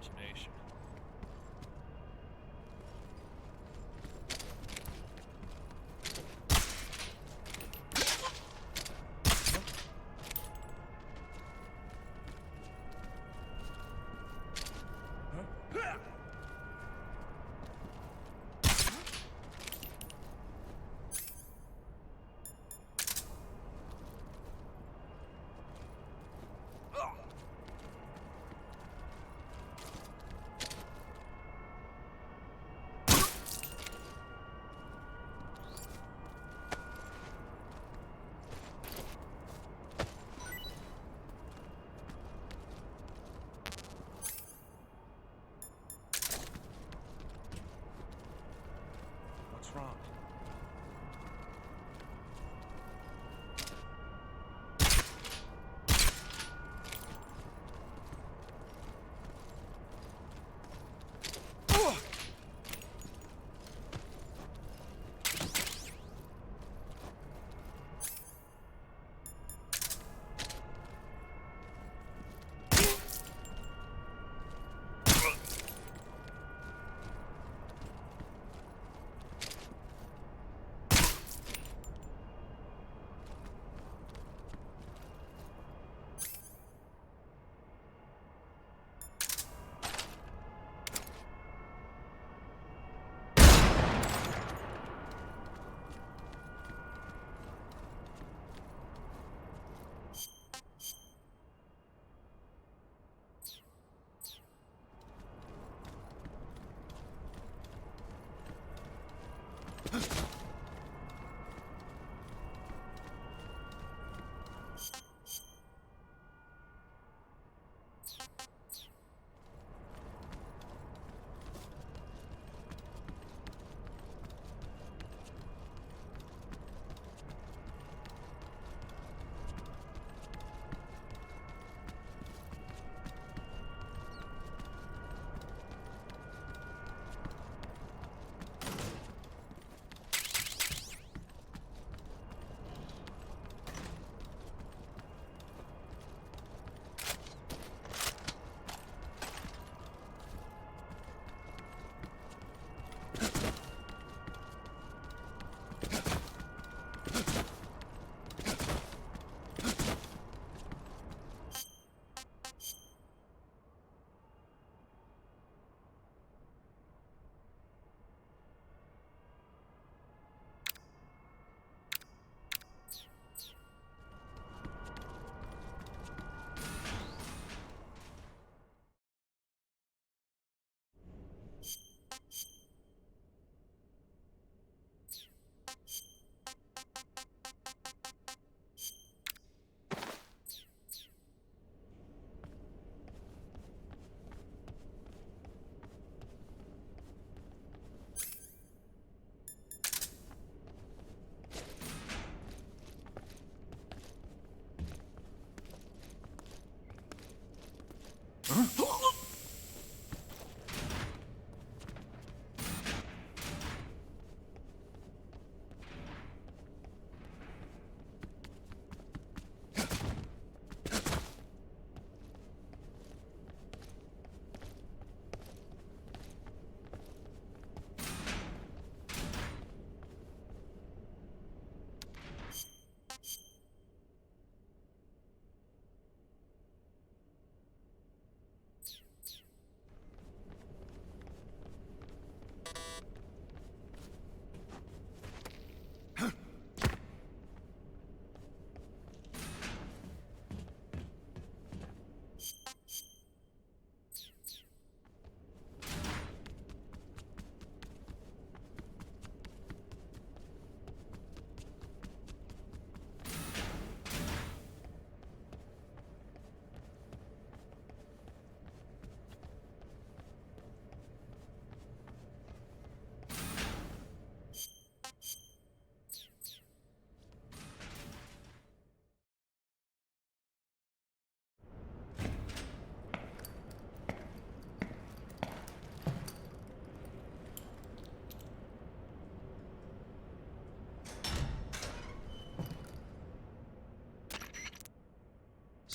imagination. What's wrong?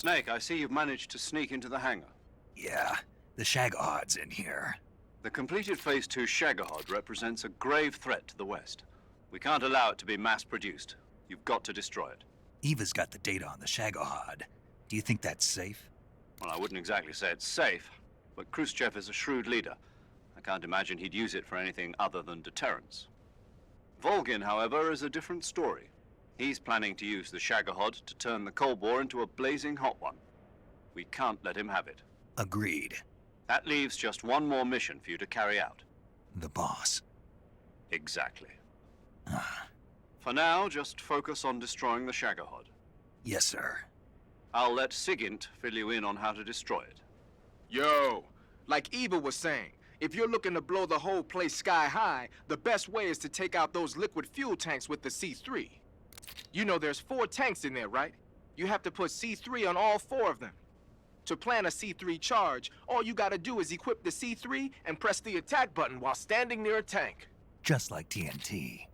Snake, I see you've managed to sneak into the hangar. Yeah, The Shagohod's in here. The completed Phase 2 Shagohod represents a grave threat to the West. We can't allow it to be mass-produced. You've got to destroy it. Eva's got the data on the Shagohod. Do you think that's safe? Well, I wouldn't exactly say it's safe, but Khrushchev is a shrewd leader. I can't imagine he'd use it for anything other than deterrence. Volgin, however, is a different story. He's planning to use the Shagohod to turn the Cold War into a blazing hot one. We can't let him have it. Agreed. That leaves just one more mission for you to carry out. The boss. Exactly. For now, just focus on destroying the Shagohod. Yes, sir. I'll let Sigint fill you in on how to destroy it. Yo, like Eva was saying, if you're looking to blow the whole place sky high, the best way is to take out those liquid fuel tanks with the C3. You know there's 4 tanks in there, right? You have to put C3 on all 4 of them. To plan a C3 charge, all you gotta do is equip the C3 and press the attack button while standing near a tank. Just like TNT.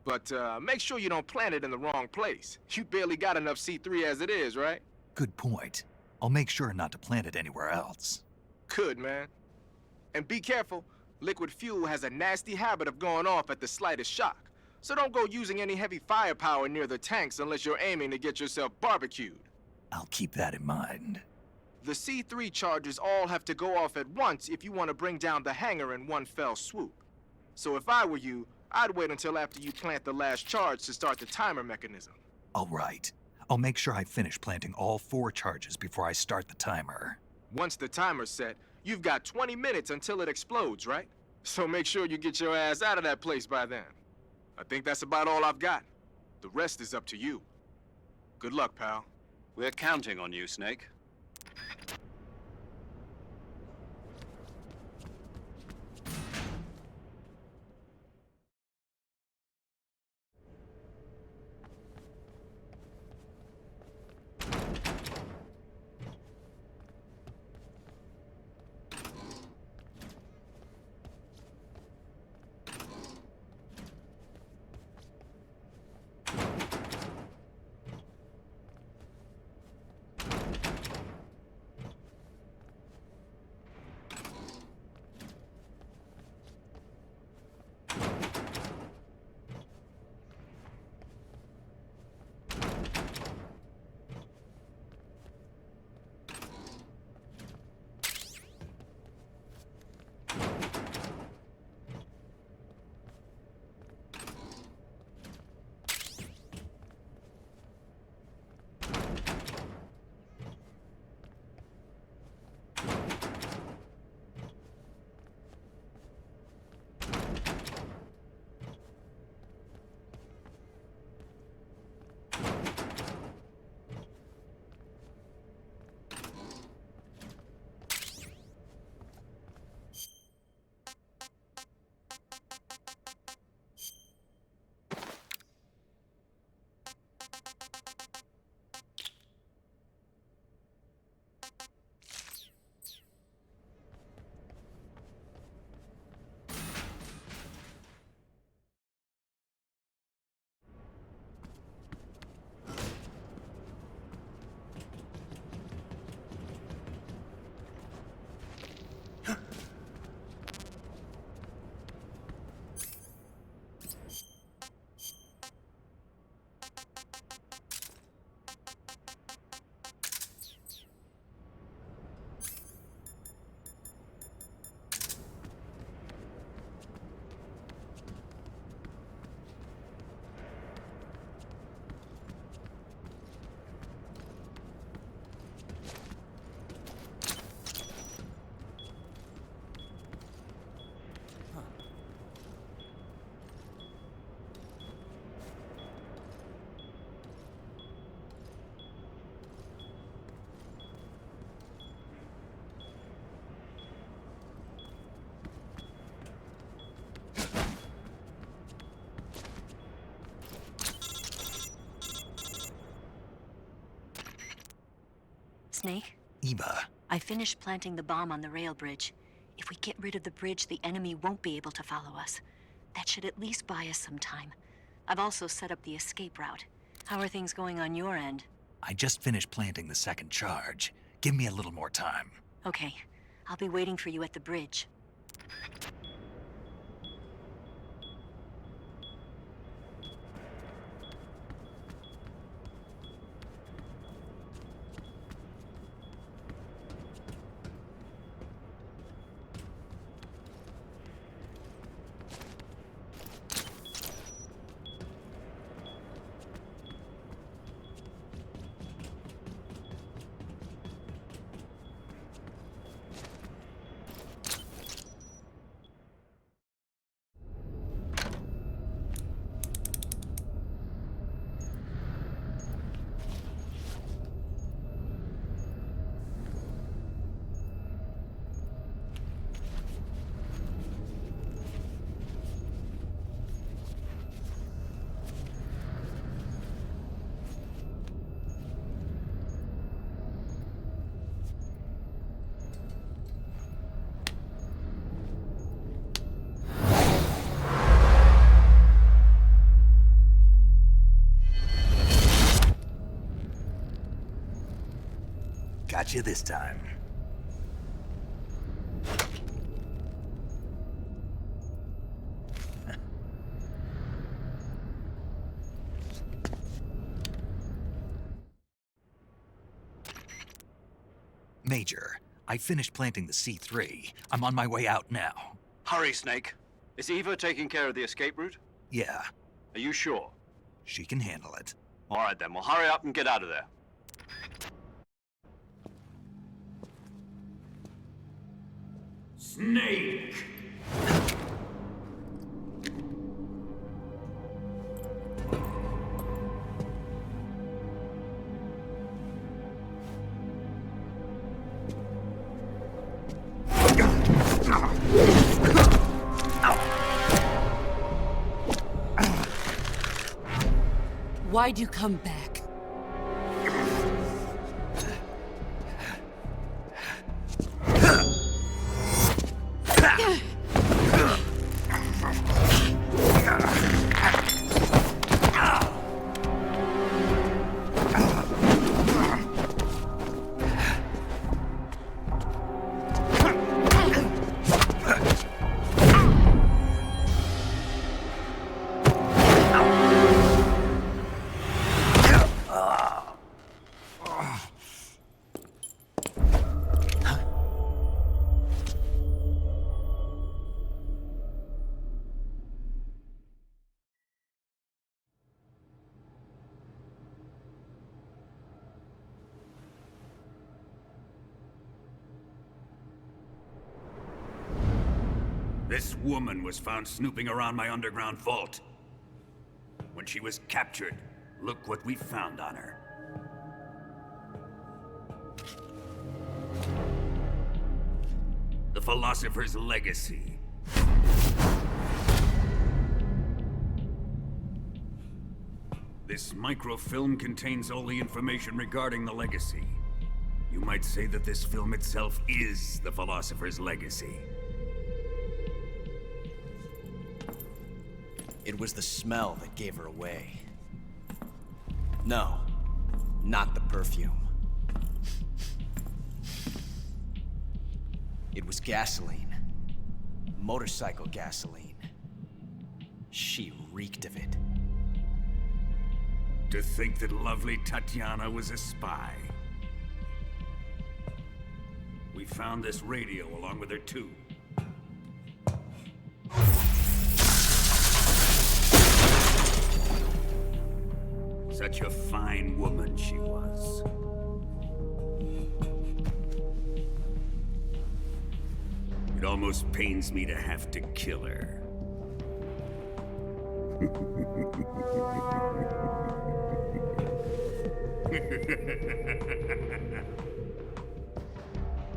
But make sure you don't plant it in the wrong place. You barely got enough C3 as it is, right? Good point. I'll make sure not to plant it anywhere else. Good, man. And be careful. Liquid fuel has a nasty habit of going off at the slightest shock. So don't go using any heavy firepower near the tanks unless you're aiming to get yourself barbecued. I'll keep that in mind. The C3 charges all have to go off at once if you want to bring down the hangar in one fell swoop. So if I were you, I'd wait until after you plant the last charge to start the timer mechanism. All right. I'll make sure I finish planting all 4 charges before I start the timer. Once the timer's set, you've got 20 minutes until it explodes, right? So make sure you get your ass out of that place by then. I think that's about all I've got. The rest is up to you. Good luck, pal. We're counting on you, Snake. Snake? Eva. I finished planting the bomb on the rail bridge. If we get rid of the bridge, the enemy won't be able to follow us. That should at least buy us some time. I've also set up the escape route. How are things going on your end? I just finished planting the second charge. Give me a little more time. Okay. I'll be waiting for you at the bridge. Got you this time. Major, I finished planting the C3. I'm on my way out now. Hurry, Snake. Is Eva taking care of the escape route? Yeah. Are you sure? She can handle it. All right then, well hurry up and get out of there. Snake! Why'd you come back? This woman was found snooping around my underground vault. When she was captured, look what we found on her. The Philosopher's Legacy. This microfilm contains all the information regarding the Legacy. You might say that this film itself is the Philosopher's Legacy. It was the smell that gave her away. No, not the perfume. It was gasoline. Motorcycle gasoline. She reeked of it. To think that lovely Tatiana was a spy. We found this radio along with her too. Such a fine woman she was. It almost pains me to have to kill her.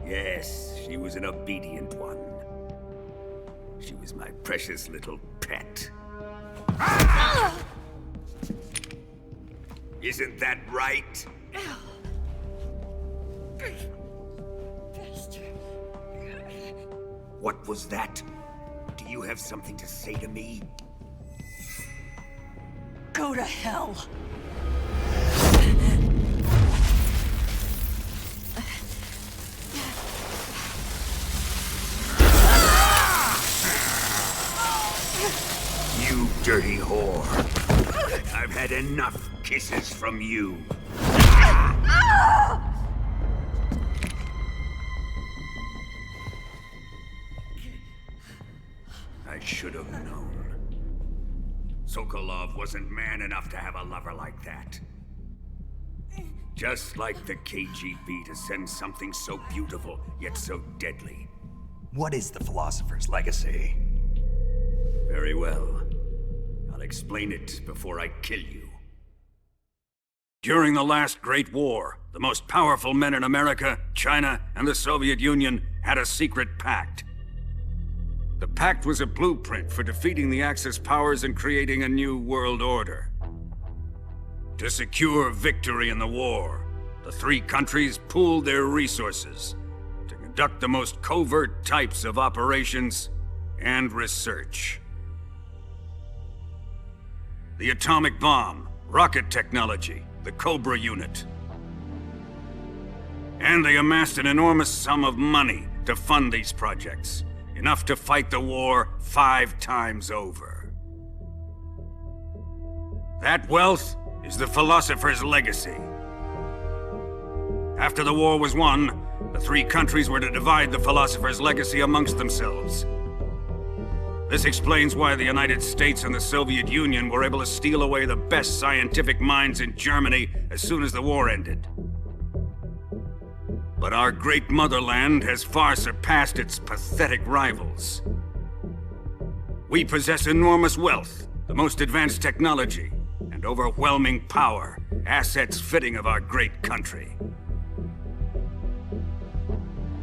Yes, she was an obedient one. She was my precious little pet. Isn't that right? What was that? Do you have something to say to me? Go to hell. dirty whore. I've had enough kisses from you. I should have known. Sokolov wasn't man enough to have a lover like that. Just like the KGB to send something so beautiful, yet so deadly. What is the Philosopher's Legacy? Very well. I'll explain it before I kill you. During the last Great War, the most powerful men in America, China, and the Soviet Union had a secret pact. The pact was a blueprint for defeating the Axis powers and creating a new world order. To secure victory in the war, the three countries pooled their resources to conduct the most covert types of operations and research. The atomic bomb, rocket technology, the Cobra unit. And they amassed an enormous sum of money to fund these projects, enough to fight the war 5 times over. That wealth is the Philosopher's Legacy. After the war was won, the three countries were to divide the Philosopher's Legacy amongst themselves. This explains why the United States and the Soviet Union were able to steal away the best scientific minds in Germany as soon as the war ended. But our great motherland has far surpassed its pathetic rivals. We possess enormous wealth, the most advanced technology, and overwhelming power, assets fitting of our great country.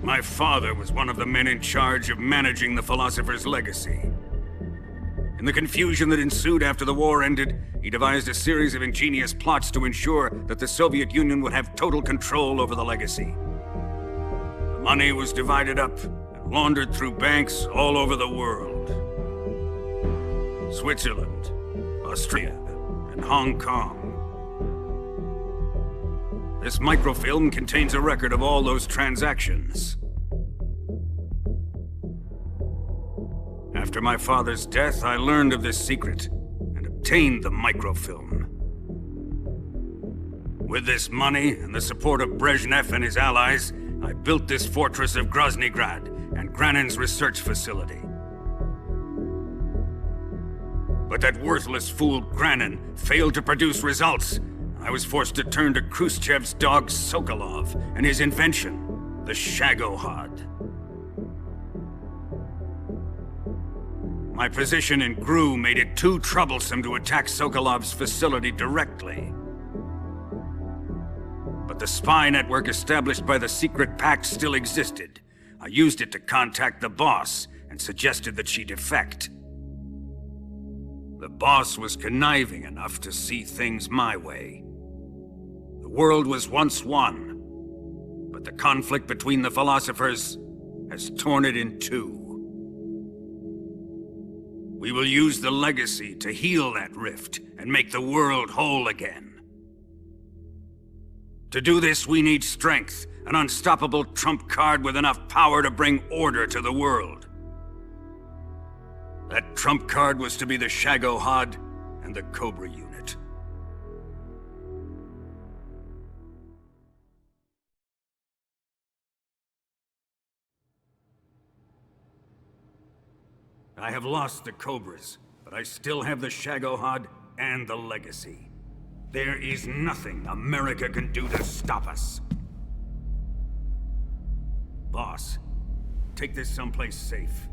My father was one of the men in charge of managing the Philosopher's Legacy. In the confusion that ensued after the war ended, he devised a series of ingenious plots to ensure that the Soviet Union would have total control over the legacy. The money was divided up and laundered through banks all over the world. Switzerland, Austria, and Hong Kong. This microfilm contains a record of all those transactions. After my father's death, I learned of this secret and obtained the microfilm. With this money and the support of Brezhnev and his allies, I built this fortress of Groznygrad and Granin's research facility. But that worthless fool Granin failed to produce results. I was forced to turn to Khrushchev's dog Sokolov and his invention, the Shagohod. My position in GRU made it too troublesome to attack Sokolov's facility directly. But the spy network established by the secret pact still existed. I used it to contact the boss and suggested that she defect. The boss was conniving enough to see things my way. The world was once one, but the conflict between the philosophers has torn it in two. We will use the legacy to heal that rift and make the world whole again. To do this, we need strength, an unstoppable trump card with enough power to bring order to the world. That trump card was to be the Shagohod and the Cobra unit. I have lost the Cobras, but I still have the Shagohod and the legacy. There is nothing America can do to stop us. Boss, take this someplace safe.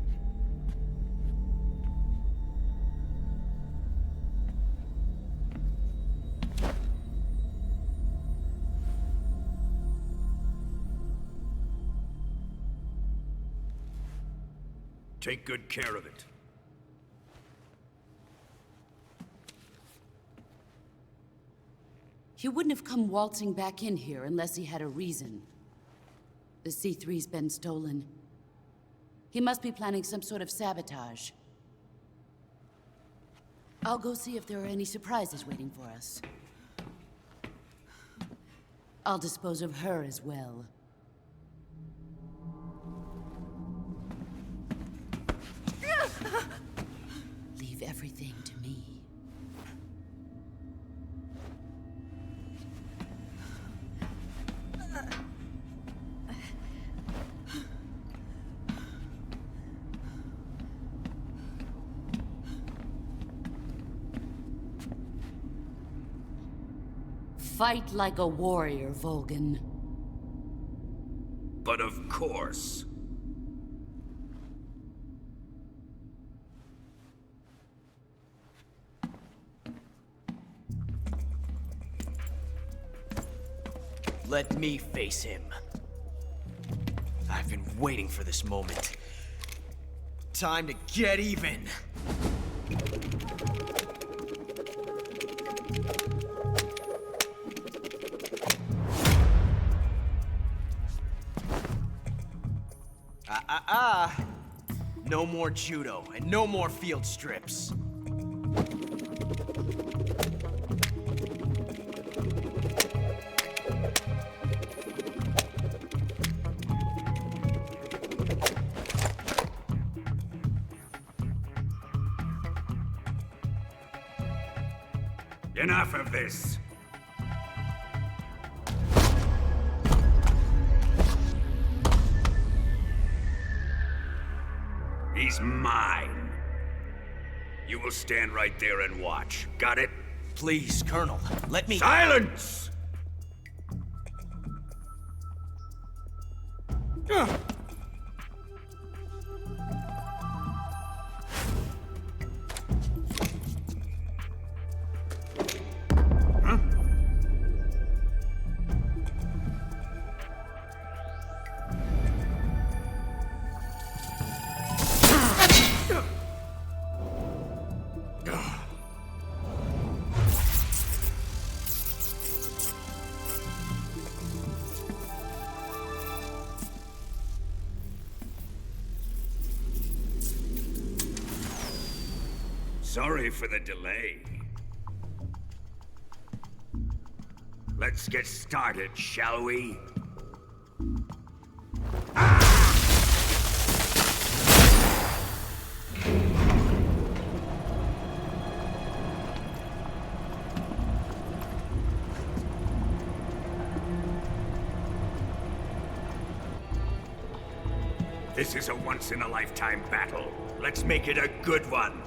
Take good care of it. He wouldn't have come waltzing back in here unless he had a reason. The C3's been stolen. He must be planning some sort of sabotage. I'll go see if there are any surprises waiting for us. I'll dispose of her as well. Leave everything to me. Fight like a warrior, Volgin. But of course. Let me face him. I've been waiting for this moment. Time to get even. No more judo, and no more field strips. Enough of this. He's mine. You will stand right there and watch. Got it? Please, Colonel, let me— Silence! Sorry for the delay. Let's get started, shall we? This is a once-in-a-lifetime battle. Let's make it a good one.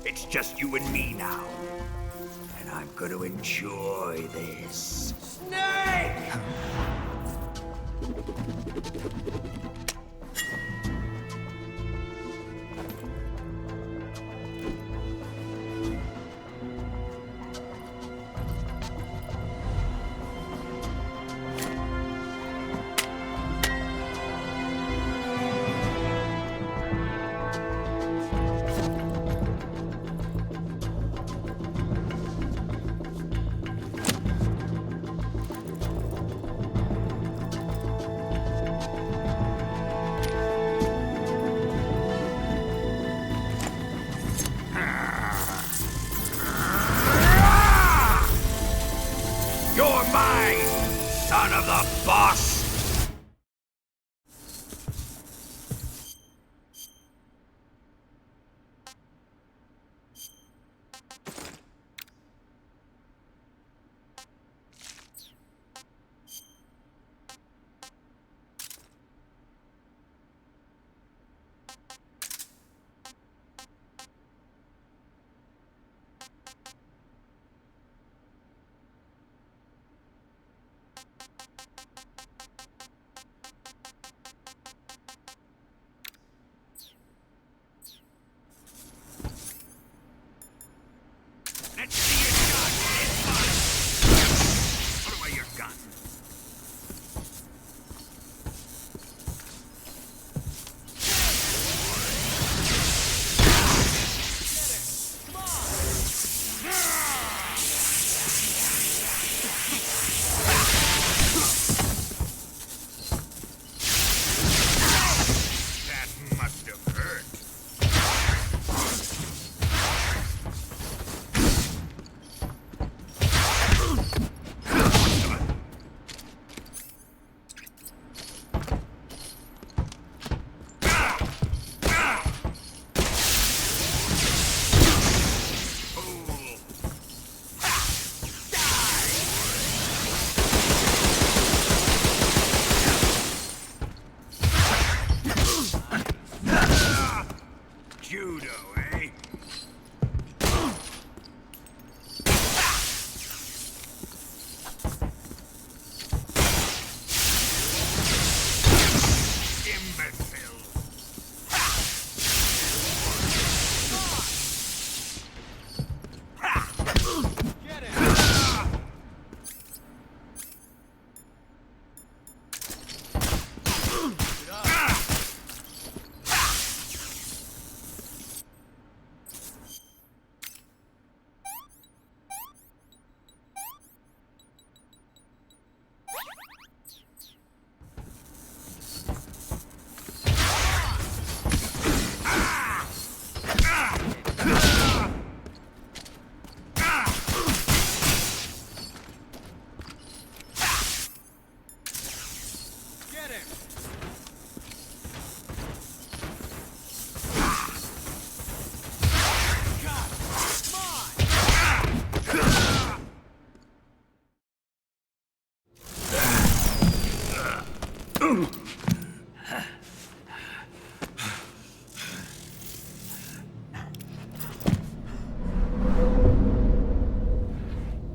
It's just you and me now. And I'm gonna enjoy this. Snake! You're mine, son of the boss!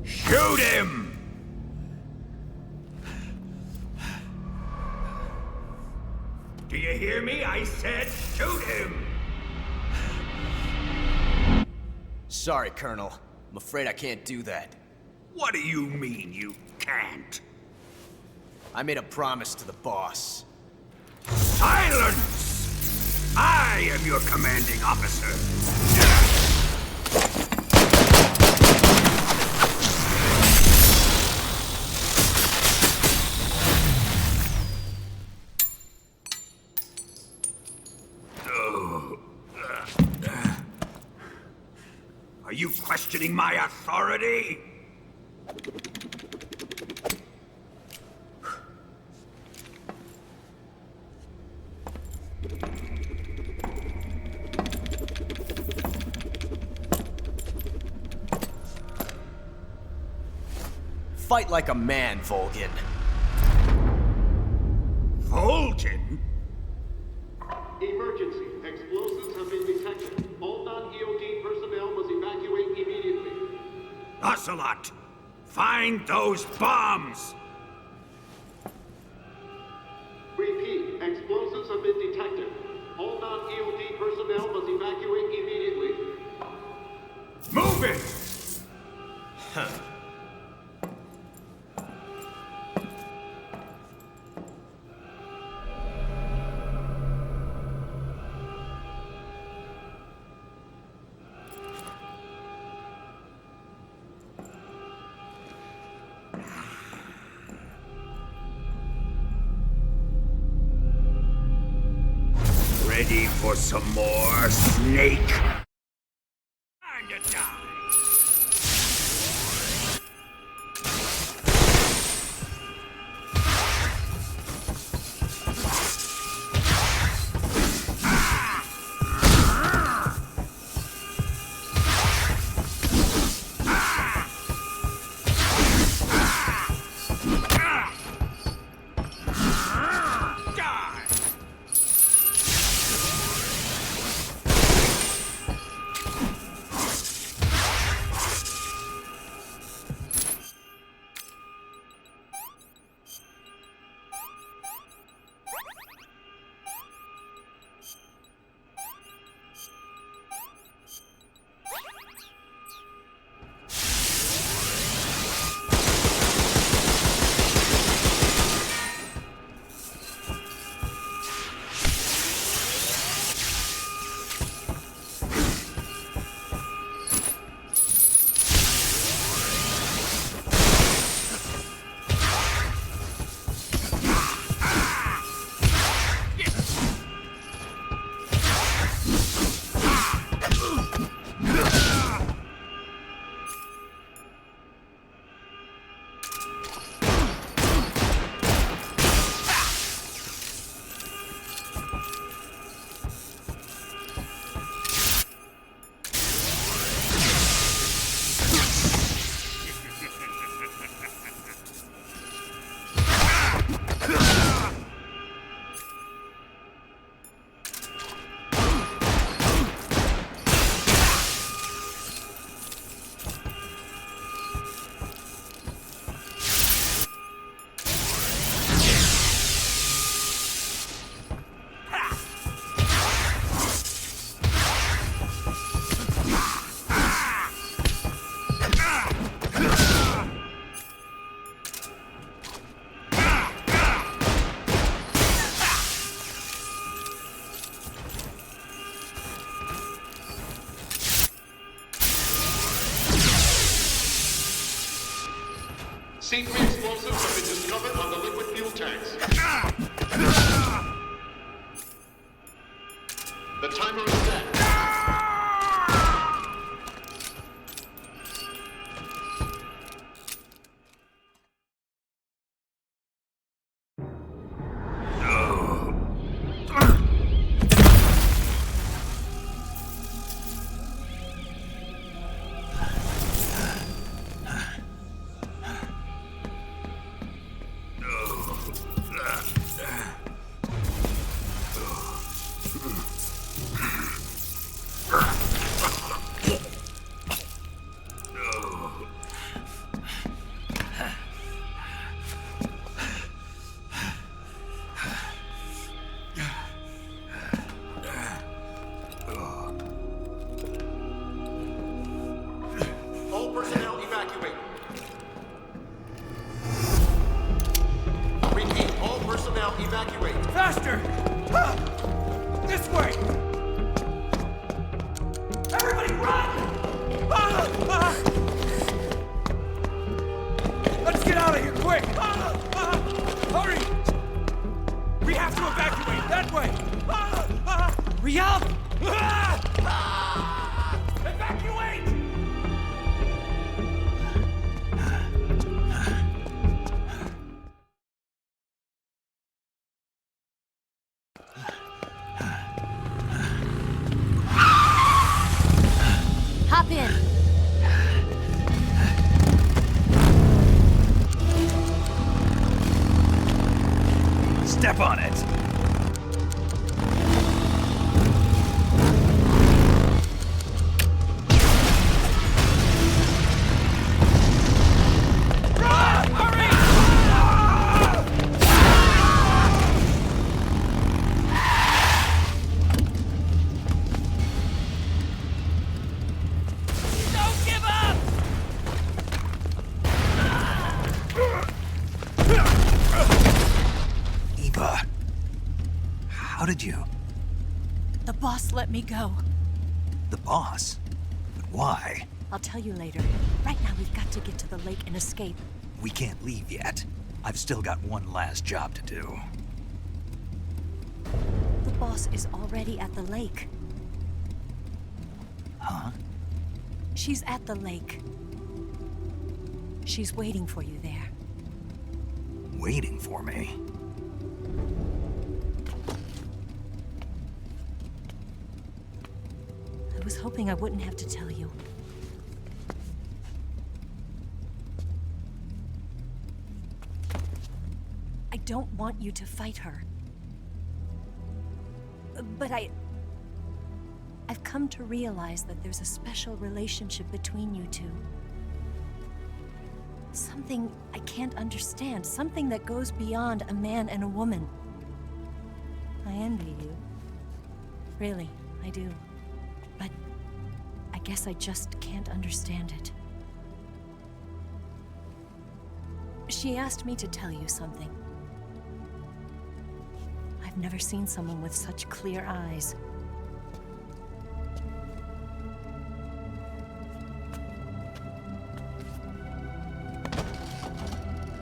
Shoot him! Do you hear me? I said shoot him! Sorry, Colonel. I'm afraid I can't do that. What do you mean you can't? I made a promise to the boss. Silence! I am your commanding officer. Are you questioning my authority? Fight like a man, Volgin. Volgin? Emergency. Explosives have been detected. All non-EOD personnel must evacuate immediately. Ocelot! Find those bombs! Repeat. Explosives have been detected. All non-EOD personnel must evacuate immediately. Move it! Huh. Ready for some more, Snake? Time to die! C3 explosives have been discovered on the liquid fuel tanks. The timer is set. Evacuate. Faster! This way! Everybody run! Let's get out of here, quick! Hurry! We have to evacuate, that way! Hurry up! Evacuate! Hop in. Step on it. How did you? The boss let me go. The boss? But why? I'll tell you later. Right now, we've got to get to the lake and escape. We can't leave yet. I've still got one last job to do. The boss is already at the lake. Huh? She's at the lake. She's waiting for you there. Waiting for me? I was hoping I wouldn't have to tell you. I don't want you to fight her. But I've come to realize that there's a special relationship between you two. Something I can't understand. Something that goes beyond a man and a woman. I envy you. Really, I do. But I guess I just can't understand it. She asked me to tell you something. I've never seen someone with such clear eyes.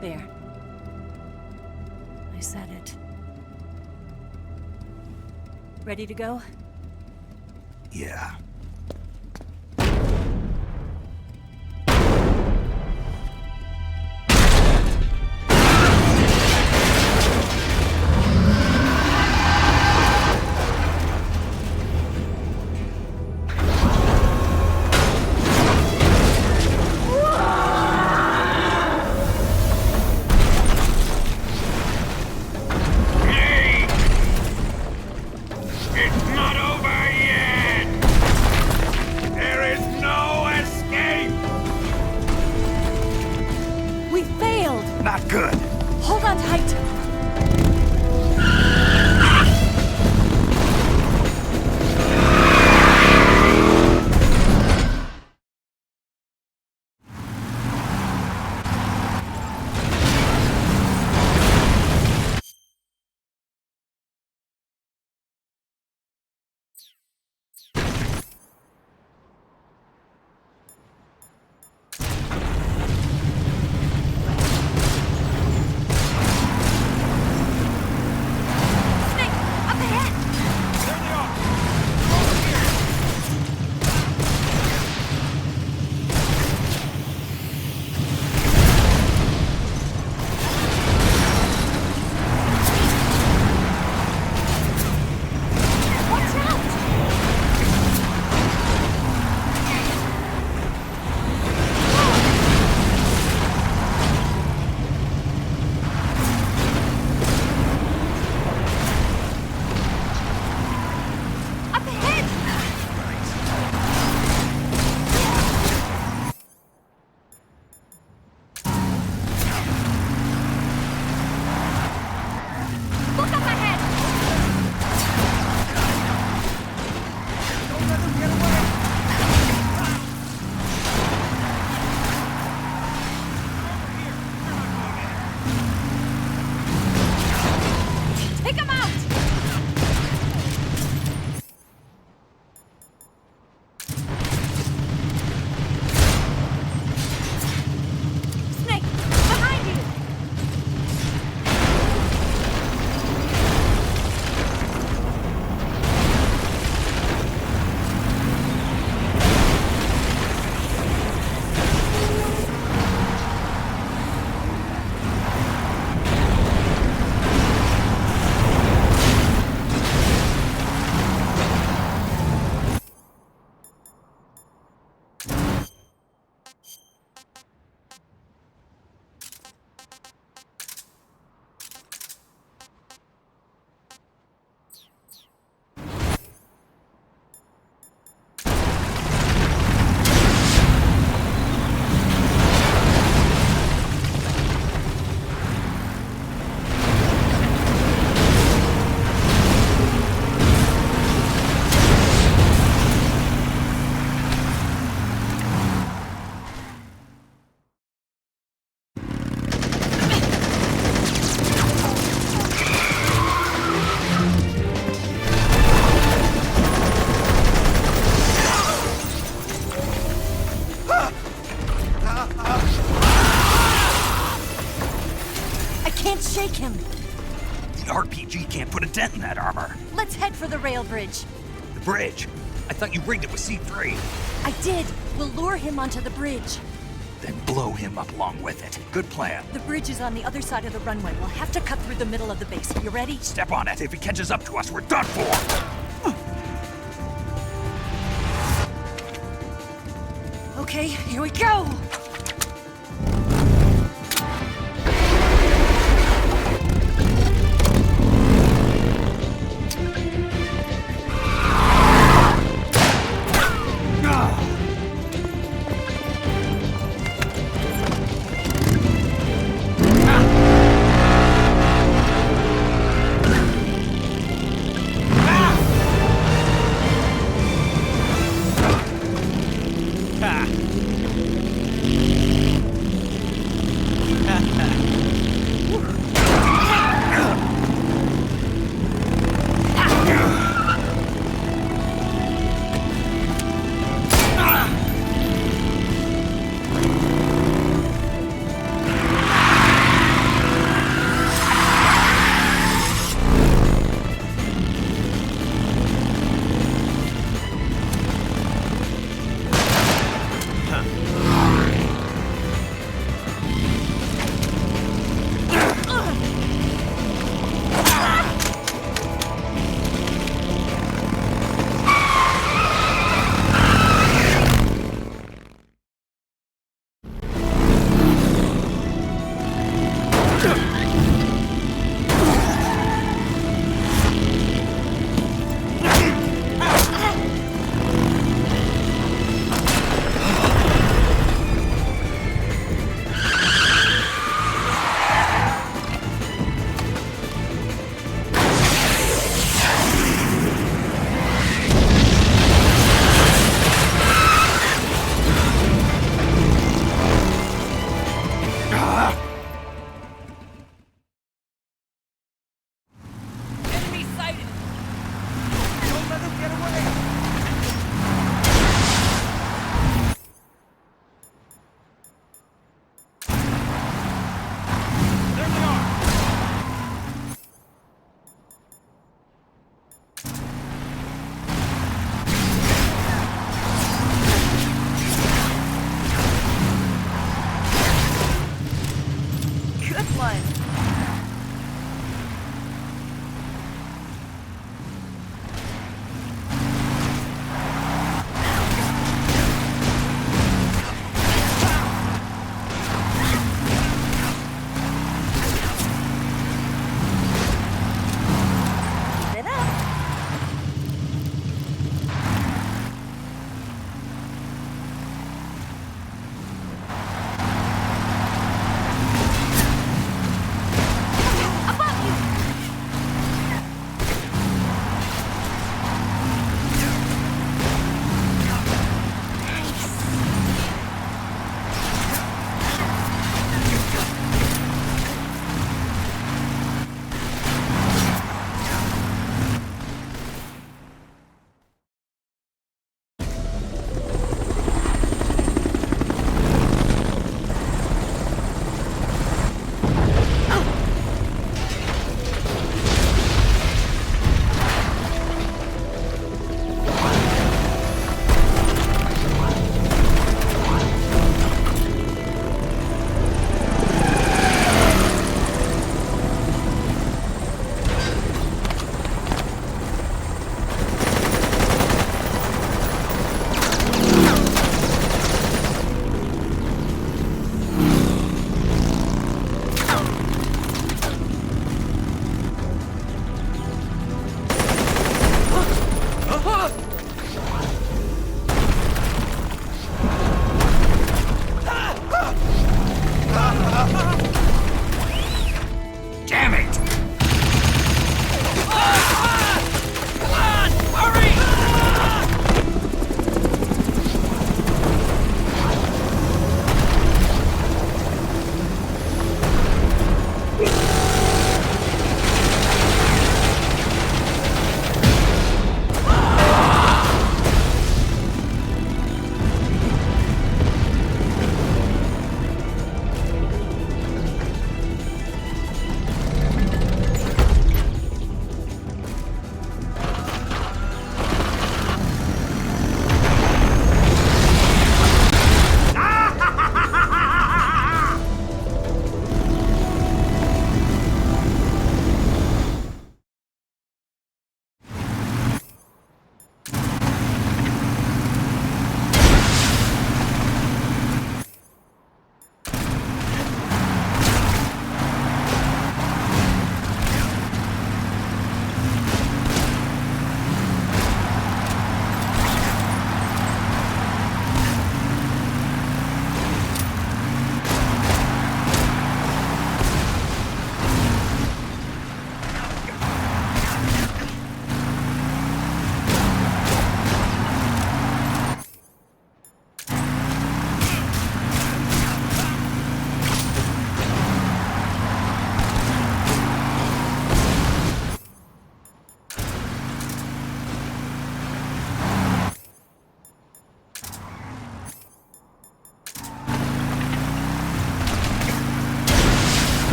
There. I said it. Ready to go? Yeah. Not good. Hold on tight. can't shake him. The RPG can't put a dent in that armor. Let's head for the rail bridge. The bridge? I thought you rigged it with C3. I did. We'll lure him onto the bridge. Then blow him up along with it. Good plan. The bridge is on the other side of the runway. We'll have to cut through the middle of the base. You ready? Step on it. If he catches up to us, we're done for. Okay, here we go!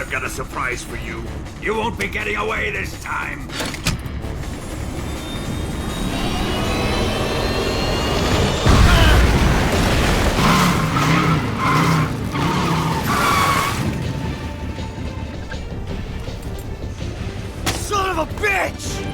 I've got a surprise for you. You won't be getting away this time. Son of a bitch!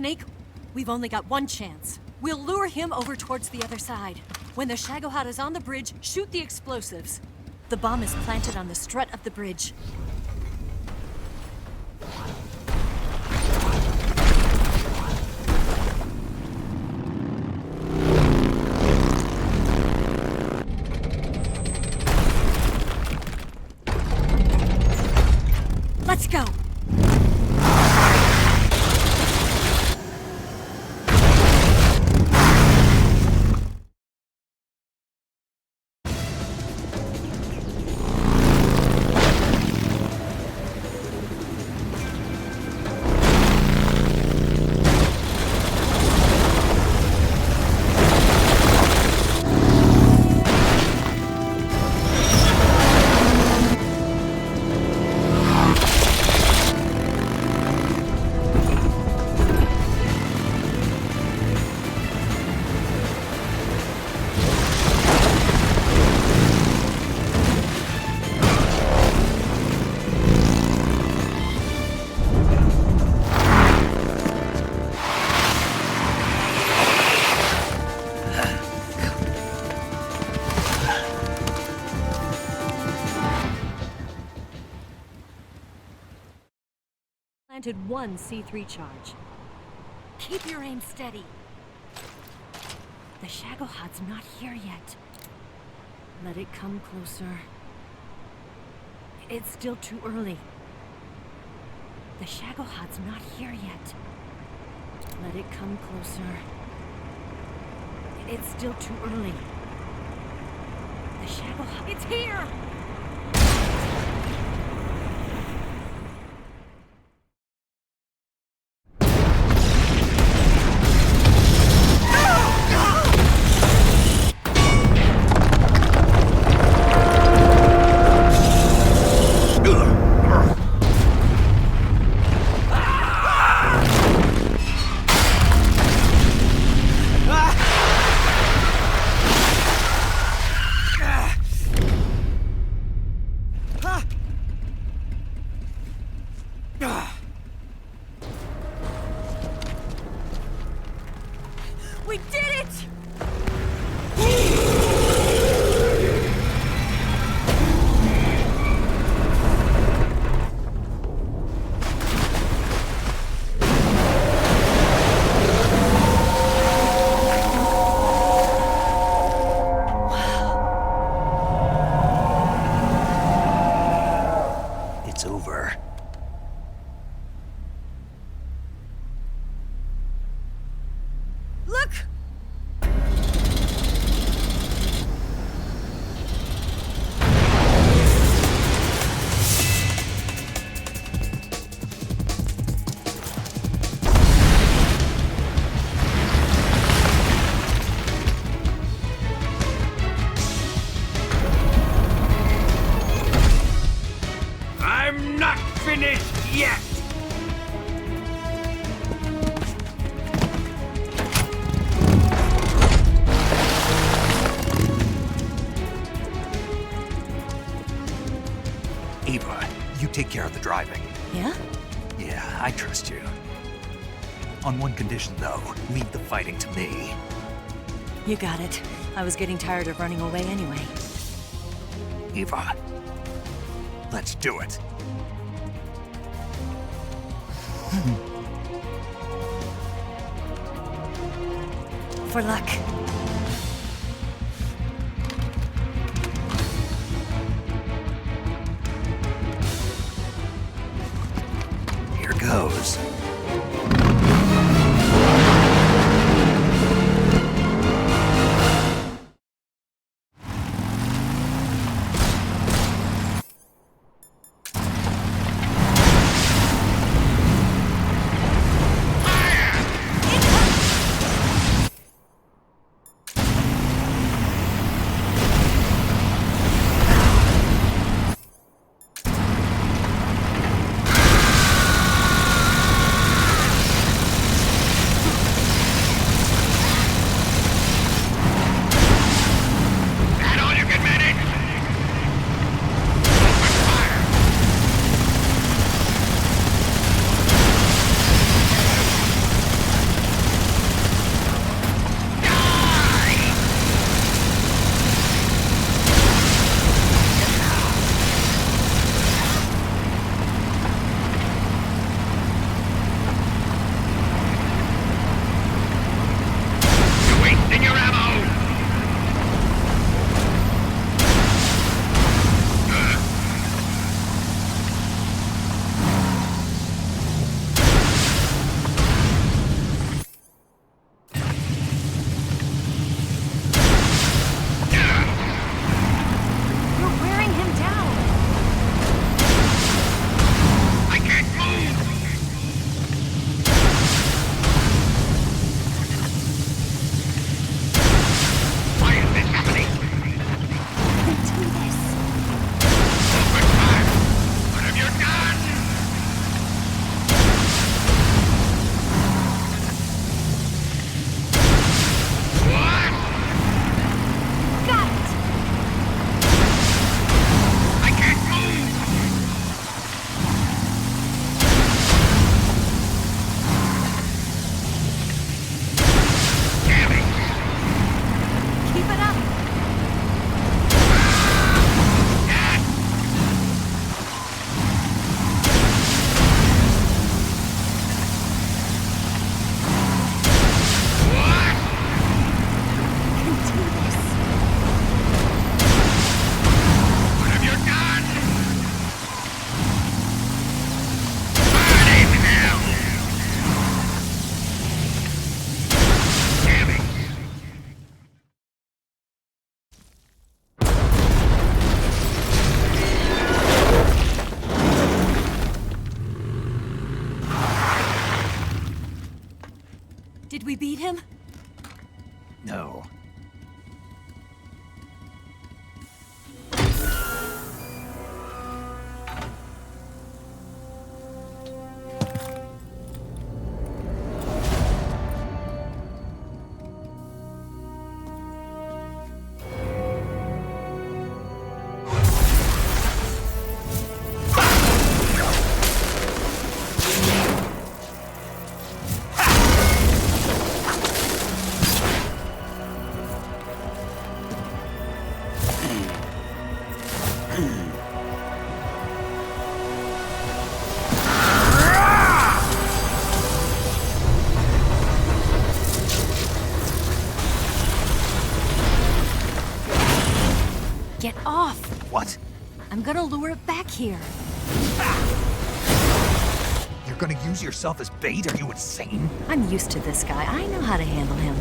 Snake, we've only got one chance. We'll lure him over towards the other side. When the Shagohod is on the bridge, shoot the explosives. The bomb is planted on the strut of the bridge. Let's go! Planted one C3 charge. Keep your aim steady. The Shagohod's not here yet. Let it come closer. It's still too early. The Shagohod's not here yet. Let it come closer. It's still too early. The Shagohod... It's here! We did it! It's over. Look! I'm not finished yet! Eva, you take care of the driving. Yeah? Yeah, I trust you. On one condition, though, leave the fighting to me. You got it. I was getting tired of running away anyway. Eva, let's do it. For luck. Here goes. Did we beat him? No. Get off! What? I'm gonna lure it back here. You're gonna use yourself as bait? Are you insane? I'm used to this guy. I know how to handle him.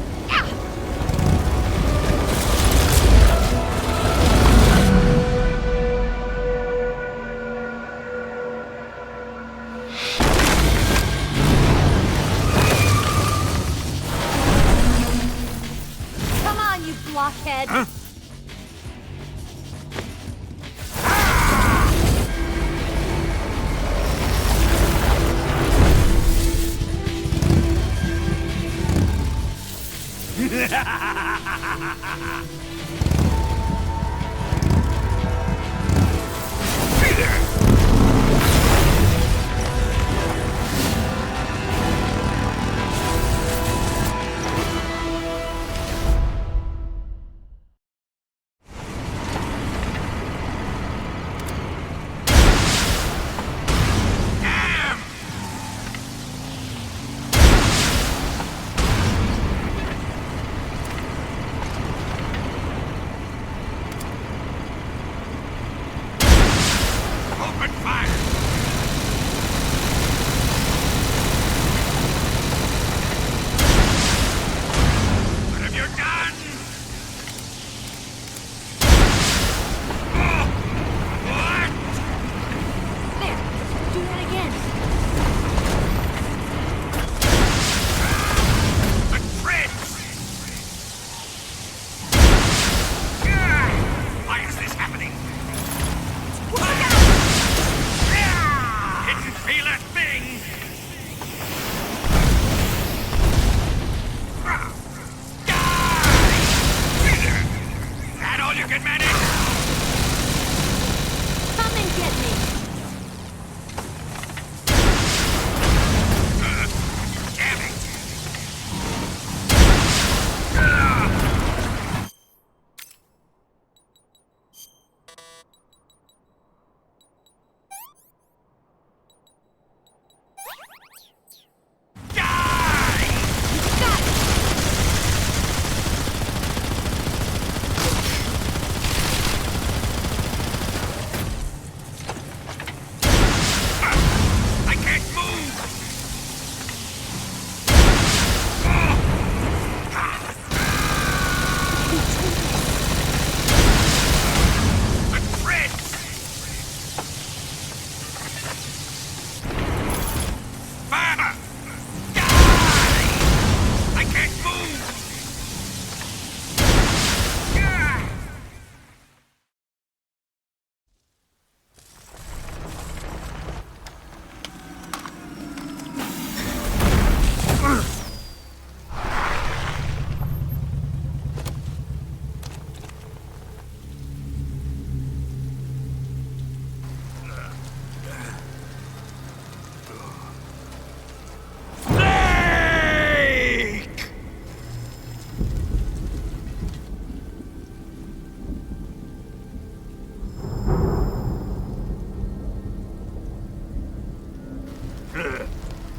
Come on, you blockhead! Huh?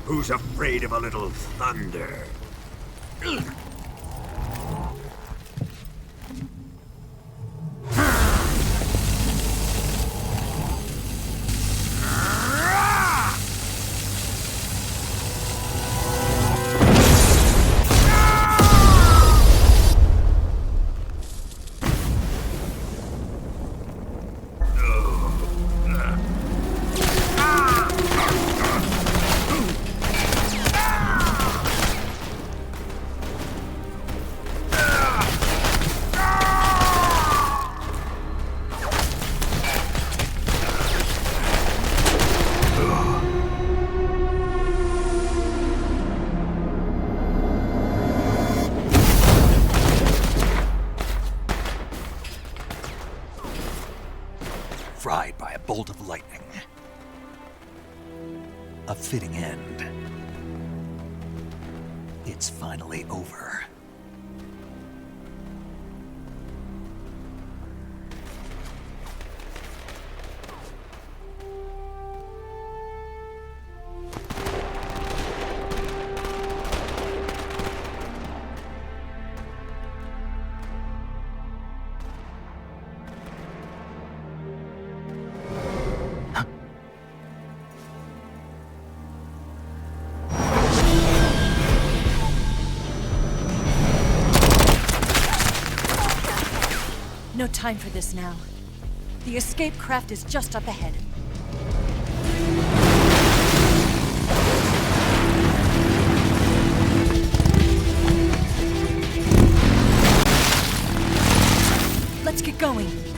Who's afraid of a little thunder? Fried by a bolt of lightning. A fitting end. It's finally over. No time for this now. The escape craft is just up ahead. Let's get going.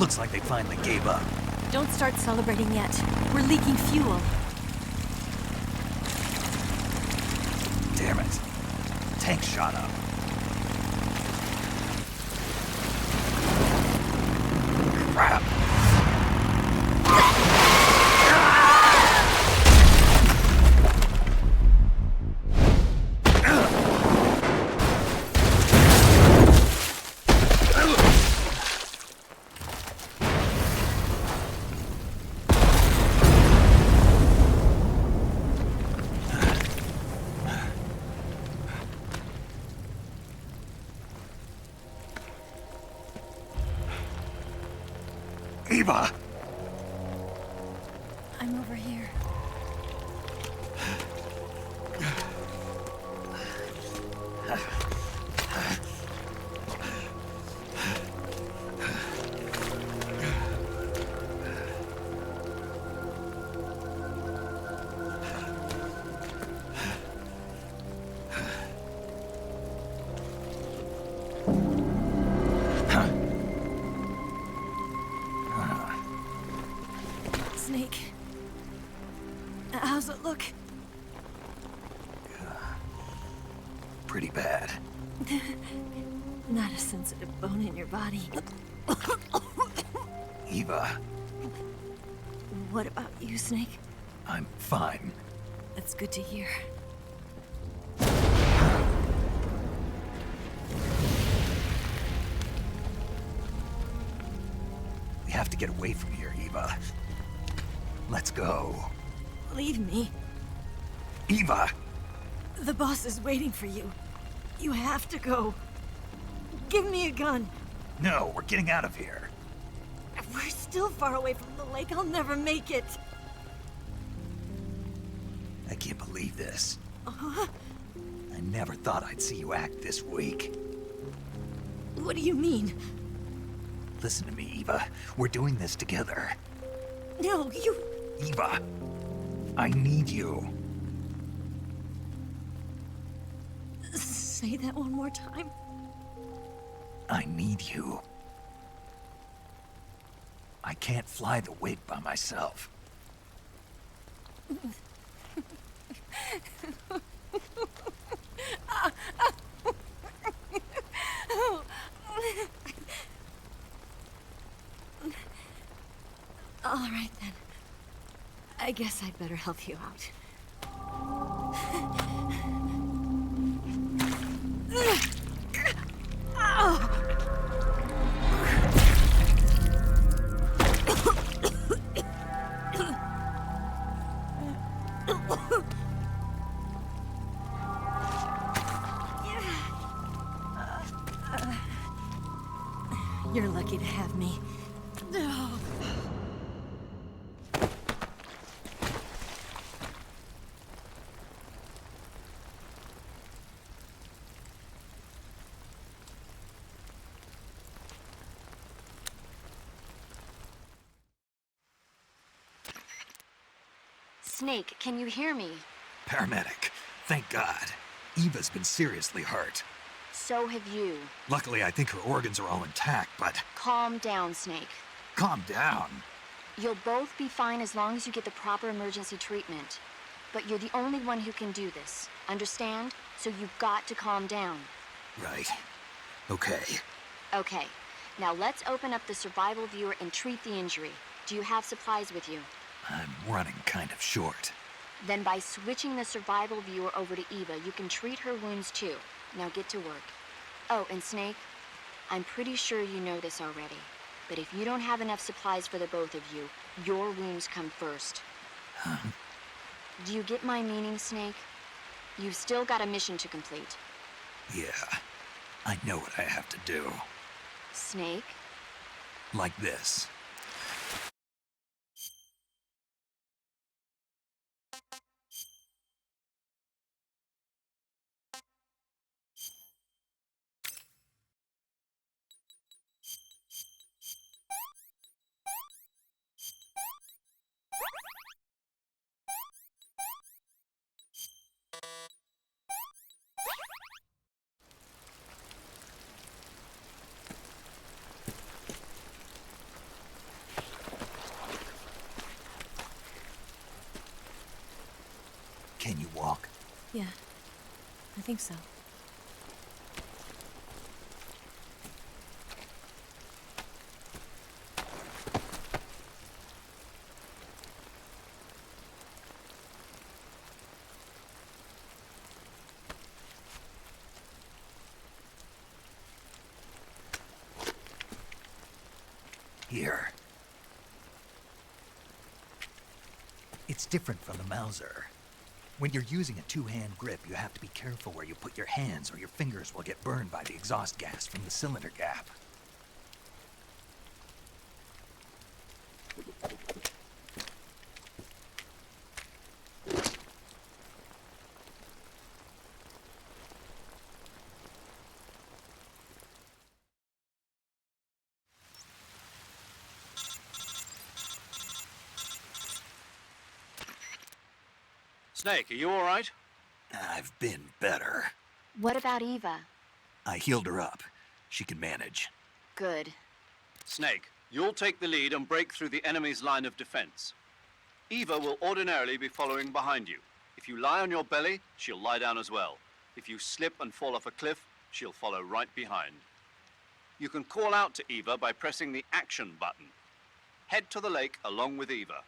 Looks like they finally gave up. Don't start celebrating yet. We're leaking fuel. Damn it. Tank shot up. Crap. Eva! I'm over here. Snake. How's it look? Pretty bad. Not a sensitive bone in your body. Eva, What about you, Snake? I'm fine. That's good to hear. We have to get away from here, Eva. Let's go. Leave me. Eva! The boss is waiting for you. You have to go. Give me a gun. No, we're getting out of here. We're still far away from the lake. I'll never make it. I can't believe this. I never thought I'd see you act this weak. What do you mean? Listen to me, Eva. We're doing this together. No, you... Eva, I need you. Say that one more time. I need you. I can't fly the wig by myself. All right, then. I guess I'd better help you out. You're lucky to have me. Snake, can you hear me? Paramedic, thank God. Eva's been seriously hurt. So have you. Luckily, I think her organs are all intact, but... Calm down, Snake. Calm down. You'll both be fine as long as you get the proper emergency treatment. But you're the only one who can do this. Understand? So you've got to calm down. Right. Okay. Okay. Now let's open up the survival viewer and treat the injury. Do you have supplies with you? I'm running kind of short. Then by switching the survival viewer over to Eva, you can treat her wounds too. Now get to work. Oh, and Snake, I'm pretty sure you know this already, but if you don't have enough supplies for the both of you, your wounds come first. Do you get my meaning, Snake? You've still got a mission to complete. Yeah, I know what I have to do. Snake? Like this. Can you walk? Yeah, I think so. Here. It's different from the Mauser. When you're using a two-hand grip, you have to be careful where you put your hands or your fingers will get burned by the exhaust gas from the cylinder gap. Snake, are you all right? I've been better. What about Eva? I healed her up. She can manage. Good. Snake, you'll take the lead and break through the enemy's line of defense. Eva will ordinarily be following behind you. If you lie on your belly, she'll lie down as well. If you slip and fall off a cliff, she'll follow right behind. You can call out to Eva by pressing the action button. Head to the lake along with Eva.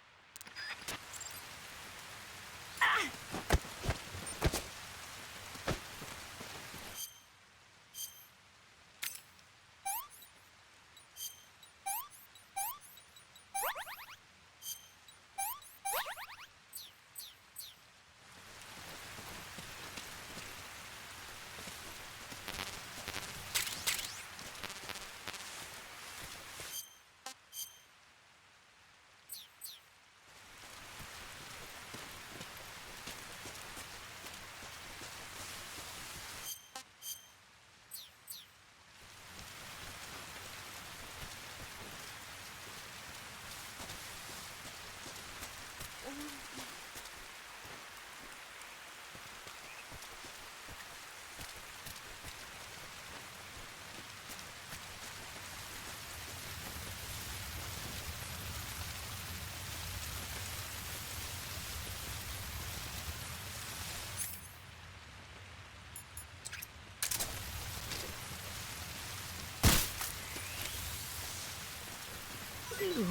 Ew.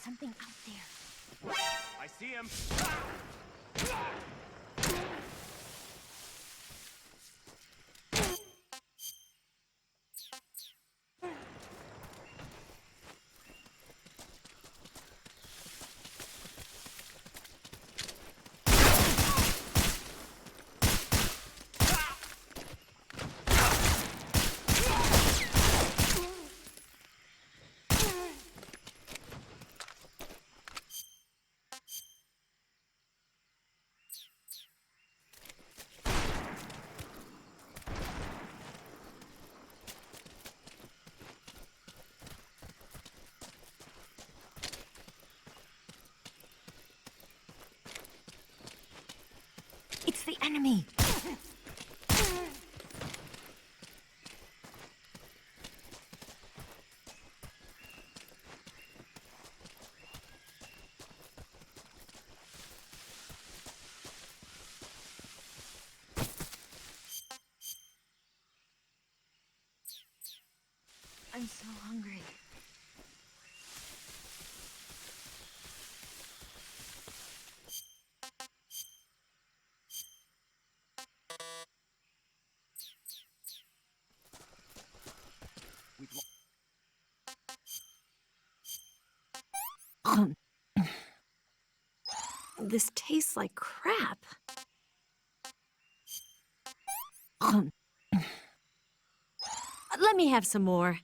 Something out there. I see him. It's the enemy! This tastes like crap. Let me have some more.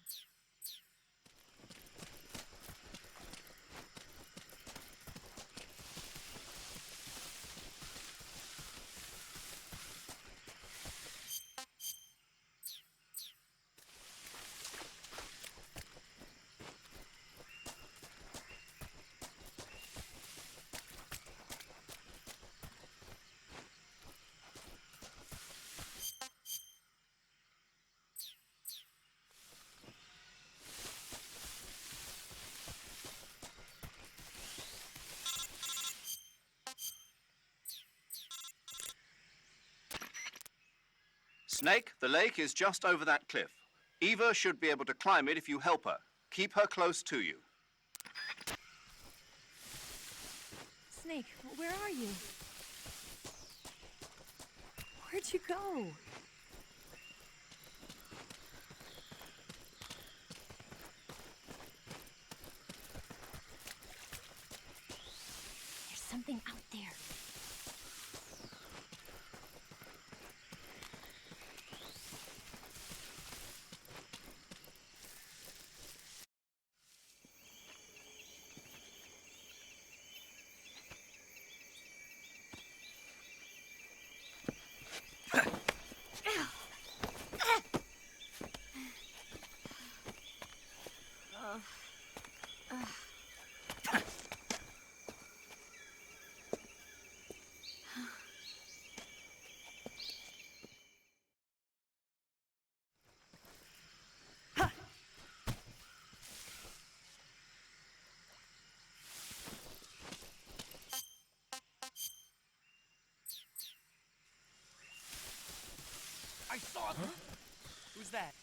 Snake, the lake is just over that cliff. Eva should be able to climb it if you help her. Keep her close to you. Snake, where are you? Where'd you go? There's something out there. I saw them! Who's that?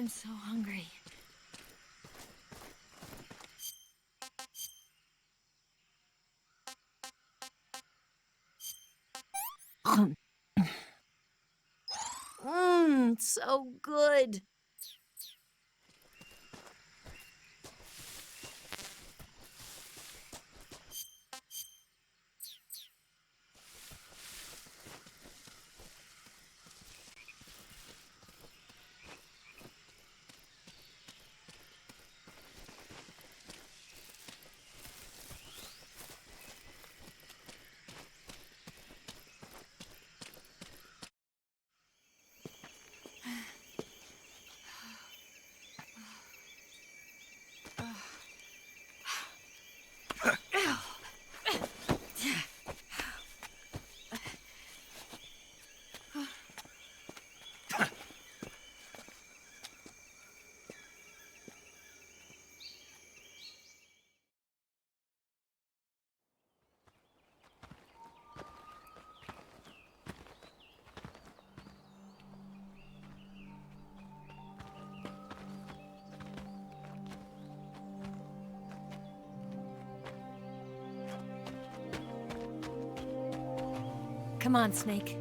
I'm so hungry. So good. Come on, Snake.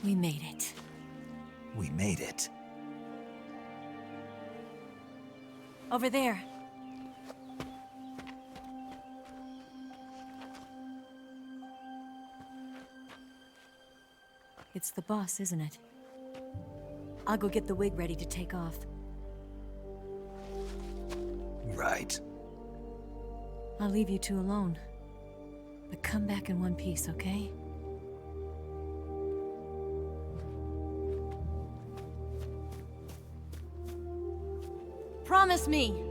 We made it. We made it. Over there. It's the boss, isn't it? I'll go get the wig ready to take off. Right. I'll leave you two alone. But come back in one piece, okay? Promise me!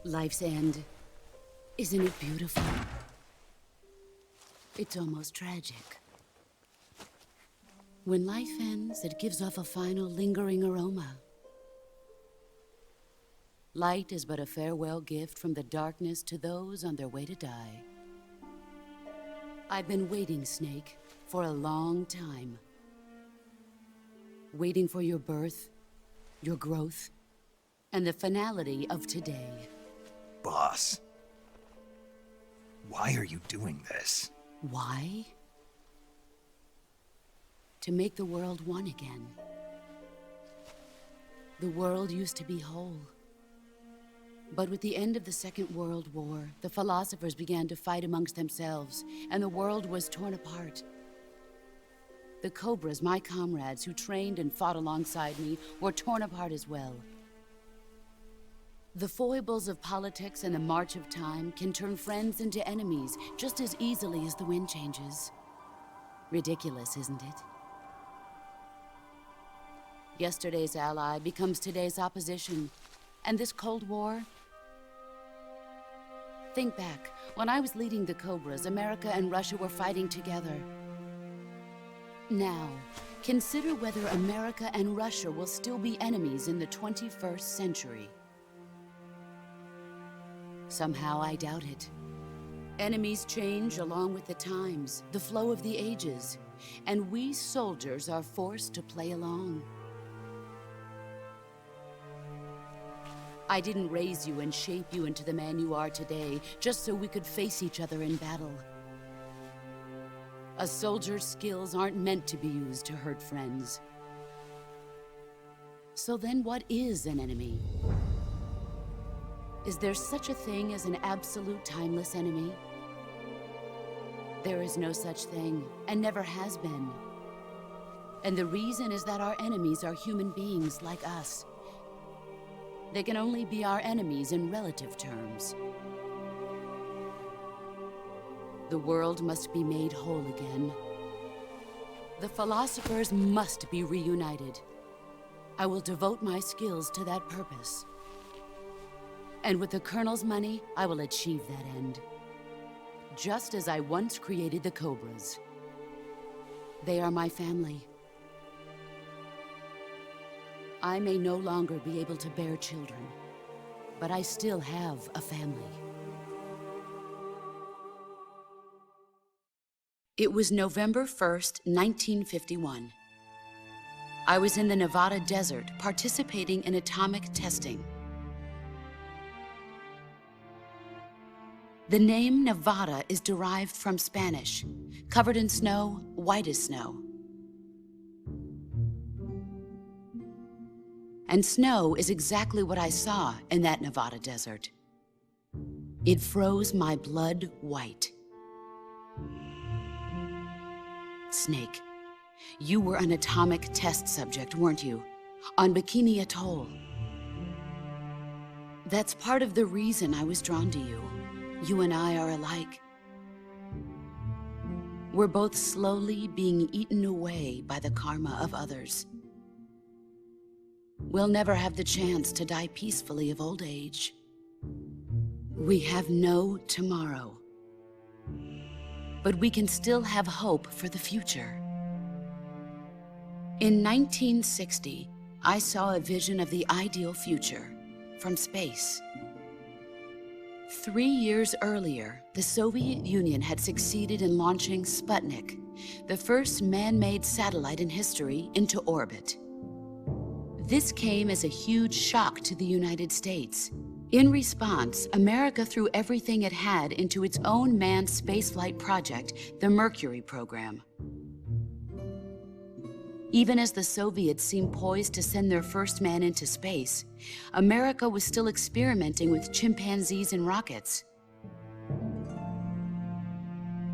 Life's end. Isn't it beautiful? It's almost tragic. When life ends, it gives off a final lingering aroma. Light is but a farewell gift from the darkness to those on their way to die. I've been waiting, Snake, for a long time. Waiting for your birth, your growth, and the finality of today. Boss. Why are you doing this? Why? To make the world one again. The world used to be whole. But with the end of the Second World War, the philosophers began to fight amongst themselves, and the world was torn apart. The Cobras, my comrades who trained and fought alongside me, were torn apart as well. The foibles of politics and the march of time can turn friends into enemies just as easily as the wind changes. Ridiculous, isn't it? Yesterday's ally becomes today's opposition, and this Cold War... Think back. When I was leading the Cobras, America and Russia were fighting together. Now, consider whether America and Russia will still be enemies in the 21st century. Somehow I doubt it. Enemies change along with the times, the flow of the ages, and we soldiers are forced to play along. I didn't raise you and shape you into the man you are today just so we could face each other in battle. A soldier's skills aren't meant to be used to hurt friends. So then what is an enemy? Is there such a thing as an absolute timeless enemy? There is no such thing, and never has been. And the reason is that our enemies are human beings like us. They can only be our enemies in relative terms. The world must be made whole again. The philosophers must be reunited. I will devote my skills to that purpose. And with the Colonel's money, I will achieve that end. Just as I once created the Cobras. They are my family. I may no longer be able to bear children, but I still have a family. It was November 1st, 1951. I was in the Nevada desert participating in atomic testing. The name Nevada is derived from Spanish, covered in snow, white as snow. And snow is exactly what I saw in that Nevada desert. It froze my blood white. Snake, you were an atomic test subject, weren't you? On Bikini Atoll. That's part of the reason I was drawn to you. You and I are alike. We're both slowly being eaten away by the karma of others. We'll never have the chance to die peacefully of old age. We have no tomorrow. But we can still have hope for the future. In 1960, I saw a vision of the ideal future from space. 3 years earlier, the Soviet Union had succeeded in launching Sputnik, the first man-made satellite in history, into orbit. This came as a huge shock to the United States. In response, America threw everything it had into its own manned spaceflight project, the Mercury program. Even as the Soviets seemed poised to send their first man into space, America was still experimenting with chimpanzees and rockets.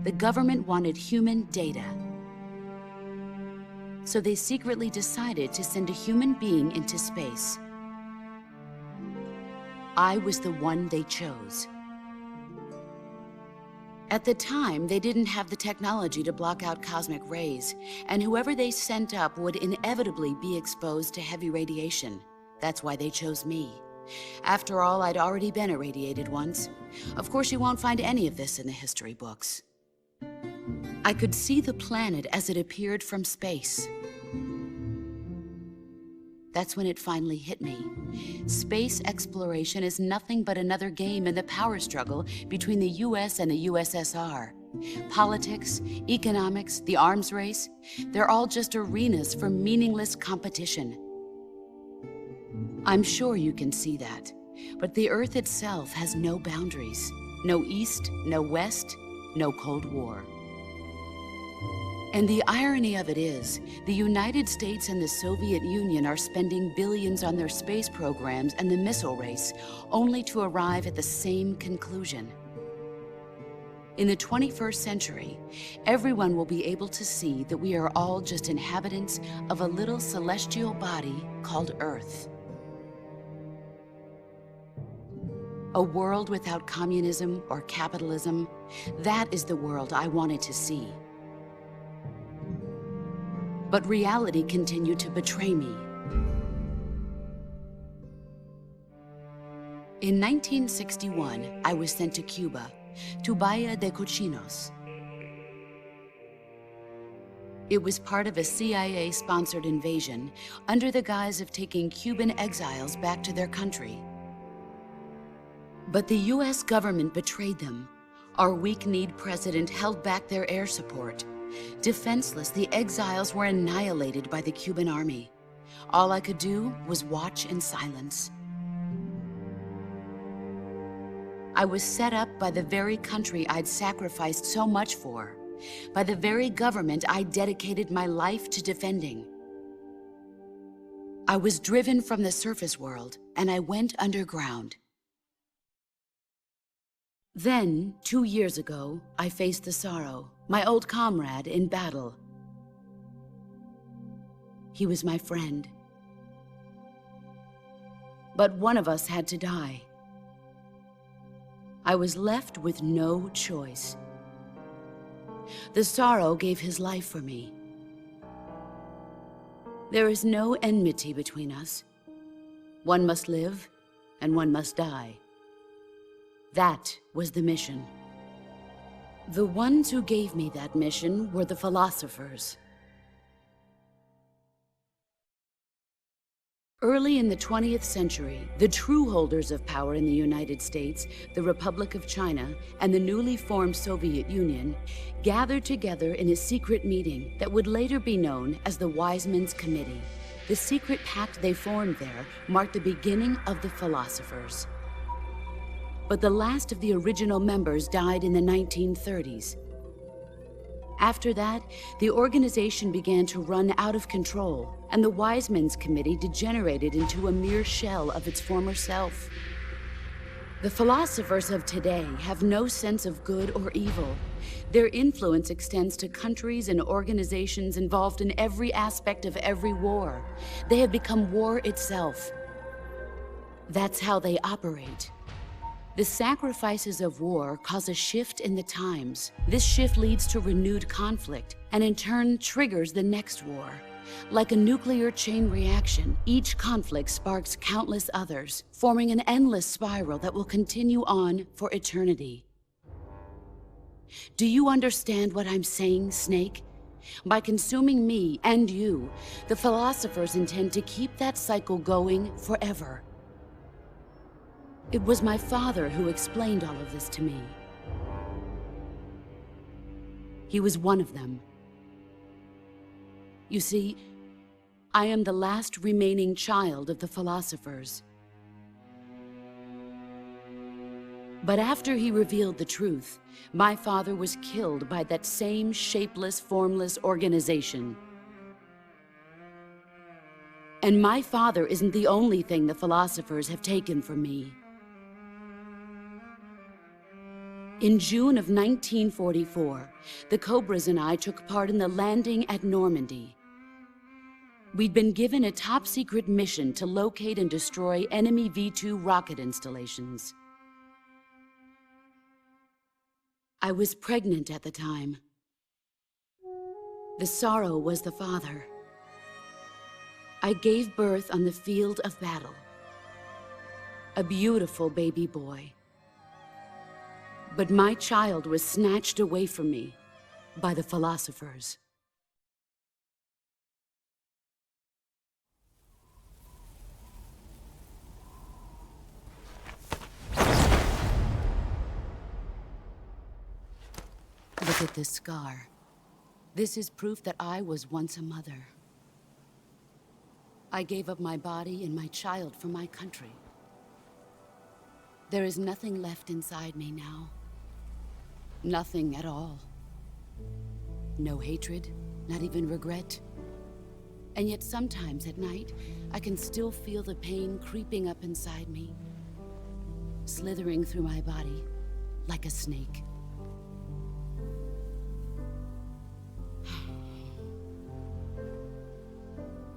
The government wanted human data. So they secretly decided to send a human being into space. I was the one they chose. At the time, they didn't have the technology to block out cosmic rays, and whoever they sent up would inevitably be exposed to heavy radiation. That's why they chose me. After all, I'd already been irradiated once. Of course, you won't find any of this in the history books. I could see the planet as it appeared from space. That's when it finally hit me. Space exploration is nothing but another game in the power struggle between the US and the USSR. Politics, economics, the arms race, they're all just arenas for meaningless competition. I'm sure you can see that, but the Earth itself has no boundaries. No East, no West, no Cold War. And the irony of it is, the United States and the Soviet Union are spending billions on their space programs and the missile race, only to arrive at the same conclusion. In the 21st century, everyone will be able to see that we are all just inhabitants of a little celestial body called Earth. A world without communism or capitalism, that is the world I wanted to see. But reality continued to betray me. In 1961, I was sent to Cuba, to Bahia de Cochinos. It was part of a CIA-sponsored invasion under the guise of taking Cuban exiles back to their country. But the US government betrayed them. Our weak-kneed president held back their air support. Defenseless, the exiles were annihilated by the Cuban army. All I could do was watch in silence. I was set up by the very country I'd sacrificed so much for, by the very government I dedicated my life to defending. I was driven from the surface world, and I went underground. Then, 2 years ago, I faced the Sorrow, my old comrade in battle. He was my friend. But one of us had to die. I was left with no choice. The sorrow gave his life for me. There is no enmity between us. One must live, and one must die. That was the mission. The ones who gave me that mission were the philosophers. Early in the 20th century, the true holders of power in the United States, the Republic of China, and the newly formed Soviet Union gathered together in a secret meeting that would later be known as the Wise Men's Committee. The secret pact they formed there marked the beginning of the philosophers. But the last of the original members died in the 1930s. After that, the organization began to run out of control, and the Wise Men's Committee degenerated into a mere shell of its former self. The philosophers of today have no sense of good or evil. Their influence extends to countries and organizations involved in every aspect of every war. They have become war itself. That's how they operate. The sacrifices of war cause a shift in the times. This shift leads to renewed conflict, and in turn triggers the next war. Like a nuclear chain reaction, each conflict sparks countless others, forming an endless spiral that will continue on for eternity. Do you understand what I'm saying, Snake? By consuming me and you, the philosophers intend to keep that cycle going forever. It was my father who explained all of this to me. He was one of them. You see, I am the last remaining child of the philosophers. But after he revealed the truth, my father was killed by that same shapeless, formless organization. And my father isn't the only thing the philosophers have taken from me. In June of 1944, the Cobras and I took part in the landing at Normandy. We'd been given a top-secret mission to locate and destroy enemy V-2 rocket installations. I was pregnant at the time. The sorrow was the father. I gave birth on the field of battle. A beautiful baby boy. But my child was snatched away from me by the philosophers. Look at this scar. This is proof that I was once a mother. I gave up my body and my child for my country. There is nothing left inside me now. Nothing at all. No hatred, not even regret. And yet sometimes at night, I can still feel the pain creeping up inside me, slithering through my body like a snake.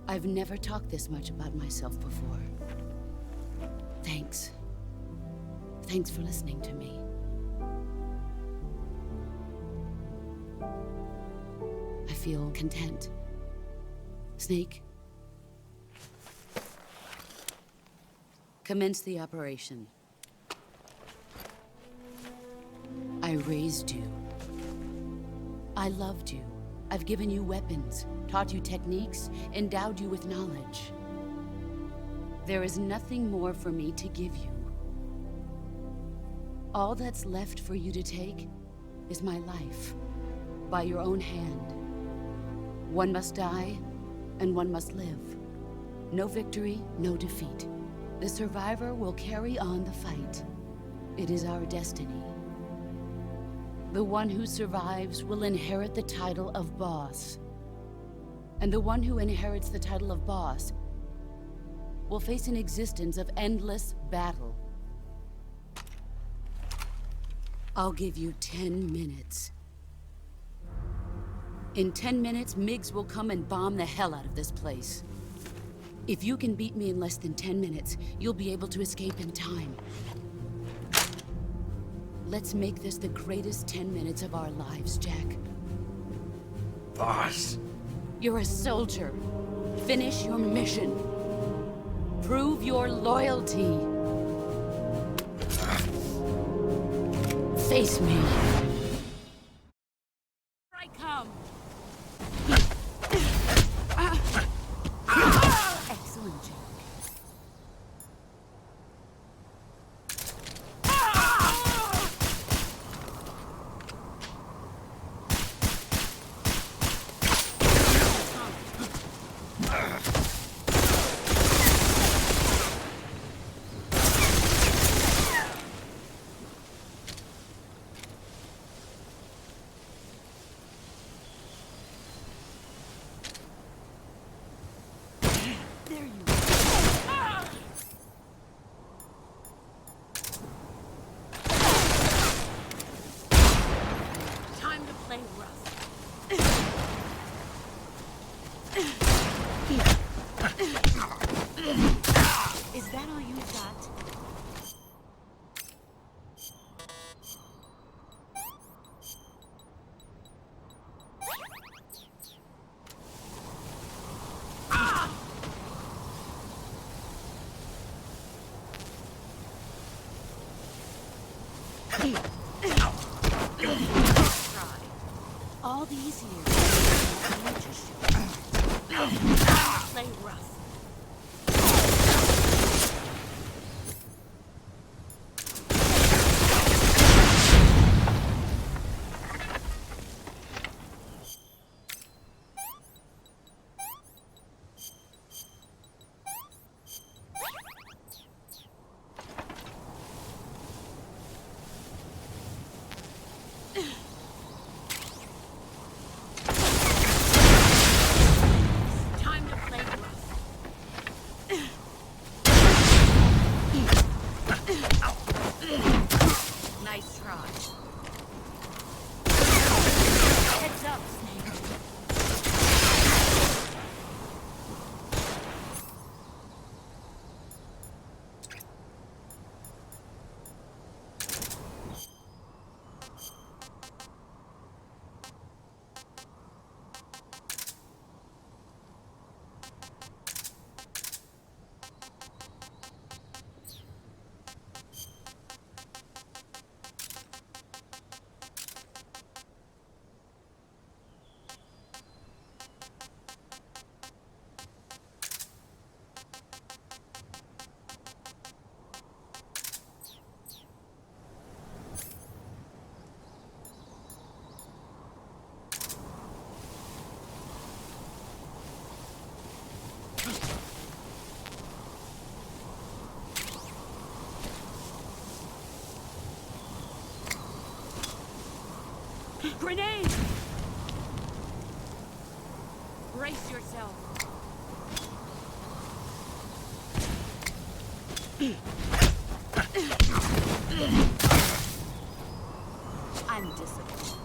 I've never talked this much about myself before. Thanks. Thanks for listening to me. I feel content. Snake, commence the operation. I raised you. I loved you. I've given you weapons, taught you techniques, endowed you with knowledge. There is nothing more for me to give you. All that's left for you to take is my life, by your own hand. One must die, and one must live. No victory, no defeat. The survivor will carry on the fight. It is our destiny. The one who survives will inherit the title of boss. And the one who inherits the title of boss will face an existence of endless battle. I'll give you 10 minutes. In 10 minutes, MiGs will come and bomb the hell out of this place. If you can beat me in less than 10 minutes, you'll be able to escape in time. Let's make this the greatest 10 minutes of our lives, Jack. boss. You're a soldier. Finish your mission. Prove your loyalty. Face me. I come. Excellent, Jack. Time to play rough. Is that all you got? All these years, you just play rough. Time to play rough. Nice try. Heads up, Snake. Grenade! Brace yourself. I'm disappointed.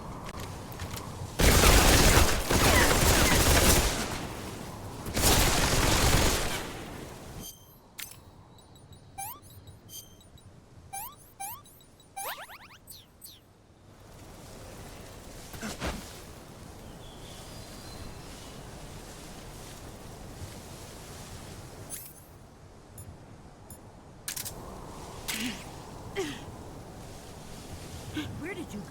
Where did you go?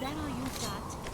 that all you've got?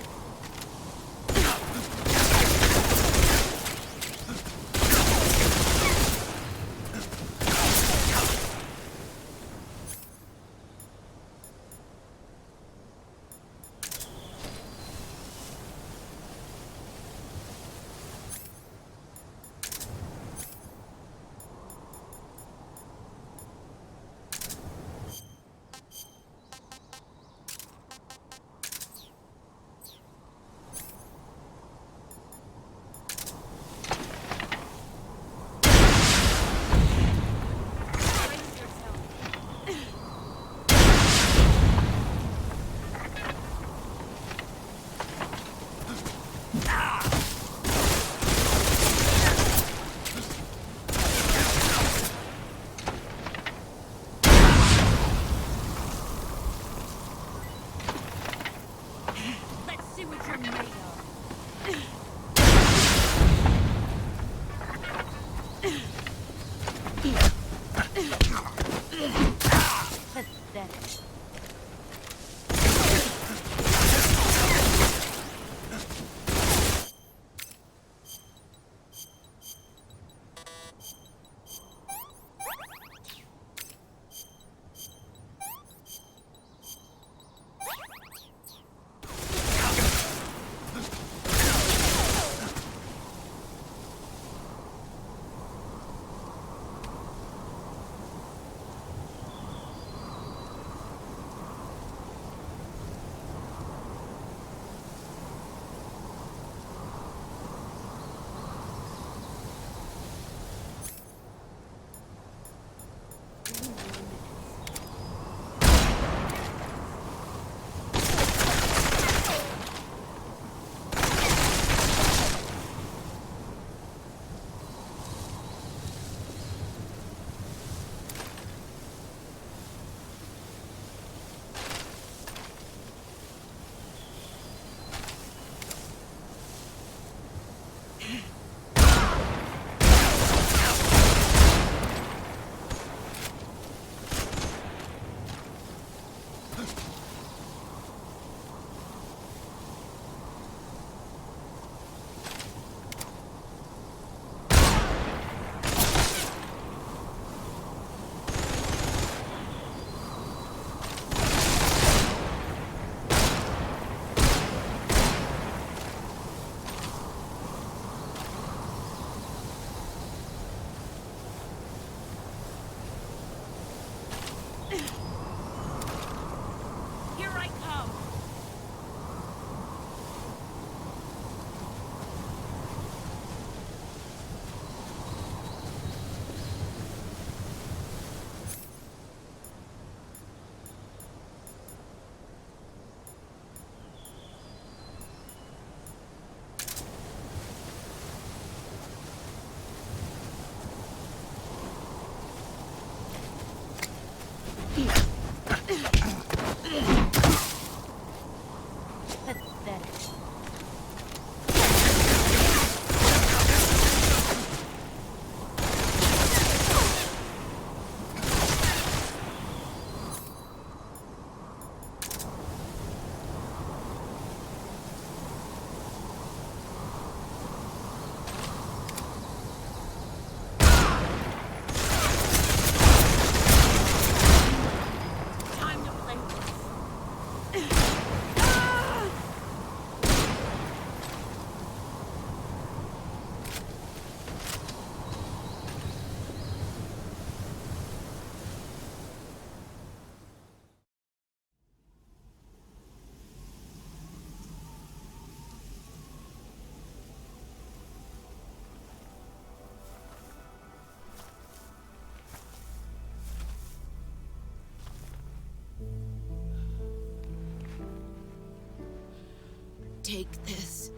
Take this.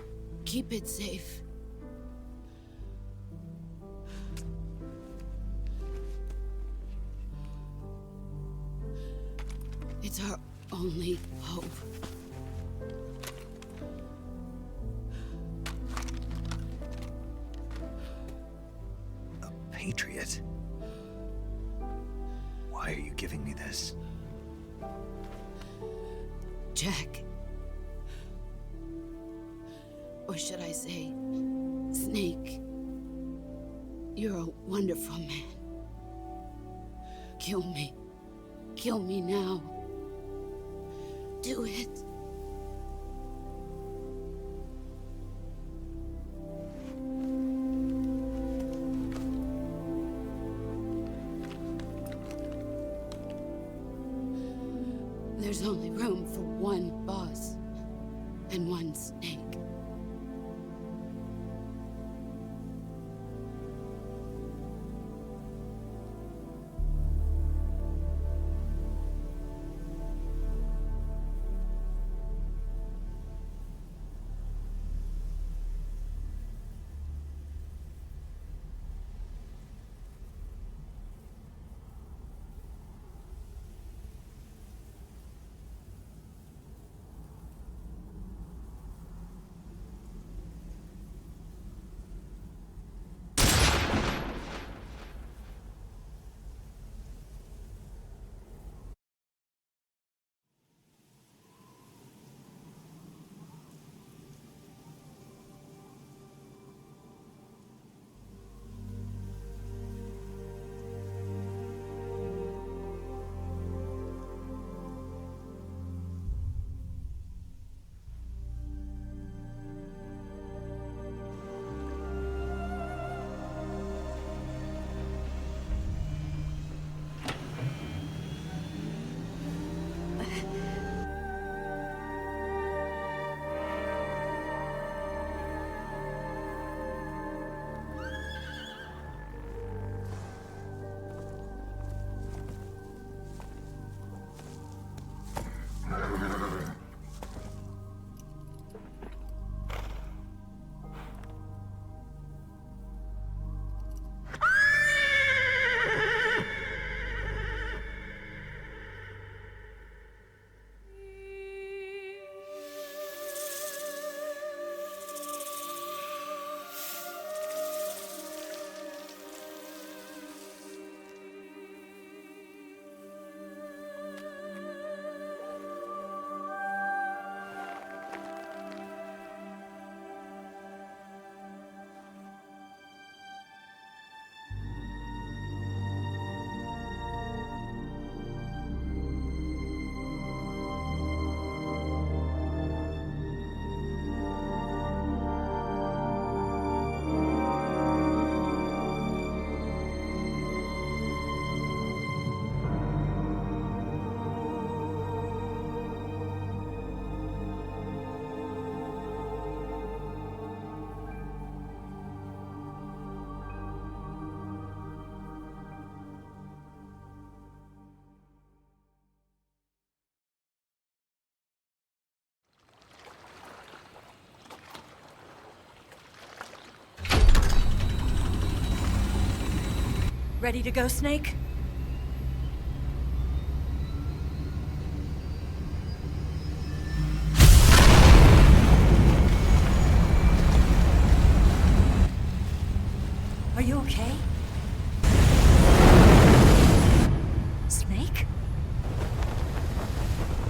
Keep it safe. It's our only hope. A patriot? Why are you giving me this? Jack, Or should I say, Snake? You're a wonderful man. Kill me. Kill me now. Do it. There's only room for one boss and one snake. Ready to go, Snake? Are you okay? Snake?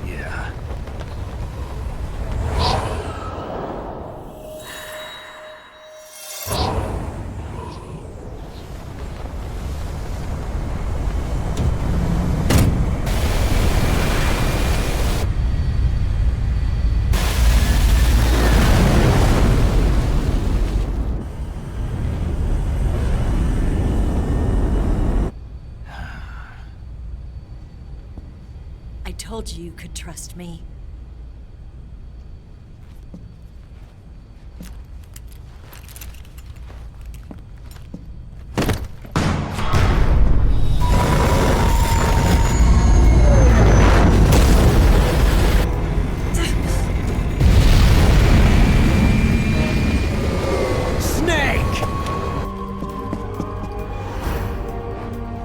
Yeah. I told you you could trust me. Snake!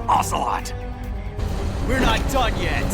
Ocelot! We're not done yet!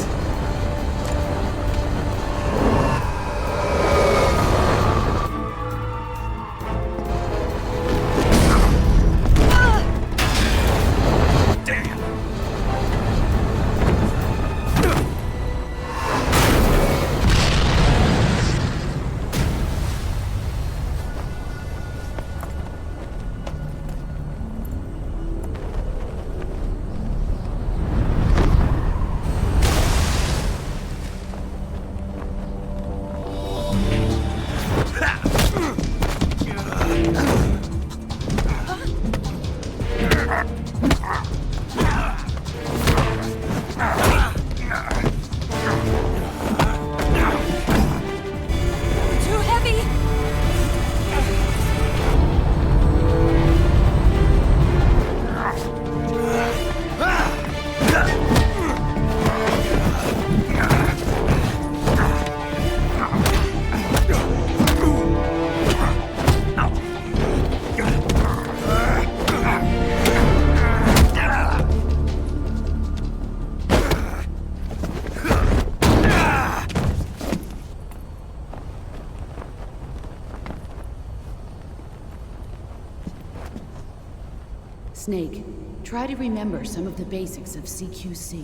Snake, try to remember some of the basics of CQC.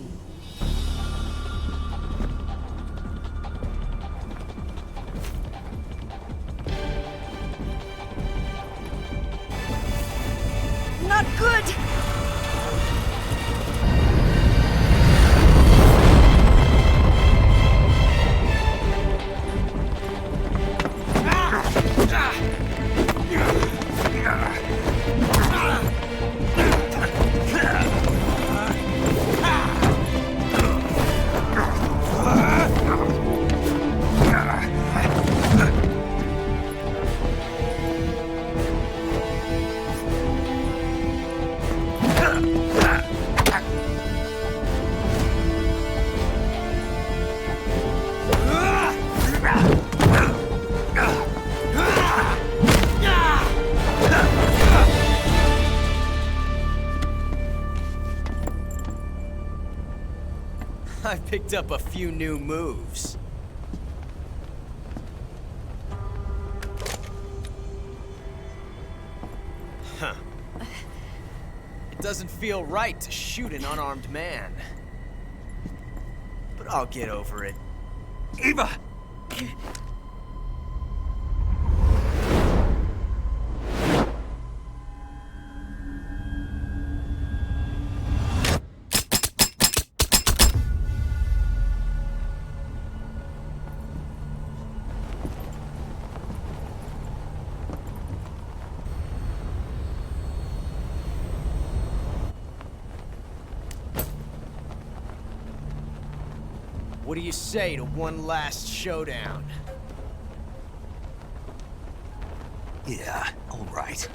Not good! I picked up a few new moves. Huh. It doesn't feel right to shoot an unarmed man. But I'll get over it. Eva! What do you say to one last showdown? Yeah, all right.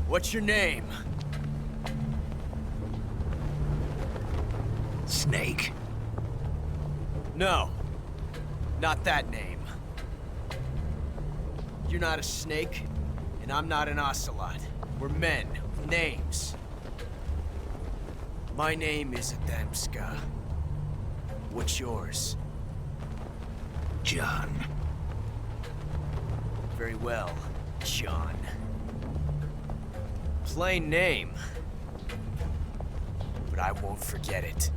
What's your name? Snake. No. Not that name. You're not a snake, and I'm not an ocelot. We're men with names. My name is Adamska. What's yours? John. Very well, John. Plain name. But I won't forget it.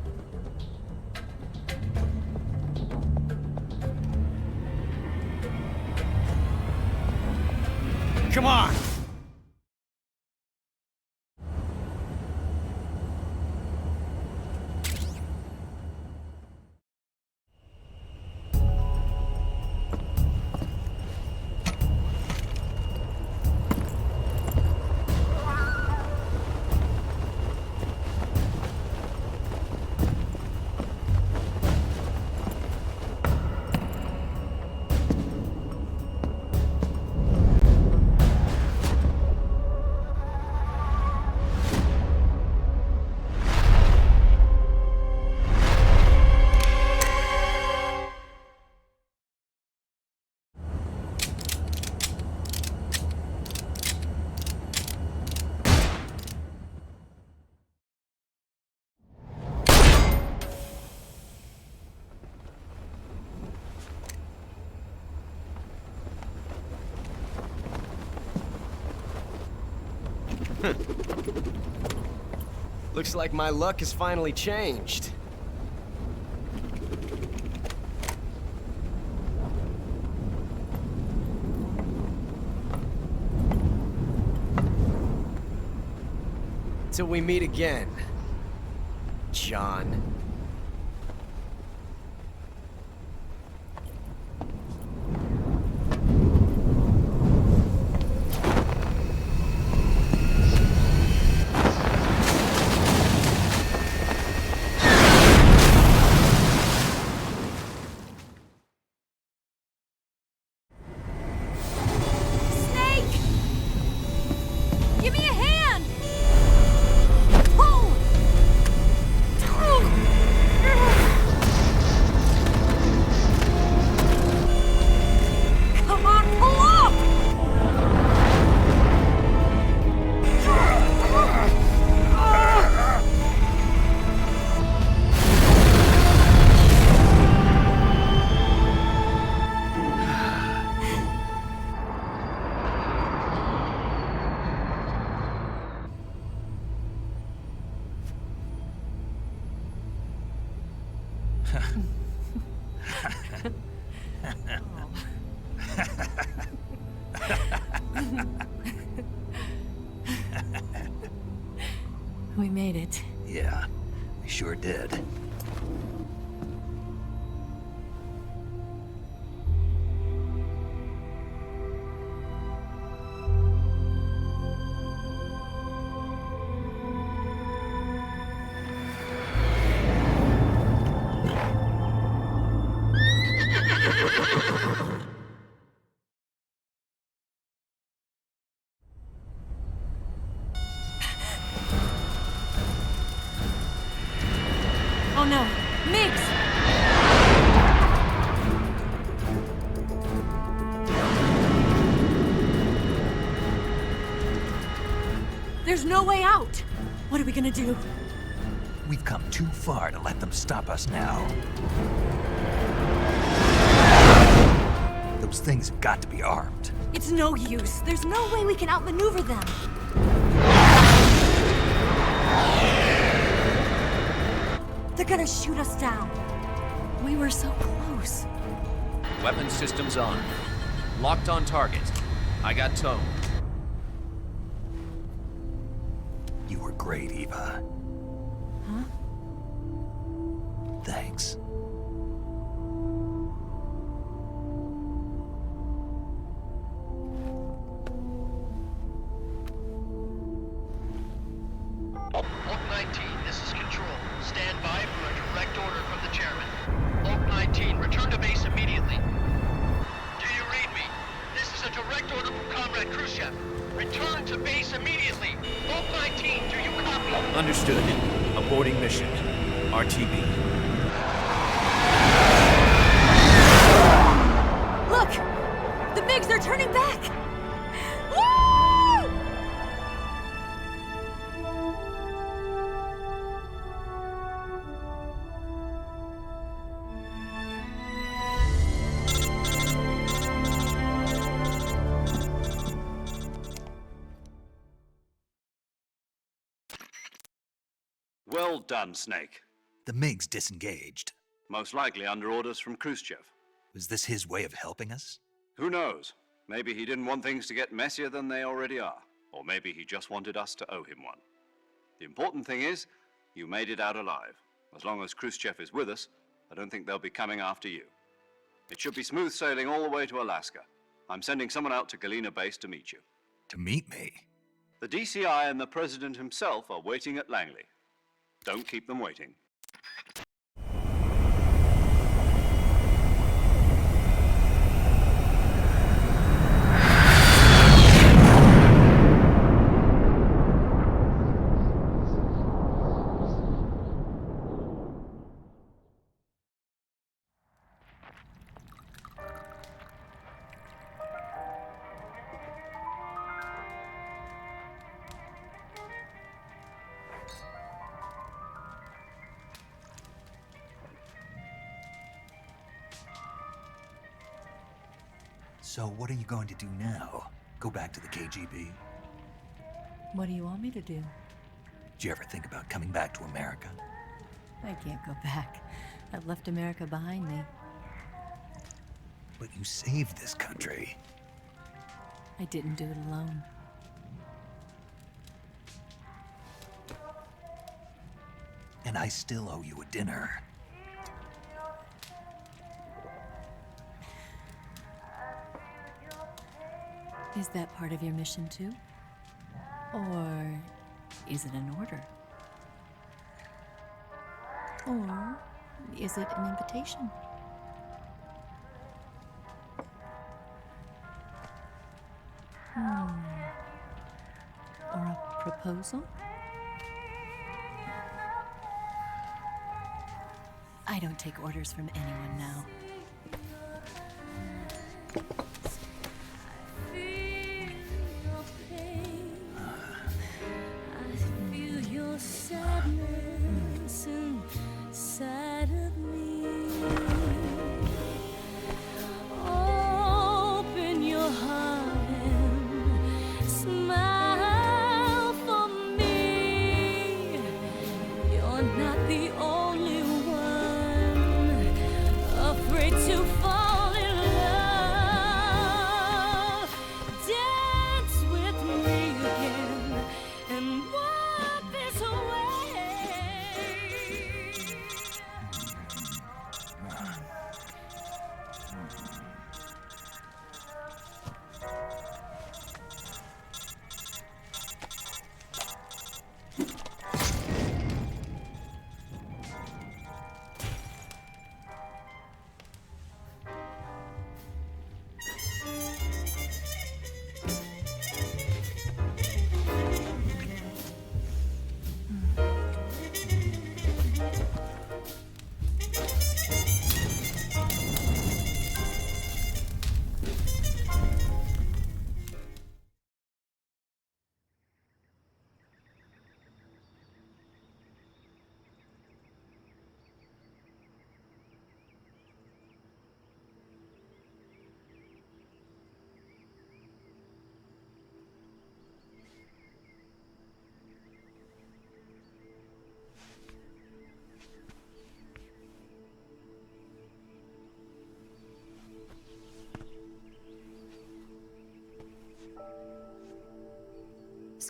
Come on! Looks like my luck has finally changed. Till we meet again, John. We made it. Yeah, we sure did. Oh no, Migs! There's no way out! What are we gonna do? We've come too far to let them stop us now. Those things have got to be armed. It's no use. There's no way we can outmaneuver them. They're gonna shoot us down. We were so close. Weapon systems on. Locked on target. I got towed. You were great, Eva. Huh? Thanks. Oak 19, this is Control. Stand by for a direct order from the chairman. Oak 19, return to base immediately. Do you read me? This is a direct order from Comrade Khrushchev. Return to base immediately. Oak 19, do you copy? Understood. Aborting mission. RTB. Look! The MiGs are turning back! Woo! Well done, Snake. The MiGs disengaged. Most likely under orders from Khrushchev. Was this his way of helping us? Who knows? Maybe he didn't want things to get messier than they already are. Or maybe he just wanted us to owe him one. The important thing is, you made it out alive. As long as Khrushchev is with us, I don't think they'll be coming after you. It should be smooth sailing all the way to Alaska. I'm sending someone out to Galena Base to meet you. To meet me? The DCI and the President himself are waiting at Langley. Don't keep them waiting. So what are you going to do now? Go back to the KGB? What do you want me to do? Did you ever think about coming back to America? I can't go back. I've left America behind me. But you saved this country. I didn't do it alone. And I still owe you a dinner. Is that part of your mission too? Or is it an order? Or is it an invitation? Or a proposal? I don't take orders from anyone now. Sadness inside of me. Open your heart and smile for me. You're not the only one.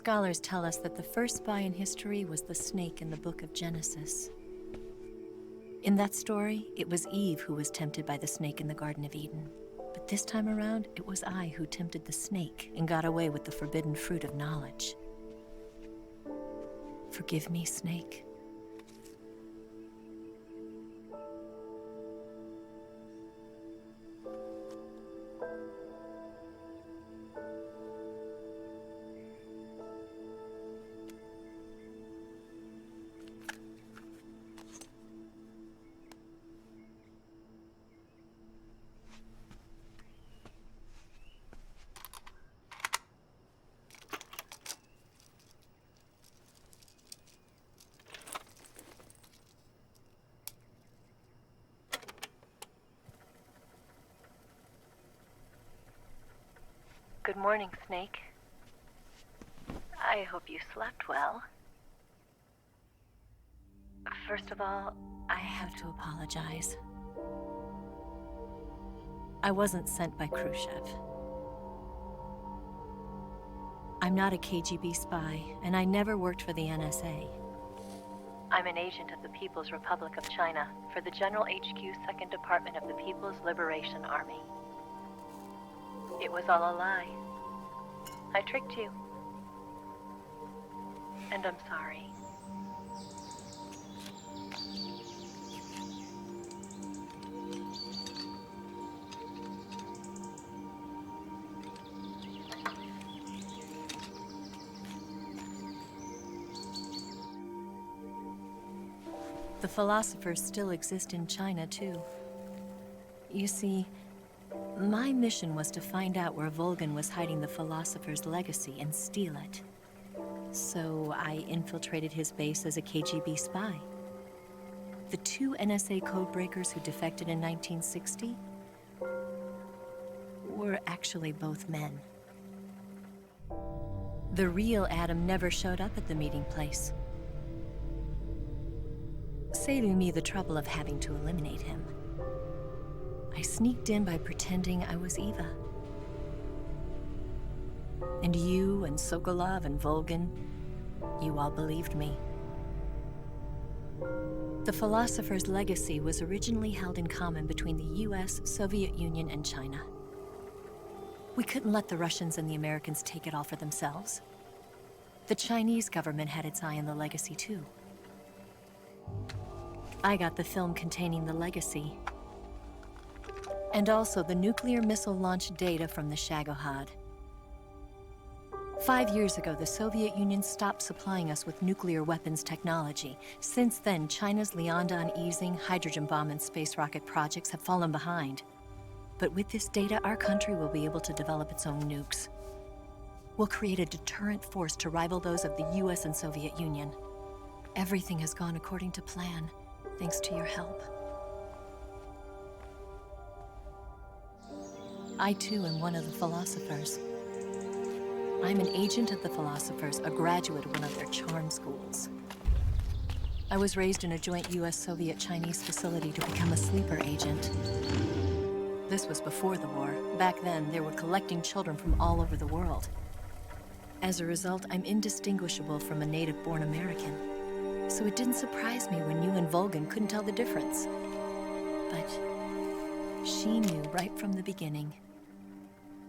Scholars tell us that the first spy in history was the snake in the book of Genesis. In that story, it was Eve who was tempted by the snake in the Garden of Eden. But this time around, it was I who tempted the snake and got away with the forbidden fruit of knowledge. Forgive me, Snake. Good morning, Snake. I hope you slept well. First of all, I have to apologize. I wasn't sent by Khrushchev. I'm not a KGB spy, and I never worked for the NSA. I'm an agent of the People's Republic of China for the General HQ 2nd Department of the People's Liberation Army. It was all a lie. I tricked you. And I'm sorry. The philosophers still exist in China, too. You see, my mission was to find out where Volgin was hiding the philosopher's legacy and steal it. So I infiltrated his base as a KGB spy. The 2 NSA codebreakers who defected in 1960 were actually both men. The real Adam never showed up at the meeting place, saving me the trouble of having to eliminate him. I sneaked in by pretending I was Eva. And you and Sokolov and Volgin, you all believed me. The philosopher's legacy was originally held in common between the US, Soviet Union, and China. We couldn't let the Russians and the Americans take it all for themselves. The Chinese government had its eye on the legacy, too. I got the film containing the legacy, and also the nuclear missile launch data from the Shagohod. 5 years ago, the Soviet Union stopped supplying us with nuclear weapons technology. Since then, China's Liaodong-Yizhing hydrogen bomb and space rocket projects have fallen behind. But with this data, our country will be able to develop its own nukes. We'll create a deterrent force to rival those of the US and Soviet Union. Everything has gone according to plan, thanks to your help. I too am one of the philosophers. I'm an agent of the philosophers, a graduate of one of their charm schools. I was raised in a joint US-Soviet-Chinese facility to become a sleeper agent. This was before the war. Back then, they were collecting children from all over the world. As a result, I'm indistinguishable from a native-born American. So it didn't surprise me when you and Volgin couldn't tell the difference. But she knew right from the beginning.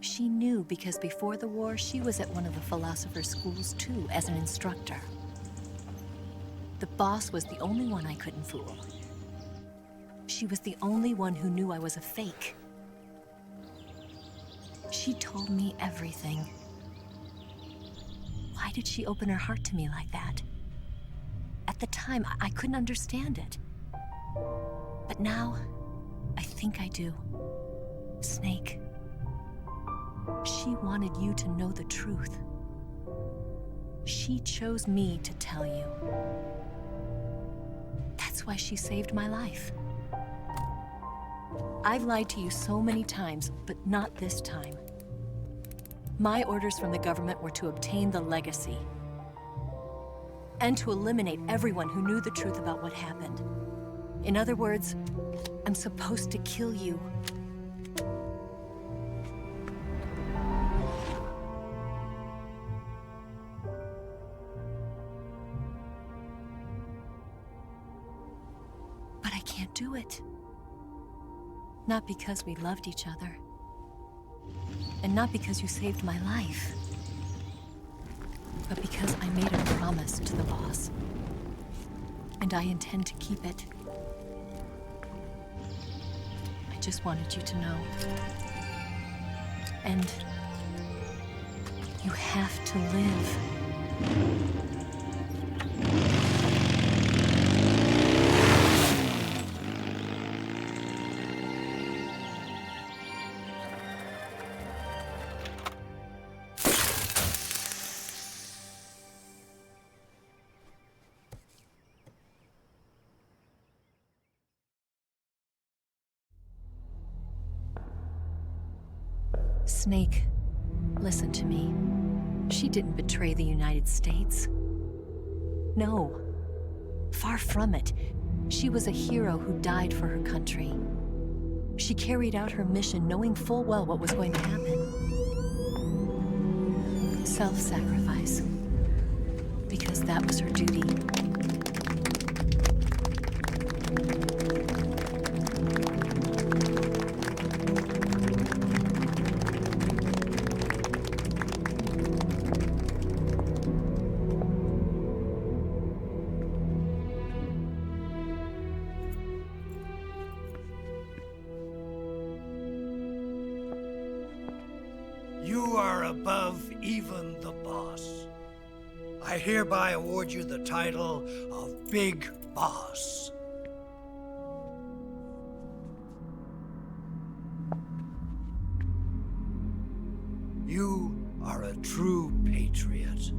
She knew because before the war, she was at one of the philosopher's schools too, as an instructor. The boss was the only one I couldn't fool. She was the only one who knew I was a fake. She told me everything. Why did she open her heart to me like that? At the time, I couldn't understand it. But now, I think I do. Snake. She wanted you to know the truth. She chose me to tell you. That's why she saved my life. I've lied to you so many times, but not this time. My orders from the government were to obtain the legacy and to eliminate everyone who knew the truth about what happened. In other words, I'm supposed to kill you. Not because we loved each other. And not because you saved my life. But because I made a promise to the boss. And I intend to keep it. I just wanted you to know. And you have to live. Snake, listen to me. She didn't betray the United States. No. Far from it. She was a hero who died for her country. She carried out her mission knowing full well what was going to happen. Self-sacrifice. Because that was her duty. You are above even the boss. I hereby award you the title of Big Boss. You are a true patriot.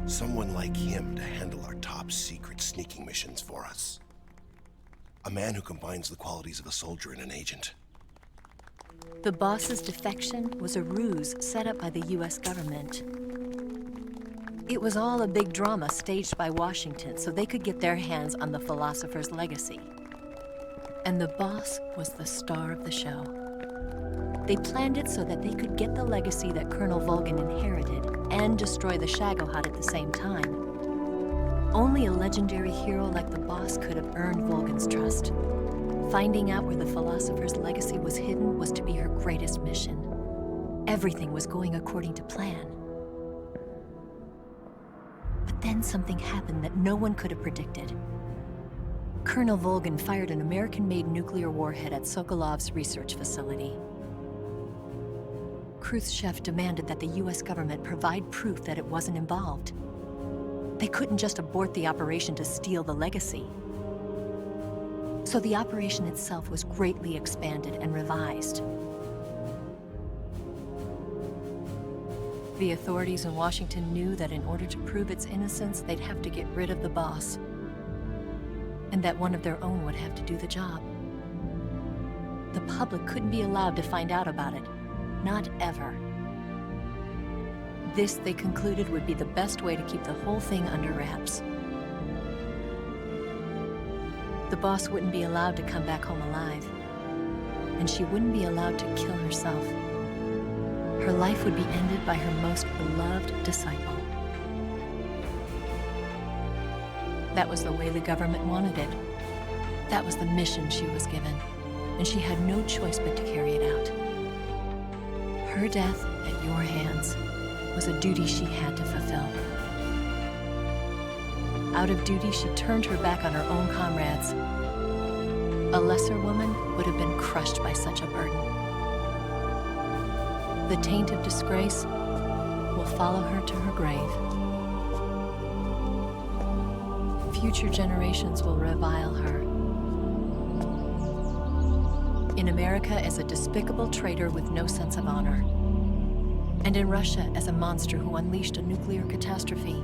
Someone like him to handle our top secret sneaking missions for us. A man who combines the qualities of a soldier and an agent. The boss's defection was a ruse set up by the US government. It was all a big drama staged by Washington so they could get their hands on the philosopher's legacy. And the boss was the star of the show. They planned it so that they could get the legacy that Colonel Volgin inherited and destroy the Shagohod at the same time. Only a legendary hero like the boss could have earned Volgin's trust. Finding out where the philosopher's legacy was hidden was to be her greatest mission. Everything was going according to plan. But then something happened that no one could have predicted. Colonel Volgin fired an American-made nuclear warhead at Sokolov's research facility. Khrushchev demanded that the US government provide proof that it wasn't involved. They couldn't just abort the operation to steal the legacy. So the operation itself was greatly expanded and revised. The authorities in Washington knew that in order to prove its innocence, they'd have to get rid of the boss. And that one of their own would have to do the job. The public couldn't be allowed to find out about it. Not ever. This, they concluded, would be the best way to keep the whole thing under wraps. The boss wouldn't be allowed to come back home alive. And she wouldn't be allowed to kill herself. Her life would be ended by her most beloved disciple. That was the way the government wanted it. That was the mission she was given, and she had no choice but to carry it out. Her death at your hands was a duty she had to fulfill. Out of duty, she turned her back on her own comrades A lesser woman would have been crushed by such a burden. The taint of disgrace will follow her to her grave. Future generations will revile her. In America as a despicable traitor with no sense of honor. And in Russia as a monster who unleashed a nuclear catastrophe.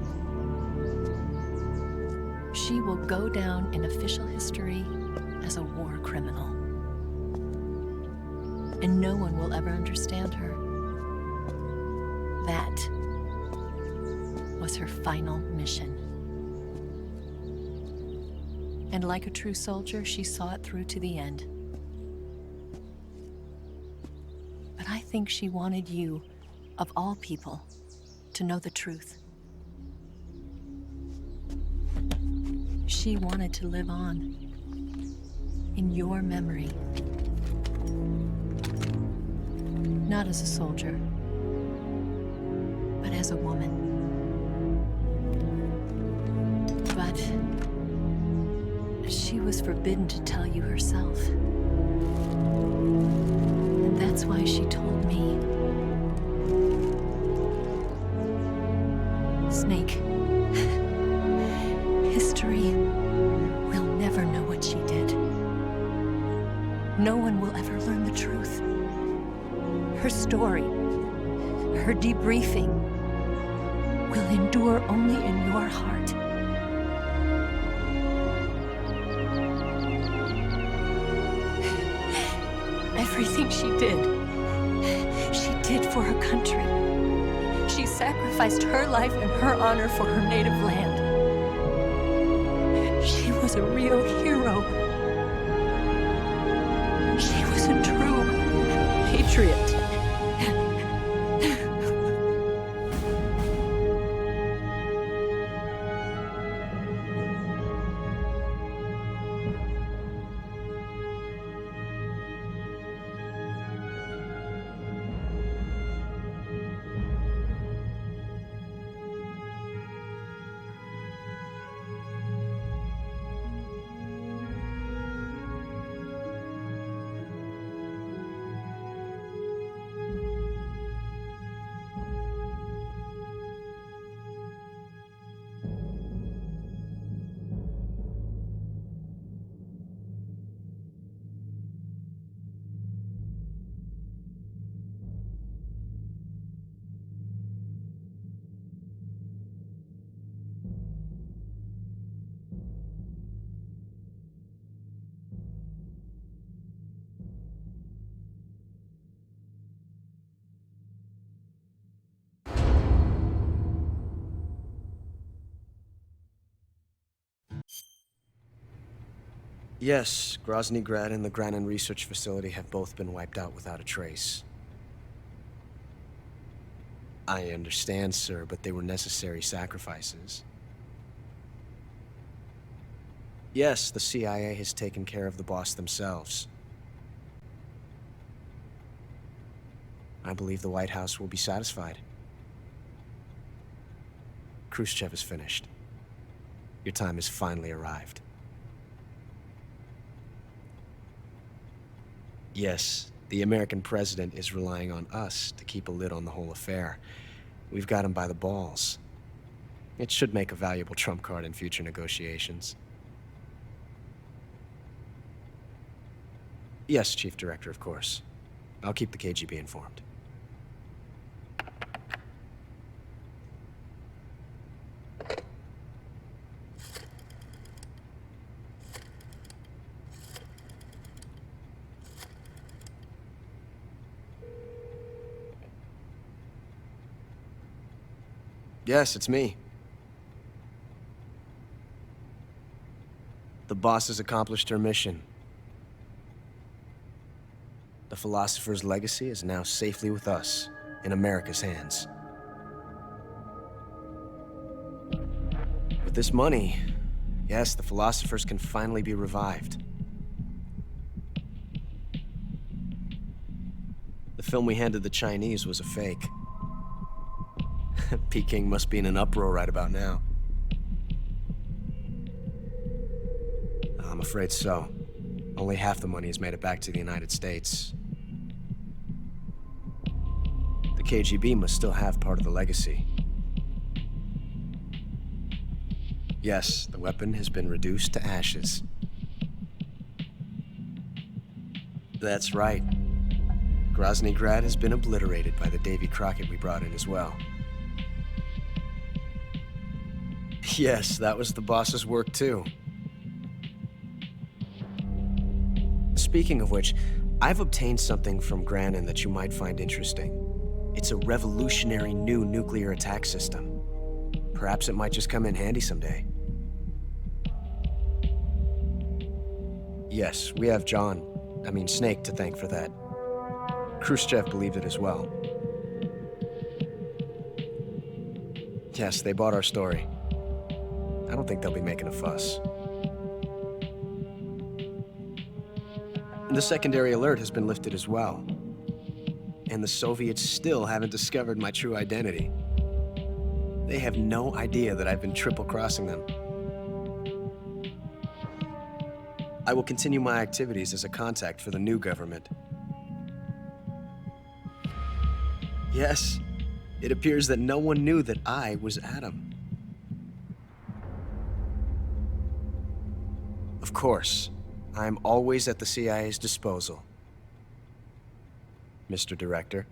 She will go down in official history as a war criminal. And no one will ever understand her. That was her final mission. And like a true soldier, she saw it through to the end. But I think she wanted you, of all people, to know the truth. She wanted to live on in your memory. Not as a soldier, but as a woman. But she was forbidden to tell you herself. And that's why she told me. Snake, history will never know what she did. No one will ever learn the truth. Her story, her debriefing, will endure only in your heart. Everything she did for her country. She sacrificed her life and her honor for her native land. She was a real hero. She was a true patriot. Yes, Grozny Grad and the Granin Research Facility have both been wiped out without a trace. I understand, sir, but they were necessary sacrifices. Yes, the CIA has taken care of the boss themselves. I believe the White House will be satisfied. Khrushchev is finished. Your time has finally arrived. Yes, the American president is relying on us to keep a lid on the whole affair. We've got him by the balls. It should make a valuable trump card in future negotiations. Yes, Chief Director, of course. I'll keep the KGB informed. Yes, it's me. The boss has accomplished her mission. The philosopher's legacy is now safely with us, in America's hands. With this money, yes, the philosophers can finally be revived. The film we handed the Chinese was a fake. Peking must be in an uproar right about now. I'm afraid so. Only half the money has made it back to the United States. The KGB must still have part of the legacy. Yes, the weapon has been reduced to ashes. That's right. Grozny Grad has been obliterated by the Davy Crockett we brought in as well. Yes, that was the boss's work too. Speaking of which, I've obtained something from Granin that you might find interesting. It's a revolutionary new nuclear attack system. Perhaps it might just come in handy someday. Yes, we have Snake to thank for that. Khrushchev believed it as well. Yes, they bought our story. I don't think they'll be making a fuss. The secondary alert has been lifted as well. And the Soviets still haven't discovered my true identity. They have no idea that I've been triple-crossing them. I will continue my activities as a contact for the new government. Yes, it appears that no one knew that I was Adam. Of course, I'm always at the CIA's disposal, Mr. Director.